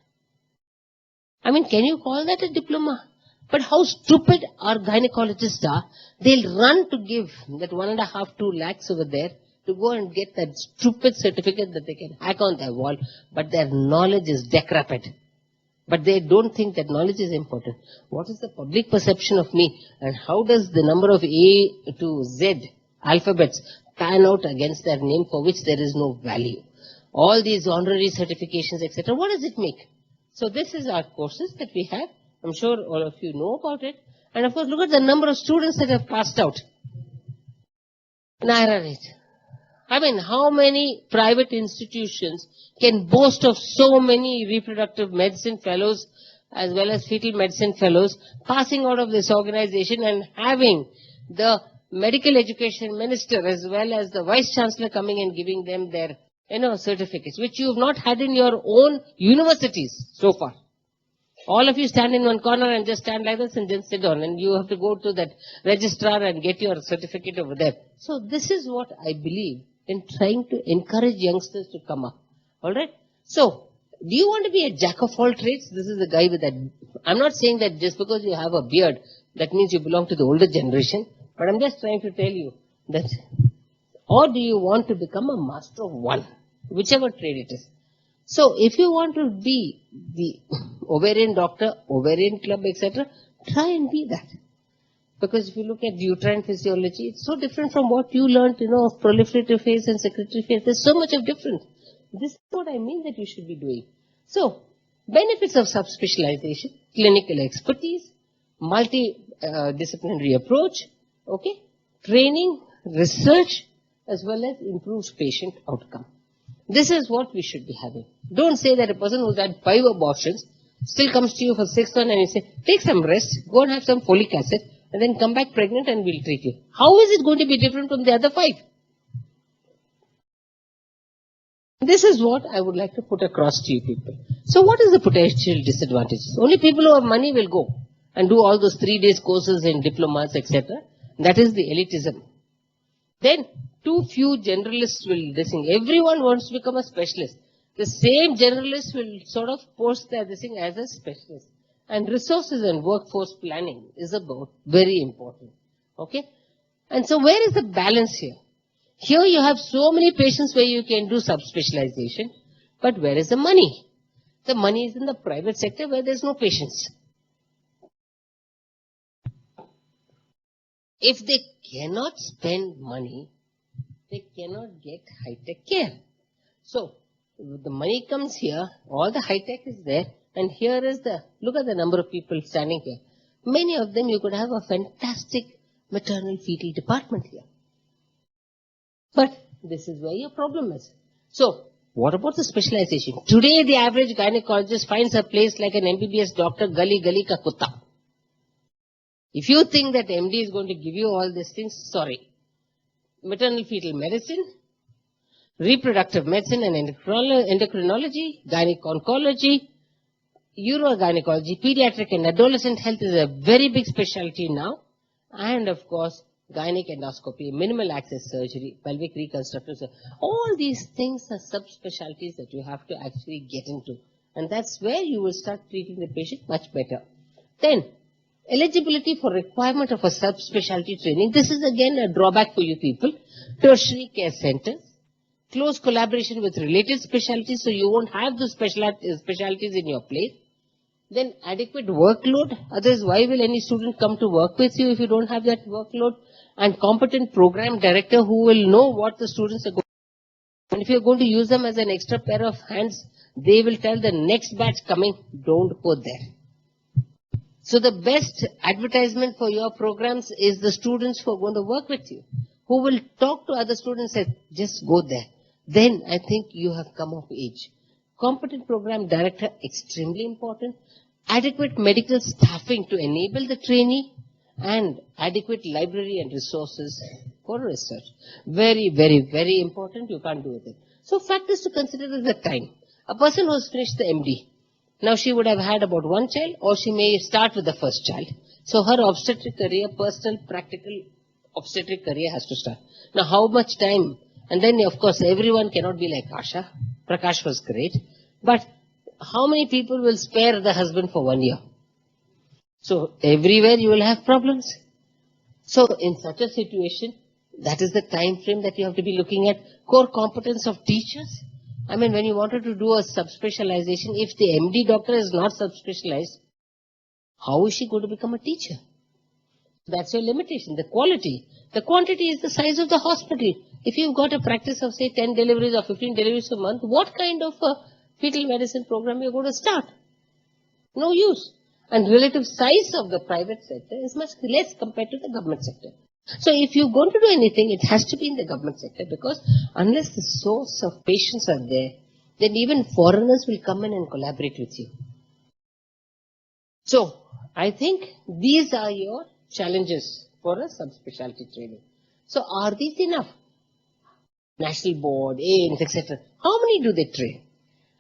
I mean, can you call that a diploma? But how stupid our gynecologists are. They'll run to give that 1.5 to 2 lakhs over there to go and get that stupid certificate that they can hack on their wall, but their knowledge is decrepit. But they don't think that knowledge is important. What is the public perception of me, and how does the number of A to Z alphabets pan out against their name for which there is no value? All these honorary certifications, etc., what does it make? So this is our courses that we have. I'm sure all of you know about it. And of course, look at the number of students that have passed out. Naira rate. I mean, how many private institutions can boast of so many reproductive medicine fellows as well as fetal medicine fellows passing out of this organization and having the medical education minister as well as the vice chancellor coming and giving them their certificates, which you have not had in your own universities so far. All of you stand in one corner and just stand like this and then sit down, and you have to go to that registrar and get your certificate over there. So this is what I believe in trying to encourage youngsters to come up. Alright? So, do you want to be a jack of all trades? This is the guy with that. I'm not saying that just because you have a beard, that means you belong to the older generation. But I'm just trying to tell you that, or do you want to become a master of one? Whichever trade it is. So, if you want to be the ovarian doctor, ovarian club, etc., try and be that. Because if you look at uterine physiology, it's so different from what you learned, of proliferative phase and secretory phase. There's so much of difference. This is what I mean that you should be doing. So, benefits of subspecialization, clinical expertise, multidisciplinary approach, okay, training, research, as well as improved patient outcome. This is what we should be having. Don't say that a person who's had 5 abortions still comes to you for 6th one and you say, take some rest, go and have some folic acid, and then come back pregnant and we'll treat you. How is it going to be different from the other 5? This is what I would like to put across to you people. So what is the potential disadvantages? Only people who have money will go and do all those 3 days courses in diplomas, etc. That is the elitism. Then, too few generalists will this thing. Everyone wants to become a specialist. The same generalist will sort of post their this thing as a specialist. And resources and workforce planning is about very important. Okay? And so where is the balance here? Here you have so many patients where you can do subspecialization, but where is the money? The money is in the private sector where there is no patients. If they cannot spend money, they cannot get high-tech care. So, the money comes here, all the high-tech is there, and here is look at the number of people standing here. Many of them you could have a fantastic maternal fetal department here. But this is where your problem is. So, what about the specialization? Today the average gynecologist finds a place like an MBBS doctor, gali ka kutta. If you think that MD is going to give you all these things, sorry. Maternal fetal medicine, reproductive medicine and endocrinology, gynec-oncology, urogynecology, pediatric and adolescent health is a very big specialty now. And of course, gynec endoscopy, minimal access surgery, pelvic reconstructive surgery. All these things are subspecialties that you have to actually get into. And that's where you will start treating the patient much better. Then, eligibility for requirement of a subspecialty training. This is again a drawback for you people. Tertiary care centers, close collaboration with related specialties, so you won't have those specialties in your place. Then adequate workload. Otherwise, why will any student come to work with you if you don't have that workload? And competent program director who will know what the students are going to do. And if you're going to use them as an extra pair of hands, they will tell the next batch coming, don't go there. So the best advertisement for your programs is the students who are going to work with you, who will talk to other students and say, just go there. Then I think you have come of age. Competent program director, extremely important. Adequate medical staffing to enable the trainee and adequate library and resources for research. Very, very, very important. You can't do with it. So factors to consider is the time. A person who has finished the MD, now she would have had about 1 child or she may start with the first child. So her obstetric career, personal, practical obstetric career has to start. Now how much time? And then of course everyone cannot be like Asha. Prakash was great. But how many people will spare the husband for 1 year? So everywhere you will have problems. So in such a situation, That is the time frame that you have to be looking at. Core competence of teachers. I mean, when you wanted to do a subspecialization, if the MD doctor is not subspecialized, how is she going to become a teacher? That's your limitation. The quality. The quantity is the size of the hospital. If you've got a practice of, say, 10 deliveries or 15 deliveries a month, what kind of a fetal medicine program you're going to start? No use. And relative size of the private sector is much less compared to the government sector. So if you're going to do anything, it has to be in the government sector, because unless the source of patients are there, then even foreigners will come in and collaborate with you. So I think these are your challenges for a subspecialty training. So are these enough? National board, AIMS, etc. How many do they train?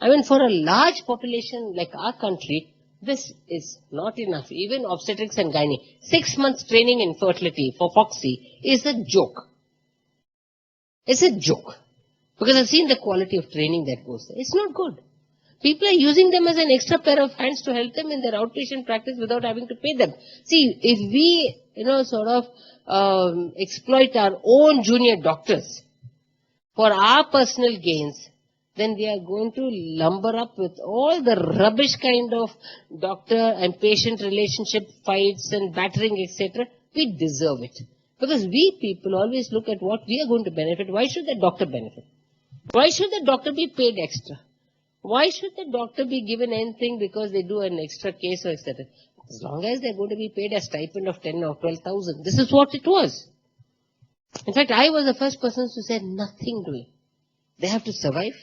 I mean, for a large population like our country, this is not enough. Even obstetrics and gynae, 6 months training in fertility for Foxy is a joke. It's a joke. Because I've seen the quality of training that goes there. It's not good. People are using them as an extra pair of hands to help them in their outpatient practice without having to pay them. See, if we, exploit our own junior doctors for our personal gains, then we are going to lumber up with all the rubbish kind of doctor and patient relationship fights and battering, etc. We deserve it. Because we people always look at what we are going to benefit. Why should the doctor benefit? Why should the doctor be paid extra? Why should the doctor be given anything because they do an extra case or etc.? As long as they're going to be paid a stipend of 10 or 12,000. This is what it was. In fact, I was the first person to say nothing doing. They have to survive.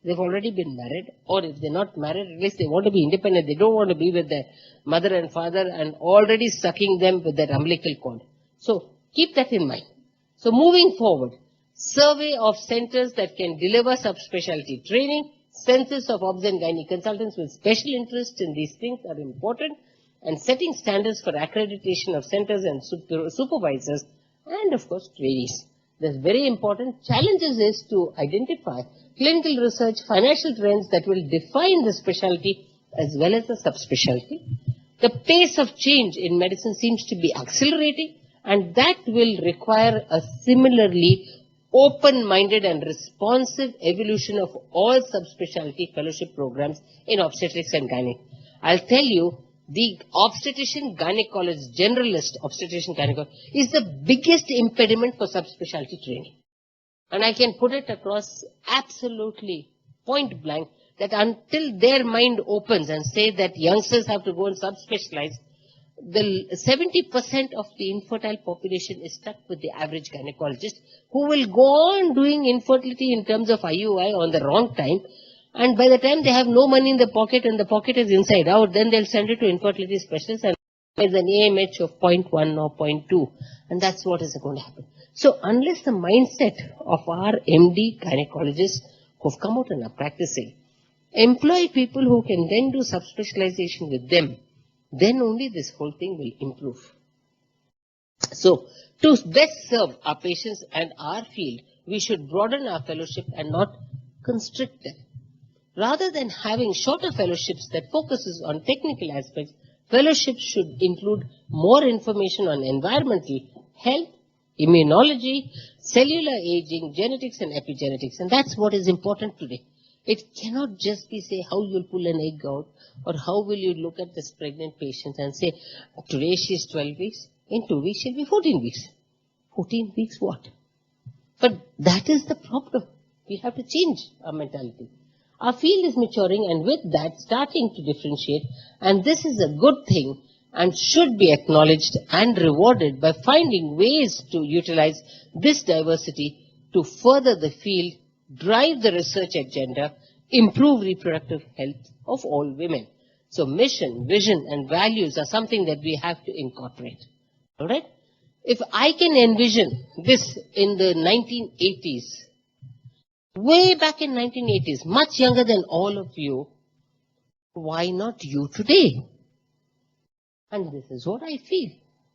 They've already been married, or if they're not married, at least they want to be independent. They don't want to be with their mother and father and already sucking them with their umbilical cord. So keep that in mind. So moving forward, survey of centers that can deliver subspecialty training, census of obs and gynae consultants with special interest in these things are important, and setting standards for accreditation of centers and supervisors, and of course trainees. The very important challenges is to identify clinical research, financial trends that will define the specialty as well as the subspecialty. The pace of change in medicine seems to be accelerating, and that will require a similarly open-minded and responsive evolution of all subspecialty fellowship programs in obstetrics and gynae. I'll tell you, the obstetrician gynecologist, generalist obstetrician gynecologist is the biggest impediment for subspecialty training. And I can put it across absolutely point blank that until their mind opens and say that youngsters have to go and subspecialize, the 70% of the infertile population is stuck with the average gynecologist, who will go on doing infertility in terms of IUI on the wrong time. And by the time they have no money in the pocket and the pocket is inside out, then they'll send it to infertility specialists and there's an AMH of 0.1 or 0.2. And that's what is going to happen. So unless the mindset of our MD gynecologists who've come out and are practicing, employ people who can then do subspecialization with them, then only this whole thing will improve. So to best serve our patients and our field, we should broaden our fellowship and not constrict them. Rather than having shorter fellowships that focuses on technical aspects, fellowships should include more information on environmental health, immunology, cellular aging, genetics and epigenetics. And that's what is important today. It cannot just be say how you'll pull an egg out or how will you look at this pregnant patient and say, today she is 12 weeks, in 2 weeks she'll be 14 weeks. 14 weeks what? But that is the problem. We have to change our mentality. Our field is maturing and with that starting to differentiate, and this is a good thing and should be acknowledged and rewarded by finding ways to utilize this diversity to further the field, drive the research agenda, improve reproductive health of all women. So mission, vision and values are something that we have to incorporate. Alright? If I can envision this in the 1980s, way back in 1980s, much younger than all of you, why not you today? And this is what I feel.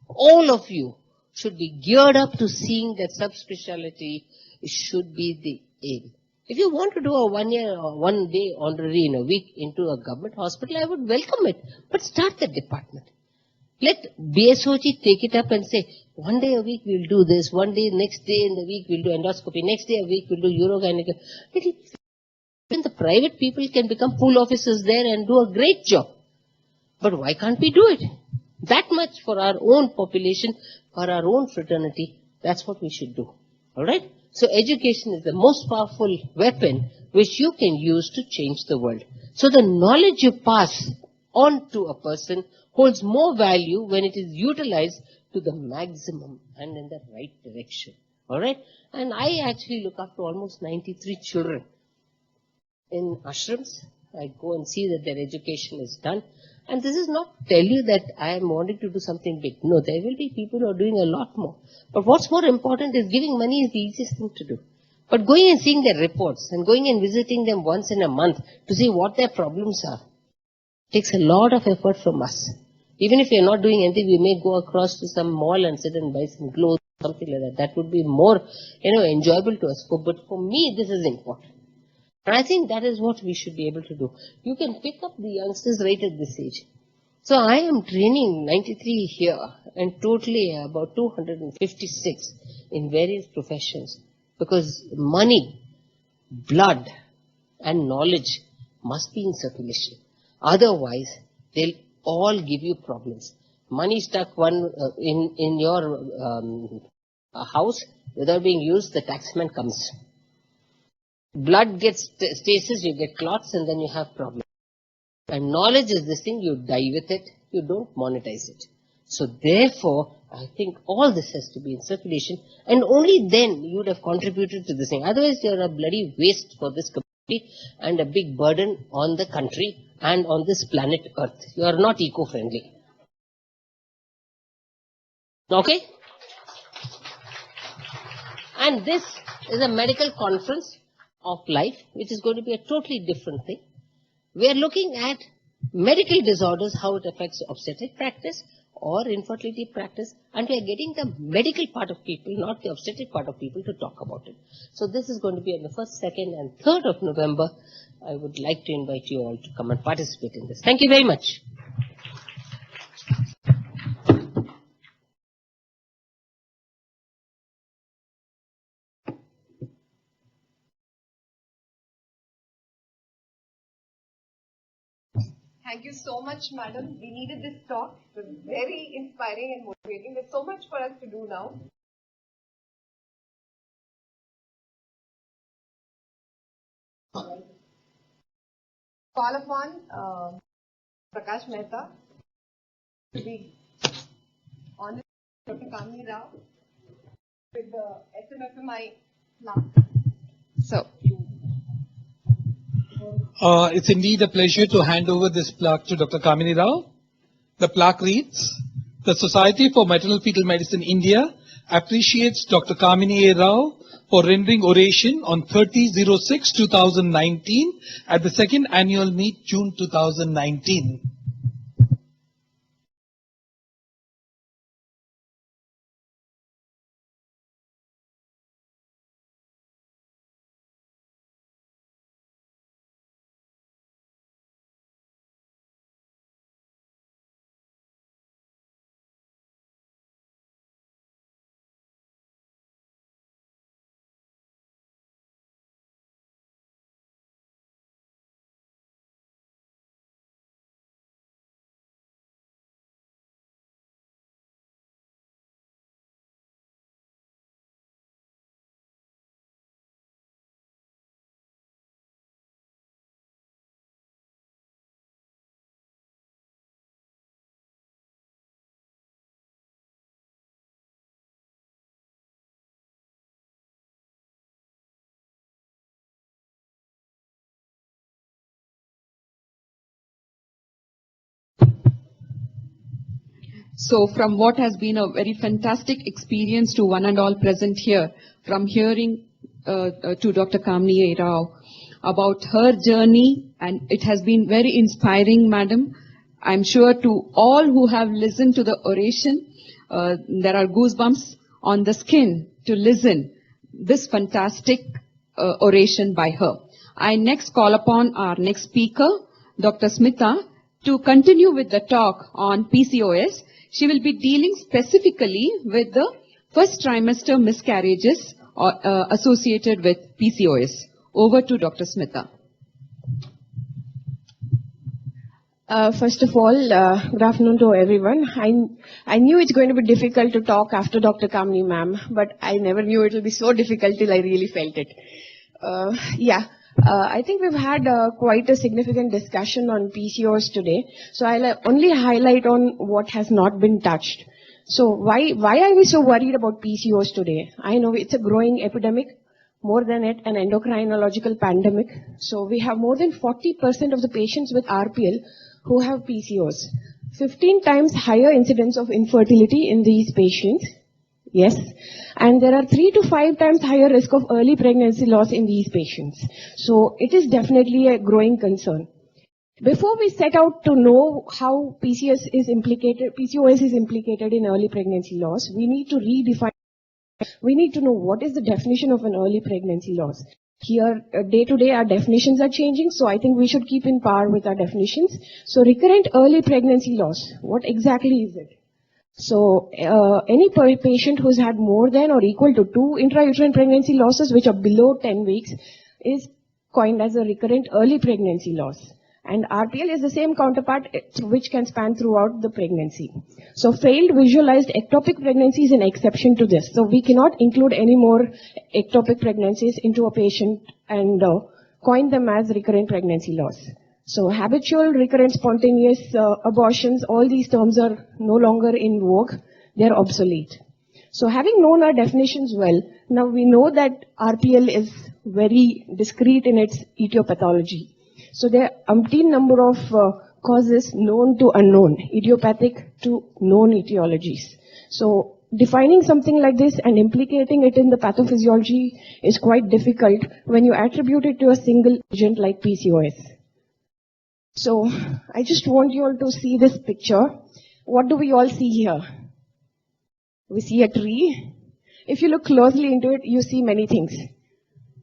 All of you should be geared up to seeing that subspecialty should be the aim. If you want to do a 1 year or 1 day honorary in a week into a government hospital, I would welcome it. But start the department. Let BSOG take it up and say, One day a week we'll do this, one day, next day in the week we'll do endoscopy, next day a week we'll do urogynecology. Even the private people can become pool officers there and do a great job. But why can't we do it? That much for our own population, for our own fraternity, that's what we should do. Alright? So education is the most powerful weapon which you can use to change the world. So the knowledge you pass on to a person holds more value when it is utilized to the maximum and in the right direction. Alright? And I actually look after almost 93 children in ashrams. I go and see that their education is done. And this is not to tell you that I am wanting to do something big. No, there will be people who are doing a lot more. But what's more important is giving money is the easiest thing to do. But going and seeing their reports and going and visiting them once in a month to see what their problems are takes a lot of effort from us. Even if we are not doing anything, we may go across to some mall and sit and buy some clothes, something like that. That would be more, enjoyable to us. But for me, this is important. And I think that is what we should be able to do. You can pick up the youngsters right at this age. So I am training 93 here and totally about 256 in various professions. Because money, blood and knowledge must be in circulation. Otherwise, they'll all give you problems. Money stuck in your house without being used, the taxman comes. Blood gets stasis, you get clots, and then you have problems. And knowledge is this thing, you die with it, you don't monetize it. So therefore, I think all this has to be in circulation, and only then you would have contributed to this thing. Otherwise, you're a bloody waste for this community and a big burden on the country and on this planet Earth. You are not eco-friendly. Okay? And this is a medical conference of life, which is going to be a totally different thing. We are looking at medical disorders, how it affects obstetric practice or infertility practice, and we are getting the medical part of people, not the obstetric part of people, to talk about it. So this is going to be on the 1st, 2nd and 3rd of November. I would like to invite you all to come and participate in this. Thank you very much. Thank you so much, madam. We needed this talk. It was very inspiring and motivating. There's so much for us to do now. Call upon Prakash Mehta to be honored Dr. Kamini Rao with the SMFMI plaque. So, it's indeed a pleasure to hand over this plaque to Dr. Kamini Rao. The plaque reads, "The Society for Maternal Fetal Medicine India appreciates Dr. Kamini Rao for rendering oration on 30/06/2019 at the second annual meet, June 2019. So from what has been a very fantastic experience to one and all present here, from hearing to Dr. Kamini Rao about her journey, and it has been very inspiring, madam. I'm sure to all who have listened to the oration, there are goosebumps on the skin to listen this fantastic oration by her. I next call upon our next speaker, Dr. Smita, To continue with the talk on PCOS, she will be dealing specifically with the first trimester miscarriages associated with PCOS. Over to Dr. Smita. First of all, good afternoon to everyone. I knew it's going to be difficult to talk after Dr. Kamini ma'am, but I never knew it will be so difficult till I really felt it. I think we've had quite a significant discussion on PCOS today. So I'll only highlight on what has not been touched. So why are we so worried about PCOS today? I know it's a growing epidemic, more than it, an endocrinological pandemic. So we have more than 40% of the patients with RPL who have PCOS. 15 times higher incidence of infertility in these patients. Yes. And there are 3 to 5 times higher risk of early pregnancy loss in these patients. So it is definitely a growing concern. Before we set out to know how PCOS is implicated in early pregnancy loss, we need to redefine. We need to know what is the definition of an early pregnancy loss. Here, day to day, our definitions are changing, so I think we should keep in par with our definitions. So recurrent early pregnancy loss, what exactly is it? So any patient who's had more than or equal to 2 intrauterine pregnancy losses which are below 10 weeks is coined as a recurrent early pregnancy loss. And RPL is the same counterpart which can span throughout the pregnancy. So failed visualized ectopic pregnancy is an exception to this. So we cannot include any more ectopic pregnancies into a patient and coin them as recurrent pregnancy loss. So habitual, recurrent, spontaneous abortions, all these terms are no longer in vogue. They are obsolete. So having known our definitions well, now we know that RPL is very discrete in its etiology. So there are umpteen number of causes known to unknown, idiopathic to known etiologies. So defining something like this and implicating it in the pathophysiology is quite difficult when you attribute it to a single agent like PCOS. So I just want you all to see this picture. What do we all see here? We see a tree. If you look closely into it, you see many things.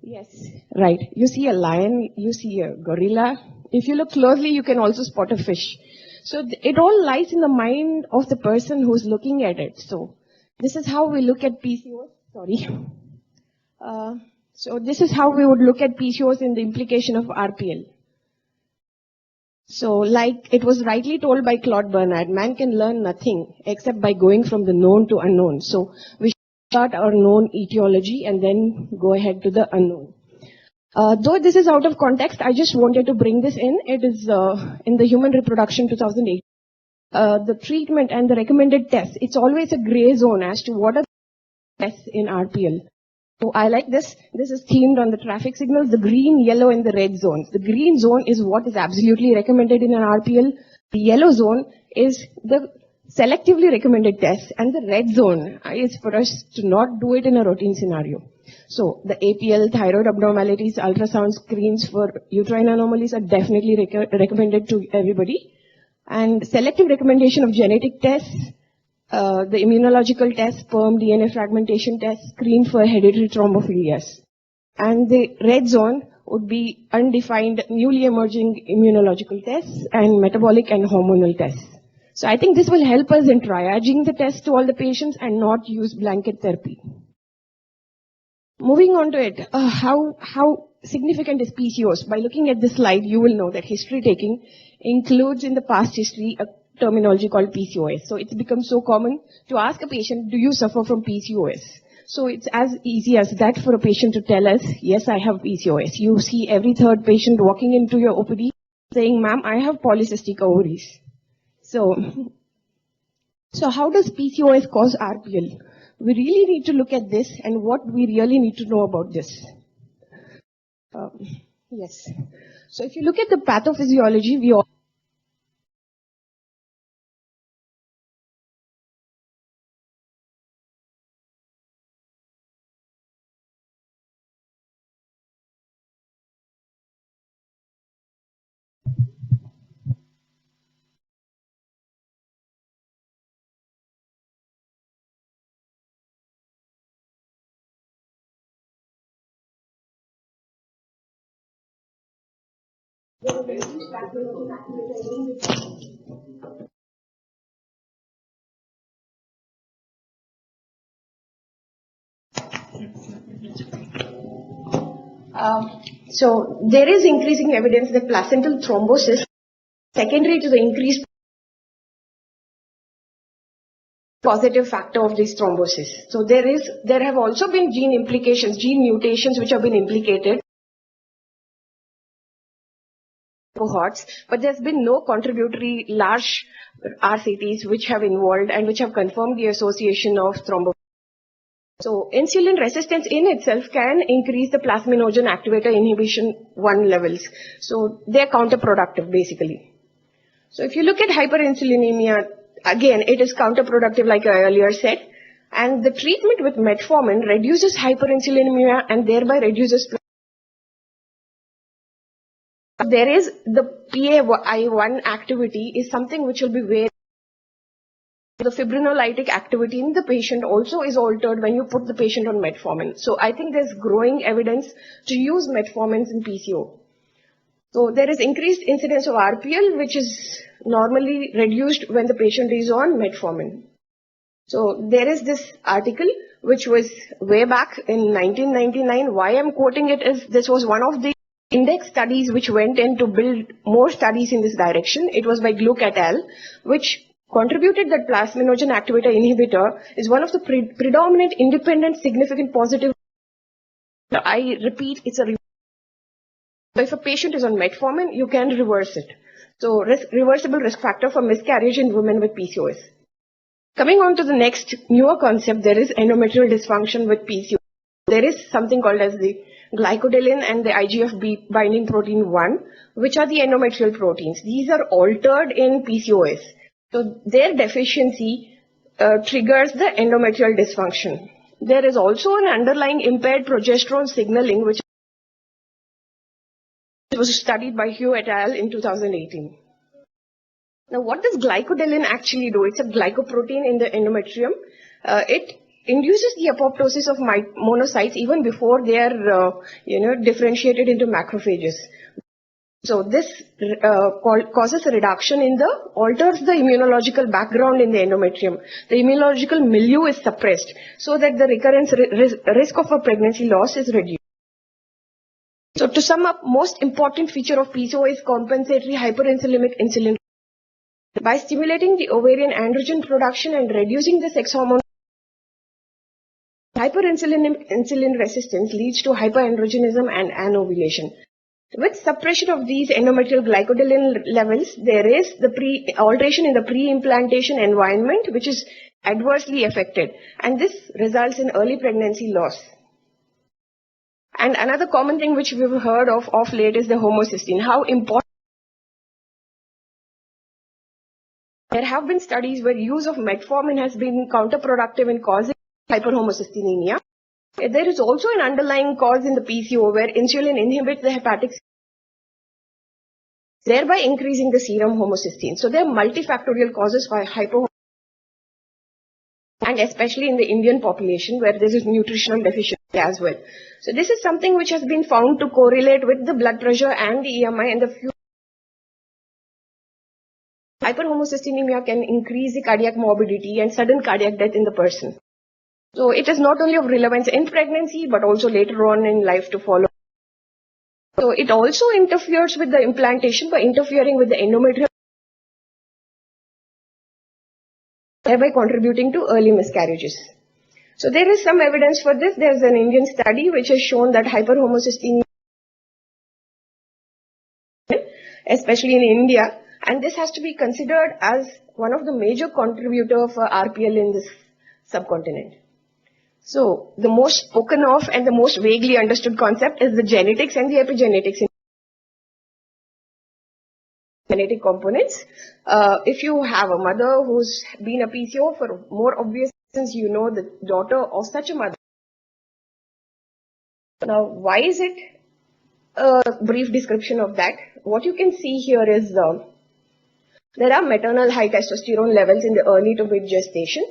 Yes, right. You see a lion, you see a gorilla. If you look closely, you can also spot a fish. So it all lies in the mind of the person who's looking at it. So this is how we look at PCOS. Sorry. So this is how we would look at PCOS in the implication of RPL. So like it was rightly told by Claude Bernard, man can learn nothing except by going from the known to unknown. So we start our known etiology and then go ahead to the unknown. Though this is out of context, I just wanted to bring this in. It is in the Human Reproduction 2008. The treatment and the recommended tests, it's always a gray zone as to what are the tests in RPL. So I like this. This is themed on the traffic signals, the green, yellow, and the red zones. The green zone is what is absolutely recommended in an RPL. The yellow zone is the selectively recommended test, and the red zone is for us to not do it in a routine scenario. So the APL, thyroid abnormalities, ultrasound screens for uterine anomalies are definitely recommended to everybody. And selective recommendation of genetic tests, the immunological test, sperm DNA fragmentation test, screen for hereditary thrombophilia. And the red zone would be undefined, newly emerging immunological tests and metabolic and hormonal tests. So I think this will help us in triaging the test to all the patients and not use blanket therapy. Moving on to it, how significant is PCOS? By looking at this slide, you will know that history taking includes in the past history a terminology called PCOS. So it's become so common to ask a patient, do you suffer from PCOS? So it's as easy as that for a patient to tell us, yes, I have PCOS. You see every third patient walking into your OPD saying, ma'am, I have polycystic ovaries. So how does PCOS cause RPL? We really need to look at this and what we really need to know about this. Yes. So if you look at the pathophysiology, we all So there is increasing evidence that placental thrombosis secondary to the increased positive factor of this thrombosis. So there have also been gene mutations which have been implicated cohorts, but there's been no contributory large RCTs which have involved and which have confirmed the association of thrombosis. So insulin resistance in itself can increase the plasminogen activator inhibition 1 levels. So they're counterproductive basically. So if you look at hyperinsulinemia, again it is counterproductive like I earlier said, and the treatment with metformin reduces hyperinsulinemia and thereby reduces there is the PAI1 activity is something which will be very the fibrinolytic activity in the patient also is altered when you put the patient on metformin. So I think there's growing evidence to use metformins in PCO. So there is increased incidence of RPL which is normally reduced when the patient is on metformin. So there is this article which was way back in 1999. Why I'm quoting it is this was one of the index studies which went in to build more studies in this direction. It was by Gluck et al. Which contributed that plasminogen activator inhibitor is one of the predominant independent significant positive. I repeat, it's a if a patient is on metformin, you can reverse it. So reversible risk factor for miscarriage in women with PCOS. Coming on to the next newer concept, there is endometrial dysfunction with PCOS. There is something called as the glycodelin and the IGF binding protein 1, which are the endometrial proteins. These are altered in PCOS. So their deficiency triggers the endometrial dysfunction. There is also an underlying impaired progesterone signaling which was studied by Hugh et al. In 2018. Now what does glycodelin actually do? It's a glycoprotein in the endometrium. It induces the apoptosis of monocytes even before they are differentiated into macrophages. So this causes a reduction in alters the immunological background in the endometrium. The immunological milieu is suppressed so that the recurrence risk of a pregnancy loss is reduced. So to sum up, most important feature of PCOS is compensatory hyperinsulinic insulin. By stimulating the ovarian androgen production and reducing the sex hormone, hyperinsulin resistance leads to hyperandrogenism and anovulation. With suppression of these endometrial glycodelin levels, there is the alteration in the pre-implantation environment which is adversely affected, and this results in early pregnancy loss. And another common thing which we've heard of late is the homocysteine. How important. There have been studies where use of metformin has been counterproductive in causing hyperhomocysteinemia. There is also an underlying cause in the PCO where insulin inhibits the hepatic, thereby increasing the serum homocysteine. So there are multifactorial causes for hyperhomocysteinemia, and especially in the Indian population where there is nutritional deficiency as well. So this is something which has been found to correlate with the blood pressure and the EMI and the few. Hyperhomocysteinemia can increase the cardiac morbidity and sudden cardiac death in the person. So it is not only of relevance in pregnancy but also later on in life to follow. So it also interferes with the implantation by interfering with the endometrium, thereby contributing to early miscarriages. So there is some evidence for this. There is an Indian study which has shown that hyperhomocysteinemia, especially in India, and this has to be considered as one of the major contributors for RPL in this subcontinent. So the most spoken of and the most vaguely understood concept is the genetics and the epigenetics. Genetic components. If you have a mother who's been a PCO for more obvious reasons, you know the daughter of such a mother. Now, why is it a brief description of that? What you can see here is there are maternal high testosterone levels in the early to mid gestation.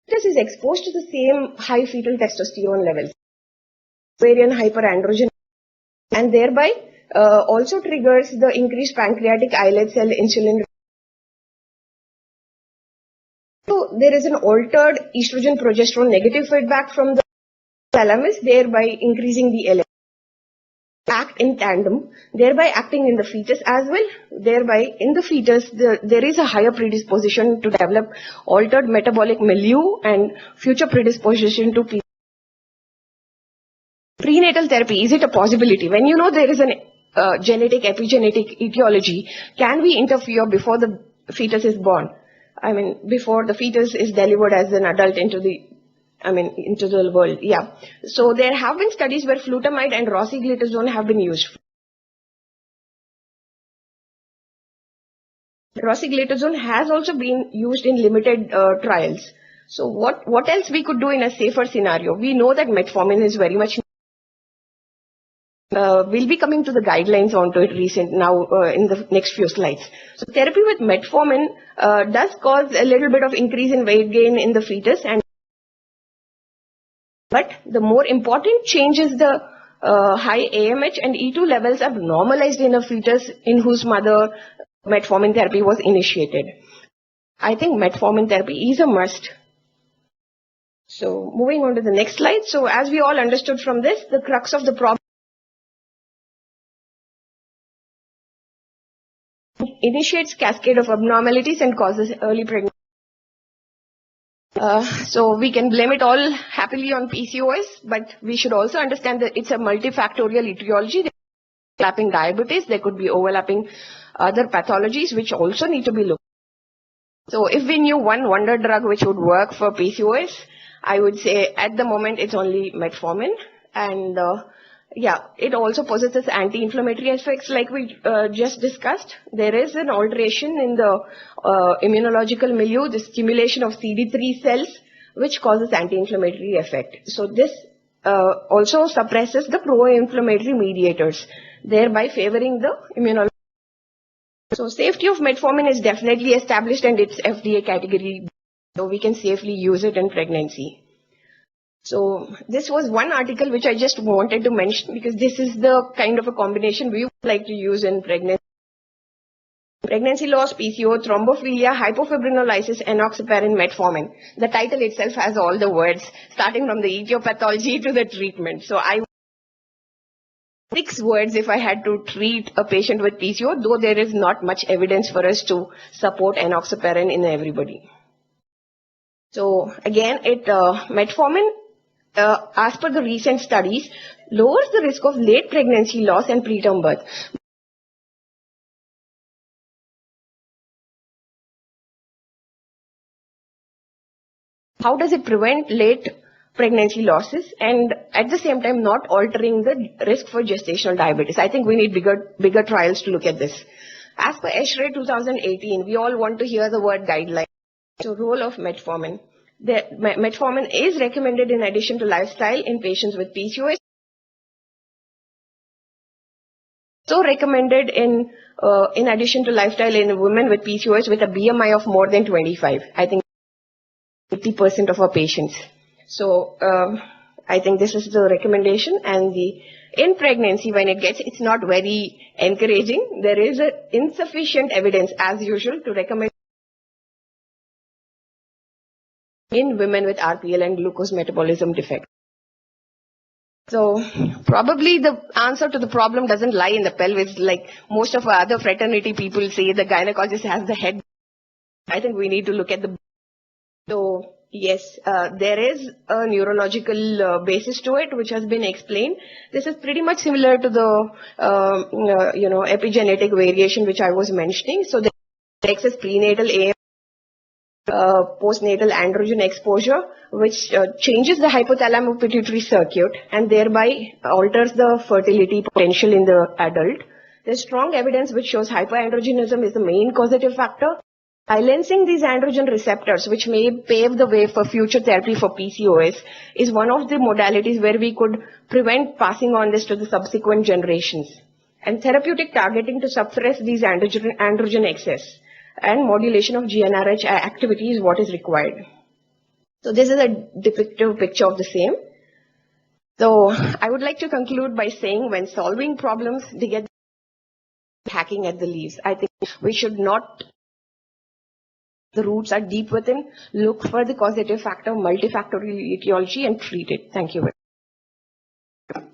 This is exposed to the same high fetal testosterone levels, ovarian hyperandrogenism, and thereby also triggers the increased pancreatic islet cell insulin. So there is an altered estrogen progesterone negative feedback from the thalamus, thereby increasing the LH. Act in tandem, thereby acting in the fetus as well. Thereby, in the fetus, there is a higher predisposition to develop altered metabolic milieu and future predisposition to prenatal therapy. Is it a possibility? When you know there is an genetic, epigenetic etiology, can we interfere before the fetus is born? I mean, before the fetus is delivered as an adult into the world. Yeah. So there have been studies where flutamide and rosiglitazone have been used. Rosiglitazone has also been used in limited trials. So what else we could do in a safer scenario? We know that metformin is very much. We'll be coming to the guidelines onto it now in the next few slides. So therapy with metformin does cause a little bit of increase in weight gain in the fetus, but the more important change is the high AMH and E2 levels are normalized in a fetus in whose mother metformin therapy was initiated. I think metformin therapy is a must. So moving on to the next slide. So as we all understood from this, the crux of the problem initiates cascade of abnormalities and causes early pregnancy. So we can blame it all happily on PCOS, but we should also understand that it's a multifactorial etiology. There could be overlapping diabetes, there could be overlapping other pathologies which also need to be looked at. So if we knew one wonder drug which would work for PCOS, I would say at the moment it's only metformin, and it also possesses anti-inflammatory effects like we just discussed. There is an alteration in the immunological milieu, the stimulation of CD3 cells, which causes anti-inflammatory effect. So this also suppresses the pro-inflammatory mediators, thereby favoring the immunology. So safety of metformin is definitely established and it's FDA category, so we can safely use it in pregnancy. So this was one article which I just wanted to mention because this is the kind of a combination we would like to use in pregnancy. Pregnancy loss, PCO, thrombophilia, hypofibrinolysis, enoxaparin, metformin. The title itself has all the words, starting from the etiology to the treatment. So I 6 words if I had to treat a patient with PCO, though there is not much evidence for us to support enoxaparin in everybody. So again, metformin, as per the recent studies, lowers the risk of late pregnancy loss and preterm birth. How does it prevent late pregnancy losses and at the same time not altering the risk for gestational diabetes? I think we need bigger trials to look at this. As per ESHRE 2018, we all want to hear the word guideline. So role of metformin. Metformin is recommended in addition to lifestyle in patients with PCOS. So recommended in addition to lifestyle in women with PCOS with a BMI of more than 25. I think 80% of our patients. So I think this is the recommendation, and in pregnancy when it's not very encouraging. There is insufficient evidence as usual to recommend in women with RPL and glucose metabolism defect. So probably the answer to the problem doesn't lie in the pelvis, like most of our other fraternity people say the gynecologist has the head. I think we need to look at the. So yes, there is a neurological basis to it which has been explained. This is pretty much similar to the epigenetic variation which I was mentioning. So there is excess prenatal AM. Postnatal androgen exposure, which changes the hypothalamo-pituitary circuit and thereby alters the fertility potential in the adult. There's strong evidence which shows hyperandrogenism is the main causative factor. Silencing these androgen receptors, which may pave the way for future therapy for PCOS, is one of the modalities where we could prevent passing on this to the subsequent generations. And therapeutic targeting to suppress these androgen excess and modulation of GnRH activity is what is required. So this is a depictive picture of the same. So I would like to conclude by saying when solving problems, they get hacking at the leaves. I think we should not, the roots are deep within, look for the causative factor, multifactorial etiology and treat it. Thank you very much.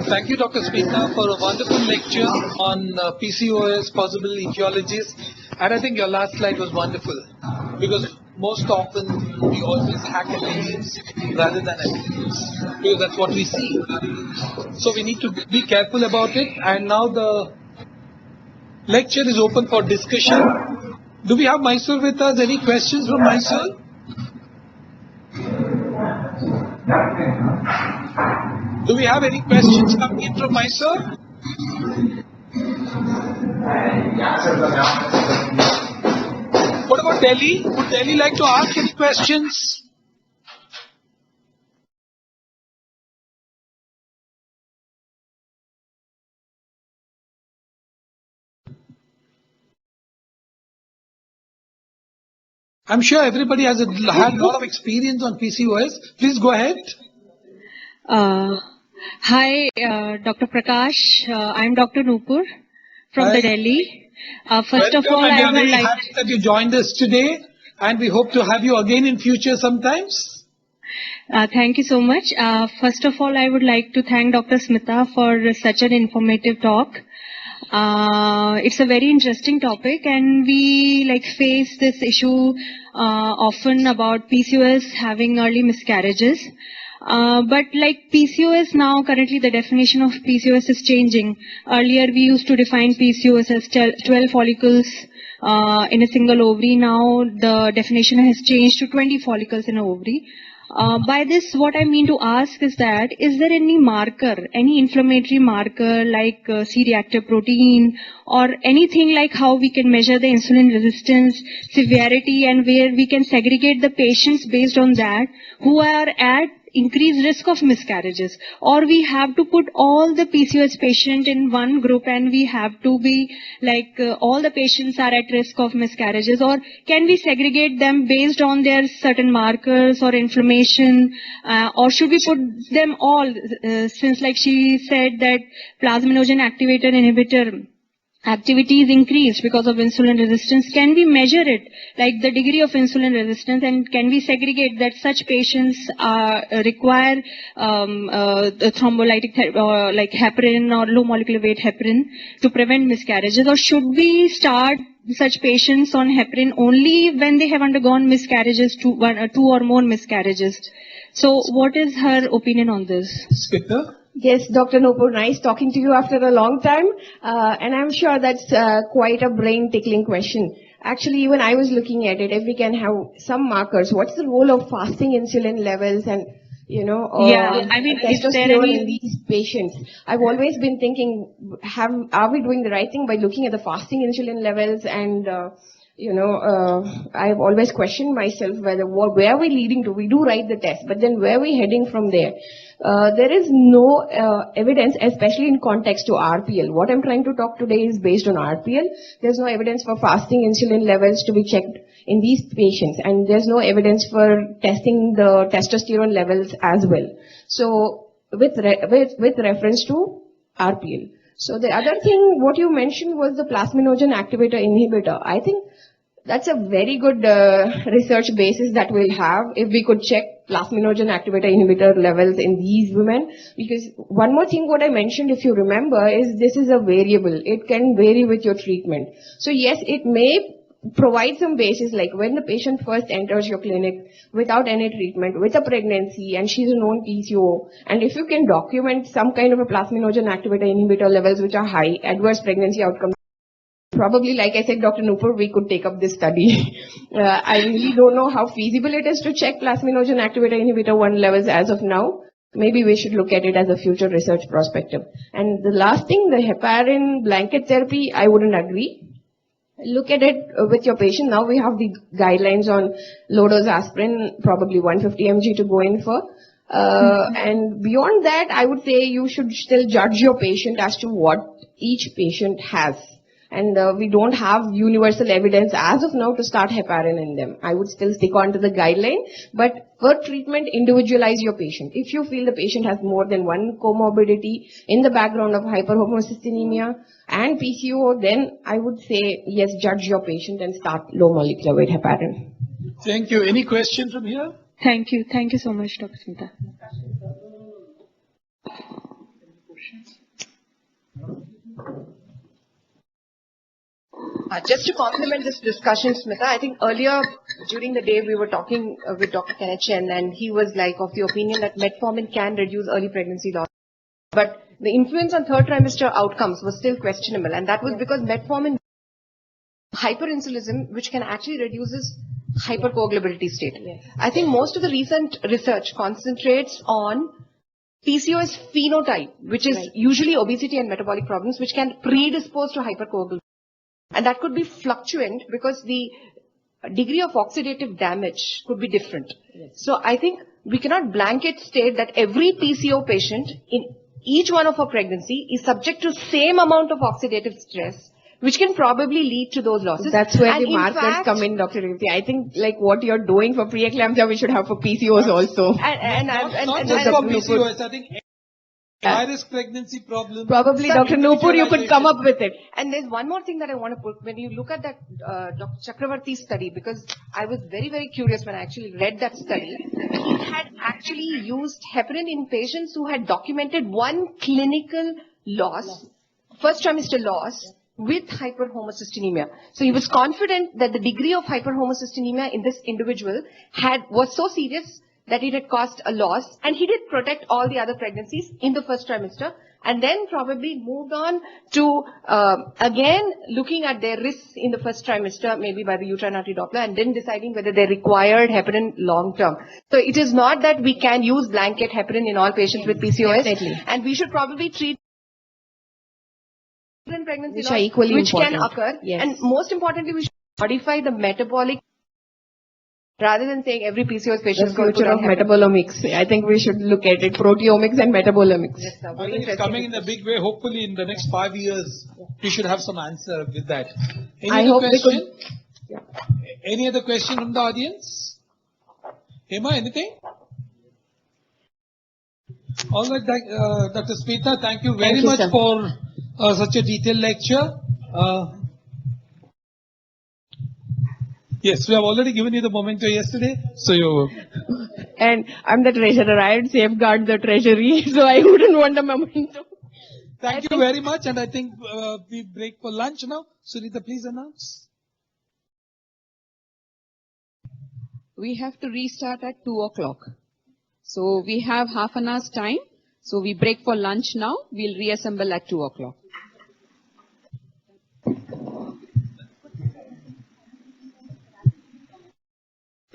Thank you, Dr. Smita, for a wonderful lecture on PCOS, possible etiologies. And I think your last slide was wonderful, because most often we always hack at leaves rather than at leaves, because that's what we see. So we need to be careful about it. And now the lecture is open for discussion. Do we have Mysore with us? Any questions from Mysore? Do we have any questions coming in from Mysore? What about Delhi? Would Delhi like to ask any questions? I'm sure everybody has had a lot of experience on PCOS. Please go ahead. Hi, Dr. Prakash. I'm Dr. Nupur from the Delhi. First of all, I would like happy that you joined us today, and we hope to have you again in future sometimes. Thank you so much. First of all, I would like to thank Dr. Smita for such an informative talk. It's a very interesting topic, and we face this issue often about PCOS having early miscarriages. But PCOS now, currently the definition of PCOS is changing. Earlier we used to define PCOS as 12 follicles in a single ovary. Now the definition has changed to 20 follicles in an ovary. By this, what I mean to ask is that, is there any marker, any inflammatory marker like C-reactive protein or anything like how we can measure the insulin resistance, severity, and where we can segregate the patients based on that who are at increased risk of miscarriages? Or we have to put all the PCOS patient in one group and we have to be all the patients are at risk of miscarriages? Or can we segregate them based on their certain markers or inflammation? Or should we put them all, since she said that plasminogen activator inhibitor activity is increased because of insulin resistance? Can we measure it, the degree of insulin resistance, and can we segregate that such patients require thrombolytic heparin or low molecular weight heparin to prevent miscarriages? Or should we start such patients on heparin only when they have undergone miscarriages, two or more miscarriages? So what is her opinion on this? Smita? Yes, Dr. Nupur, nice talking to you after a long time. And I'm sure that's quite a brain-tickling question. Actually, even I was looking at it, if we can have some markers, what's the role of fasting insulin levels and, testosterone in these patients? I've always been thinking, are we doing the right thing by looking at the fasting insulin levels? And I've always questioned myself where are we leading to? We do write the test, but then where are we heading from there? There is no evidence, especially in context to RPL. What I'm trying to talk today is based on RPL. There's no evidence for fasting insulin levels to be checked in these patients, and there's no evidence for testing the testosterone levels as well. So with reference to RPL. So the other thing, what you mentioned was the plasminogen activator inhibitor. I think that's a very good research basis that we'll have if we could check plasminogen activator inhibitor levels in these women. Because one more thing what I mentioned, if you remember, is this is a variable. It can vary with your treatment. So yes, it may provide some basis, like when the patient first enters your clinic without any treatment, with a pregnancy, and she's a known PCO, and if you can document some kind of a plasminogen activator inhibitor levels which are high, adverse pregnancy outcomes, probably, like I said, Dr. Nupur, we could take up this study. I really don't know how feasible it is to check plasminogen activator inhibitor 1 levels as of now. Maybe we should look at it as a future research perspective. And the last thing, the heparin blanket therapy, I wouldn't agree. Look at it with your patient. Now we have the guidelines on low dose aspirin, probably 150 mg to go in for. And beyond that, I would say you should still judge your patient as to what each patient has. And we don't have universal evidence as of now to start heparin in them. I would still stick on to the guideline, but for treatment, individualize your patient. If you feel the patient has more than one comorbidity in the background of hyperhomocystinemia and PCO, then I would say, yes, judge your patient and start low molecular weight heparin. Thank you. Any question from here? Thank you. Thank you so much, Dr. Smita. Just to complement this discussion, Smita, I think earlier during the day we were talking with Dr. Kenneth Chen, and he was like of the opinion that metformin can reduce early pregnancy loss. But the influence on third trimester outcomes was still questionable, and that was because metformin hyperinsulinism, which can actually reduces hypercoagulability state. Yes. I think most of the recent research concentrates on PCOS phenotype, which is usually obesity and metabolic problems, which can predispose to hypercoagulability. And that could be fluctuant because the degree of oxidative damage could be different. Yes. So I think we cannot blanket state that every PCO patient in each one of our pregnancy is subject to same amount of oxidative stress, which can probably lead to those losses. That's where the markers come in, Dr. Revati. I think like what you're doing for preeclampsia, we should have for PCOS also. Not just for PCOS, I think high-risk pregnancy problem. Probably, Dr. Nupur, you could come up with it. And there's one more thing that I want to put. When you look at that Dr. Chakravarti study, because I was very, very curious when I actually read that study, he had actually used heparin in patients who had documented one clinical loss, first trimester loss, with hyperhomocystinemia. So he was confident that the degree of hyperhomocystinemia in this individual was so serious that it had caused a loss, and he did protect all the other pregnancies in the first trimester, and then probably moved on to again looking at their risks in the first trimester, maybe by the uterine artery Doppler, and then deciding whether they required heparin long term. So it is not that we can use blanket heparin in all patients with PCOS, definitely. And we should probably treat pregnancy which loss, are equally which important. Can occur. Yes. And most importantly, we should modify the metabolic rather than saying every PCOS patient is the going to put future of on heparin. metabolomics. I think we should look at it, proteomics and metabolomics. Yes, sir. I think it's coming in a big way. Hopefully in the next 5 years, we should have some answer with that. Any other question? Any other question from the audience? Hema, anything? All right, Dr. Smita, thank you very much for such a detailed lecture. Yes, we have already given you the memento yesterday, so you. And I'm the treasurer. I would safeguard the treasury, so I wouldn't want a memento. Thank you very much, and I think we break for lunch now. Sunita, please announce. We have to restart at 2 o'clock. So we have half an hour's time. So we break for lunch now. We'll reassemble at 2 o'clock.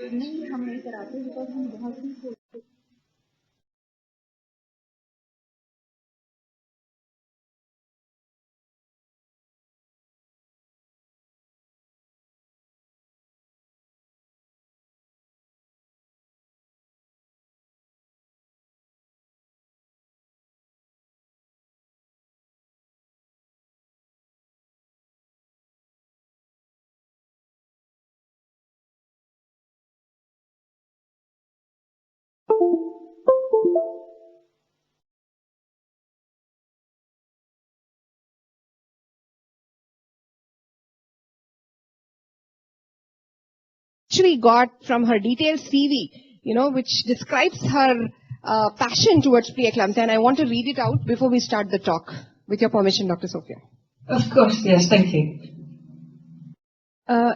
नहीं हम नहीं कराते because हम बहुत ही actually got from her detailed CV, which describes her passion towards preeclampsia, and I want to read it out before we start the talk. With your permission, Dr. Sophia. Of course, yes, thank you.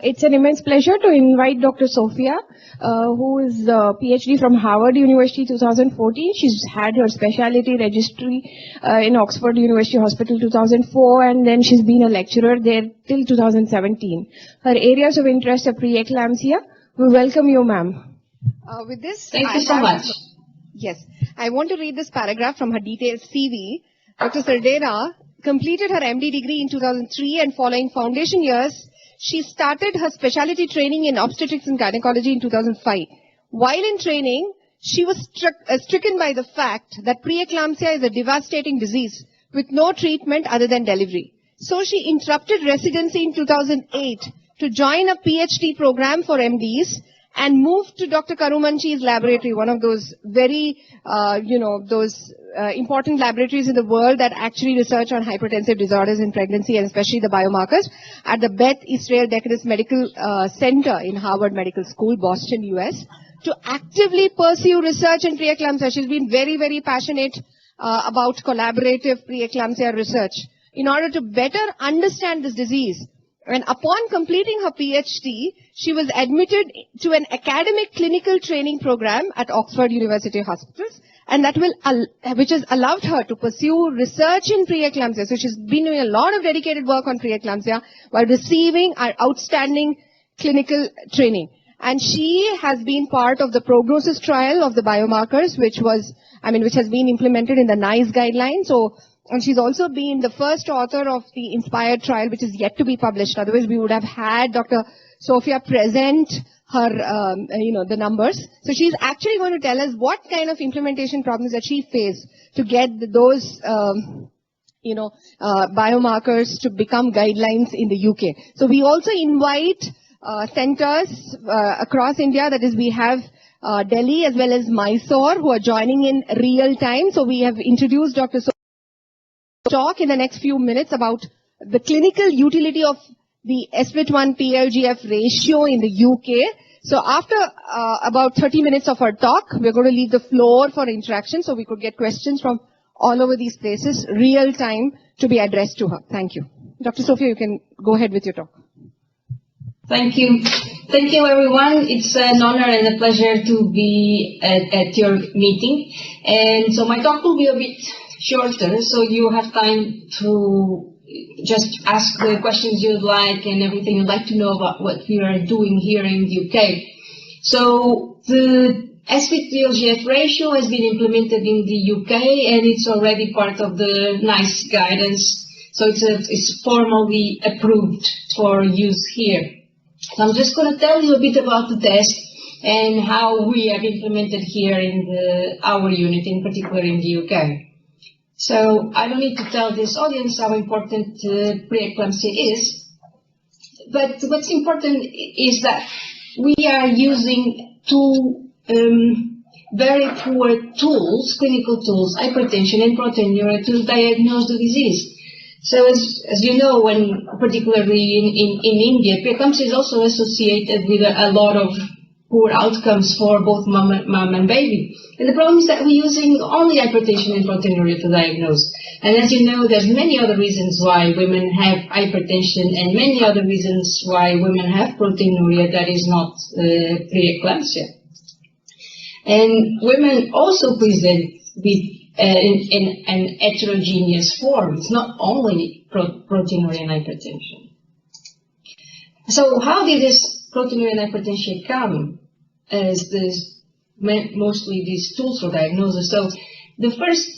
It's an immense pleasure to invite Dr. Sophia, who is a PhD from Harvard University 2014. She's had her specialty registry in Oxford University Hospital 2004, and then she's been a lecturer there till 2017. Her areas of interest are preeclampsia. We welcome you, ma'am. With this, Thank you so much. Yes, I want to read this paragraph from her detailed CV. Dr. Sardera completed her MD degree in 2003, and following foundation years, she started her specialty training in obstetrics and gynecology in 2005. While in training, she was stricken by the fact that preeclampsia is a devastating disease with no treatment other than delivery. So she interrupted residency in 2008 to join a PhD program for MDs and moved to Dr. Karumanchi's laboratory, one of those very, important laboratories in the world that actually research on hypertensive disorders in pregnancy and especially the biomarkers at the Beth Israel Deaconess Medical Center in Harvard Medical School, Boston, US, to actively pursue research in preeclampsia. She's been very, very passionate about collaborative preeclampsia research in order to better understand this disease. And upon completing her PhD, she was admitted to an academic clinical training program at Oxford University Hospitals, and which has allowed her to pursue research in preeclampsia. So she's been doing a lot of dedicated work on preeclampsia while receiving our outstanding clinical training. And she has been part of the prognosis trial of the biomarkers, which has been implemented in the NICE guidelines. And she's also been the first author of the INSPIRE trial, which is yet to be published. Otherwise, we would have had Dr. Sophia present her, the numbers. So she's actually going to tell us what kind of implementation problems that she faced to get those, biomarkers to become guidelines in the UK. So we also invite centers across India. That is, we have Delhi as well as Mysore who are joining in real time. So we have introduced Dr. Sophia talk in the next few minutes about the clinical utility of the SPLIT1 PLGF ratio in the UK. So after about 30 minutes of her talk, we're going to leave the floor for interaction so we could get questions from all over these places, real time, to be addressed to her. Thank you. Dr. Sophia, you can go ahead with your talk. Thank you. Thank you, everyone. It's an honor and a pleasure to be at your meeting. And so my talk will be a bit shorter, so you have time to just ask the questions you'd like and everything you'd like to know about what we are doing here in the UK. So the SPLGF ratio has been implemented in the UK and it's already part of the NICE guidance. So it's formally approved for use here. So I'm just going to tell you a bit about the test and how we have implemented here in our unit, in particular in the UK. So I don't need to tell this audience how important preeclampsia is, but what's important is that we are using two very poor tools, clinical tools, hypertension and proteinuria, to diagnose the disease. So as you know, when particularly in India, preeclampsia is also associated with a lot of poor outcomes for both mom and baby. And the problem is that we're using only hypertension and proteinuria to diagnose. And as you know, there's many other reasons why women have hypertension and many other reasons why women have proteinuria that is not preeclampsia. And women also present with in an heterogeneous form. It's not only proteinuria and hypertension. So how did this proteinuria and hypertension come as mostly these tools for diagnosis? So the first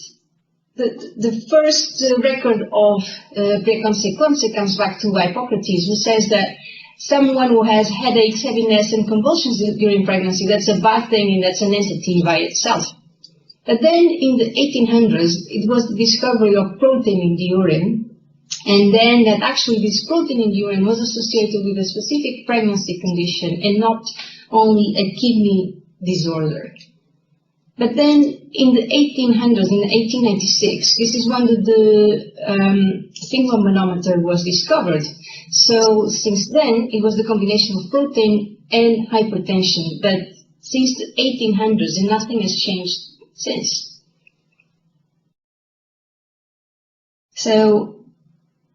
record of preeclampsia comes back to Hippocrates, who says that someone who has headaches, heaviness, and convulsions during pregnancy, that's a bad thing and that's an entity by itself. But then in the 1800s, it was the discovery of protein in the urine, and then that actually this protein in the urine was associated with a specific pregnancy condition and not only a kidney disorder. But then in the 1800s, in 1896, this is when the sphygmomanometer was discovered. So since then, it was the combination of protein and hypertension. But since the 1800s, and nothing has changed since. So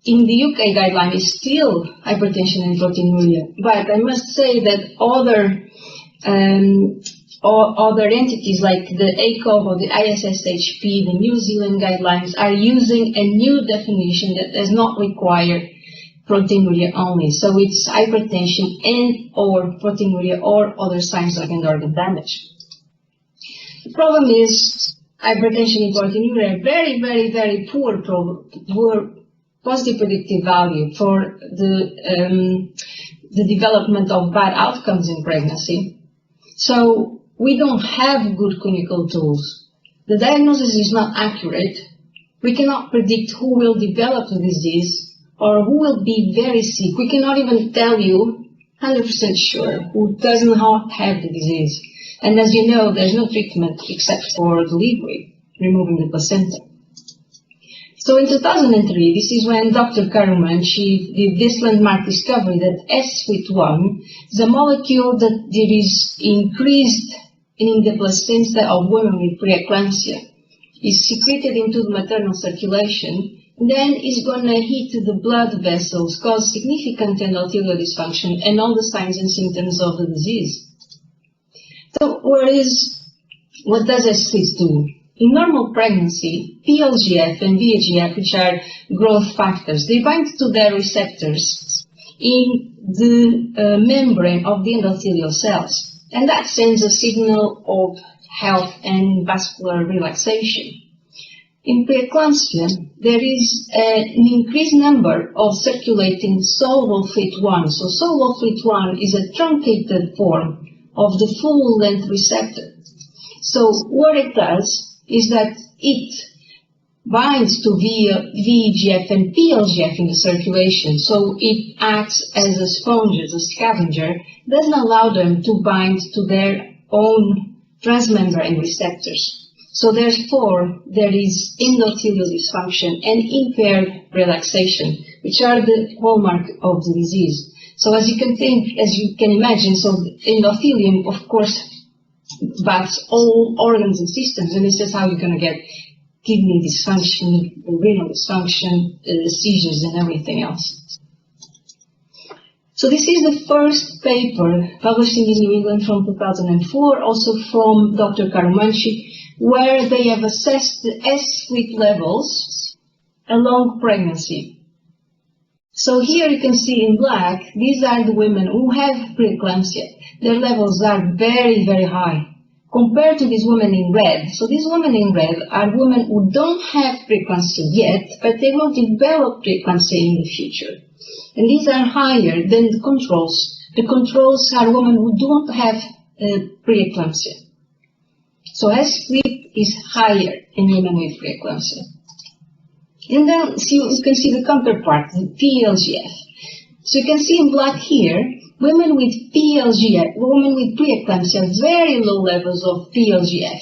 in the UK guideline is still hypertension and proteinuria, but I must say that other entities like the ACOG or the ISSHP, the New Zealand guidelines, are using a new definition that does not require proteinuria only. So it's hypertension and or proteinuria or other signs of end-organ damage. The problem is hypertension and proteinuria are very, very, very poor positive predictive value for the development of bad outcomes in pregnancy. So we don't have good clinical tools. The diagnosis is not accurate, We cannot predict who will develop the disease or who will be very sick. We cannot even tell you 100% sure who does not have the disease. And as you know, there's no treatment except for delivery, removing the placenta. So in 2003, this is when Dr. Karuman, she did this landmark discovery that S-FLT1 is a molecule that there is increased in the placenta of women with preeclampsia. Is secreted into the maternal circulation, then is going to hit the blood vessels, cause significant endothelial dysfunction and all the signs and symptoms of the disease. So what does S-FLT do? In normal pregnancy, PLGF and VEGF, which are growth factors, they bind to their receptors in the membrane of the endothelial cells. And that sends a signal of health and vascular relaxation. In preeclampsia, there is an increased number of circulating soluble FLT1. So soluble FLT1 is a truncated form of the full-length receptor. So what it does is that it binds to VEGF and PLGF in the circulation. So it acts as a sponge, as a scavenger, doesn't allow them to bind to their own transmembrane receptors. So therefore, there is endothelial dysfunction and impaired relaxation, which are the hallmark of the disease. So as you can imagine, so endothelium, of course, backs all organs and systems, and this is how you're going to get kidney dysfunction, renal dysfunction, seizures, and everything else. So this is the first paper published in New England from 2004, also from Dr. Karumanchi, where they have assessed the S-FLT levels along pregnancy. So here you can see in black, these are the women who have preeclampsia. Their levels are very, very high compared to these women in red. So these women in red are women who don't have preeclampsia yet, but they will develop preeclampsia in the future. And these are higher than the controls. The controls are women who don't have preeclampsia. So S-FLT is higher in women with preeclampsia. And then you can see the counterpart, the PLGF. So you can see in black here, women with PLGF, women with preeclampsia, have very low levels of PLGF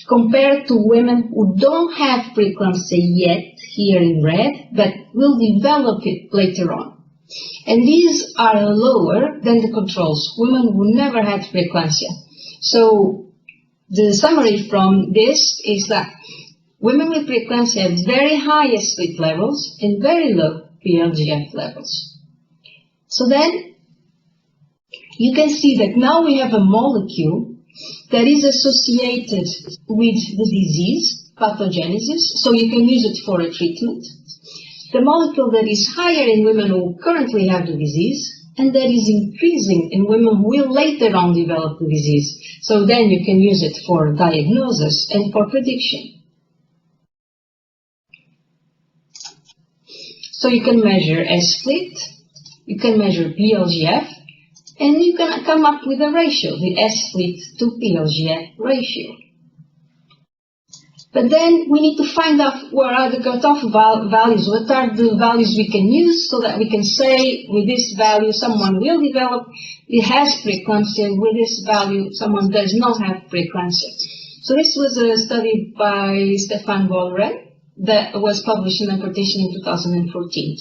compared to women who don't have preeclampsia yet, here in red, but will develop it later on. And these are lower than the controls, women who never had preeclampsia. So the summary from this is that women with preeclampsia have very high S-FLT levels and very low PLGF levels. So then you can see that now we have a molecule that is associated with the disease, pathogenesis, so you can use it for a treatment. The molecule that is higher in women who currently have the disease, and that is increasing in women who will later on develop the disease. So then you can use it for diagnosis and for prediction. So you can measure S-FLT, you can measure PLGF, and you can come up with a ratio, the S-FLT to PLGF ratio. But then we need to find out what are the cutoff values, what are the values we can use so that we can say with this value someone will develop, it has preeclampsia, with this value someone does not have preeclampsia. So this was a study by Stefan Bolleren that was published in Hypertension in 2014.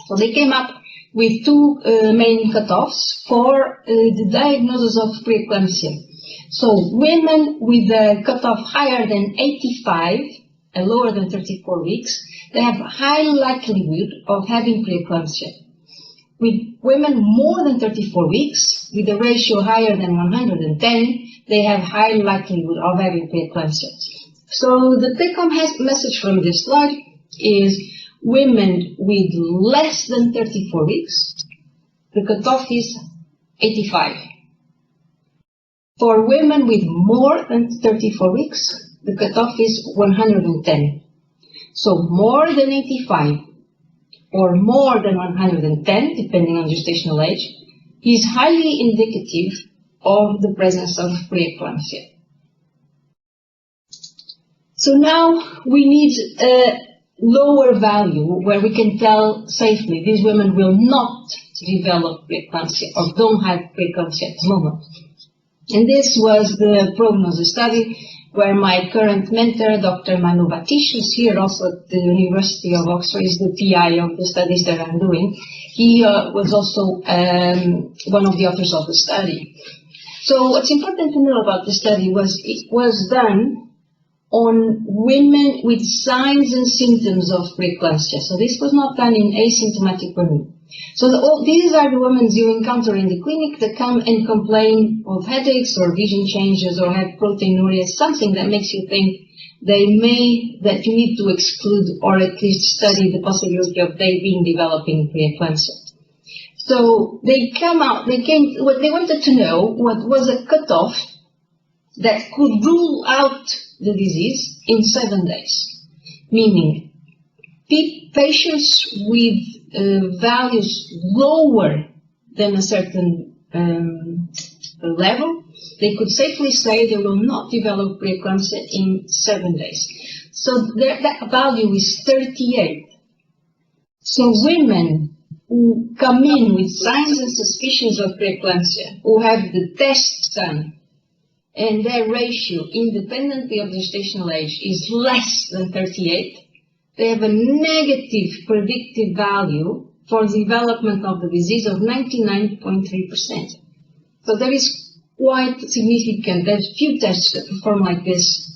So they came up with two main cutoffs for the diagnosis of preeclampsia. So women with a cutoff higher than 85 and lower than 34 weeks, they have a high likelihood of having preeclampsia. With women more than 34 weeks, with a ratio higher than 110, they have high likelihood of having preeclampsia. So the take-home message from this slide is women with less than 34 weeks, the cutoff is 85. For women with more than 34 weeks, the cutoff is 110. So more than 85 or more than 110, depending on gestational age, is highly indicative of the presence of preeclampsia. So now we need lower value where we can tell safely these women will not develop preeclampsia or don't have preeclampsia at the moment. And this was the prognosis study where my current mentor, Dr. Manu Batish, who's here also at the University of Oxford, is the PI of the studies that I'm doing. He was also one of the authors of the study. So what's important to know about the study was it was done on women with signs and symptoms of preeclampsia. So this was not done in asymptomatic women. So these are the women you encounter in the clinic that come and complain of headaches or vision changes or have proteinuria, something that makes you think that you need to exclude or at least study the possibility of they being developing preeclampsia. So what they wanted to know what was a cutoff that could rule out the disease in 7 days, meaning patients with values lower than a certain level, they could safely say they will not develop preeclampsia in 7 days. So that value is 38. So women who come in with signs and suspicions of preeclampsia, who have the test done, and their ratio, independently of gestational age, is less than 38, they have a negative predictive value for the development of the disease of 99.3%. So that is quite significant. There's few tests that perform like this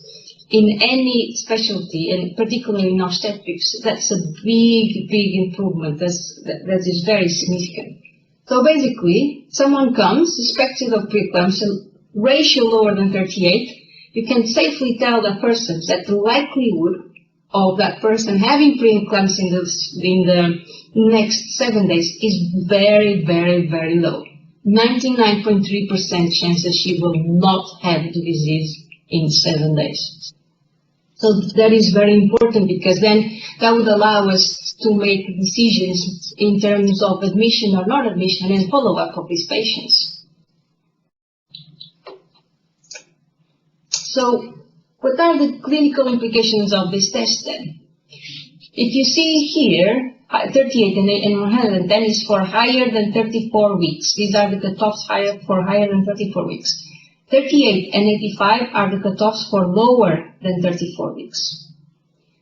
in any specialty, and particularly in obstetrics. That's a big, big improvement. That is very significant. So basically, someone comes suspected of preeclampsia, ratio lower than 38, you can safely tell the person that the likelihood of that person having preeclampsia in the next 7 days is very, very, very low. 99.3% chances she will not have the disease in 7 days. So that is very important because then that would allow us to make decisions in terms of admission or not admission and follow-up of these patients. So what are the clinical implications of this test then? If you see here, 38 and 110 is for higher than 34 weeks. These are the cutoffs for higher than 34 weeks. 38 and 85 are the cutoffs for lower than 34 weeks.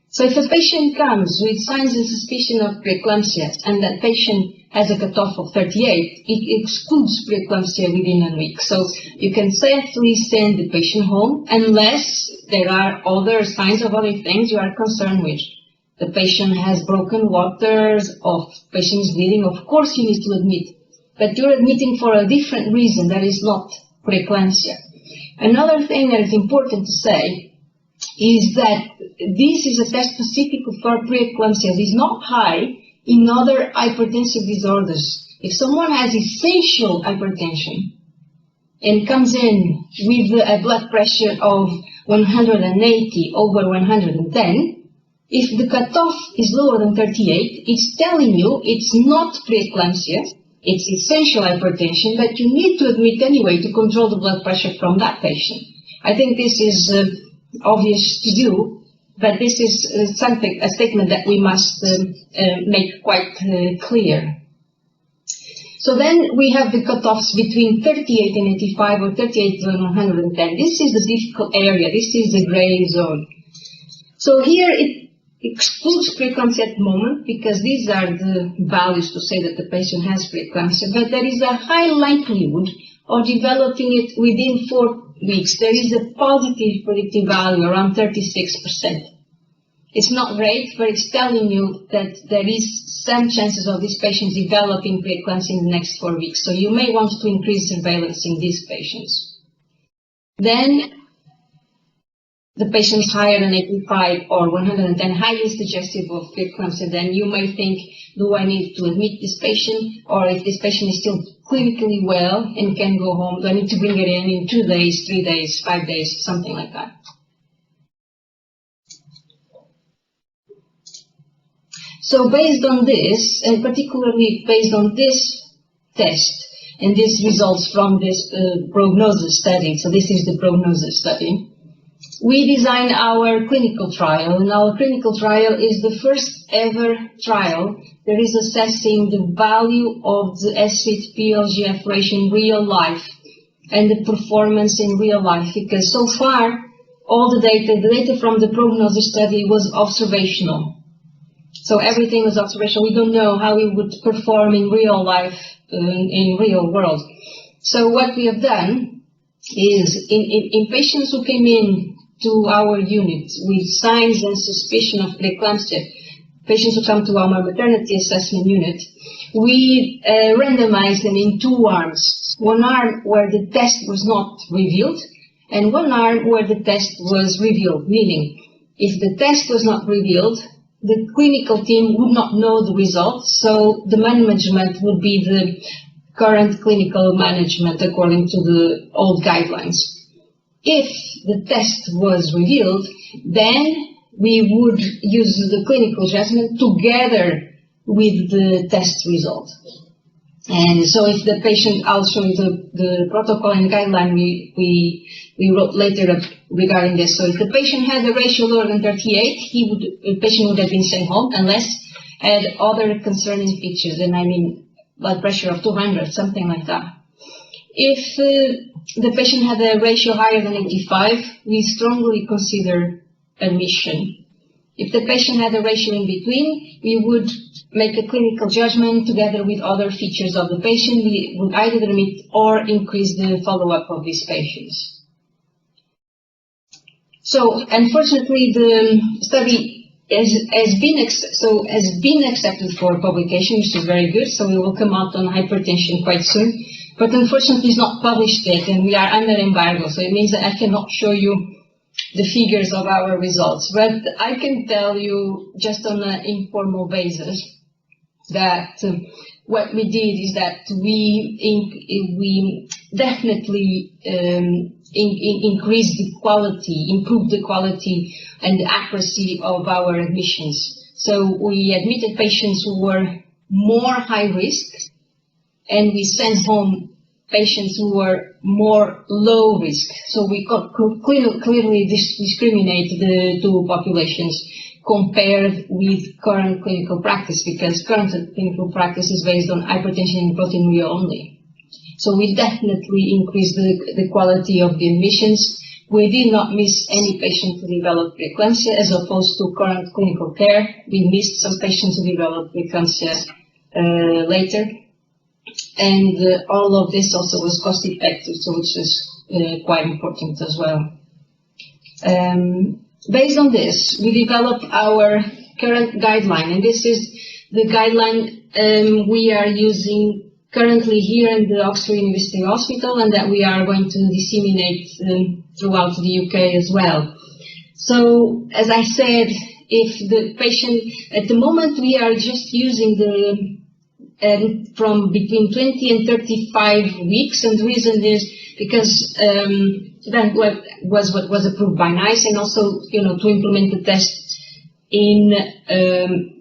So if a patient comes with signs and suspicion of preeclampsia and that patient has a cutoff of 38, it excludes preeclampsia within a week. So you can safely send the patient home unless there are other signs of other things you are concerned with. The patient has broken waters, or patient is bleeding, of course you need to admit. But you're admitting for a different reason that is not preeclampsia. Another thing that is important to say is that this is a test specific for preeclampsia. It is not high in other hypertensive disorders. If someone has essential hypertension and comes in with a blood pressure of 180 over 110, if the cutoff is lower than 38, it's telling you it's not preeclampsia, it's essential hypertension, but you need to admit anyway to control the blood pressure from that patient. I think this is obvious to do, but this is a statement that we must make quite clear. So then we have the cutoffs between 38 and 85 or 38 and 110. This is the difficult area. This is the gray zone. So here it excludes preeclampsia at the moment because these are the values to say that the patient has preeclampsia, but there is a high likelihood of developing it within 4 weeks. There is a positive predictive value around 36%. It's not great, but it's telling you that there is some chances of these patients developing preeclampsia in the next 4 weeks. So you may want to increase surveillance in these patients. Then the patient is higher than 85 or 110, highly suggestive of preeclampsia, then you may think, do I need to admit this patient? Or if this patient is still clinically well and can go home, do I need to bring it in 2 days, 3 days, 5 days, something like that? So based on this, and particularly based on this test, and this results from this prognosis study, so this is the prognosis study, we designed our clinical trial, and our clinical trial is the first ever trial that is assessing the value of the SIT-PLGF ratio in real life and the performance in real life, because so far all the data from the prognosis study was observational. So everything was observational. We don't know how it would perform in real life, in real world. So what we have done is in patients who came in to our unit with signs and suspicion of preeclampsia, patients who come to our maternity assessment unit, we randomized them in two arms. One arm where the test was not revealed, and one arm where the test was revealed, meaning if the test was not revealed, the clinical team would not know the results, so the management would be the current clinical management according to the old guidelines. If the test was revealed, then we would use the clinical judgment together with the test result. And so if the patient, I'll show you the protocol and guideline we wrote later regarding this. So if the patient had a ratio lower than 38, the patient would have been sent home unless had other concerning features, and I mean blood pressure of 200, something like that. If the patient had a ratio higher than 85, we strongly consider admission. If the patient had a ratio in between, we would make a clinical judgment together with other features of the patient. We would either admit or increase the follow-up of these patients. So, unfortunately, the study has been accepted for publication, which is very good. So we will come out on hypertension quite soon. But unfortunately, it's not published yet, and we are under embargo. So it means that I cannot show you the figures of our results. But I can tell you, just on an informal basis, that what we did is that we definitely increased the quality, improved the quality and the accuracy of our admissions. So we admitted patients who were more high risk, and we sent home patients who were more low risk. So we could clearly discriminate the two populations compared with current clinical practice, because current clinical practice is based on hypertension and proteinuria only. So we definitely increased the quality of the admissions. We did not miss any patient who developed preeclampsia, as opposed to current clinical care. We missed some patients who developed preeclampsia later. And all of this also was cost effective, so which is quite important as well. Based on this, we developed our current guideline, and this is the guideline we are using currently here in the Oxford University Hospital, and that we are going to disseminate throughout the UK as well. So, as I said, if the patient, at the moment we are just using the from between 20 and 35 weeks, and the reason is because that was approved by NICE, and also, to implement the test in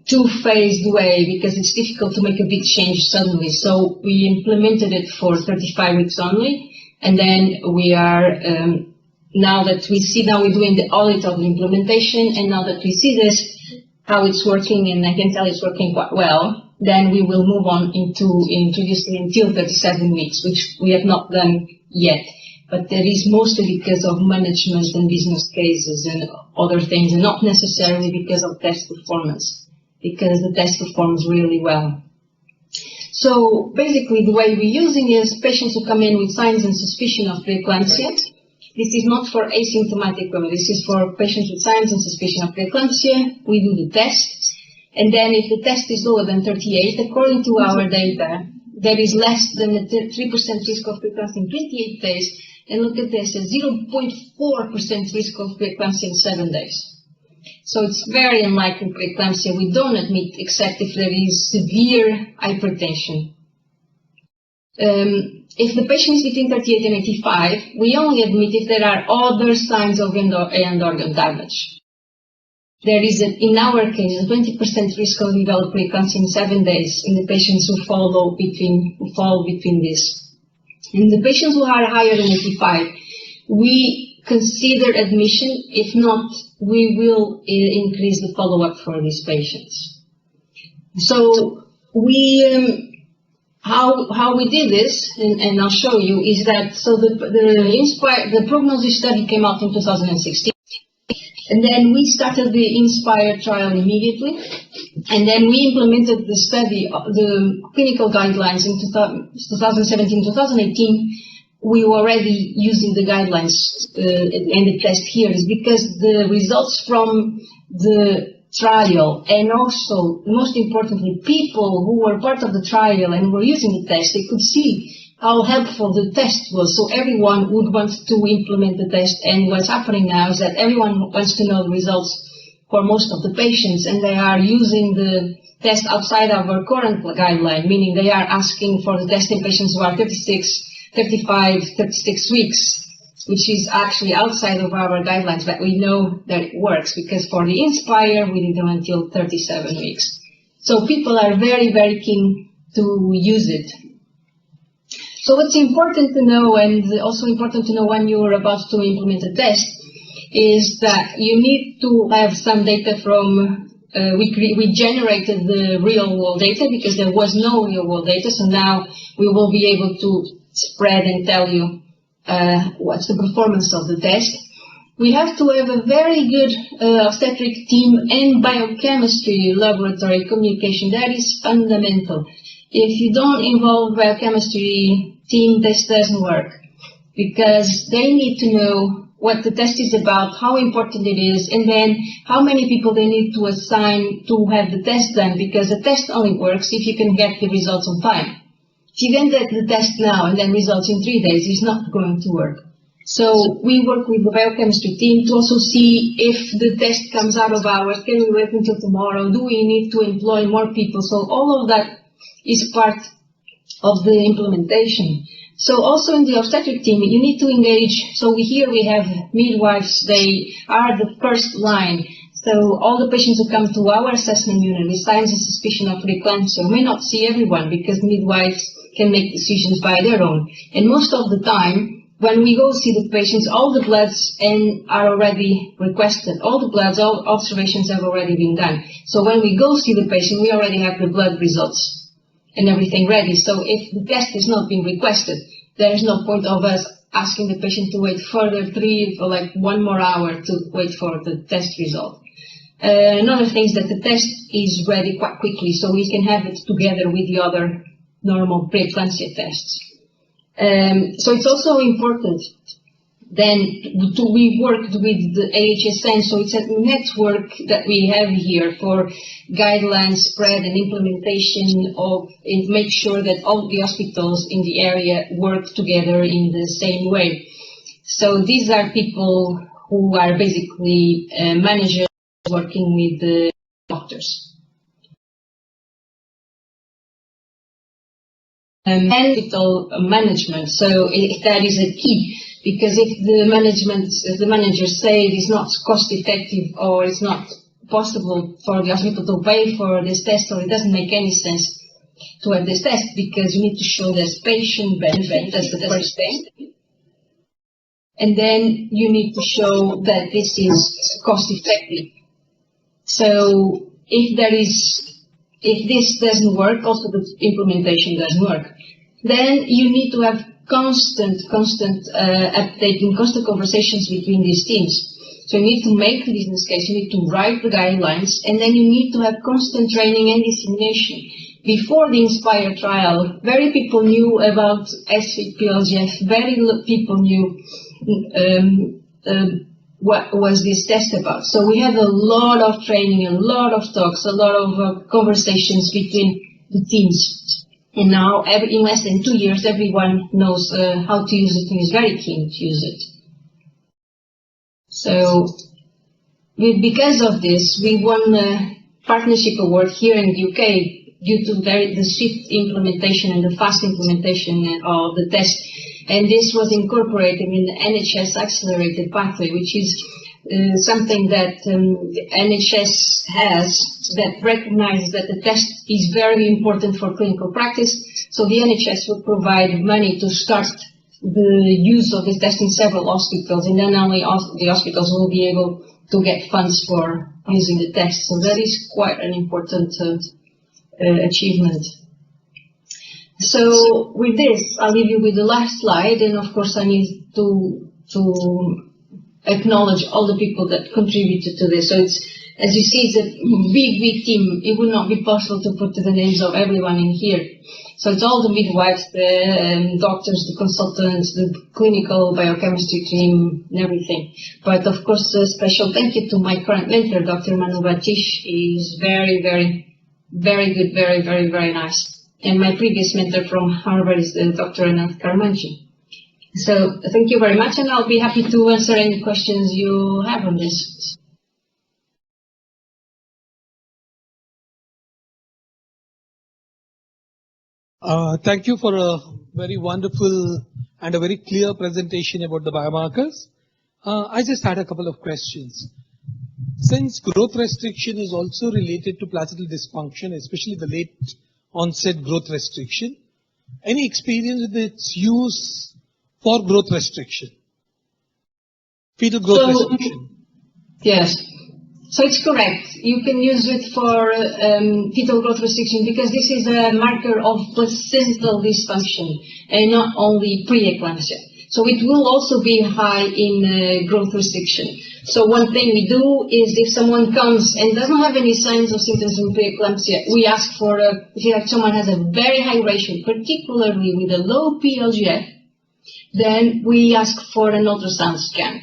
two-phased way, because it's difficult to make a big change suddenly. So we implemented it for 35 weeks only, and then we are now we're doing the audit of the implementation, and now that we see this, how it's working, and I can tell it's working quite well, then we will move on into introducing until 37 weeks, which we have not done yet. But that is mostly because of management and business cases and other things, and not necessarily because of test performance, because the test performs really well. So basically the way we're using is patients who come in with signs and suspicion of preeclampsia. This is not for asymptomatic women, this is for patients with signs and suspicion of preeclampsia. We do the test. And then if the test is lower than 38, according to our data, there is less than a 3% risk of preeclampsia in 28 days. And look at this, a 0.4% risk of preeclampsia in 7 days. So it's very unlikely preeclampsia. We don't admit except if there is severe hypertension. If the patient is between 38 and 85, we only admit if there are other signs of end organ damage. There is, in our case, a 20% risk of developing preeclampsia in 7 days in the patients who fall between this. In the patients who are higher than 85, we consider admission. If not, we will increase the follow-up for these patients. So how we did this, and I'll show you, is that the prognosis study came out in 2016, and then we started the INSPIRE trial immediately, and then we implemented the study, the clinical guidelines in 2017, 2018. We were already using the guidelines, and the test here is because the results from the trial, and also, most importantly, people who were part of the trial and were using the test, they could see how helpful the test was. So everyone would want to implement the test, and what's happening now is that everyone wants to know the results for most of the patients, and they are using the test outside of our current guideline, meaning they are asking for the test in patients who are 35, 36 weeks, which is actually outside of our guidelines, but we know that it works because for the INSPIRE, we did them until 37 weeks. So people are very, very keen to use it. So what's important to know, and also important to know when you're about to implement a test, is that you need to have some data from, we generated the real world data because there was no real world data, so now we will be able to spread and tell you what's the performance of the test. We have to have a very good obstetric team and biochemistry laboratory communication. That is fundamental. If you don't involve biochemistry team, this doesn't work because they need to know what the test is about, how important it is, and then how many people they need to assign to have the test done, because the test only works if you can get the results on time. If you can get the test now and then results in 3 days, it's not going to work. So we work with the biochemistry team to also see if the test comes out of hours, can we wait until tomorrow, do we need to employ more people? So all of that is part of the implementation. So also in the obstetric team, you need to engage. So here we have midwives, they are the first line. So all the patients who come to our assessment unit with signs and suspicion of preeclampsia may not see everyone because midwives can make decisions by their own. And most of the time, when we go see the patients, all the bloods are already requested. All the bloods, all observations have already been done. So when we go see the patient, we already have the blood results and everything ready. So if the test is not being requested, there is no point of us asking the patient to wait further 1 more hour to wait for the test result. Another thing is that the test is ready quite quickly, so we can have it together with the other normal preeclampsia tests. So it's also important then we worked with the AHSN, so it's a network that we have here for guidelines spread and implementation of, and make sure that all the hospitals in the area work together in the same way. So these are people who are basically managers working with the doctors. And hospital management, so that is a key, because if the managers say it is not cost effective or it's not possible for the hospital to pay for this test, or it doesn't make any sense to have this test, because you need to show there's patient benefit, that's the first thing. And then you need to show that this is cost effective. So if this doesn't work, also the implementation doesn't work. Then you need to have constant update and constant conversations between these teams. So you need to make the business case, you need to write the guidelines, and then you need to have constant training and dissemination. Before the INSPIRE trial, very people knew about SVPLGF, very people knew what was this test about. So we had a lot of training, a lot of talks, a lot of conversations between the teams. And now, in less than 2 years, everyone knows how to use it and is very keen to use it. So, because of this, we won a partnership award here in the UK due to the swift implementation and the fast implementation of the test. And this was incorporated in the NHS accelerated pathway, which is something that the NHS has, that recognizes that the test is very important for clinical practice. So the NHS will provide money to start the use of this test in several hospitals, and then only the hospitals will be able to get funds for using the test. So that is quite an important achievement. So with this, I'll leave you with the last slide, and of course I need to acknowledge all the people that contributed to this. So it's, as you see, it's a big team. It would not be possible to put the names of everyone in here. So it's all the midwives, the doctors, the consultants, the clinical biochemistry team, and everything. But of course, a special thank you to my current mentor, Dr. Manu Batish. He's very good, very nice. And my previous mentor from Harvard is Dr. Anand Karmanji. So thank you very much, and I'll be happy to answer any questions you have on this. Thank you for a very wonderful and a very clear presentation about the biomarkers. I just had a couple of questions. Since growth restriction is also related to placental dysfunction, especially the late onset growth restriction, any experience with its use for growth restriction? Fetal growth restriction. Yes. So it's correct. You can use it for fetal growth restriction because this is a marker of placental dysfunction and not only preeclampsia. So it will also be high in growth restriction. So one thing we do is if someone comes and doesn't have any signs or symptoms of preeclampsia, we ask for, if someone has a very high ratio, particularly with a low PLGF, then we ask for an ultrasound scan.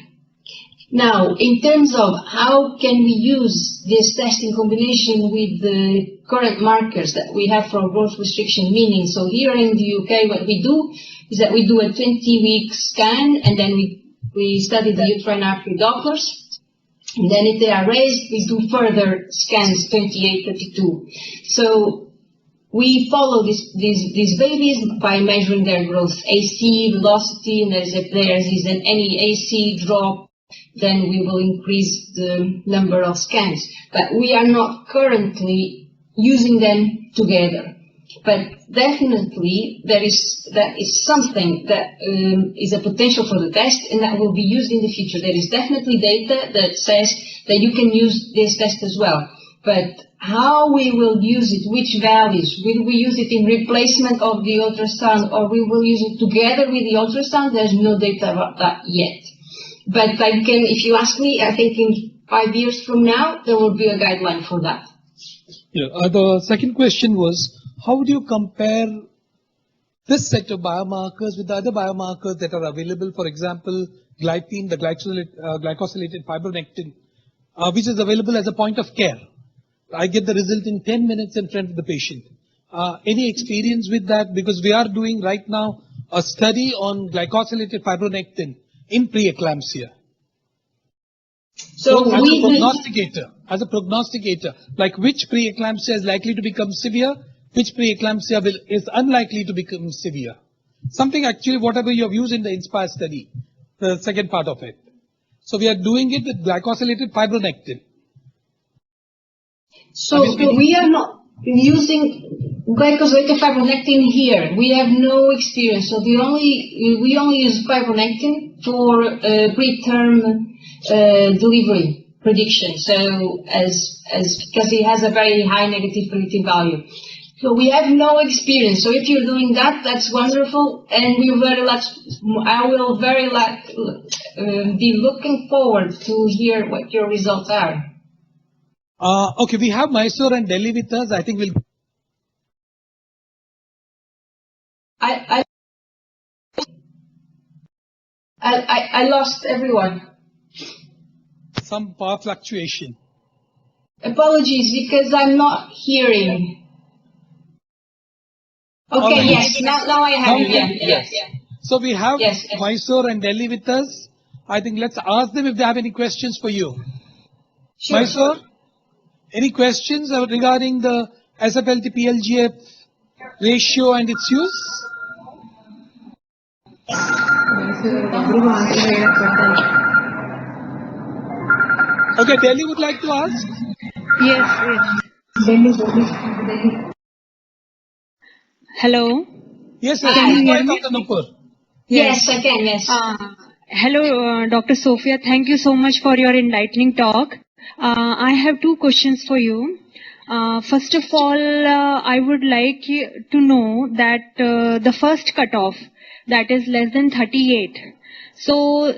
Now, in terms of how can we use this test in combination with the current markers that we have for growth restriction, meaning, so here in the UK, what we do is that we do a 20-week scan, and then we study the uterine artery Dopplers, and then if they are raised, we do further scans, 28, 32. So we follow these babies by measuring their growth, AC, velocity, and if there is any AC drop, then we will increase the number of scans. But we are not currently using them together. But definitely that is something that is a potential for the test, and that will be used in the future. There is definitely data that says that you can use this test as well. But how we will use it, which values, will we use it in replacement of the ultrasound, or we will use it together with the ultrasound? There's no data about that yet. But if you ask me, I think in 5 years from now, there will be a guideline for that. Yeah. The second question was, how would you compare this set of biomarkers with the other biomarkers that are available, for example, glycine, the glycosylated fibronectin, which is available as a point of care? I get the result in 10 minutes in front of the patient. Any experience with that? Because we are doing right now a study on glycosylated fibronectin in preeclampsia. So as a prognosticator, like which preeclampsia is likely to become severe, which preeclampsia is unlikely to become severe. Something actually whatever you have used in the INSPIRE study, the second part of it. So we are doing it with glycosylated fibronectin. So we are not using glycosylated fibronectin here. We have no experience. So we only use fibronectin for preterm delivery prediction. So because it has a very high negative predictive value. So we have no experience. So if you're doing that, that's wonderful, and I will be looking forward to hear what your results are. Okay, we have Mysore and Delhi with us. I think we'll. I lost everyone. Some power fluctuation. Apologies, because I'm not hearing. Okay, right. Yes, now I have you. Yes. So we have Mysore and Delhi with us. I think let's ask them if they have any questions for you. Sure. Mysore, any questions regarding the SFLT-PLGF ratio and its use? Okay, Delhi would like to ask? Yes. Hello? Yes, can you hear me? Dr. Nupur. Yes, I can, yes. Hello, Dr. Sophia. Thank you so much for your enlightening talk. I have two questions for you. First of all, I would like to know that the first cutoff, that is less than 38. So,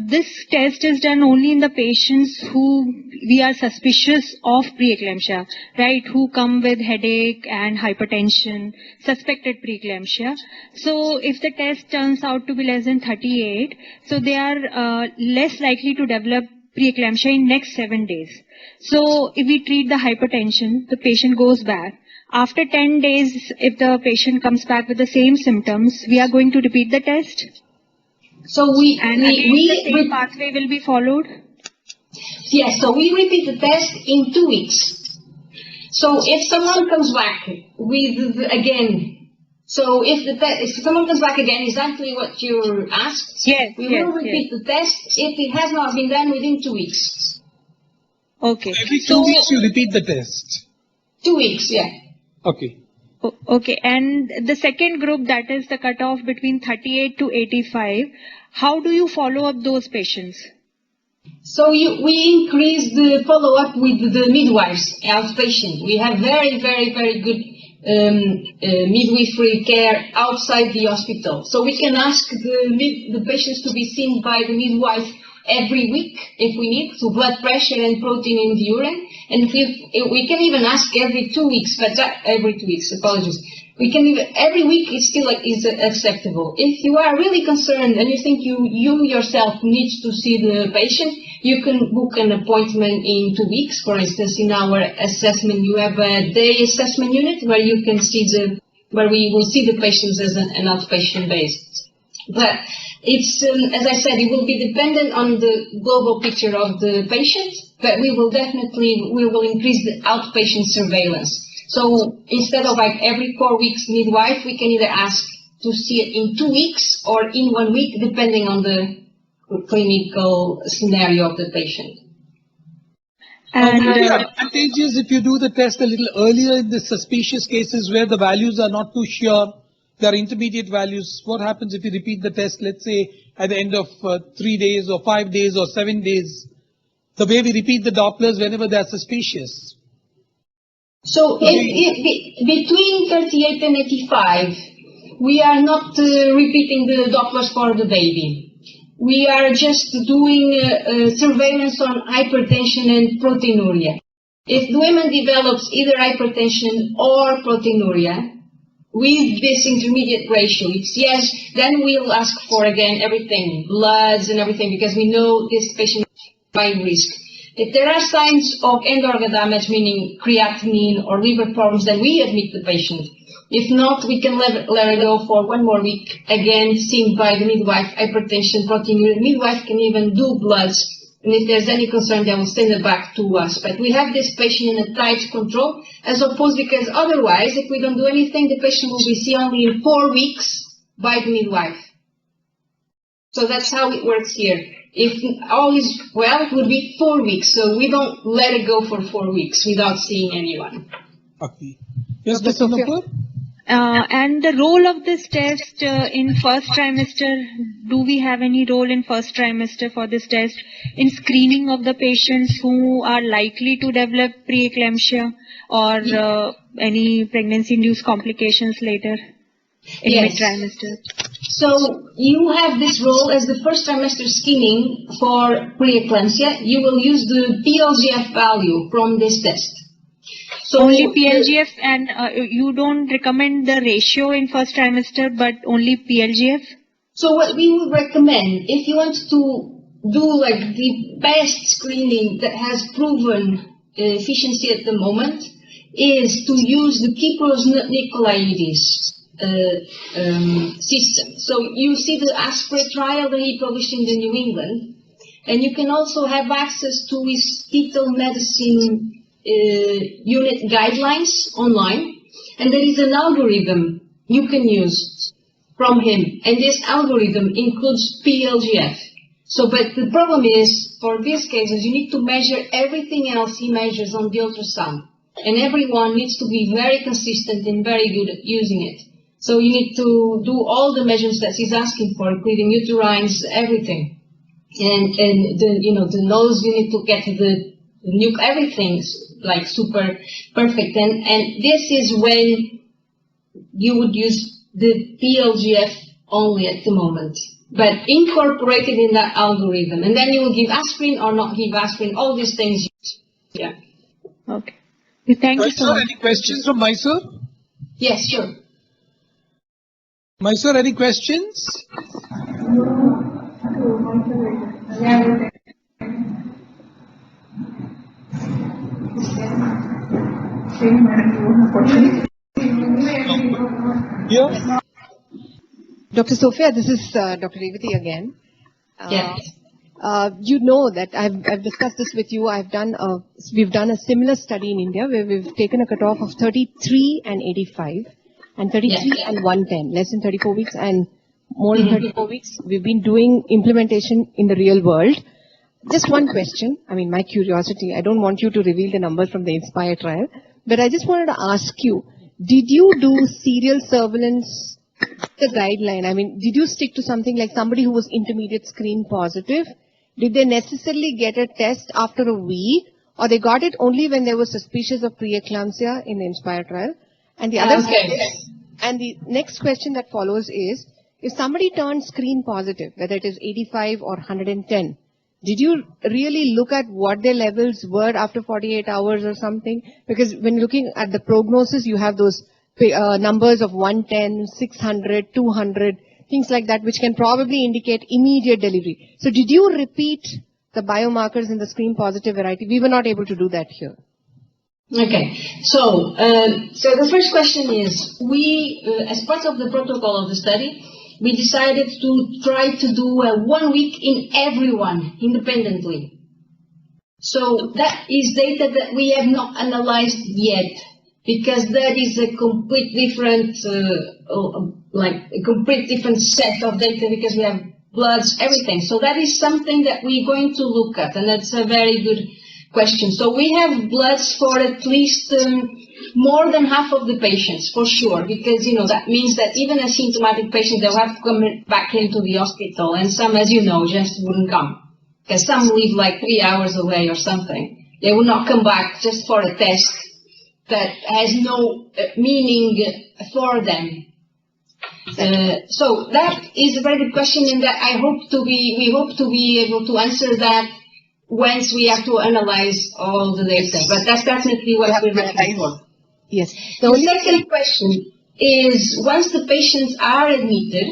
this test is done only in the patients who we are suspicious of preeclampsia, right? Who come with headache and hypertension, suspected preeclampsia. So, if the test turns out to be less than 38, so they are less likely to develop preeclampsia in next 7 days. So, if we treat the hypertension, the patient goes back. After 10 days, if the patient comes back with the same symptoms, we are going to repeat the test. So the same pathway will be followed? Yes, so we repeat the test in 2 weeks. So if someone comes back with, again, so if someone comes back again, exactly what you asked, we will repeat the test if it has not been done within 2 weeks. Okay. Every 2 weeks you repeat the test? 2 weeks, yeah. Okay. Okay, and the second group, that is the cutoff between 38 to 85, how do you follow up those patients? So we increase the follow-up with the midwives, outpatient. We have very, very, very good midwifery care outside the hospital. So we can ask the patients to be seen by the midwife every week if we need, to blood pressure and protein in the urine. And we can even ask every 2 weeks, but every 2 weeks, apologies. We can even, every week is still is acceptable. If you are really concerned and you think you yourself need to see the patient, you can book an appointment in 2 weeks. For instance, in our assessment, you have a day assessment unit where you can see where we will see the patients as an outpatient based. But it's, as I said, it will be dependent on the global picture of the patient, but we will increase the outpatient surveillance. So instead of like every 4 weeks midwife, we can either ask to see it in 2 weeks or in 1 week, depending on the clinical scenario of the patient. And the advantage is if you do the test a little earlier in the suspicious cases where the values are not too sure, there are intermediate values. What happens if you repeat the test, let's say, at the end of 3 days or 5 days or 7 days? The way we repeat the Dopplers whenever they are suspicious. So between 38 and 85, we are not repeating the Dopplers for the baby. We are just doing surveillance on hypertension and proteinuria. If the woman develops either hypertension or proteinuria, with this intermediate ratio, it's yes, then we'll ask for again everything, bloods and everything, because we know this patient is high risk. If there are signs of end organ damage, meaning creatinine or liver problems, then we admit the patient. If not, we can let her go for 1 more week, again seen by the midwife, hypertension, proteinuria. Midwife can even do bloods, and if there's any concern, they will send it back to us. But we have this patient in a tight control, as opposed, because otherwise, if we don't do anything, the patient will be seen only in 4 weeks by the midwife. So that's how it works here. If all is well, it would be 4 weeks. So we don't let it go for 4 weeks without seeing anyone. Okay. Yes, Dr. Nupur? And the role of this test in first trimester, do we have any role in first trimester for this test in screening of the patients who are likely to develop preeclampsia or any pregnancy-induced complications later in mid-trimester? So you have this role as the first trimester screening for preeclampsia. You will use the PLGF value from this test. So only PLGF, and you don't recommend the ratio in first trimester, but only PLGF? So what we would recommend, if you want to do like the best screening that has proven efficiency at the moment, is to use the Kypros Nicolaides system. So you see the ASPRE trial that he published in the New England, and you can also have access to his fetal medicine unit guidelines online, and there is an algorithm you can use from him, and this algorithm includes PLGF. So, but the problem is, for these cases, you need to measure everything else he measures on the ultrasound, and everyone needs to be very consistent and very good at using it. So you need to do all the measures that she's asking for, including uterines, everything. And the nose, you need to get the nuke, everything's like super perfect. And this is when you would use the PLGF only at the moment, but incorporated in that algorithm. And then you will give aspirin or not give aspirin, all these things. Yeah. Okay. Thank you so much. Any questions from Mysore? Yes, sure. Mysore, any questions? Yeah. Dr. Sophia, this is Dr. Revati again. Yes. You know that I've discussed this with you. We've done a similar study in India where we've taken a cutoff of 33 and 85 and 33 and 110, less than 34 weeks and more than 34 weeks. We've been doing implementation in the real world. Just one question. I mean, my curiosity, I don't want you to reveal the numbers from the INSPIRE trial, but I just wanted to ask you, did you do serial surveillance, the guideline? I mean, did you stick to something like somebody who was intermediate screen positive? Did they necessarily get a test after a week, or they got it only when they were suspicious of preeclampsia in the INSPIRE trial? And the other and the next question that follows is, if somebody turns screen positive, whether it is 85 or 110, did you really look at what their levels were after 48 hours or something? Because when looking at the prognosis, you have those numbers of 110, 600, 200, things like that, which can probably indicate immediate delivery. So did you repeat the biomarkers in the screen positive variety? We were not able to do that here. Okay, so the first question is, we, as part of the protocol of the study, we decided to try to do 1 week in everyone independently. So that is data that we have not analyzed yet, because that is a complete different, a complete different set of data, because we have bloods, everything. So that is something that we're going to look at, and that's a very good question. So we have bloods for at least more than half of the patients, for sure, because, that means that even asymptomatic patients, they'll have to come back into the hospital, and some, as you know, just wouldn't come, because some live like 3 hours away or something. They will not come back just for a test that has no meaning for them. So that is a very good question, and that we hope to be able to answer that once we have to analyze all the data. But that's definitely what we're looking for. Yes. The second question is, once the patients are admitted,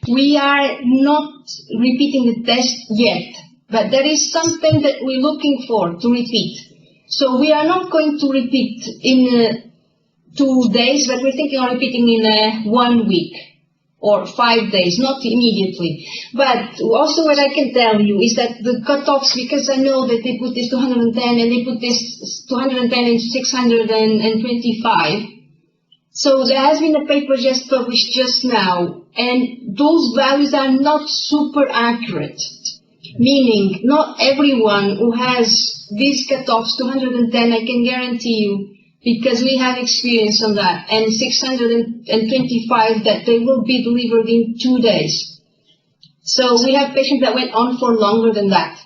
we are not repeating the test yet, but there is something that we're looking for to repeat. So we are not going to repeat in 2 days, but we're thinking of repeating in 1 week or 5 days, not immediately. But also what I can tell you is that the cutoffs, because I know that they put this 210 and they put this 210 and 625. So there has been a paper just published just now, and those values are not super accurate. Meaning, not everyone who has these cutoffs, 210, I can guarantee you, because we have experience on that, and 625, that they will be delivered in 2 days. So we have patients that went on for longer than that.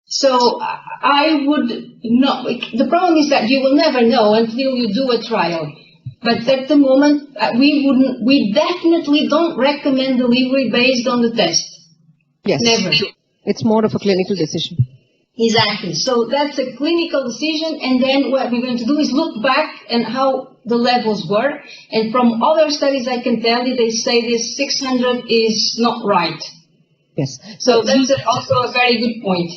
So I would not, the problem is that you will never know until you do a trial. But at the moment, we definitely don't recommend delivery based on the test. Yes. Never. It's more of a clinical decision. Exactly. So that's a clinical decision, and then what we're going to do is look back and how the levels were. And from other studies, I can tell you, they say this 600 is not right. Yes. So that's also a very good point.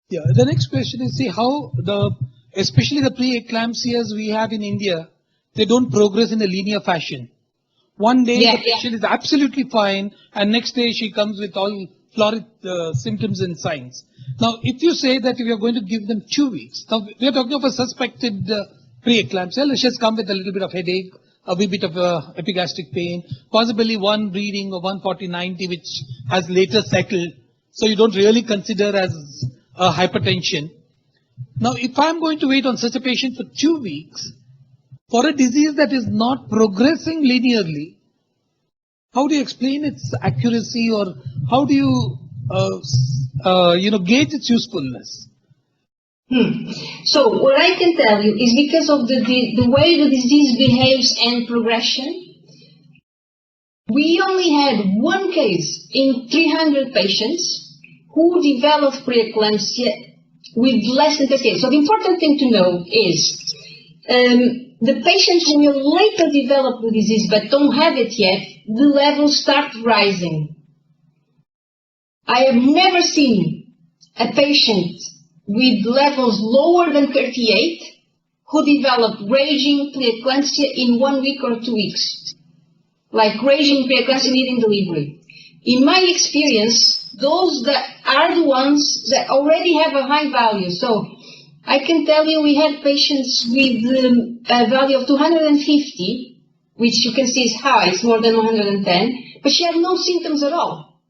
Yeah. The next question is, see how especially the preeclampsias we have in India, they don't progress in a linear fashion. One day the patient is absolutely fine, and next day she comes with all florid symptoms and signs. Now, if you say that we are going to give them 2 weeks, now we are talking of a suspected preeclampsia. She has come with a little bit of headache, a wee bit of epigastric pain, possibly one reading of 140/90, which has later settled. So you don't really consider as a hypertension. Now, if I'm going to wait on such a patient for 2 weeks, For a disease that is not progressing linearly, how do you explain its accuracy, or how do you, gauge its usefulness? So what I can tell you is because of the way the disease behaves and progression, we only had one case in 300 patients who developed preeclampsia with less than 38. So the important thing to know is the patients who will later develop the disease but don't have it yet, the levels start rising. I have never seen a patient with levels lower than 38 who developed raging preeclampsia in 1 week or 2 weeks. Like raging preeclampsia needing delivery. In my experience, those that are the ones that already have a high value. So I can tell you we had patients with a value of 250, which you can see is high, it's more than 110, but she had no symptoms at all.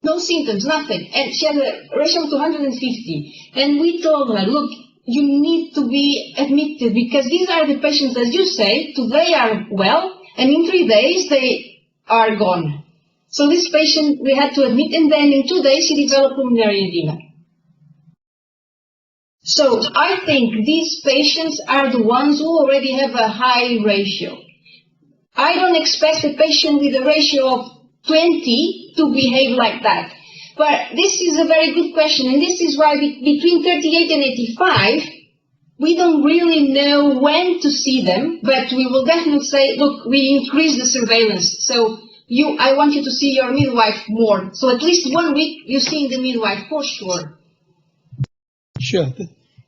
No symptoms, nothing. And she had a ratio of 250. And we told her, look, you need to be admitted because these are the patients, as you say, today are well, and in 3 days they are gone. So this patient we had to admit, and then in 2 days she developed pulmonary edema. So I think these patients are the ones who already have a high ratio. I don't expect a patient with a ratio of 20 to behave like that. But this is a very good question, and this is why between 38 and 85, we don't really know when to see them, but we will definitely say, look, we increase the surveillance. So I want you to see your midwife more. So at least 1 week you're seeing the midwife for sure. Sure.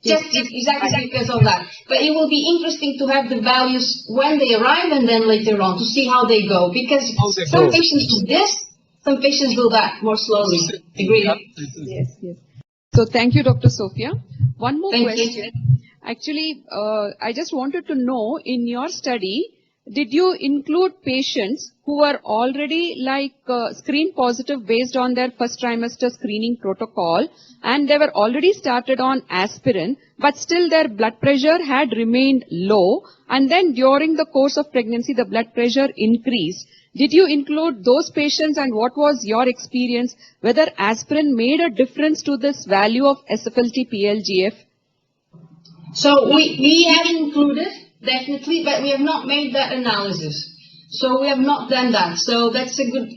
Just exactly because of that. But it will be interesting to have the values when they arrive and then later on to see how they go. Because some patients do this, some patients do that more slowly. Agree? Yes. So thank you, Dr. Sophia. One more Thank question. you. Actually, I just wanted to know, in your study, did you include patients who were already screen positive based on their first trimester screening protocol, and they were already started on aspirin, but still their blood pressure had remained low, and then during the course of pregnancy the blood pressure increased? Did you include those patients, and what was your experience, whether aspirin made a difference to this value of SFLT-PLGF? So we have included, definitely, but we have not made that analysis. So we have not done that. So that's a good,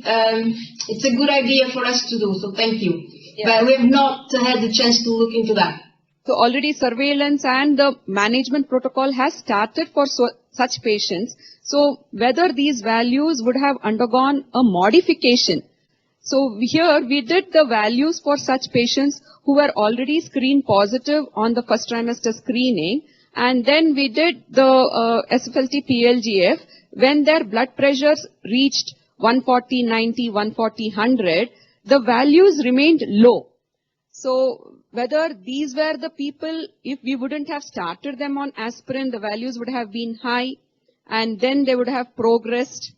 it's a good idea for us to do. So thank you. Yeah. But we have not had the chance to look into that. So already surveillance and the management protocol has started for such patients. So whether these values would have undergone a modification. So here we did the values for such patients who were already screened positive on the first trimester screening, and then we did the SFLT-PLGF when their blood pressures reached 140/90, 140/100, the values remained low. So whether these were the people, if we wouldn't have started them on aspirin, the values would have been high, and then they would have progressed.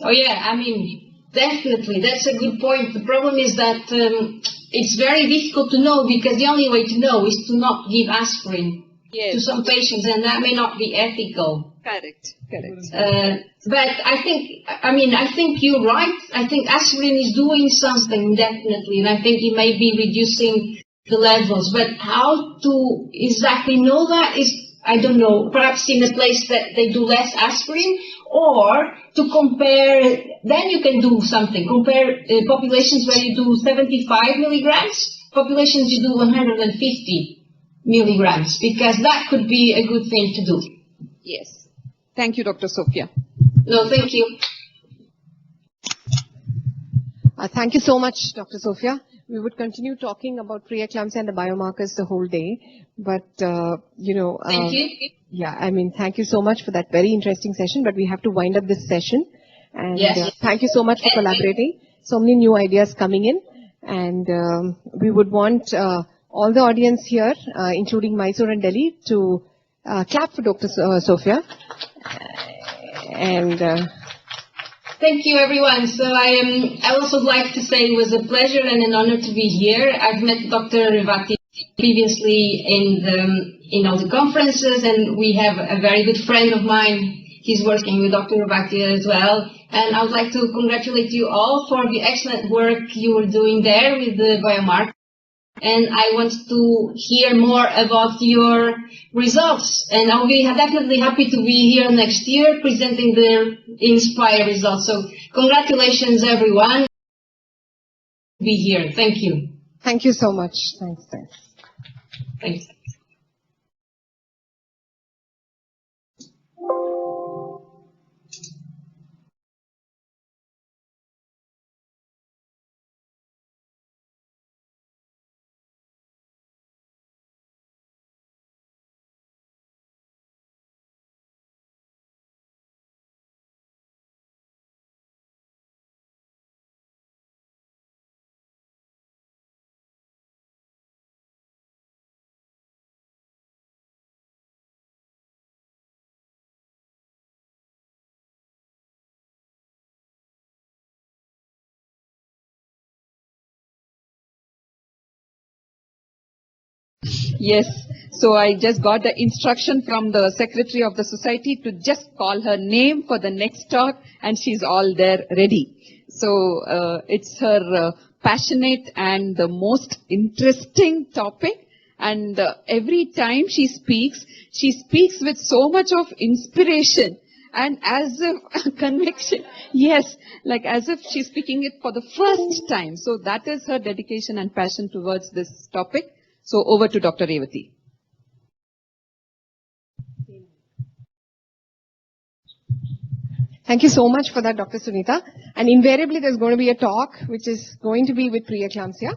Oh yeah, I mean, definitely, that's a good point. The problem is that it's very difficult to know because the only way to know is to not give aspirin to some patients, and that may not be ethical. Correct. But I think you're right. I think aspirin is doing something definitely, and I think it may be reducing the levels. But how to exactly know that is, I don't know, perhaps in a place that they do less aspirin, or to compare, then you can do something. Compare populations where you do 75 milligrams, populations you do 150 milligrams, because that could be a good thing to do. Yes. Thank you, Dr. Sophia. No, thank you. Thank you so much, Dr. Sophia. We would continue talking about preeclampsia and the biomarkers the whole day, but Thank you. Yeah, I mean, thank you so much for that very interesting session, but we have to wind up this session. And Yes. Thank you so much for collaborating. So many new ideas coming in, and we would want all the audience here, including Mysore and Delhi, to clap for Dr. Sophia. And Thank you, everyone. So I also like to say it was a pleasure and an honor to be here. I've met Dr. Revati a previously in the conferences, and we have a very good friend of mine. He's working with Dr. Bhatia as well. And I would like to congratulate you all for the excellent work you were doing there with the biomarker. And I want to hear more about your results. And I'll be definitely happy to be here next year presenting the Inspire results. So congratulations, everyone. Be here. Thank you. Thank you so much. Thanks. Thanks. Yes. So I just got the instruction from the secretary of the society to just call her name for the next talk, and she's all there ready. So it's her passionate and the most interesting topic. And every time she speaks with so much of inspiration and as if conviction. Yes, like as if she's speaking it for the first time. So that is her dedication and passion towards this topic. So over to Dr. Revati. Thank you so much for that, Dr. Sunita. And invariably, there's going to be a talk which is going to be with preeclampsia.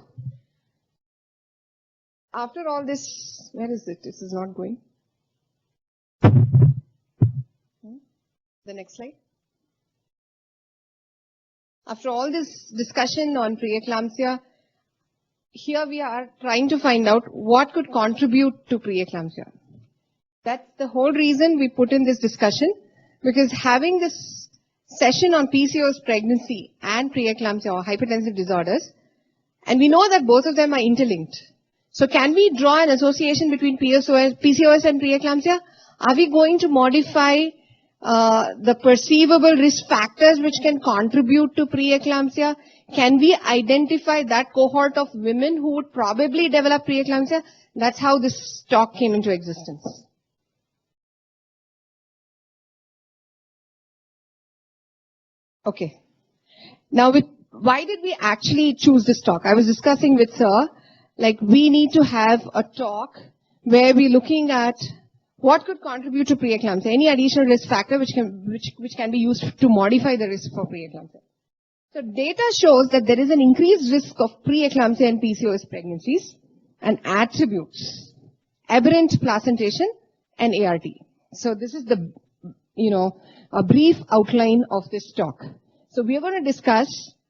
After all this, where is it? This is not going. The next slide. After all this discussion on preeclampsia, here we are trying to find out what could contribute to preeclampsia. That's the whole reason we put in this discussion, because having this session on PCOS pregnancy and preeclampsia or hypertensive disorders, and we know that both of them are interlinked. So can we draw an association between PCOS and preeclampsia? Are we going to modify the perceivable risk factors which can contribute to preeclampsia? Can we identify that cohort of women who would probably develop preeclampsia? That's how this talk came into existence. Okay. Now, why did we actually choose this talk? I was discussing with Sir, like we need to have a talk where we're looking at what could contribute to preeclampsia, any additional risk factor which can be used to modify the risk for preeclampsia. So data shows that there is an increased risk of preeclampsia and PCOS pregnancies and attributes aberrant placentation and ART. So this is the, a brief outline of this talk. So we are going to discuss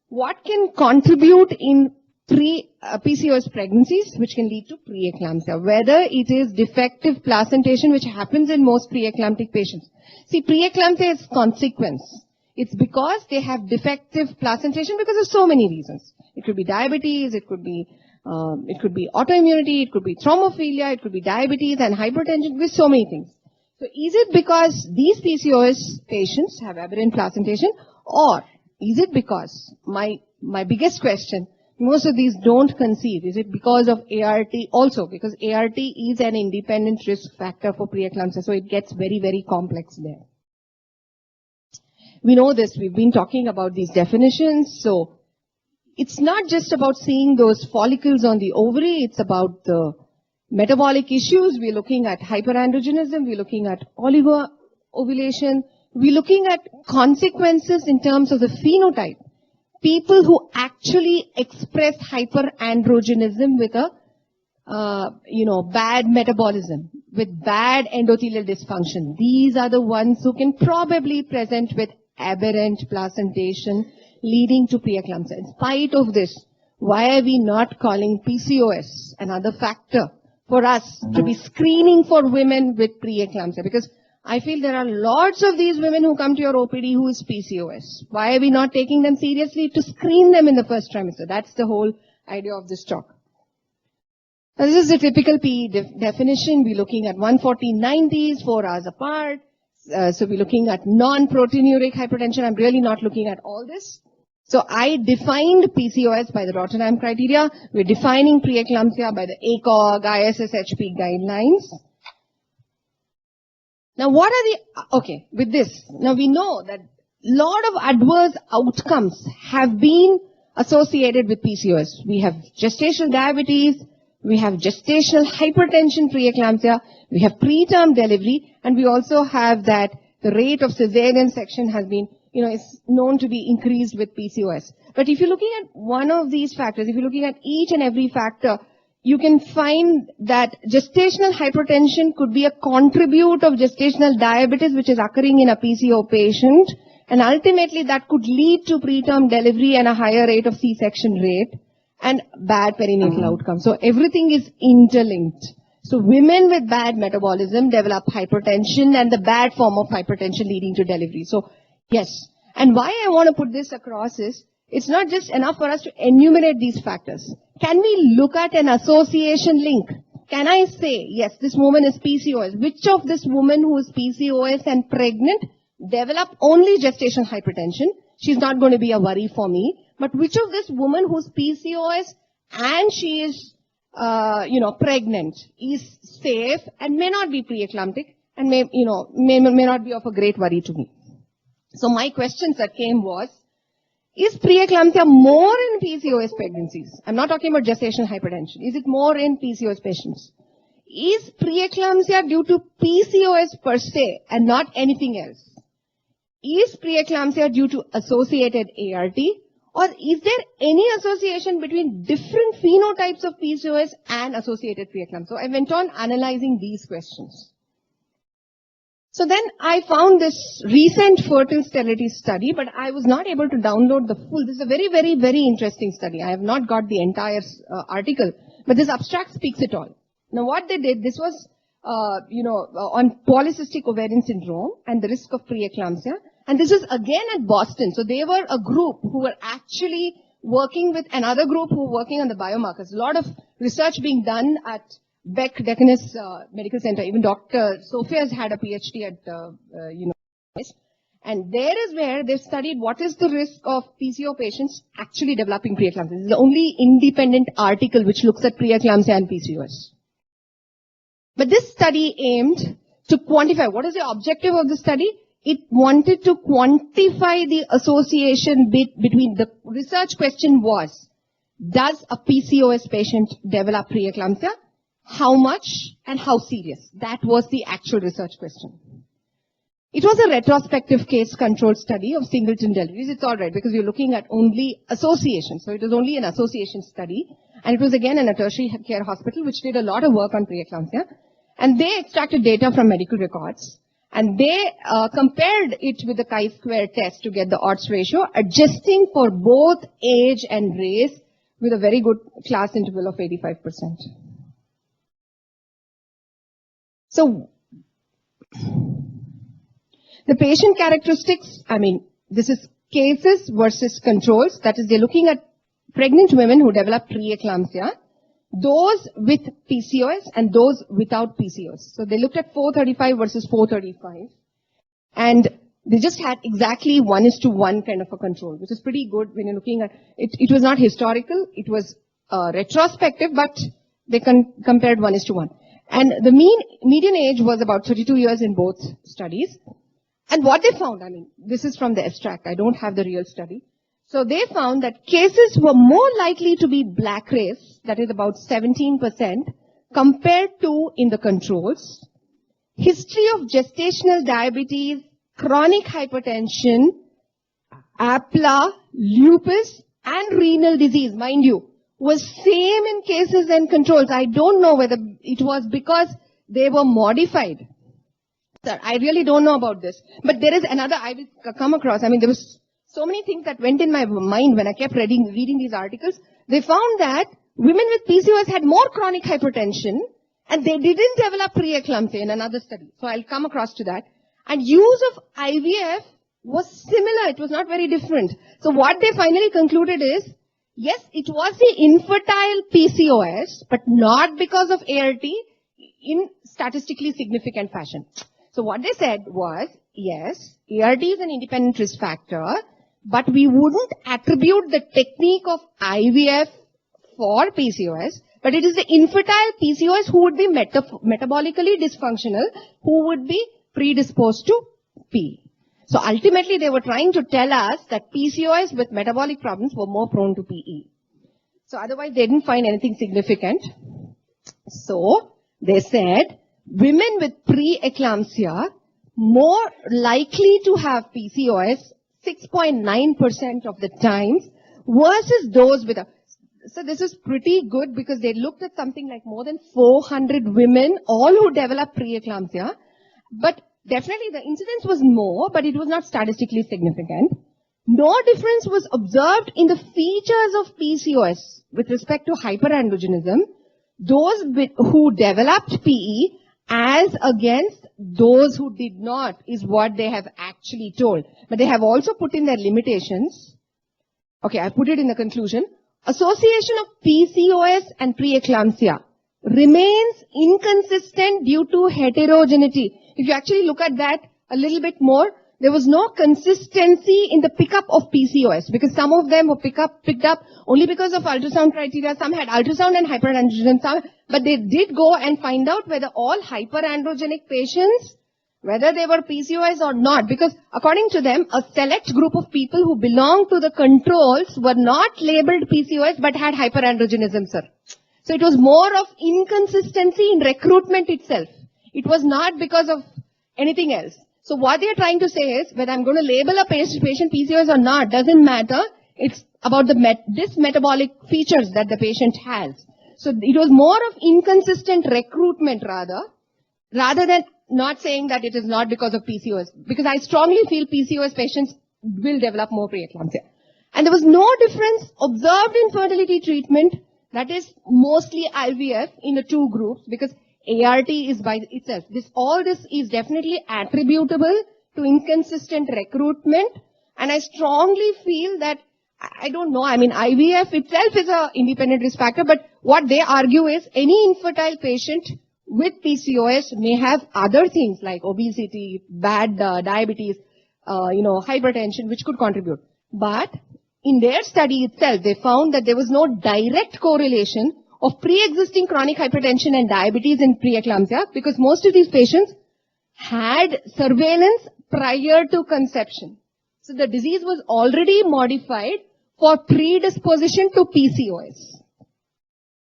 what can contribute in PCOS pregnancies which can lead to preeclampsia, whether it is defective placentation which happens in most preeclamptic patients. See, preeclampsia is consequence. It's because they have defective placentation because of so many reasons. It could be diabetes, it could be autoimmunity, it could be thrombophilia, it could be diabetes and hypertension, with so many things. So is it because these PCOS patients have aberrant placentation, or is it because, my biggest question, most of these don't conceive, is it because of ART also? Because ART is an independent risk factor for preeclampsia, so it gets very, very complex there. We know this, we've been talking about these definitions, so it's not just about seeing those follicles on the ovary, it's about the metabolic issues. We're looking at hyperandrogenism, we're looking at oligo-ovulation, we're looking at consequences in terms of the phenotype. People who actually express hyperandrogenism with a, bad metabolism, with bad endothelial dysfunction. These are the ones who can probably present with aberrant placentation leading to preeclampsia. In spite of this, why are we not calling PCOS another factor for us to be screening for women with preeclampsia? Because I feel there are lots of these women who come to your OPD who is PCOS. Why are we not taking them seriously to screen them in the first trimester? That's the whole idea of this talk. Now, this is the typical PE definition. We're looking at 140/90s, 4 hours apart. So we're looking at non-proteinuric hypertension. I'm really not looking at all this. So I defined PCOS by the Rotterdam criteria. We're defining preeclampsia by the ACOG, ISSHP guidelines. Now what are the, okay, with this, now we know that a lot of adverse outcomes have been associated with PCOS. We have gestational diabetes, we have gestational hypertension preeclampsia, we have preterm delivery, and we also have that the rate of cesarean section has been, is known to be increased with PCOS. But if you're looking at one of these factors, if you're looking at each and every factor, you can find that gestational hypertension could be a contribute of gestational diabetes which is occurring in a PCO patient, and ultimately that could lead to preterm delivery and a higher rate of C-section rate and bad perinatal outcomes. So everything is interlinked. So women with bad metabolism develop hypertension and the bad form of hypertension leading to delivery. So yes. And why I want to put this across is, it's not just enough for us to enumerate these factors. Can we look at an association link? Can I say, yes, this woman is PCOS. Which of this woman who is PCOS and pregnant develop only gestational hypertension? She's not going to be a worry for me. But which of this woman who's PCOS and she is, pregnant is safe and may not be preeclamptic and may not be of a great worry to me? So my questions that came was, is preeclampsia more in PCOS pregnancies? I'm not talking about gestational hypertension. Is it more in PCOS patients? Is preeclampsia due to PCOS per se and not anything else? Is preeclampsia due to associated ART? Or is there any association between different phenotypes of PCOS and associated preeclampsia? So I went on analyzing these questions. So then I found this recent fertile sterility study, but I was not able to download the full. This is a very, very, very interesting study. I have not got the entire article, but this abstract speaks it all. Now what they did, this was, on polycystic ovarian syndrome and the risk of preeclampsia. And this is again at Boston. So they were a group who were actually working with another group who were working on the biomarkers. A lot of research being done at Beck Deaconess Medical Center. Even Dr. Sophia has had a PhD at, and there is where they studied what is the risk of PCO patients actually developing preeclampsia. This is the only independent article which looks at preeclampsia and PCOS. But this study aimed to quantify. What is the objective of the study? It wanted to quantify the association between the research question was, does a PCOS patient develop preeclampsia? How much and how serious? That was the actual research question. It was a retrospective case control study of singleton deliveries. It's alright because you're looking at only association. So it was only an association study. And it was again in a tertiary care hospital which did a lot of work on preeclampsia. And they extracted data from medical records. And they compared it with the chi-square test to get the odds ratio, adjusting for both age and race with a very good class interval of 85%. So, the patient characteristics, this is cases versus controls. That is, they're looking at pregnant women who develop preeclampsia, those with PCOS and those without PCOS. So they looked at 435 versus 435. And they just had exactly 1:1 kind of a control, which is pretty good when you're looking at it. It was not historical, it was retrospective, but they compared 1:1. And the median age was about 32 years in both studies. And what they found, this is from the abstract, I don't have the real study. So they found that cases were more likely to be black race, that is about 17%, compared to in the controls. History of gestational diabetes, chronic hypertension, APLA, lupus, and renal disease, mind you, was same in cases and controls. I don't know whether it was because they were modified. Sir, I really don't know about this. But there is another I will come across. There was so many things that went in my mind when I kept reading these articles. They found that women with PCOS had more chronic hypertension and they didn't develop preeclampsia in another study. So I'll come across to that. And use of IVF was similar. It was not very different. So what they finally concluded is, yes, it was the infertile PCOS, but not because of ART in statistically significant fashion. So what they said was, yes, ART is an independent risk factor, but we wouldn't attribute the technique of IVF for PCOS, but it is the infertile PCOS who would be metabolically dysfunctional, who would be predisposed to PE. So ultimately they were trying to tell us that PCOS with metabolic problems were more prone to PE. So otherwise they didn't find anything significant. So they said women with preeclampsia more likely to have PCOS 6.9% of the times versus those with a... So this is pretty good because they looked at something like more than 400 women, all who developed preeclampsia. But definitely the incidence was more, but it was not statistically significant. No difference was observed in the features of PCOS with respect to hyperandrogenism, those who developed PE as against those who did not, is what they have actually told. But they have also put in their limitations. Okay, I put it in the conclusion. Association of PCOS and preeclampsia remains inconsistent due to heterogeneity. If you actually look at that a little bit more, there was no consistency in the pickup of PCOS because some of them were picked up only because of ultrasound criteria. Some had ultrasound and hyperandrogenism, but they did go and find out whether all hyperandrogenic patients, whether they were PCOS or not, because according to them, a select group of people who belonged to the controls were not labeled PCOS but had hyperandrogenism, sir. So it was more of inconsistency in recruitment itself. It was not because of anything else. So what they are trying to say is, whether I'm going to label a patient PCOS or not, doesn't matter. It's about the metabolic features that the patient has. So it was more of inconsistent recruitment rather than not saying that it is not because of PCOS. Because I strongly feel PCOS patients will develop more preeclampsia. And there was no difference observed in fertility treatment, that is mostly IVF, in the two groups, because ART is by itself. All this is definitely attributable to inconsistent recruitment. And I strongly feel that, I don't know, I mean IVF itself is an independent risk factor, but what they argue is any infertile patient with PCOS may have other things like obesity, bad diabetes, hypertension, which could contribute. But in their study itself, they found that there was no direct correlation of pre-existing chronic hypertension and diabetes in preeclampsia because most of these patients had surveillance prior to conception. So the disease was already modified for predisposition to PCOS.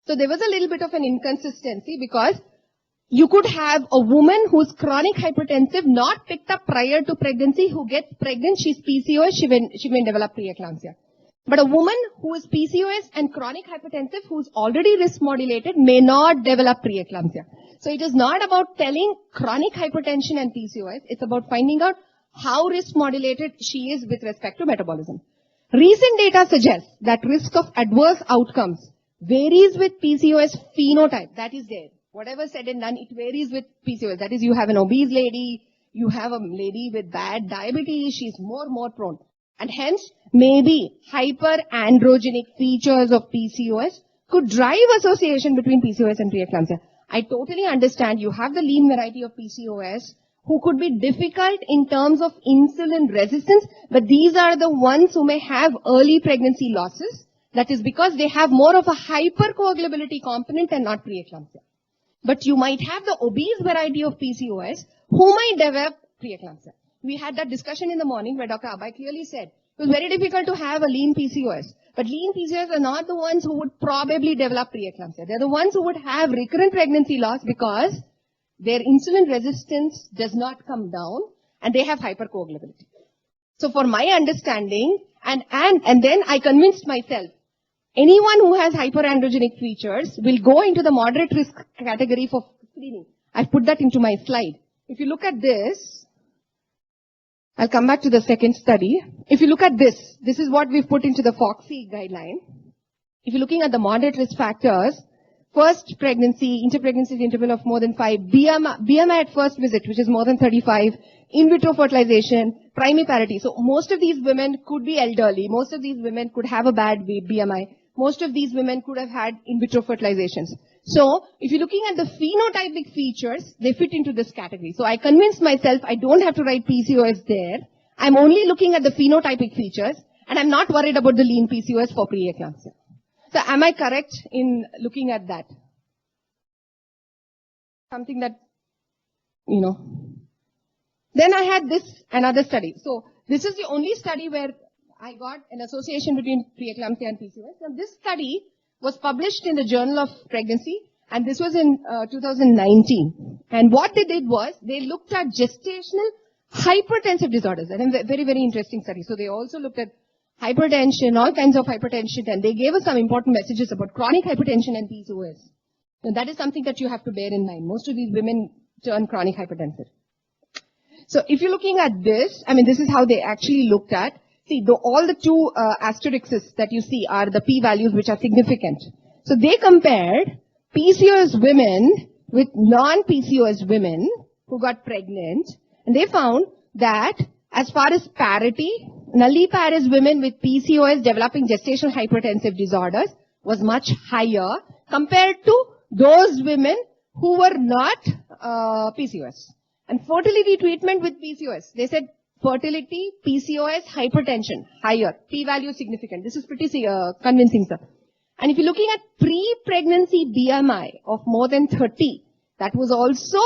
So there was a little bit of an inconsistency because you could have a woman who's chronic hypertensive not picked up prior to pregnancy, who gets pregnant, she's PCOS, she may develop preeclampsia. But a woman who is PCOS and chronic hypertensive who's already risk modulated may not develop preeclampsia. So it is not about telling chronic hypertension and PCOS, it's about finding out how risk modulated she is with respect to metabolism. Recent data suggests that risk of adverse outcomes varies with PCOS phenotype. That is there. Whatever said and done, it varies with PCOS. That is, you have an obese lady, you have a lady with bad diabetes, she's more prone. And hence, maybe hyperandrogenic features of PCOS could drive association between PCOS and preeclampsia. I totally understand you have the lean variety of PCOS who could be difficult in terms of insulin resistance, but these are the ones who may have early pregnancy losses. That is because they have more of a hypercoagulability component and not preeclampsia. But you might have the obese variety of PCOS who might develop preeclampsia. We had that discussion in the morning where Dr. Abhay clearly said it was very difficult to have a lean PCOS. But lean PCOS are not the ones who would probably develop preeclampsia. They're the ones who would have recurrent pregnancy loss because their insulin resistance does not come down and they have hypercoagulability. So for my understanding, and then I convinced myself, anyone who has hyperandrogenic features will go into the moderate risk category for screening. I've put that into my slide. If you look at this, I'll come back to the second study. If you look at this is what we've put into the FOXY guideline. If you're looking at the moderate risk factors, first pregnancy, interpregnancy interval of more than 5, BMI at first visit, which is more than 35, in vitro fertilization, primary parity. So most of these women could be elderly. Most of these women could have a bad BMI. most of these women could have had in vitro fertilizations. So, if you're looking at the phenotypic features, they fit into this category. So, I convinced myself I don't have to write PCOS there. I'm only looking at the phenotypic features, and I'm not worried about the lean PCOS for preeclampsia. So, am I correct in looking at that? Something that, you know. Then I had another study. So, this is the only study where I got an association between preeclampsia and PCOS. Now, this study was published in the Journal of Pregnancy, and this was in 2019. And what they did was, they looked at gestational hypertensive disorders, and a very, very interesting study. So, they also looked at hypertension, all kinds of hypertension, and they gave us some important messages about chronic hypertension and PCOS. Now, that is something that you have to bear in mind. Most of these women turn chronic hypertensive. So, if you're looking at this, I mean, this is how they actually looked at. See, all the two asterisks that you see are the p-values which are significant. So, they compared PCOS women with non-PCOS women who got pregnant, and they found that as far as parity, nulliparous women with PCOS developing gestational hypertensive disorders was much higher compared to those women who were not PCOS. And fertility treatment with PCOS, they said fertility, PCOS, hypertension, higher, p-value significant. This is pretty convincing, sir. And if you're looking at pre-pregnancy BMI of more than 30, that was also,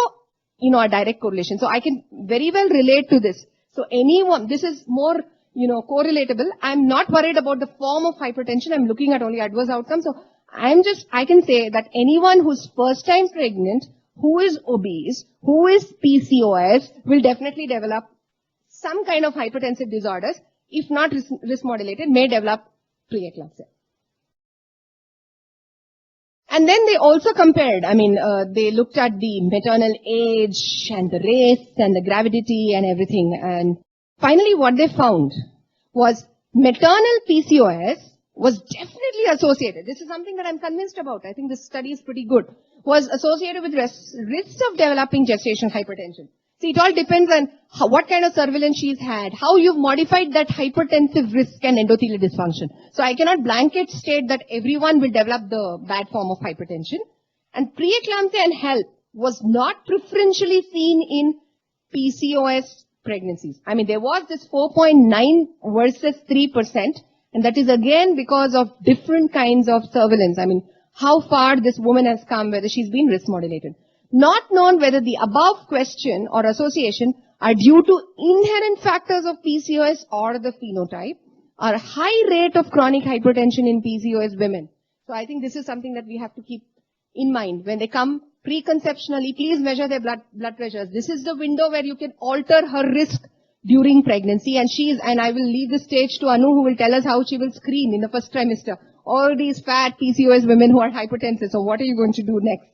a direct correlation. So I can very well relate to this. So anyone, this is more, correlatable. I'm not worried about the form of hypertension. I'm looking at only adverse outcomes. So I can say that anyone who's first time pregnant, who is obese, who is PCOS, will definitely develop some kind of hypertensive disorders, if not risk modulated, may develop preeclampsia. And then they also compared, they looked at the maternal age and the race and the gravidity and everything. And finally what they found was maternal PCOS was definitely associated. This is something that I'm convinced about. I think this study is pretty good. Was associated with risks of developing gestational hypertension. See, it all depends on what kind of surveillance she's had, how you've modified that hypertensive risk and endothelial dysfunction. So I cannot blanket state that everyone will develop the bad form of hypertension. And preeclampsia and HELP was not preferentially seen in PCOS pregnancies. There was this 4.9 versus 3%, and that is again because of different kinds of surveillance. How far this woman has come, whether she's been risk modulated. Not known whether the above question or association are due to inherent factors of PCOS or the phenotype, or high rate of chronic hypertension in PCOS women. So I think this is something that we have to keep in mind. When they come preconceptionally, please measure their blood pressures. This is the window where you can alter her risk during pregnancy, and I will leave the stage to Anu, who will tell us how she will screen in the first trimester. All these fat PCOS women who are hypertensive. So what are you going to do next?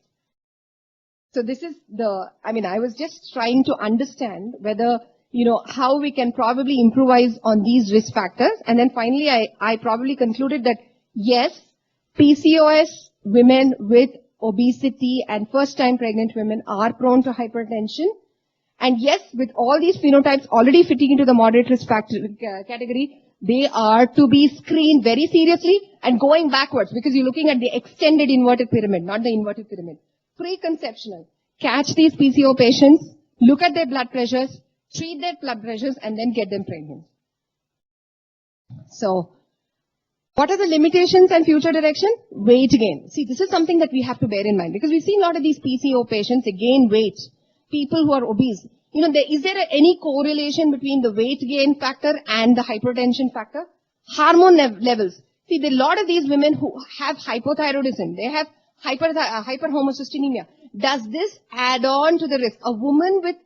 So this is I was just trying to understand whether, how we can probably improvise on these risk factors. And then finally, I probably concluded that yes, PCOS women with obesity and first-time pregnant women are prone to hypertension. And yes, with all these phenotypes already fitting into the moderate risk factor category, they are to be screened very seriously and going backwards, because you're looking at the extended inverted pyramid, not the inverted pyramid. Preconceptional. Catch these PCO patients, look at their blood pressures, treat their blood pressures, and then get them pregnant. So, what are the limitations and future direction? Weight gain. See, this is something that we have to bear in mind, because we see a lot of these PCO patients, they gain weight. People who are obese. Is there any correlation between the weight gain factor and the hypertension factor? Hormone levels. See, there are a lot of these women who have hypothyroidism. They have hyperhomocystinemia. Does this add on to the risk? A woman with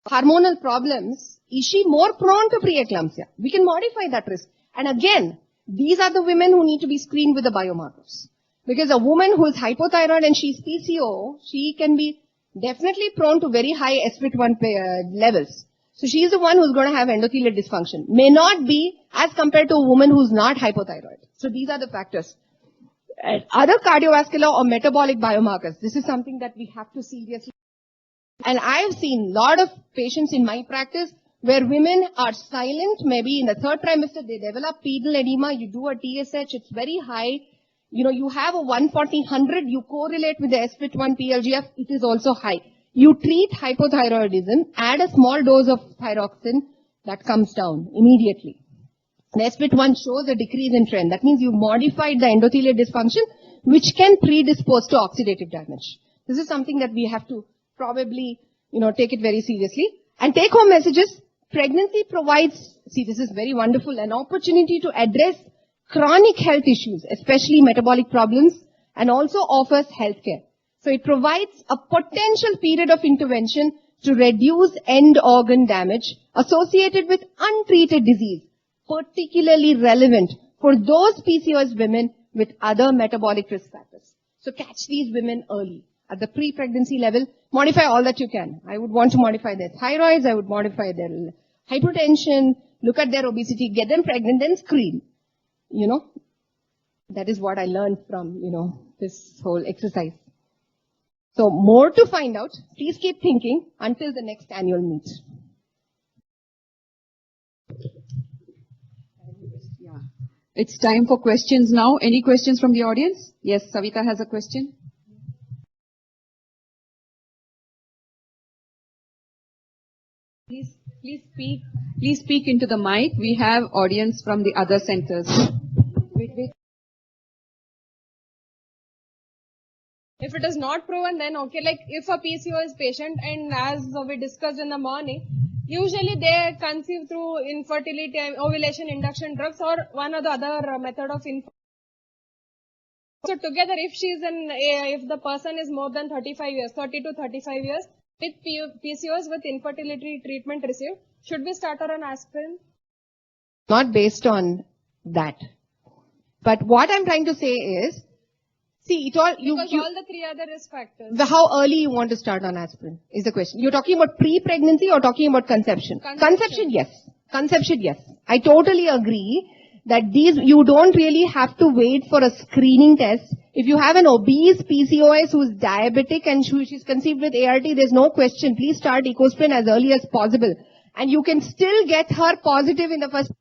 hormonal problems, is she more prone to preeclampsia? We can modify that risk. And again, these are the women who need to be screened with the biomarkers. Because a woman who is hypothyroid and she's PCO, she can be definitely prone to very high sp1 levels. So she is the one who's going to have endothelial dysfunction. May not be as compared to a woman who's not hypothyroid. So these are the factors. Other cardiovascular or metabolic biomarkers, this is something that we have to seriously. And I've seen a lot of patients in my practice where women are silent, maybe in the third trimester they develop pedal edema, you do a TSH, it's very high. You have a 140/100, you correlate with the SPIT1 PLGF, it is also high. You treat hypothyroidism, add a small dose of thyroxine, that comes down immediately. The SPIT1 shows a decrease in trend. That means you modified the endothelial dysfunction, which can predispose to oxidative damage. This is something that we have to probably, take it very seriously. And take home messages, pregnancy provides, this is very wonderful, an opportunity to address chronic health issues, especially metabolic problems, and also offers healthcare. So it provides a potential period of intervention to reduce end organ damage associated with untreated disease, particularly relevant for those PCOS women with other metabolic risk factors. So catch these women early. At the pre-pregnancy level, modify all that you can. I would want to modify their thyroids, I would modify their hypertension, look at their obesity, get them pregnant, then screen. That is what I learned from, this whole exercise. So more to find out. Please keep thinking until the next annual meet. Yeah. It's time for questions now. Any questions from the audience? Yes, Savita has a question. Please speak into the mic. We have audience from the other centers. Wait. If it is not proven, then okay. Like if a PCOS patient, and as we discussed in the morning, usually they conceive through infertility, ovulation induction drugs, or one or the other method of infertility. So together, if the person is more than 35 years, 30 to 35 years, with PCOS with infertility treatment received, should we start her on aspirin? Not based on that. But what I'm trying to say is, because all the three other risk factors. How early you want to start on aspirin is the question. You're talking about pre-pregnancy or talking about conception? Conception, yes. Conception, yes. I totally agree that you don't really have to wait for a screening test. If you have an obese PCOS who's diabetic and she's conceived with ART, there's no question. Please start ecosprin as early as possible. And you can still get her positive in the first.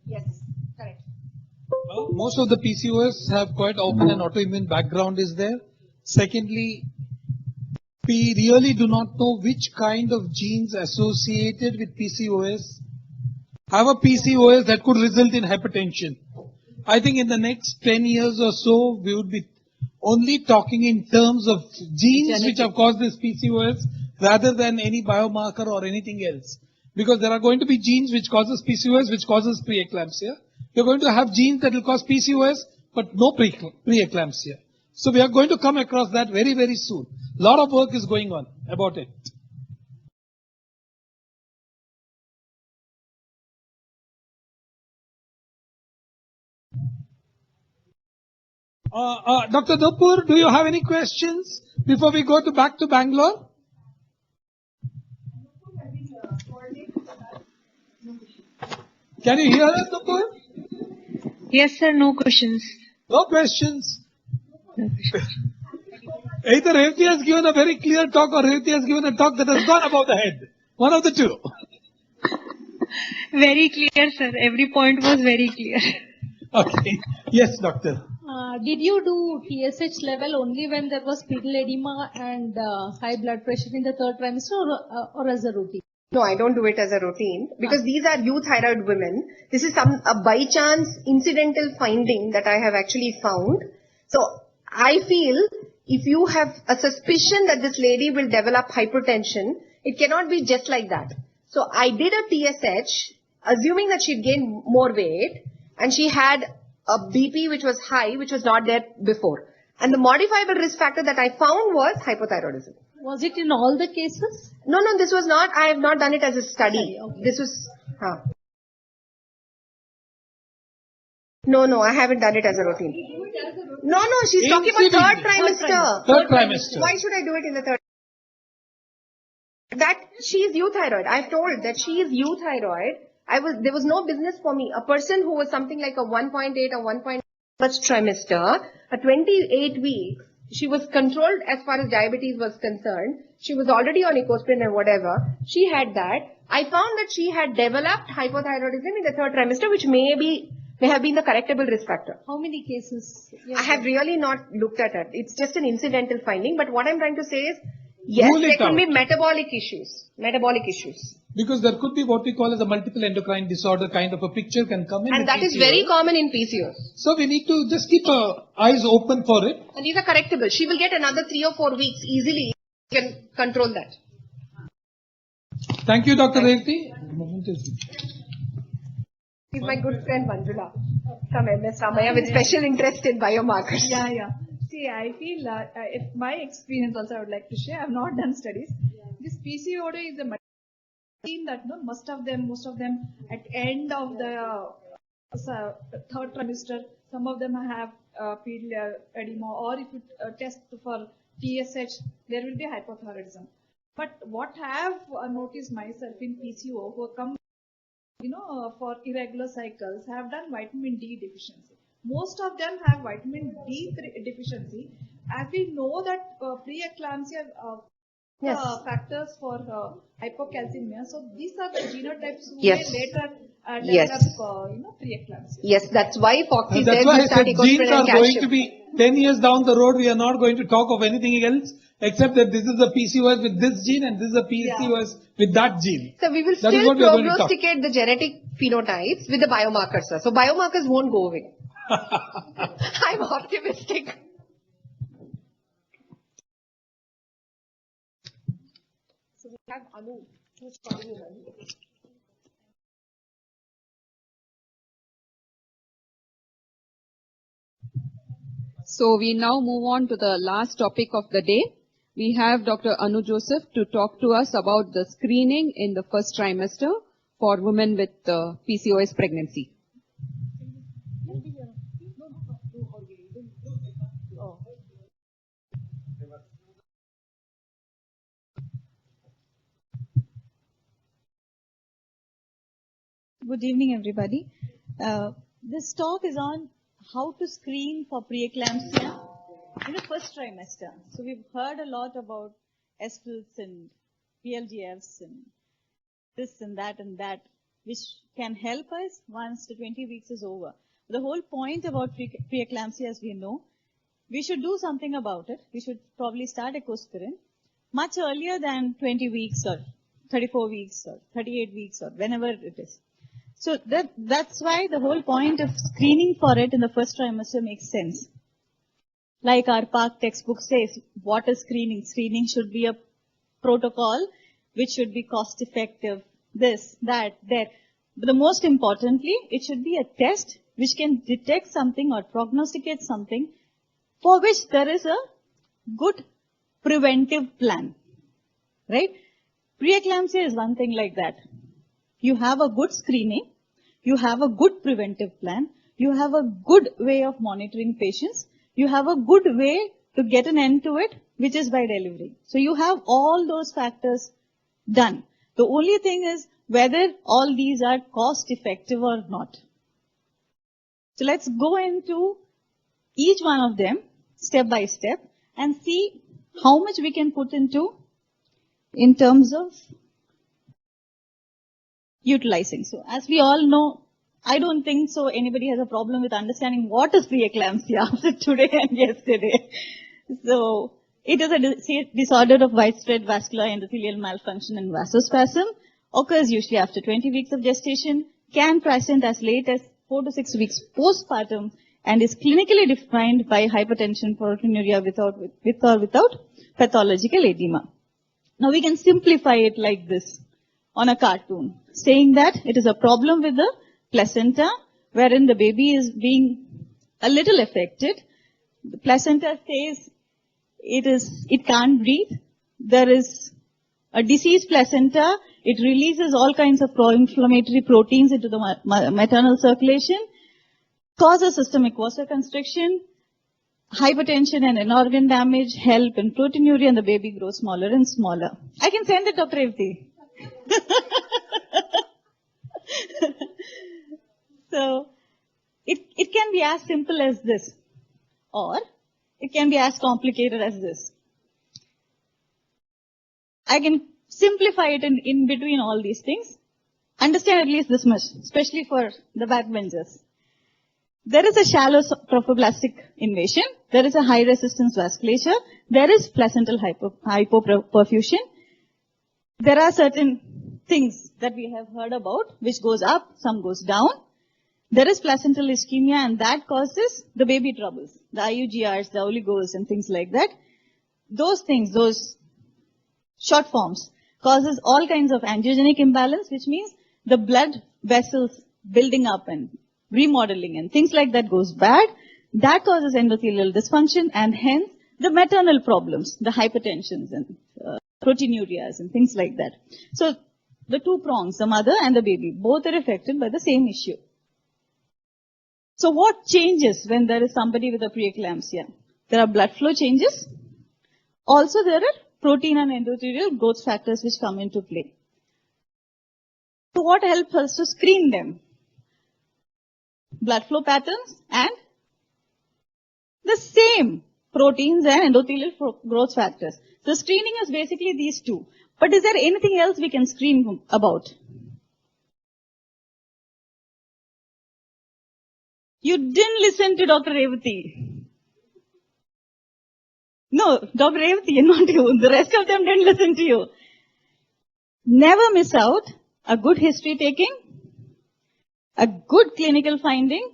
Yes, correct. Most of the PCOS have quite often an autoimmune background is there. Secondly, we really do not know which kind of genes associated with PCOS have a PCOS that could result in hypertension. I think in the next 10 years or so, we would be only talking in terms of genes which have caused this PCOS rather than any biomarker or anything else. Because there are going to be genes which causes PCOS, which causes preeclampsia. You're going to have genes that will cause PCOS, but no preeclampsia. So we are going to come across that very, very soon. A lot of work is going on about it. Dr. Nupur, do you have any questions before we go back to Bangalore? Can you hear us, Nupur? Yes, sir. No questions. No questions. Either Revati has given a very clear talk or Revati has given a talk that has gone above the head. One of the two. Very clear, sir. Every point was very clear. Okay. Yes, doctor. Did you do TSH level only when there was pedal edema and high blood pressure in the third trimester or as a routine? No, I don't do it as a routine because these are euthyroid women. This is a by chance incidental finding that I have actually found. So I feel if you have a suspicion that this lady will develop hypertension, it cannot be just like that. So I did a TSH assuming that she'd gain more weight and she had a BP which was high, which was not there before. And the modifiable risk factor that I found was hypothyroidism. Was it in all the cases? No, this was not. I have not done it as a study. Okay. This was... No, I haven't done it as a routine. No, she's talking about third trimester. Third trimester. Why should I do it in the third? That she is euthyroid. I've told that she is euthyroid there was no business for me. A person who was something like a 1.8 or 1.8 first trimester, a 28 weeks, she was controlled as far as diabetes was concerned. She was already on ecosprin and whatever. She had that. I found that she had developed hypothyroidism in the third trimester, which may have been the correctable risk factor. How many cases? I have really not looked at it. It's just an incidental finding. But what I'm trying to say is, yes, there could be metabolic issues. Metabolic issues. Because there could be what we call as a multiple endocrine disorder kind of a picture can come in. And that is very common in PCOS. So we need to just keep our eyes open for it. And these are correctable. She will get another 3 or 4 weeks easily. You can control that. Thank you, Dr. Revati. He's my good friend Manjula from MS Ramaya with special interest in biomarkers. Yeah. See, I feel, my experience also I would like to share. I have not done studies. This PCOD is a team that most of them at end of the third trimester, some of them have pedal edema, or if you test for TSH, there will be hypothyroidism. But what I have noticed myself in PCO who come, for irregular cycles, have done vitamin D deficiency. Most of them have vitamin D deficiency. As we know that preeclampsia factors for hypocalcemia. So these are the genotypes who may later develop preeclampsia. Yes, that's why Foxy That's says why you I start said genes ecosprin are and going calcium. to be 10 years down the road. We are not going to talk of anything else except that this is a PCOS with this gene and this is a PCOS with that gene. So we will That is still what we are going to talk. prognosticate the genetic phenotypes with the biomarkers, sir. So biomarkers won't go away. I'm optimistic. So we have Anu, who's calling you. So we now move on to the last topic of the day. We have Dr. Anu Joseph to talk to us about the screening in the first trimester for women with PCOS pregnancy. Good evening, everybody. This talk is on how to screen for preeclampsia in the first trimester. So we've heard a lot about SFILs and PLGFs and this and that, which can help us once the 20 weeks is over. The whole point about preeclampsia, as we know, we should do something about it. We should probably start ecosprin much earlier than 20 weeks or 34 weeks or 38 weeks or whenever it is. So that's why the whole point of screening for it in the first trimester makes sense. Like our PARC textbook says, what is screening? Screening should be a protocol which should be cost effective, this, that, that. But the most importantly, it should be a test which can detect something or prognosticate something for which there is a good preventive plan. Right? Preeclampsia is one thing like that. You have a good screening, you have a good preventive plan, you have a good way of monitoring patients, you have a good way to get an end to it, which is by delivery. So you have all those factors done. The only thing is whether all these are cost effective or not. So let's go into each one of them step by step and see how much we can put into in terms of utilizing. So as we all know, I don't think so anybody has a problem with understanding what is preeclampsia after today and yesterday. So it is a disorder of widespread vascular endothelial malfunction and vasospasm, occurs usually after 20 weeks of gestation, can present as late as 4 to 6 weeks postpartum, and is clinically defined by hypertension, proteinuria with or without pathological edema. Now we can simplify it like this on a cartoon, saying that it is a problem with the placenta wherein the baby is being a little affected. The placenta says it can't breathe. There is a diseased placenta. It releases all kinds of pro-inflammatory proteins into the maternal circulation, causes systemic vasoconstriction, hypertension and organ damage, HELP and proteinuria, and the baby grows smaller and smaller. I can send it, Dr. Revati. So, it can be as simple as this, or it can be as complicated as this. I can simplify it in between all these things. Understand at least this much, especially for the backbenchers. There is a shallow trophoblastic invasion. There is a high resistance vasculature. There is placental hypoperfusion. There are certain things that we have heard about, which goes up, some goes down. There is placental ischemia, and that causes the baby troubles, the IUGRs, the oligos, and things like that. Those things, those short forms, causes all kinds of angiogenic imbalance, which means the blood vessels building up and remodeling and things like that goes bad. That causes endothelial dysfunction and hence the maternal problems, the hypertensions and proteinurias and things like that. So the two prongs, the mother and the baby, both are affected by the same issue. So what changes when there is somebody with a preeclampsia? There are blood flow changes. Also there are protein and endothelial growth factors which come into play. So what helps us to screen them? Blood flow patterns and the same proteins and endothelial growth factors. So screening is basically these two. But is there anything else we can screen about? You didn't listen to Dr. Revati. No, Dr. Revati, not you. The rest of them didn't listen to you. Never miss out a good history taking, a good clinical finding,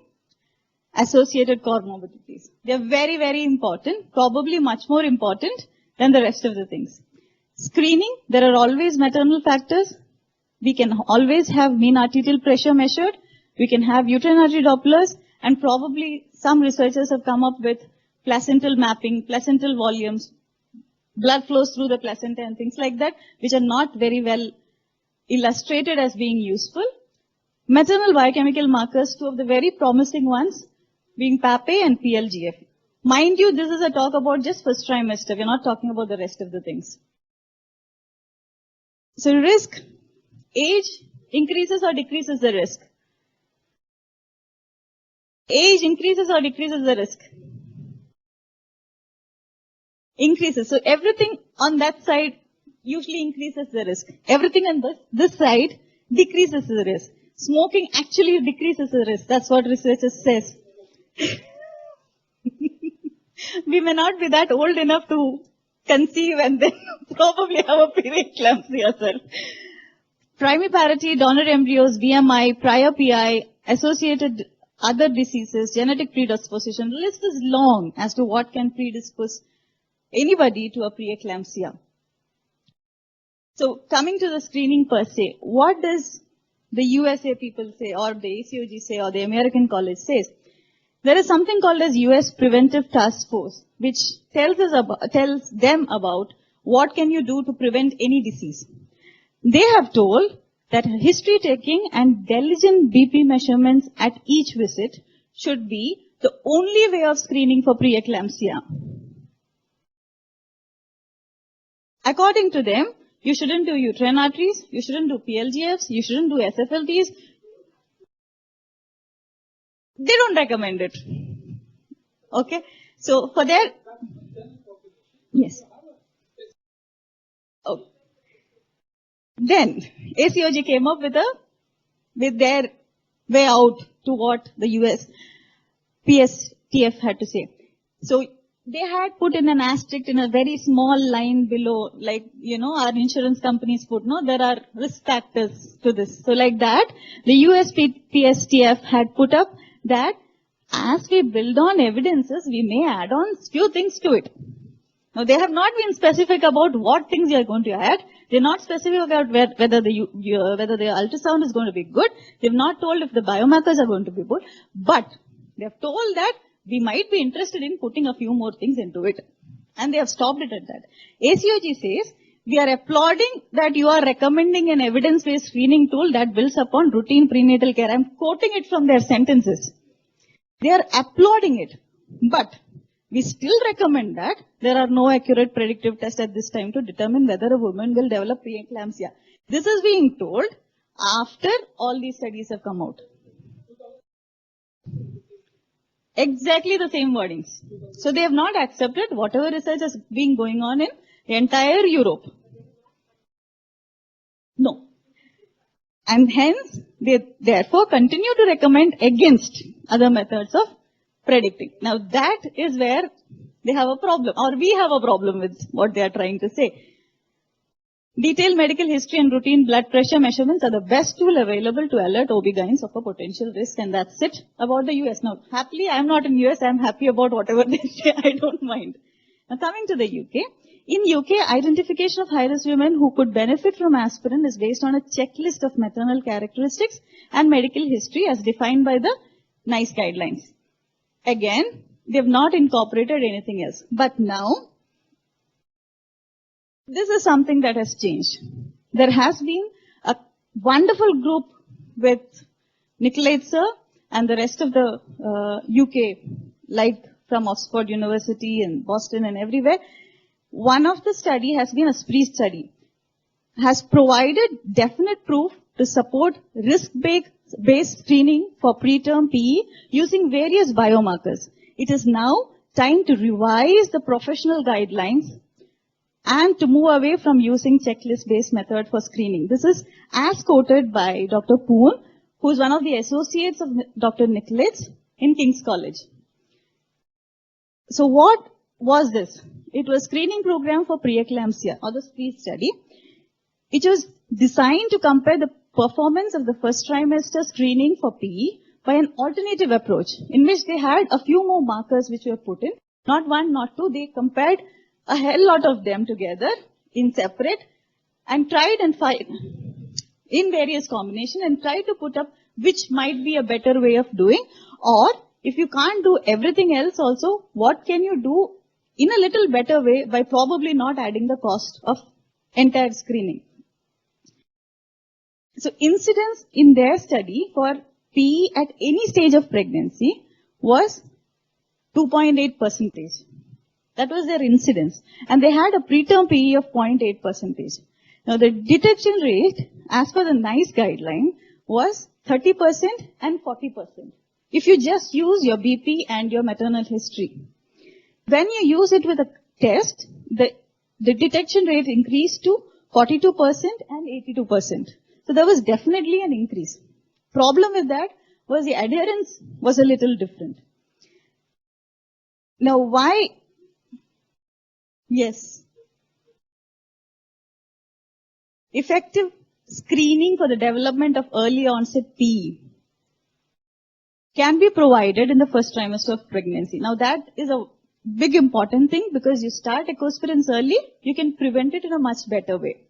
associated comorbidities. They are very, very important, probably much more important than the rest of the things. Screening, there are always maternal factors. We can always have mean arterial pressure measured. We can have uterine artery Dopplers, and probably some researchers have come up with placental mapping, placental volumes, blood flows through the placenta and things like that, which are not very well illustrated as being useful. Maternal biochemical markers, two of the very promising ones, being PAPE and PLGF. Mind you, this is a talk about just first trimester. We're not talking about the rest of the things. So risk, age increases or decreases the risk? Age increases or decreases the risk? Increases. So everything on that side usually increases the risk. Everything on this side decreases the risk. Smoking actually decreases the risk. That's what researchers says. We may not be that old enough to conceive and then probably have a preeclampsia yourself. Primiparity, donor embryos, BMI, prior PI, associated other diseases, genetic predisposition. The list is long as to what can predispose anybody to a preeclampsia. So coming to the screening per se, what does the USA people say, or the ACOG say, or the American College says? There is something called as US Preventive Task Force, which tells them about what can you do to prevent any disease. They have told that history taking and diligent BP measurements at each visit should be the only way of screening for preeclampsia. According to them, you shouldn't do uterine arteries, you shouldn't do PLGFs, you shouldn't do SFLTs. They don't recommend it. Okay? So for their... Yes. Oh. Then ACOG came up with their way out to what the US PSTF had to say. So they had put in an asterisk in a very small line below, like, our insurance companies put, there are risk factors to this. So like that, the US PSTF had put up that as we build on evidences, we may add on few things to it. Now, they have not been specific about what things you are going to add. They're not specific about whether the ultrasound is going to be good. They've not told if the biomarkers are going to be good. But they have told that we might be interested in putting a few more things into it. And they have stopped it at that. ACOG says, we are applauding that you are recommending an evidence-based screening tool that builds upon routine prenatal care. I'm quoting it from their sentences. They are applauding it. But we still recommend that there are no accurate predictive tests at this time to determine whether a woman will develop preeclampsia. This is being told after all these studies have come out. Exactly the same wordings. So they have not accepted whatever research has been going on in the entire Europe. No. And hence, they therefore continue to recommend against other methods of predicting. Now that is where they have a problem, or we have a problem with what they are trying to say. Detailed medical history and routine blood pressure measurements are the best tool available to alert OB-GYNs of a potential risk, and that's it about the US. Now, happily, I'm not in US, I'm happy about whatever they say, I don't mind. Now, coming to the UK. In UK, identification of high-risk women who could benefit from aspirin is based on a checklist of maternal characteristics and medical history as defined by the NICE guidelines. Again, they have not incorporated anything else. But now, this is something that has changed. There has been a wonderful group with Nicolait sir and the rest of the UK, like from Oxford University and Boston and everywhere. One of the study has been a SPREE study, has provided definite proof to support risk-based screening for preterm PE using various biomarkers. It is now time to revise the professional guidelines and to move away from using checklist-based method for screening. This is as quoted by Dr. Poon, who is one of the associates of Dr. Nicolait in King's College. So what was this? It was screening program for preeclampsia, or the SPREE study. It was designed to compare the performance of the first trimester screening for PE by an alternative approach, in which they had a few more markers which were put in, not one, not two. They compared a hell lot of them together in separate and tried and find in various combinations and tried to put up which might be a better way of doing, or if you can't do everything else also, what can you do in a little better way by probably not adding the cost of entire screening. So incidence in their study for PE at any stage of pregnancy was 2.8%. That was their incidence. And they had a preterm PE of 0.8%. Now the detection rate, as per the NICE guideline, was 30% and 40%. If you just use your BP and your maternal history. When you use it with a test, the detection rate increased to 42% and 82%. So there was definitely an increase. Problem with that was the adherence was a little different. Now why? Yes. Effective screening for the development of early onset PE can be provided in the first trimester of pregnancy. Now that is a big important thing, because you start ecospirins early, you can prevent it in a much better way.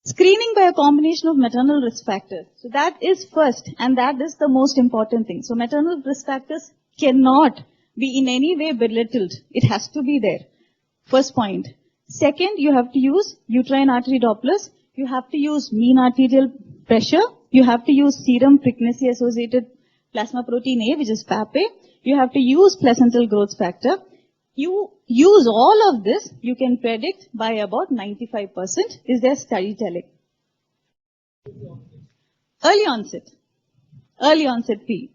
Screening by a combination of maternal risk factors. So that is first, and that is the most important thing. So maternal risk factors cannot be in any way belittled. It has to be there. First point. Second, you have to use uterine artery Dopplers. You have to use mean arterial pressure. You have to use serum pregnancy associated plasma protein A, which is PAPA. You have to use placental growth factor. You use all of this, you can predict by about 95%, is their study telling. Early onset P,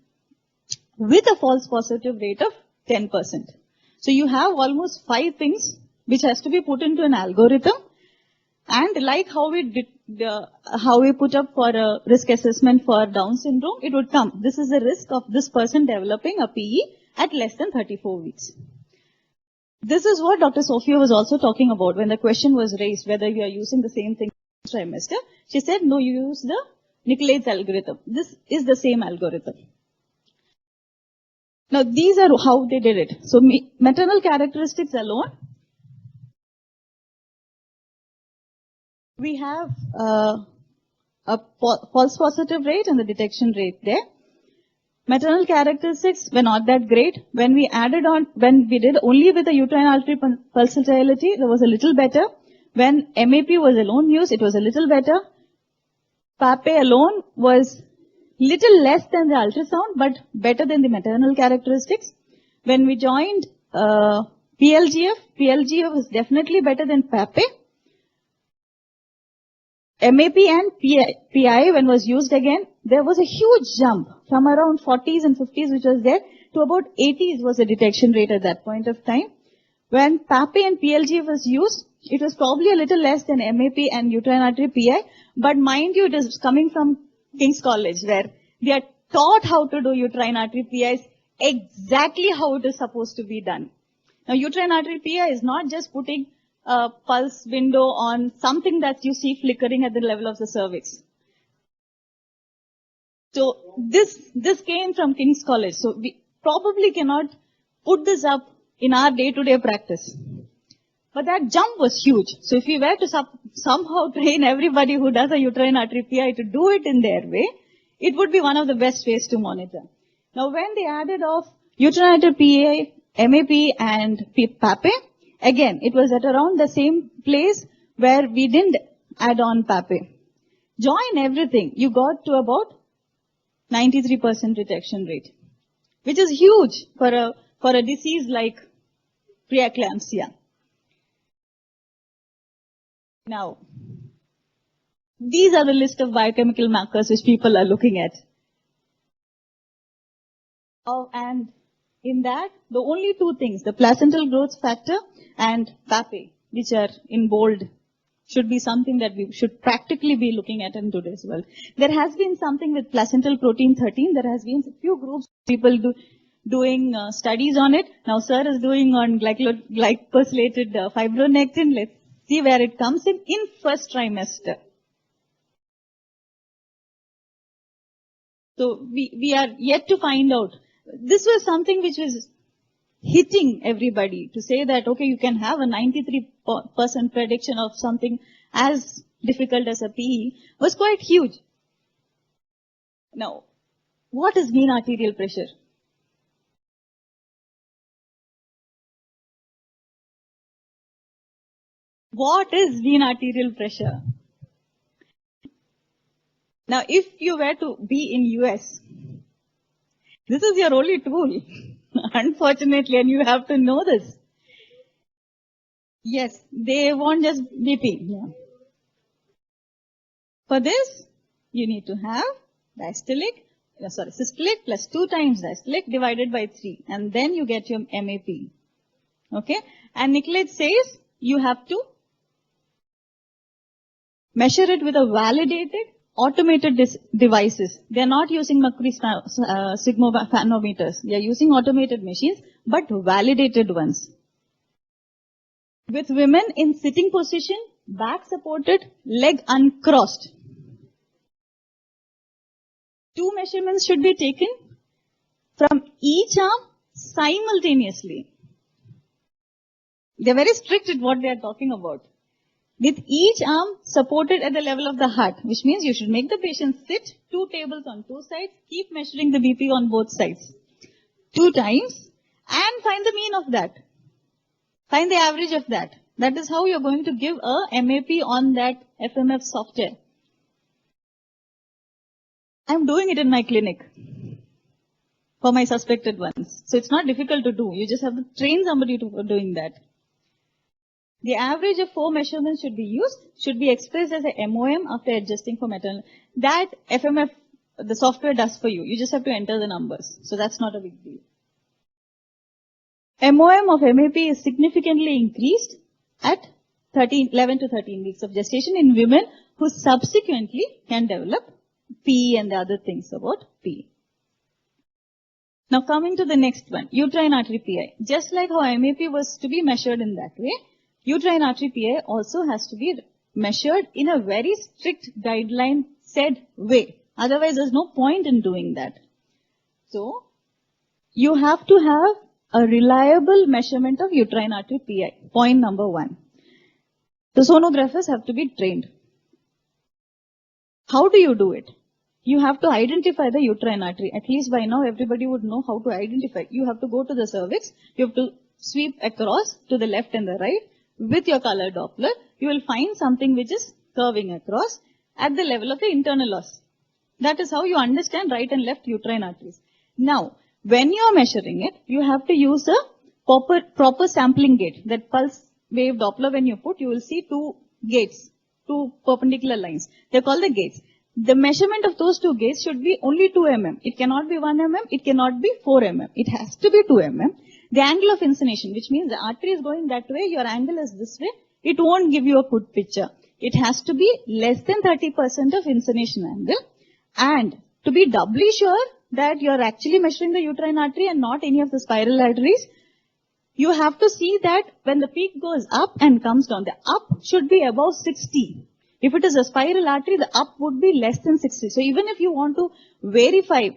with a false positive rate of 10%. So you have almost 5 things which has to be put into an algorithm, and like how we put up for a risk assessment for Down syndrome, it would come. This is the risk of this person developing a PE at less than 34 weeks. This is what Dr. Sophia was also talking about when the question was raised whether we are using the same thing this trimester. She said, no, you use the Nicolait's algorithm. This is the same algorithm. Now, these are how they did it. So, maternal characteristics alone, we have a false positive rate and the detection rate there. Maternal characteristics were not that great. When we added on, when we did only with the uterine artery pulsatility, there was a little better. When MAP was alone used, it was a little better. PAPA alone was little less than the ultrasound, but better than the maternal characteristics. When we joined PLGF was definitely better than PAPA. MAP and PI, when was used again, there was a huge jump from around 40s and 50s, which was there, to about 80s was the detection rate at that point of time. When PAPI and PLG was used, it was probably a little less than MAP and uterine artery PI, but mind you, it is coming from King's College, where they are taught how to do uterine artery PIs exactly how it is supposed to be done. Now, uterine artery PI is not just putting a pulse window on something that you see flickering at the level of the cervix. So this came from King's College. So we probably cannot put this up in our day-to-day practice. But that jump was huge. So if we were to somehow train everybody who does a uterine artery PI to do it in their way, it would be one of the best ways to monitor. Now when they added off uterine artery PI, MAP and PAPE, again, it was at around the same place where we didn't add on PAPE. Join everything, you got to about 93% detection rate, which is huge for a disease like preeclampsia. Now, these are the list of biochemical markers which people are looking at. Oh, and in that, the only two things, the placental growth factor and PAPE, which are in bold, should be something that we should practically be looking at in today's world. There has been something with placental protein 13. There has been a few groups, people doing studies on it. Now, sir is doing on glycosylated fibronectin. Let's see where it comes in first trimester. So we are yet to find out. This was something which was hitting everybody to say that, okay, you can have a 93% prediction of something as difficult as a PE was quite huge. Now, what is mean arterial pressure? What is mean arterial pressure? Now, if you were to be in US, this is your only tool, unfortunately, and you have to know this. Yes, they want just BP. Yeah. For this, you need to have systolic plus 2 times diastolic divided by 3, and then you get your MAP. Okay? And Nicolette says you have to measure it with a validated automated devices. They are not using mercury sigmometers. They are using automated machines, but validated ones. With women in sitting position, back supported, leg uncrossed. 2 measurements should be taken from each arm simultaneously. They are very strict at what they are talking about. With each arm supported at the level of the heart, which means you should make the patient sit 2 tables on 2 sides, keep measuring the BP on both sides 2 times and find the mean of that. Find the average of that. That is how you are going to give a MAP on that FMF software. I am doing it in my clinic for my suspected ones. So it's not difficult to do. You just have to train somebody for doing that. The average of 4 measurements should be used, should be expressed as a MOM after adjusting for maternal. That FMF, the software does for you. You just have to enter the numbers. So that's not a big deal. MOM of MAP is significantly increased at 11 to 13 weeks of gestation in women who subsequently can develop PE and the other things about PE. Now coming to the next one, uterine artery PI. Just like how MAP was to be measured in that way, uterine artery PI also has to be measured in a very strict guideline said way. Otherwise, there's no point in doing that. So, you have to have a reliable measurement of uterine artery PI. Point number 1. The sonographers have to be trained. How do you do it? You have to identify the uterine artery. At least by now, everybody would know how to identify. You have to go to the cervix. You have to sweep across to the left and the right. With your color Doppler, you will find something which is curving across at the level of the internal os. That is how you understand right and left uterine arteries. Now, when you are measuring it, you have to use a proper sampling gate. That pulse wave Doppler, when you put, you will see 2 gates. two perpendicular lines. They're called the gates. The measurement of those two gates should be only 2 mm. It cannot be 1 mm. It cannot be 4 mm. It has to be 2 mm. The angle of incination, which means the artery is going that way, your angle is this way, it won't give you a good picture. It has to be less than 30% of incination angle. And to be doubly sure that you're actually measuring the uterine artery and not any of the spiral arteries, you have to see that when the peak goes up and comes down, the up should be above 60. If it is a spiral artery, the up would be less than 60. So even if you want to verify,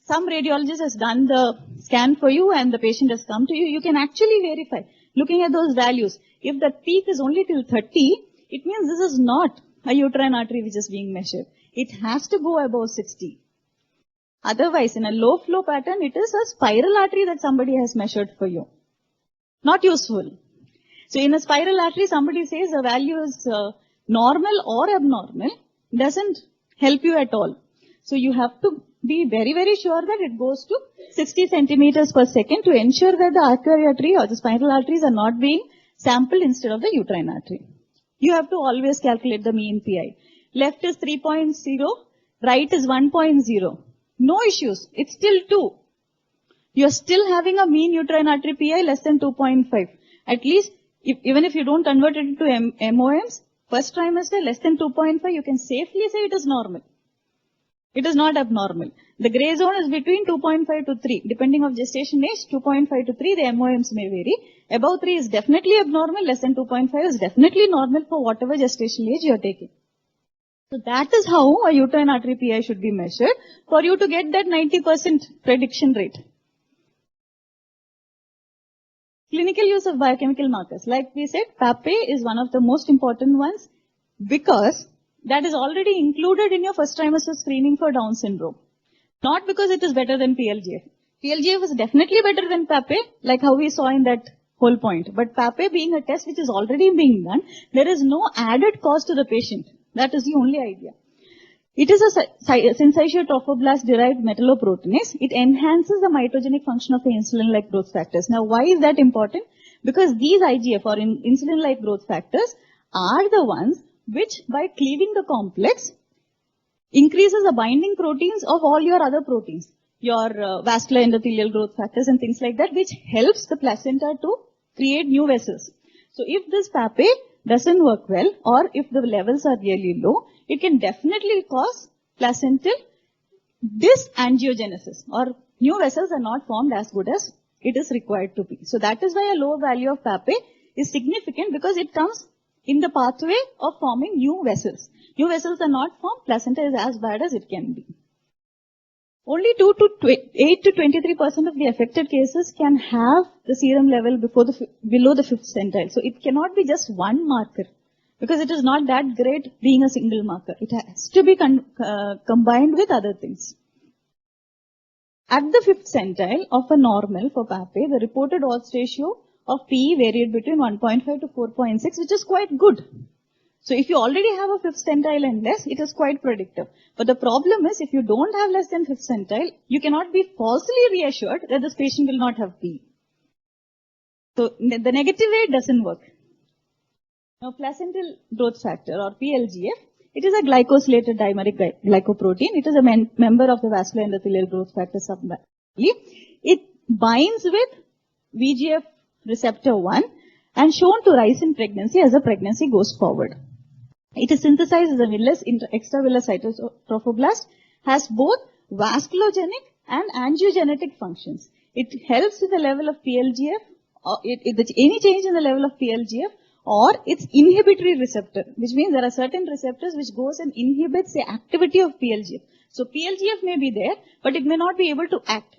some radiologist has done the scan for you and the patient has come to you, you can actually verify looking at those values. If the peak is only till 30, it means this is not a uterine artery which is being measured. It has to go above 60. Otherwise, in a low flow pattern, it is a spiral artery that somebody has measured for you. Not useful. So in a spiral artery, somebody says the value is normal or abnormal, doesn't help you at all. So you have to be very, very sure that it goes to 60 centimeters per second to ensure that the artery or the spiral arteries are not being sampled instead of the uterine artery. You have to always calculate the mean PI. Left is 3.0, right is 1.0. No issues. It's still 2. You're still having a mean uterine artery PI less than 2.5. At least, even if you don't convert it into MOMs, first trimester less than 2.5, you can safely say it is normal. It is not abnormal. The gray zone is between 2.5 to 3. Depending on gestation age, 2.5 to 3, the MOMs may vary. Above 3 is definitely abnormal. Less than 2.5 is definitely normal for whatever gestational age you are taking. So that is how a uterine artery PI should be measured for you to get that 90% prediction rate. Clinical use of biochemical markers. Like we said, PAPE is one of the most important ones because that is already included in your first trimester screening for Down syndrome. Not because it is better than PLGF. PLGF is definitely better than PAPE, like how we saw in that whole point. But PAPE being a test which is already being done, there is no added cost to the patient. That is the only idea. It is a syncytial trophoblast derived metalloproteinase. It enhances the mitogenic function of the insulin-like growth factors. Now, why is that important? Because these IGF or insulin-like growth factors are the ones which, by cleaving the complex, increases the binding proteins of all your other proteins, your vascular endothelial growth factors and things like that, which helps the placenta to create new vessels. So, if this PAPE doesn't work well, or if the levels are really low, it can definitely cause placental dysangiogenesis, or new vessels are not formed as good as it is required to be. So that is why a low value of PAPE is significant, because it comes in the pathway of forming new vessels. New vessels are not formed, placenta is as bad as it can be. Only 8 to 23% of the affected cases can have the serum level below the 5th centile. So it cannot be just one marker, because it is not that great being a single marker. It has to be combined with other things. At the 5th centile of a normal for PAPE, the reported odds ratio of PE varied between 1.5 to 4.6, which is quite good. So if you already have a 5th centile and less, it is quite predictive. But the problem is, if you don't have less than 5th centile, you cannot be falsely reassured that this patient will not have PE. So the negative way doesn't work. Now, placental growth factor, or PLGF, it is a glycosylated dimeric glycoprotein. It is a member of the vascular endothelial growth factor subfamily. It binds with VEGF receptor 1 and shown to rise in pregnancy as the pregnancy goes forward. It is synthesized as a villous extravillous cytotrophoblast, has both vasculogenic and angiogenetic functions. It helps with the level of PLGF, or any change in the level of PLGF, or its inhibitory receptor, which means there are certain receptors which goes and inhibits the activity of PLGF. So PLGF may be there, but it may not be able to act.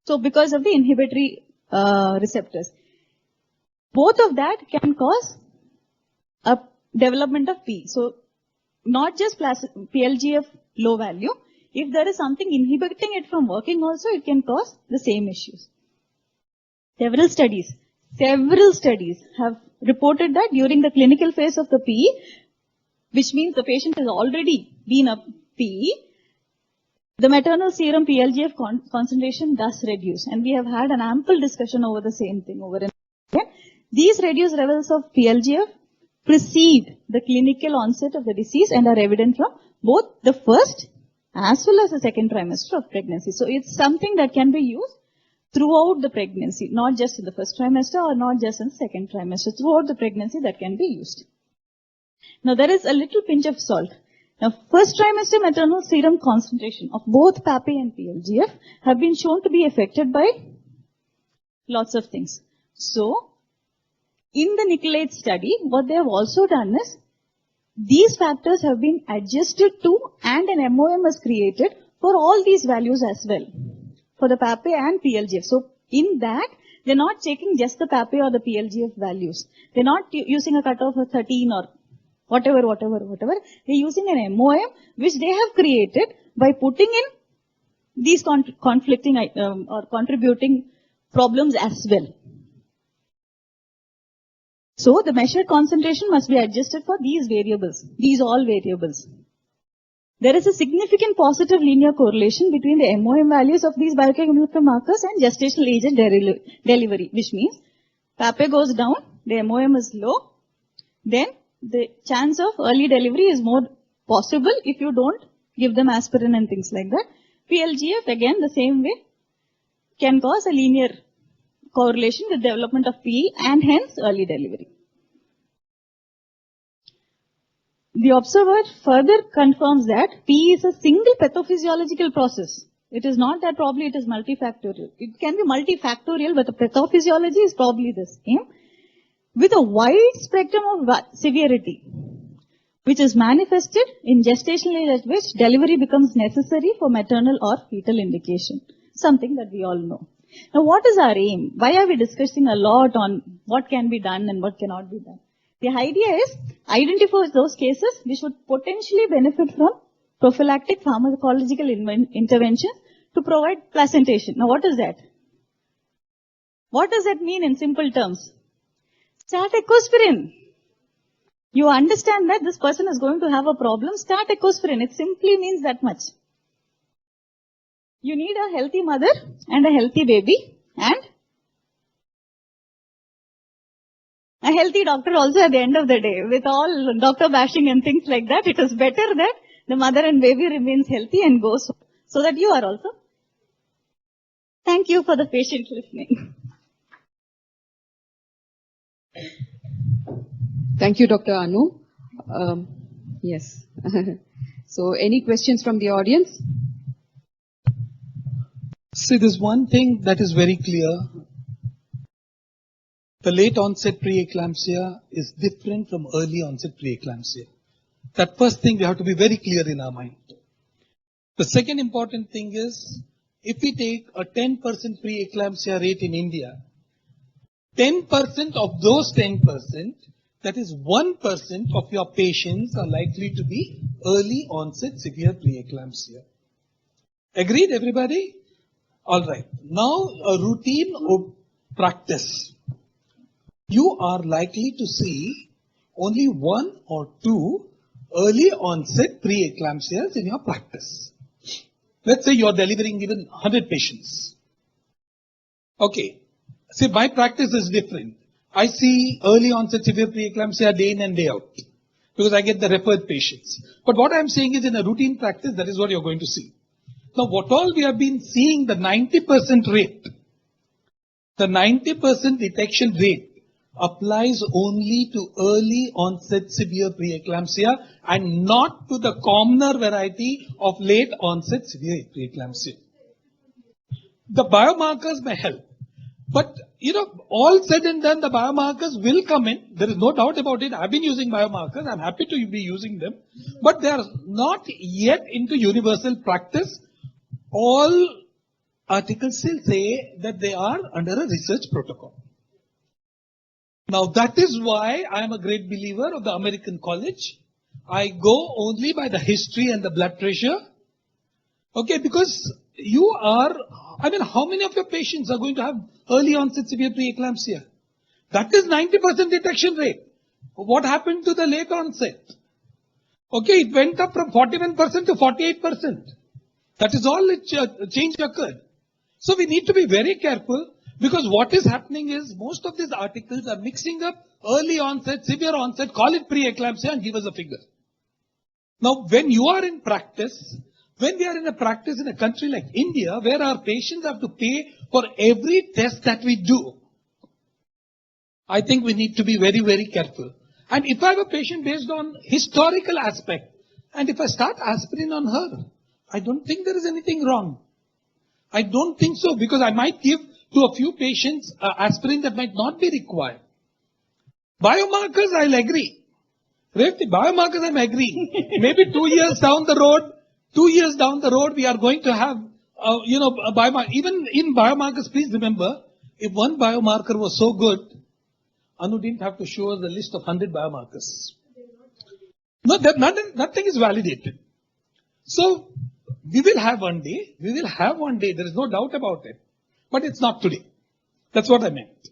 So because of the inhibitory receptors. Both of that can cause a development of PE. So not just PLGF low value, if there is something inhibiting it from working also, it can cause the same issues. Several studies have reported that during the clinical phase of the PE, which means the patient has already been a PE, the maternal serum PLGF concentration does reduce. And we have had an ample discussion over the same thing over and over again. These reduced levels of PLGF precede the clinical onset of the disease and are evident from both the first as well as the second trimester of pregnancy. So it's something that can be used throughout the pregnancy, not just in the first trimester or not just in the second trimester, throughout the pregnancy that can be used. Now there is a little pinch of salt. Now first trimester maternal serum concentration of both PAPI and PLGF have been shown to be affected by lots of things. So in the Nicolaides study, what they have also done is, these factors have been adjusted to and an MOM is created for all these values as well, for the PAPI and PLGF. So in that, they're not checking just the PAPI or the PLGF values. They're not using a cutoff of 13 or whatever. They're using an MOM which they have created by putting in these conflicting or contributing problems as well. So the measured concentration must be adjusted for these variables, these all variables. There is a significant positive linear correlation between the MOM values of these biochemical markers and gestational age and delivery, which means PAPI goes down, the MOM is low, then the chance of early delivery is more possible if you don't give them aspirin and things like that. PLGF, again, the same way, can cause a linear correlation with development of PE and hence early delivery. The observer further confirms that PE is a single pathophysiological process. It is not that probably it is multifactorial. It can be multifactorial, but the pathophysiology is probably the same, with a wide spectrum of severity, which is manifested in gestational age at which delivery becomes necessary for maternal or fetal indication, something that we all know. Now, what is our aim? Why are we discussing a lot on what can be done and what cannot be done? The idea is identify those cases which would potentially benefit from prophylactic pharmacological intervention to provide placentation. Now, what is that? What does that mean in simple terms? Start ecosprin. You understand that this person is going to have a problem, start ecosprin. It simply means that much. You need a healthy mother and a healthy baby and a healthy doctor also at the end of the day. With all doctor bashing and things like that, it is better that the mother and baby remains healthy and goes so that you are also. Thank you for the patient listening. Thank you, Dr. Anu. Yes. So any questions from the audience? See, there's one thing that is very clear. The late onset preeclampsia is different from early onset preeclampsia. That first thing we have to be very clear in our mind. The second important thing is, if we take a 10% preeclampsia rate in India, 10% of those 10%, that is 1% of your patients are likely to be early onset severe preeclampsia. Agreed, everybody? All right. Now, a routine practice. You are likely to see only 1 or 2 early onset preeclampsias in your practice. Let's say you are delivering even 100 patients. Okay. See, my practice is different. I see early onset severe preeclampsia day in and day out because I get the referred patients. But what I'm saying is, in a routine practice, that is what you're going to see. Now, what all we have been seeing, the 90% rate, the 90% detection rate applies only to early onset severe preeclampsia and not to the commoner variety of late onset severe preeclampsia. The biomarkers may help. But, all said and done, the biomarkers will come in. There is no doubt about it. I've been using biomarkers. I'm happy to be using them. But they are not yet into universal practice. All articles still say that they are under a research protocol. Now, that is why I am a great believer of the American College. I go only by the history and the blood pressure. Okay, because you are, how many of your patients are going to have early onset severe preeclampsia? That is 90% detection rate. What happened to the late onset? Okay, it went up from 41% to 48%. That is all change occurred. So we need to be very careful. Because what is happening is most of these articles are mixing up early onset, severe onset, call it preeclampsia and give us a figure. Now, when you are in practice, when we are in a practice in a country like India, where our patients have to pay for every test that we do, I think we need to be very, very careful. And if I have a patient based on historical aspect, and if I start aspirin on her, I don't think there is anything wrong. I don't think so, because I might give to a few patients aspirin that might not be required. Biomarkers, I'll agree. Revati, biomarkers, I'm agree. Maybe 2 years down the road, we are going to have, a biomarker. Even in biomarkers, please remember, if one biomarker was so good, Anu didn't have to show us the list of 100 biomarkers. No, nothing is validated. So, we will have one day, there is no doubt about it. But it's not today. That's what I meant.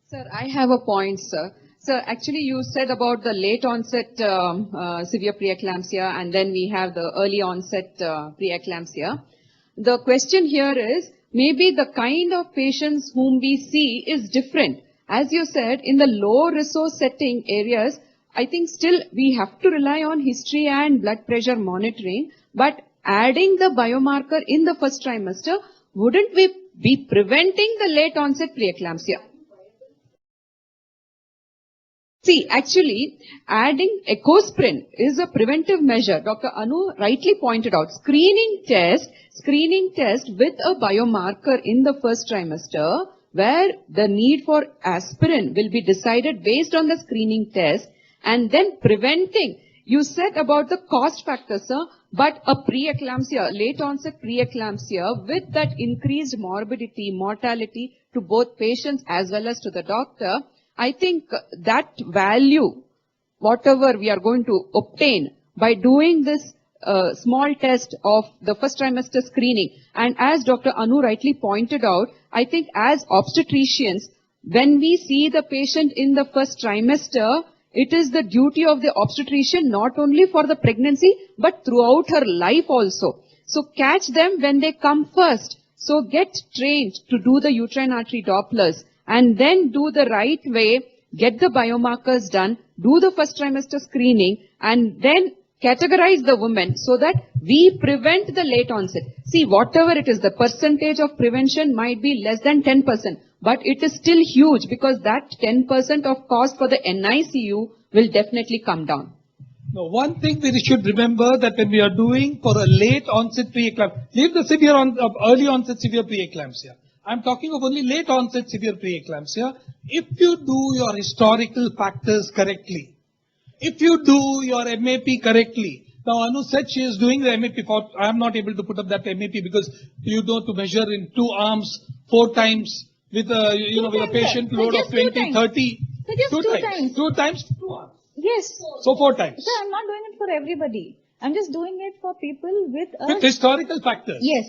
Sir, I have a point, sir. Sir, actually you said about the late onset severe preeclampsia, and then we have the early onset preeclampsia. The question here is, maybe the kind of patients whom we see is different. As you said, in the low resource setting areas, I think still we have to rely on history and blood pressure monitoring, but adding the biomarker in the first trimester, wouldn't we be preventing the late onset preeclampsia? See, actually, adding ecosprin is a preventive measure. Dr. Anu rightly pointed out. Screening test with a biomarker in the first trimester, where the need for aspirin will be decided based on the screening test, and then preventing. You said about the cost factor, sir, but a preeclampsia, late onset preeclampsia with that increased morbidity, mortality to both patients as well as to the doctor, I think that value, whatever we are going to obtain by doing this small test of the first trimester screening, and as Dr. Anu rightly pointed out, I think as obstetricians, when we see the patient in the first trimester, it is the duty of the obstetrician not only for the pregnancy, but throughout her life also. So catch them when they come first. So get trained to do the uterine artery Dopplers, and then do the right way, get the biomarkers done, do the first trimester screening, and then categorize the women so that we prevent the late onset. See, whatever it is, the percentage of prevention might be less than 10%, but it is still huge, because that 10% of cost for the NICU will definitely come down. Now, one thing we should remember, that when we are doing for a late onset preeclampsia, leave the early onset severe preeclampsia. I'm talking of only late onset severe preeclampsia. If you do your historical factors correctly, if you do your MAP correctly, now Anu said she is doing the MAP. I am not able to put up that MAP because you know to measure in 2 arms 4 times with a with a patient load of 20, 30. Two times. 2 times 2 arms. Yes. So 4 times. Sir, I'm not doing it for everybody. I'm just doing it for people with historical factors. Yes.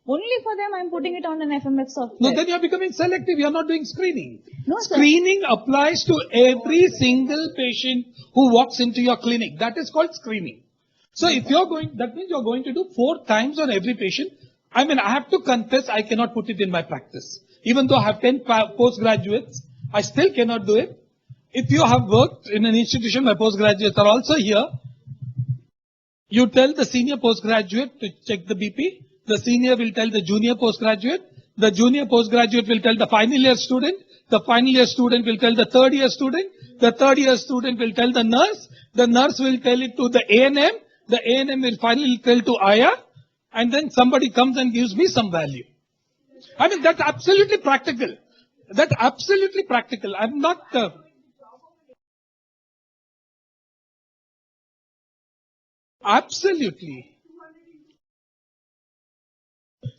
Only for them I'm putting it on an FMF software. No, then you are becoming selective. You are not doing screening. No, sir. Screening applies to every single patient who walks into your clinic. That is called screening. So if you're going, that means you're going to do 4 times on every patient. I mean, I have to confess, I cannot put it in my practice. Even though I have 10 postgraduates, I still cannot do it. If you have worked in an institution, my postgraduates are also here. You tell the senior postgraduate to check the BP. The senior will tell the junior postgraduate. The junior postgraduate will tell the final year student. The final year student will tell the third year student. The third year student will tell the nurse. The nurse will tell it to the A&M. The A&M will finally tell to Aya. And then somebody comes and gives me some value. I mean, that's absolutely practical. That's absolutely practical. I'm not... Absolutely.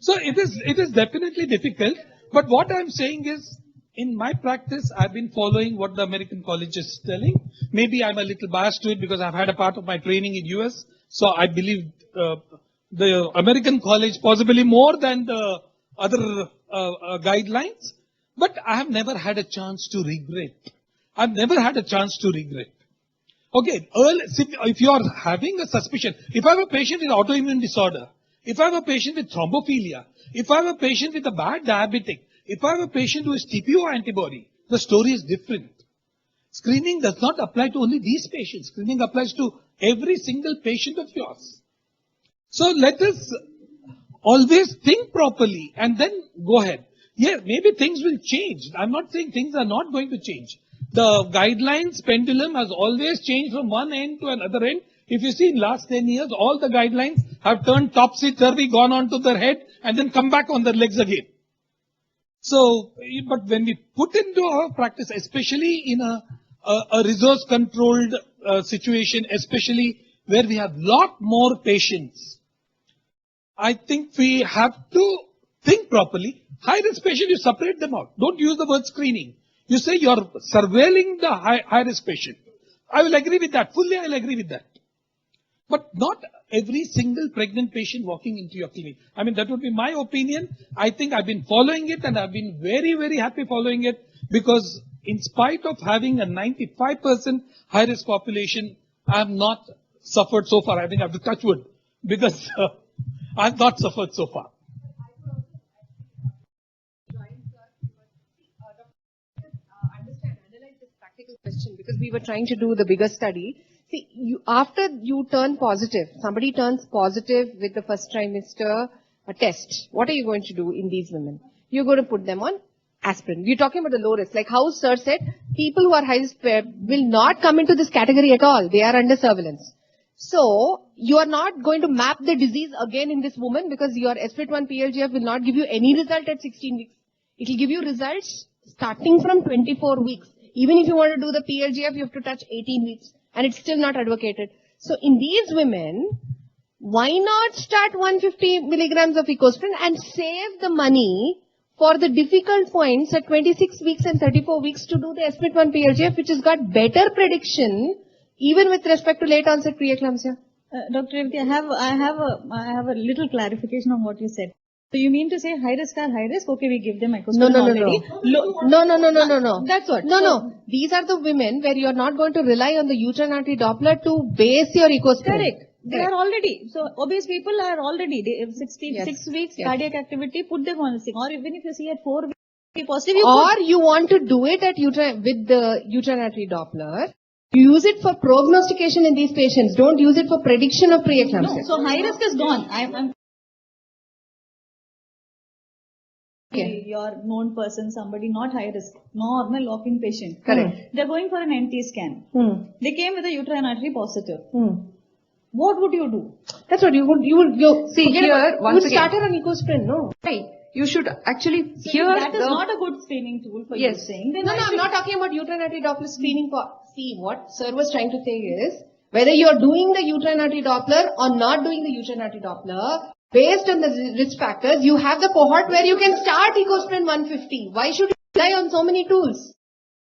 So it is definitely difficult, but what I'm saying is, in my practice, I've been following what the American college is telling. Maybe I'm a little biased to it because I've had a part of my training in US, so I believe the American college possibly more than the other guidelines, but I have never had a chance to regret. I've never had a chance to regret. Okay, if you are having a suspicion, if I have a patient with autoimmune disorder, if I have a patient with thrombophilia, if I have a patient with a bad diabetic, If I have a patient who is TPO antibody, the story is different. Screening does not apply to only these patients. Screening applies to every single patient of yours. So let us always think properly and then go ahead. Yeah, maybe things will change. I'm not saying things are not going to change. The guidelines pendulum has always changed from one end to another end. If you see in last 10 years, all the guidelines have turned topsy-turvy, gone onto their head and then come back on their legs again. So, but when we put into our practice, especially in a resource controlled situation, especially where we have lot more patients, I think we have to think properly. High risk patient, you separate them out. Don't use the word screening. You say you're surveilling the high risk patient. I will agree with that. Fully, I'll agree with that. But not every single pregnant patient walking into your clinic. I mean, that would be my opinion. I think I've been following it and I've been very, very happy following it because in spite of having a 95% high risk population, I have not suffered so far. I think I have to touch wood because I've not suffered so far. Analyze this practical question because we were trying to do the bigger study. See, after you turn positive, somebody turns positive with the first trimester test, what are you going to do in these women? You're going to put them on aspirin. We're talking about the low risk. Like how Sir said, people who are high risk will not come into this category at all. They are under surveillance. So, you are not going to map the disease again in this woman because your SPIT1 PLGF will not give you any result at 16 weeks. It will give you results starting from 24 weeks. Even if you want to do the PLGF, you have to touch 18 weeks. And it's still not advocated. So in these women, why not start 150 milligrams of ecosprin and save the money for the difficult points at 26 weeks and 34 weeks to do the SPIT1 PLGF, which has got better prediction even with respect to late onset preeclampsia? Dr. Revati, I have a little clarification on what you said. So you mean to say high risk are high risk? Okay, we give them ecosprin already. No. That's what. No. These are the women where you are not going to rely on the uterine artery Doppler to base your ecosprin. Correct. They are already. So obese people are already 66 weeks cardiac activity. Put them on this thing. Or even if you see at 4 weeks positive, you want to do it at with the uterine artery Doppler. You use it for prognostication in these patients. Don't use it for prediction of preeclampsia. No. So high risk is gone. I'm your known person, somebody not high risk, normal walk-in patient. Correct. They're going for an MT scan. They came with a uterine artery positive. What would you do? That's what you would see here. Once again, start her on ecosprin, no? Right. You should actually So that is not a good screening tool for you saying. Then No, I'm not talking about uterine artery Doppler screening for. See, what Sir was trying to say is whether you're doing the uterine artery Doppler or not doing the uterine artery Doppler. Based on the risk factors, you have the cohort where you can start ecosprin 150. Why should you rely on so many tools?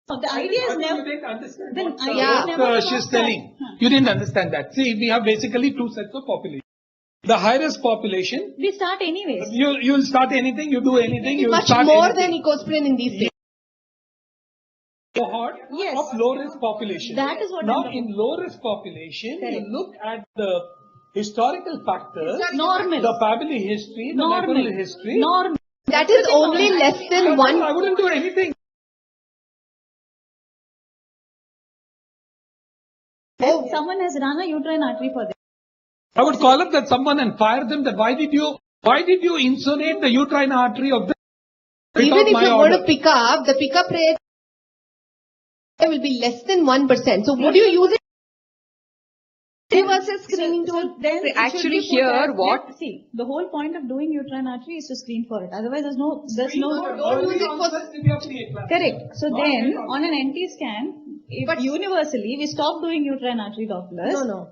The idea is never. You didn't understand what she's telling. You didn't understand that. See, we have basically two sets of population. The high risk population. We start anyways. You'll start anything. You do anything. You much start more anything. than ecosprin in these days. Cohort of low risk population. That is what. Now, in low risk population, you look at the historical factors, normal, the family history, the maternal history. Normal. That is only less than one. I wouldn't do anything. Someone has run a uterine artery for them. I would call up that someone and fire them. That why did you insulate the uterine artery of the? Even if you're going to pick up, the pickup rate will be less than 1%. So would you use it? Versus screening tool. Then actually here what? See, the whole point of doing uterine artery is to screen for it. Otherwise, there's no. Don't use it for. Correct. So then, on an NT scan, if universally we stop doing uterine artery Dopplers. No.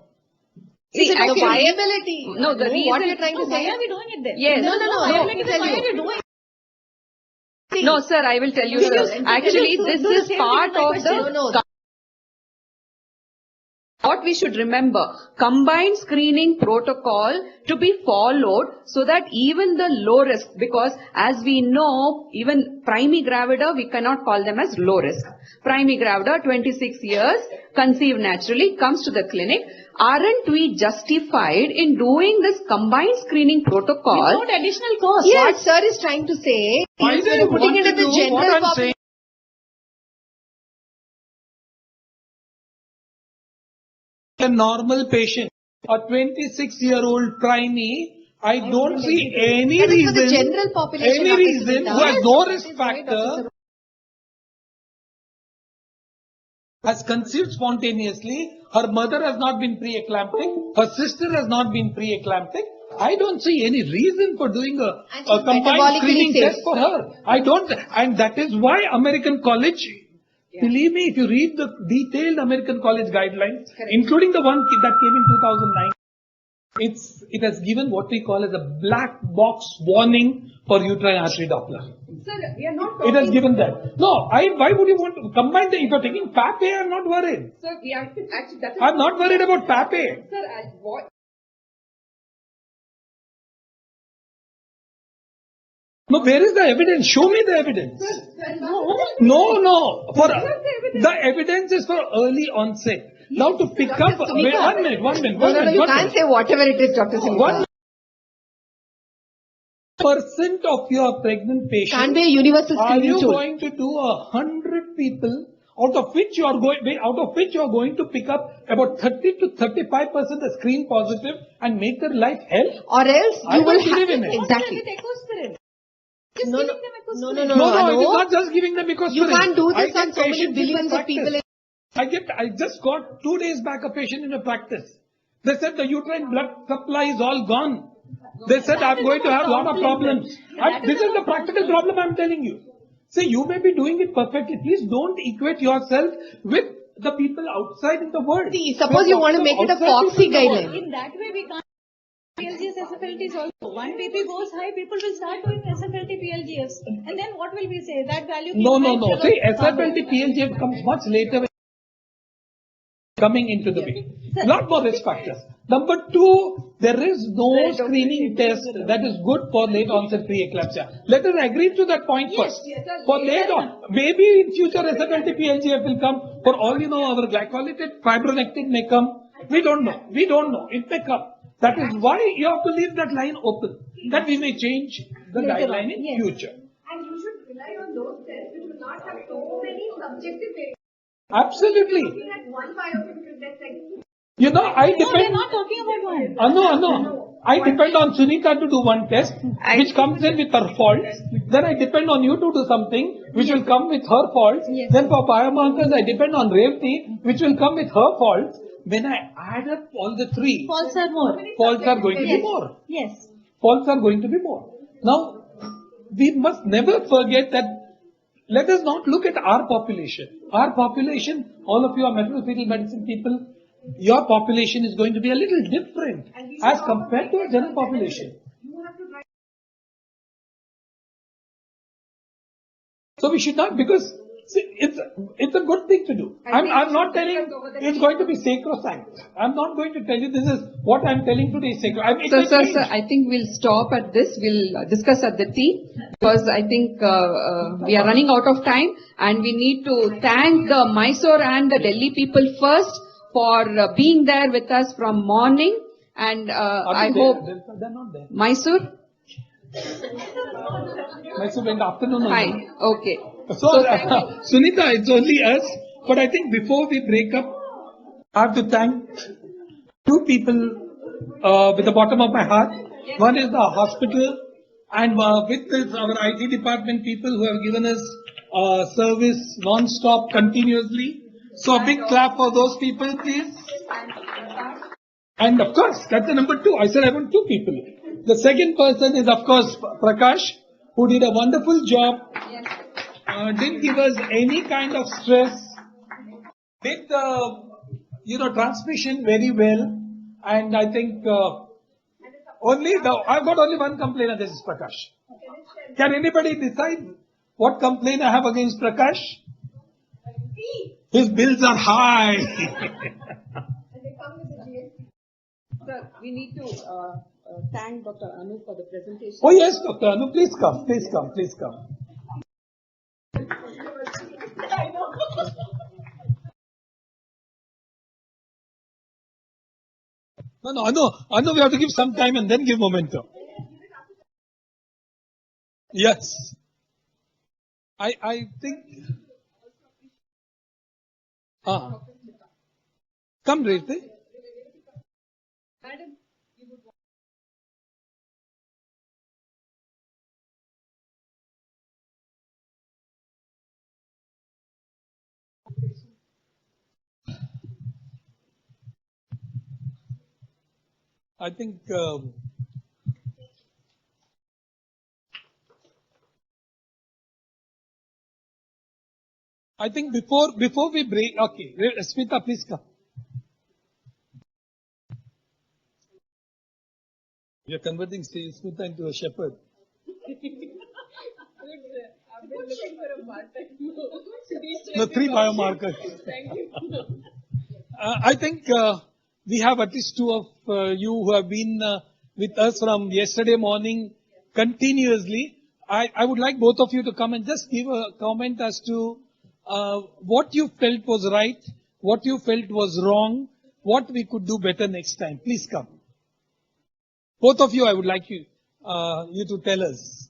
See, the viability. No, the reason. What you're trying to say? Why are we doing it then? Yes. No. Why are you doing? No, sir, I will tell you, sir. Actually, this is part of the. What what we should remember, combined screening protocol to be followed so that even the low risk, because as we know, even primigravida, we cannot call them as low risk. Primigravida, 26 years, conceived naturally, comes to the clinic. Aren't we justified in doing this combined screening protocol? Without additional cost. Yes. What sir is trying to say Why is do when you putting want it in to the do general what I'm population. saying? A normal patient, a 26-year-old primey, I don't see any That is for the reason, general population, any Dr. reason Sunita. who has Yes, no that risk is why Dr. factor, has conceived spontaneously, her mother has not been pre-eclamptic, her sister has not been pre-eclamptic. I don't see any reason for doing a combined screening safe. test for her. I don't, and that is why American College, believe me, if you read the detailed American College guidelines, including the one that came in 2009, it has given what we call as a black box warning for uterine artery Doppler. Sir, we are not It has given that. No, why would you want to combine if you're taking PAPE, I'm not worried. Sir, we are actually, that is I'm not worried about PAPE. Sir, what? No, where is the evidence? Show me the evidence. No. The evidence is for early onset. Now to pick up, wait, one minute. No, you can't say whatever it is, Dr. Sunita. 1% of your pregnant patients Can't be a universal are screening you tool. going to do 100 people out of which you are going to pick up about 30 to 35% are screen positive and make their life hell? Or else I you will don't believe in it. exactly. No, No, it is not just giving them because You can't do this on so many billions of people. I just got 2 days back a patient in a practice. They said the uterine blood supply is all gone. They said I'm going to have a lot of problems. This is the practical problem I'm telling you. See, you may be doing it perfectly. Please don't equate yourself with the people outside in the world. See, suppose you want to make it a Foxy guideline. In that way, we can't. PLGS SFLTs also. One BP goes high, people will start doing SFLT PLGS. And then what will we say? That value No. See, SFLT PLGF comes much later when coming into the picture. Lot more risk factors. Number 2, there is no screening test that is good for late onset preeclampsia. Let us agree to that point first. For late on, maybe in future SFLT PLGF will come. For all you know, our glycolytic fibronectin may come. We don't know. It may come. That is why you have to leave that line open. That we may change the guideline in future. And you should rely on those tests which will not have so many subjective variables. Absolutely. Looking at one biochemical test like You know, I depend. No, we're not talking about one. No. I depend on Sunita to do one test, which comes in with her faults. Then I depend on you to do something, which will come with her faults. Then for biomarkers, I depend on Revati, which will come with her faults. When I add up all the 3, Faults are more. faults are going to be more. Yes. Faults are going to be more. Now, we must never forget that. Let us not look at our population. Our population, all of you are maternal-fetal medicine people, your population is going to be a little different as compared to a general population. So we should not, because see, it's a good thing to do. I'm not telling it's going to be sacrosanct. I'm not going to tell you this is what I'm telling today is sacrosanct. Sir, I think we'll stop at this. We'll discuss at the team because I think we are running out of time and we need to thank the Mysore and the Delhi people first for being there with us from morning, and I hope they're not there. Mysore. Mysore in the afternoon. Fine. Okay. So Sunita, it's only us. But I think before we break up, I have to thank 2 people with the bottom of my heart. One is the hospital, and with this, our IT department people who have given us service non-stop continuously. So a big clap for those people, please. And of course, that's the number 2. I said I want 2 people. The second person is of course Prakash, who did a wonderful job. Didn't give us any kind of stress. Did the transmission very well. And I think I've got only one complainer. This is Prakash. Can anybody decide what complaint I have against Prakash? His bills are high. Sir, we need to thank Dr. Anu for the presentation. Oh yes, Dr. Anu, please come, please come, please come. No, Anu, we have to give some time and then give momentum. Yes. I think. Come, Revati. Madam, I think before we break, okay, Smita, please come. We are converting Smita into a shepherd. I've been looking for a part-time. No, 3 biomarkers. Thank you. I think we have at least 2 of you who have been with us from yesterday morning continuously. I would like both of you to come and just give a comment as to what you felt was right, what you felt was wrong, what we could do better next time. Please come. Both of you, I would like you to tell us.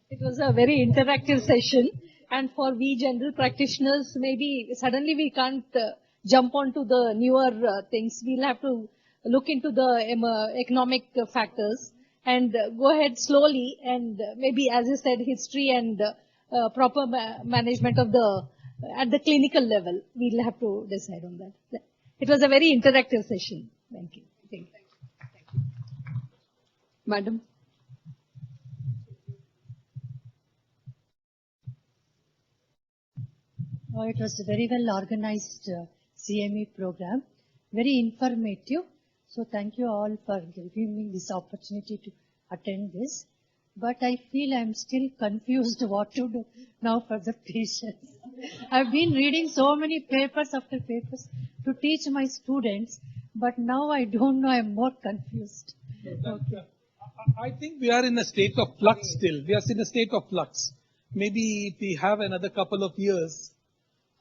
It was a very interactive session, and for we general practitioners, maybe suddenly we can't jump onto the newer things. We'll have to look into the economic factors and go ahead slowly, and maybe, as you said, history and proper management of at the clinical level. We'll have to decide on that. It was a very interactive session. Thank you. Thank you. Madam. It was a very well organized CME program, very informative. So thank you all for giving me this opportunity to attend this. But I feel I'm still confused what to do now for the patients. I've been reading so many papers after papers to teach my students, but now I don't know, I'm more confused. Okay. I think we are in a state of flux still. We are in a state of flux. Maybe if we have another couple of years,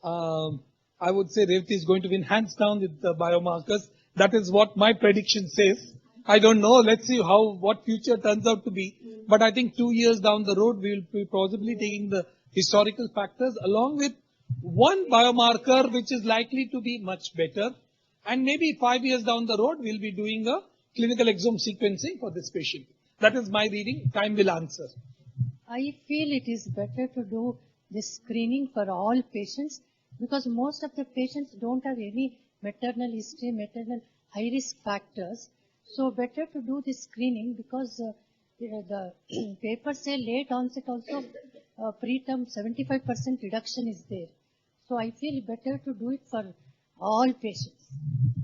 I would say Revati is going to win hands down with the biomarkers. That is what my prediction says. I don't know. Let's see what future turns out to be. But I think 2 years down the road, we will be possibly taking the historical factors along with one biomarker which is likely to be much better. And maybe 5 years down the road, we'll be doing a clinical exome sequencing for this patient. That is my reading. Time will answer. I feel it is better to do this screening for all patients because most of the patients don't have any maternal history, maternal high risk factors. So better to do this screening because the papers say late onset also preterm 75% reduction is there. So I feel better to do it for all patients.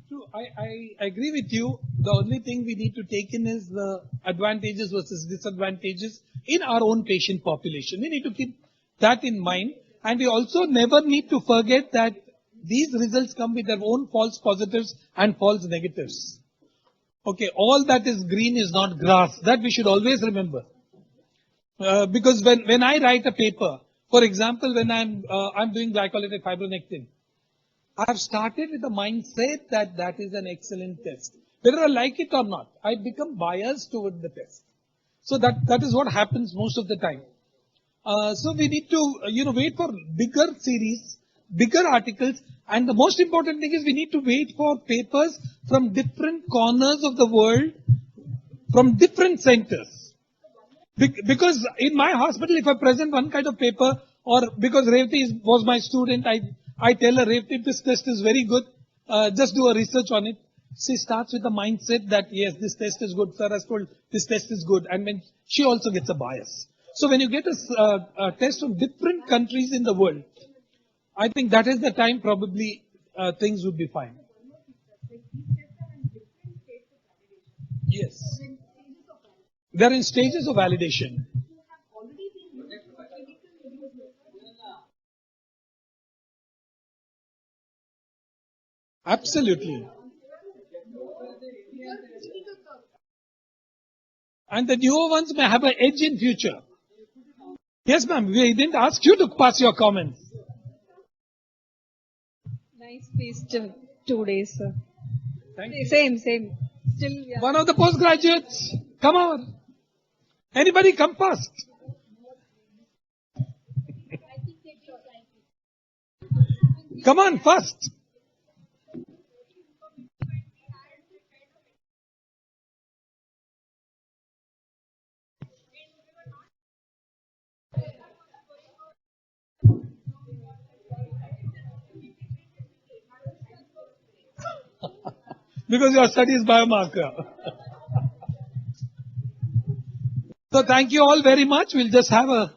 True, I agree with you. The only thing we need to take in is the advantages versus disadvantages in our own patient population. We need to keep that in mind. And we also never need to forget that these results come with their own false positives and false negatives. Okay, all that is green is not grass. That we should always remember. Because when I write a paper, for example, when I'm doing glycolytic fibronectin, I have started with the mindset that that is an excellent test. Whether I like it or not, I become biased toward the test. So that is what happens most of the time. So we need to wait for bigger series, bigger articles, and the most important thing is we need to wait for papers from different corners of the world, from different centers. Because in my hospital, if I present one kind of paper, or because Revati was my student, I tell her, Revati, this test is very good, just do a research on it. She starts with the mindset that yes, this test is good, sir has told this test is good, and when she also gets a bias. So when you get a test from different countries in the world, I think that is the time probably things would be fine. Yes. They are in stages of validation. Absolutely. And the newer ones may have an edge in future. Yes, ma'am. We didn't ask you to pass your comments. Nice spaced 2 days, sir. Thank you. Same. Still, yeah. One of the postgraduates, come on. Anybody come first? Come on, first. Because your study is biomarker. So thank you all very much. We'll just have a...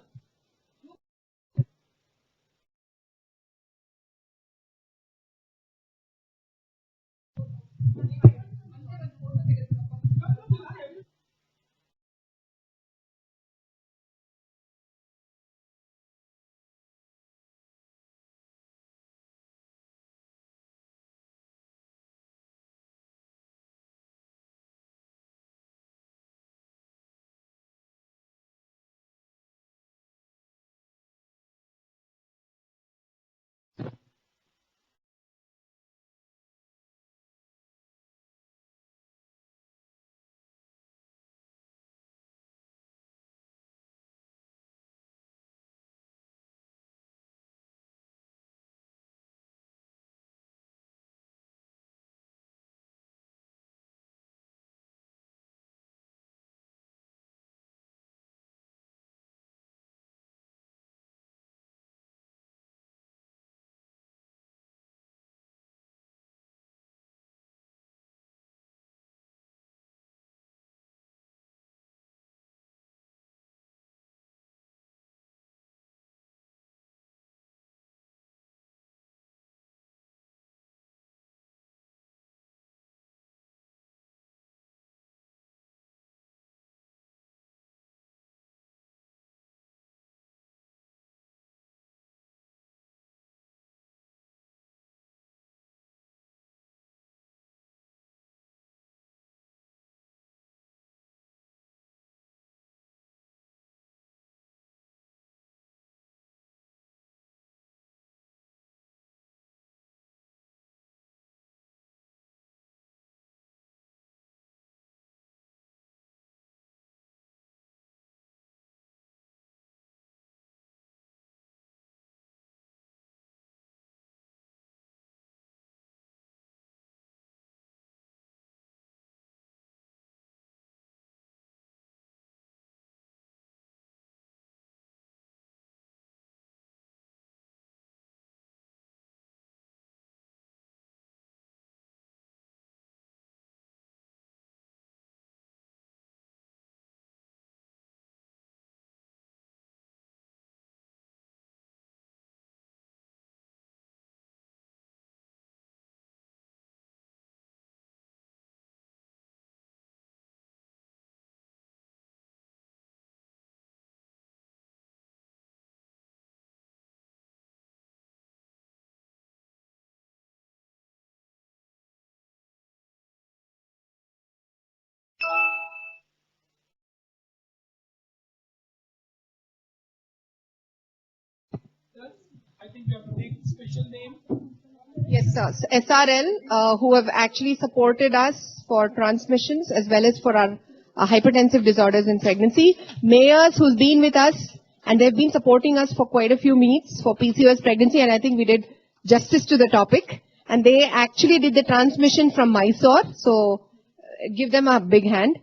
I think we have to take special name. Yes, sir. SRL, who have actually supported us for transmissions as well as for our hypertensive disorders in pregnancy. Mayors who's been with us and they've been supporting us for quite a few meets for PCOS pregnancy, and I think we did justice to the topic. And they actually did the transmission from Mysore, so give them a big hand.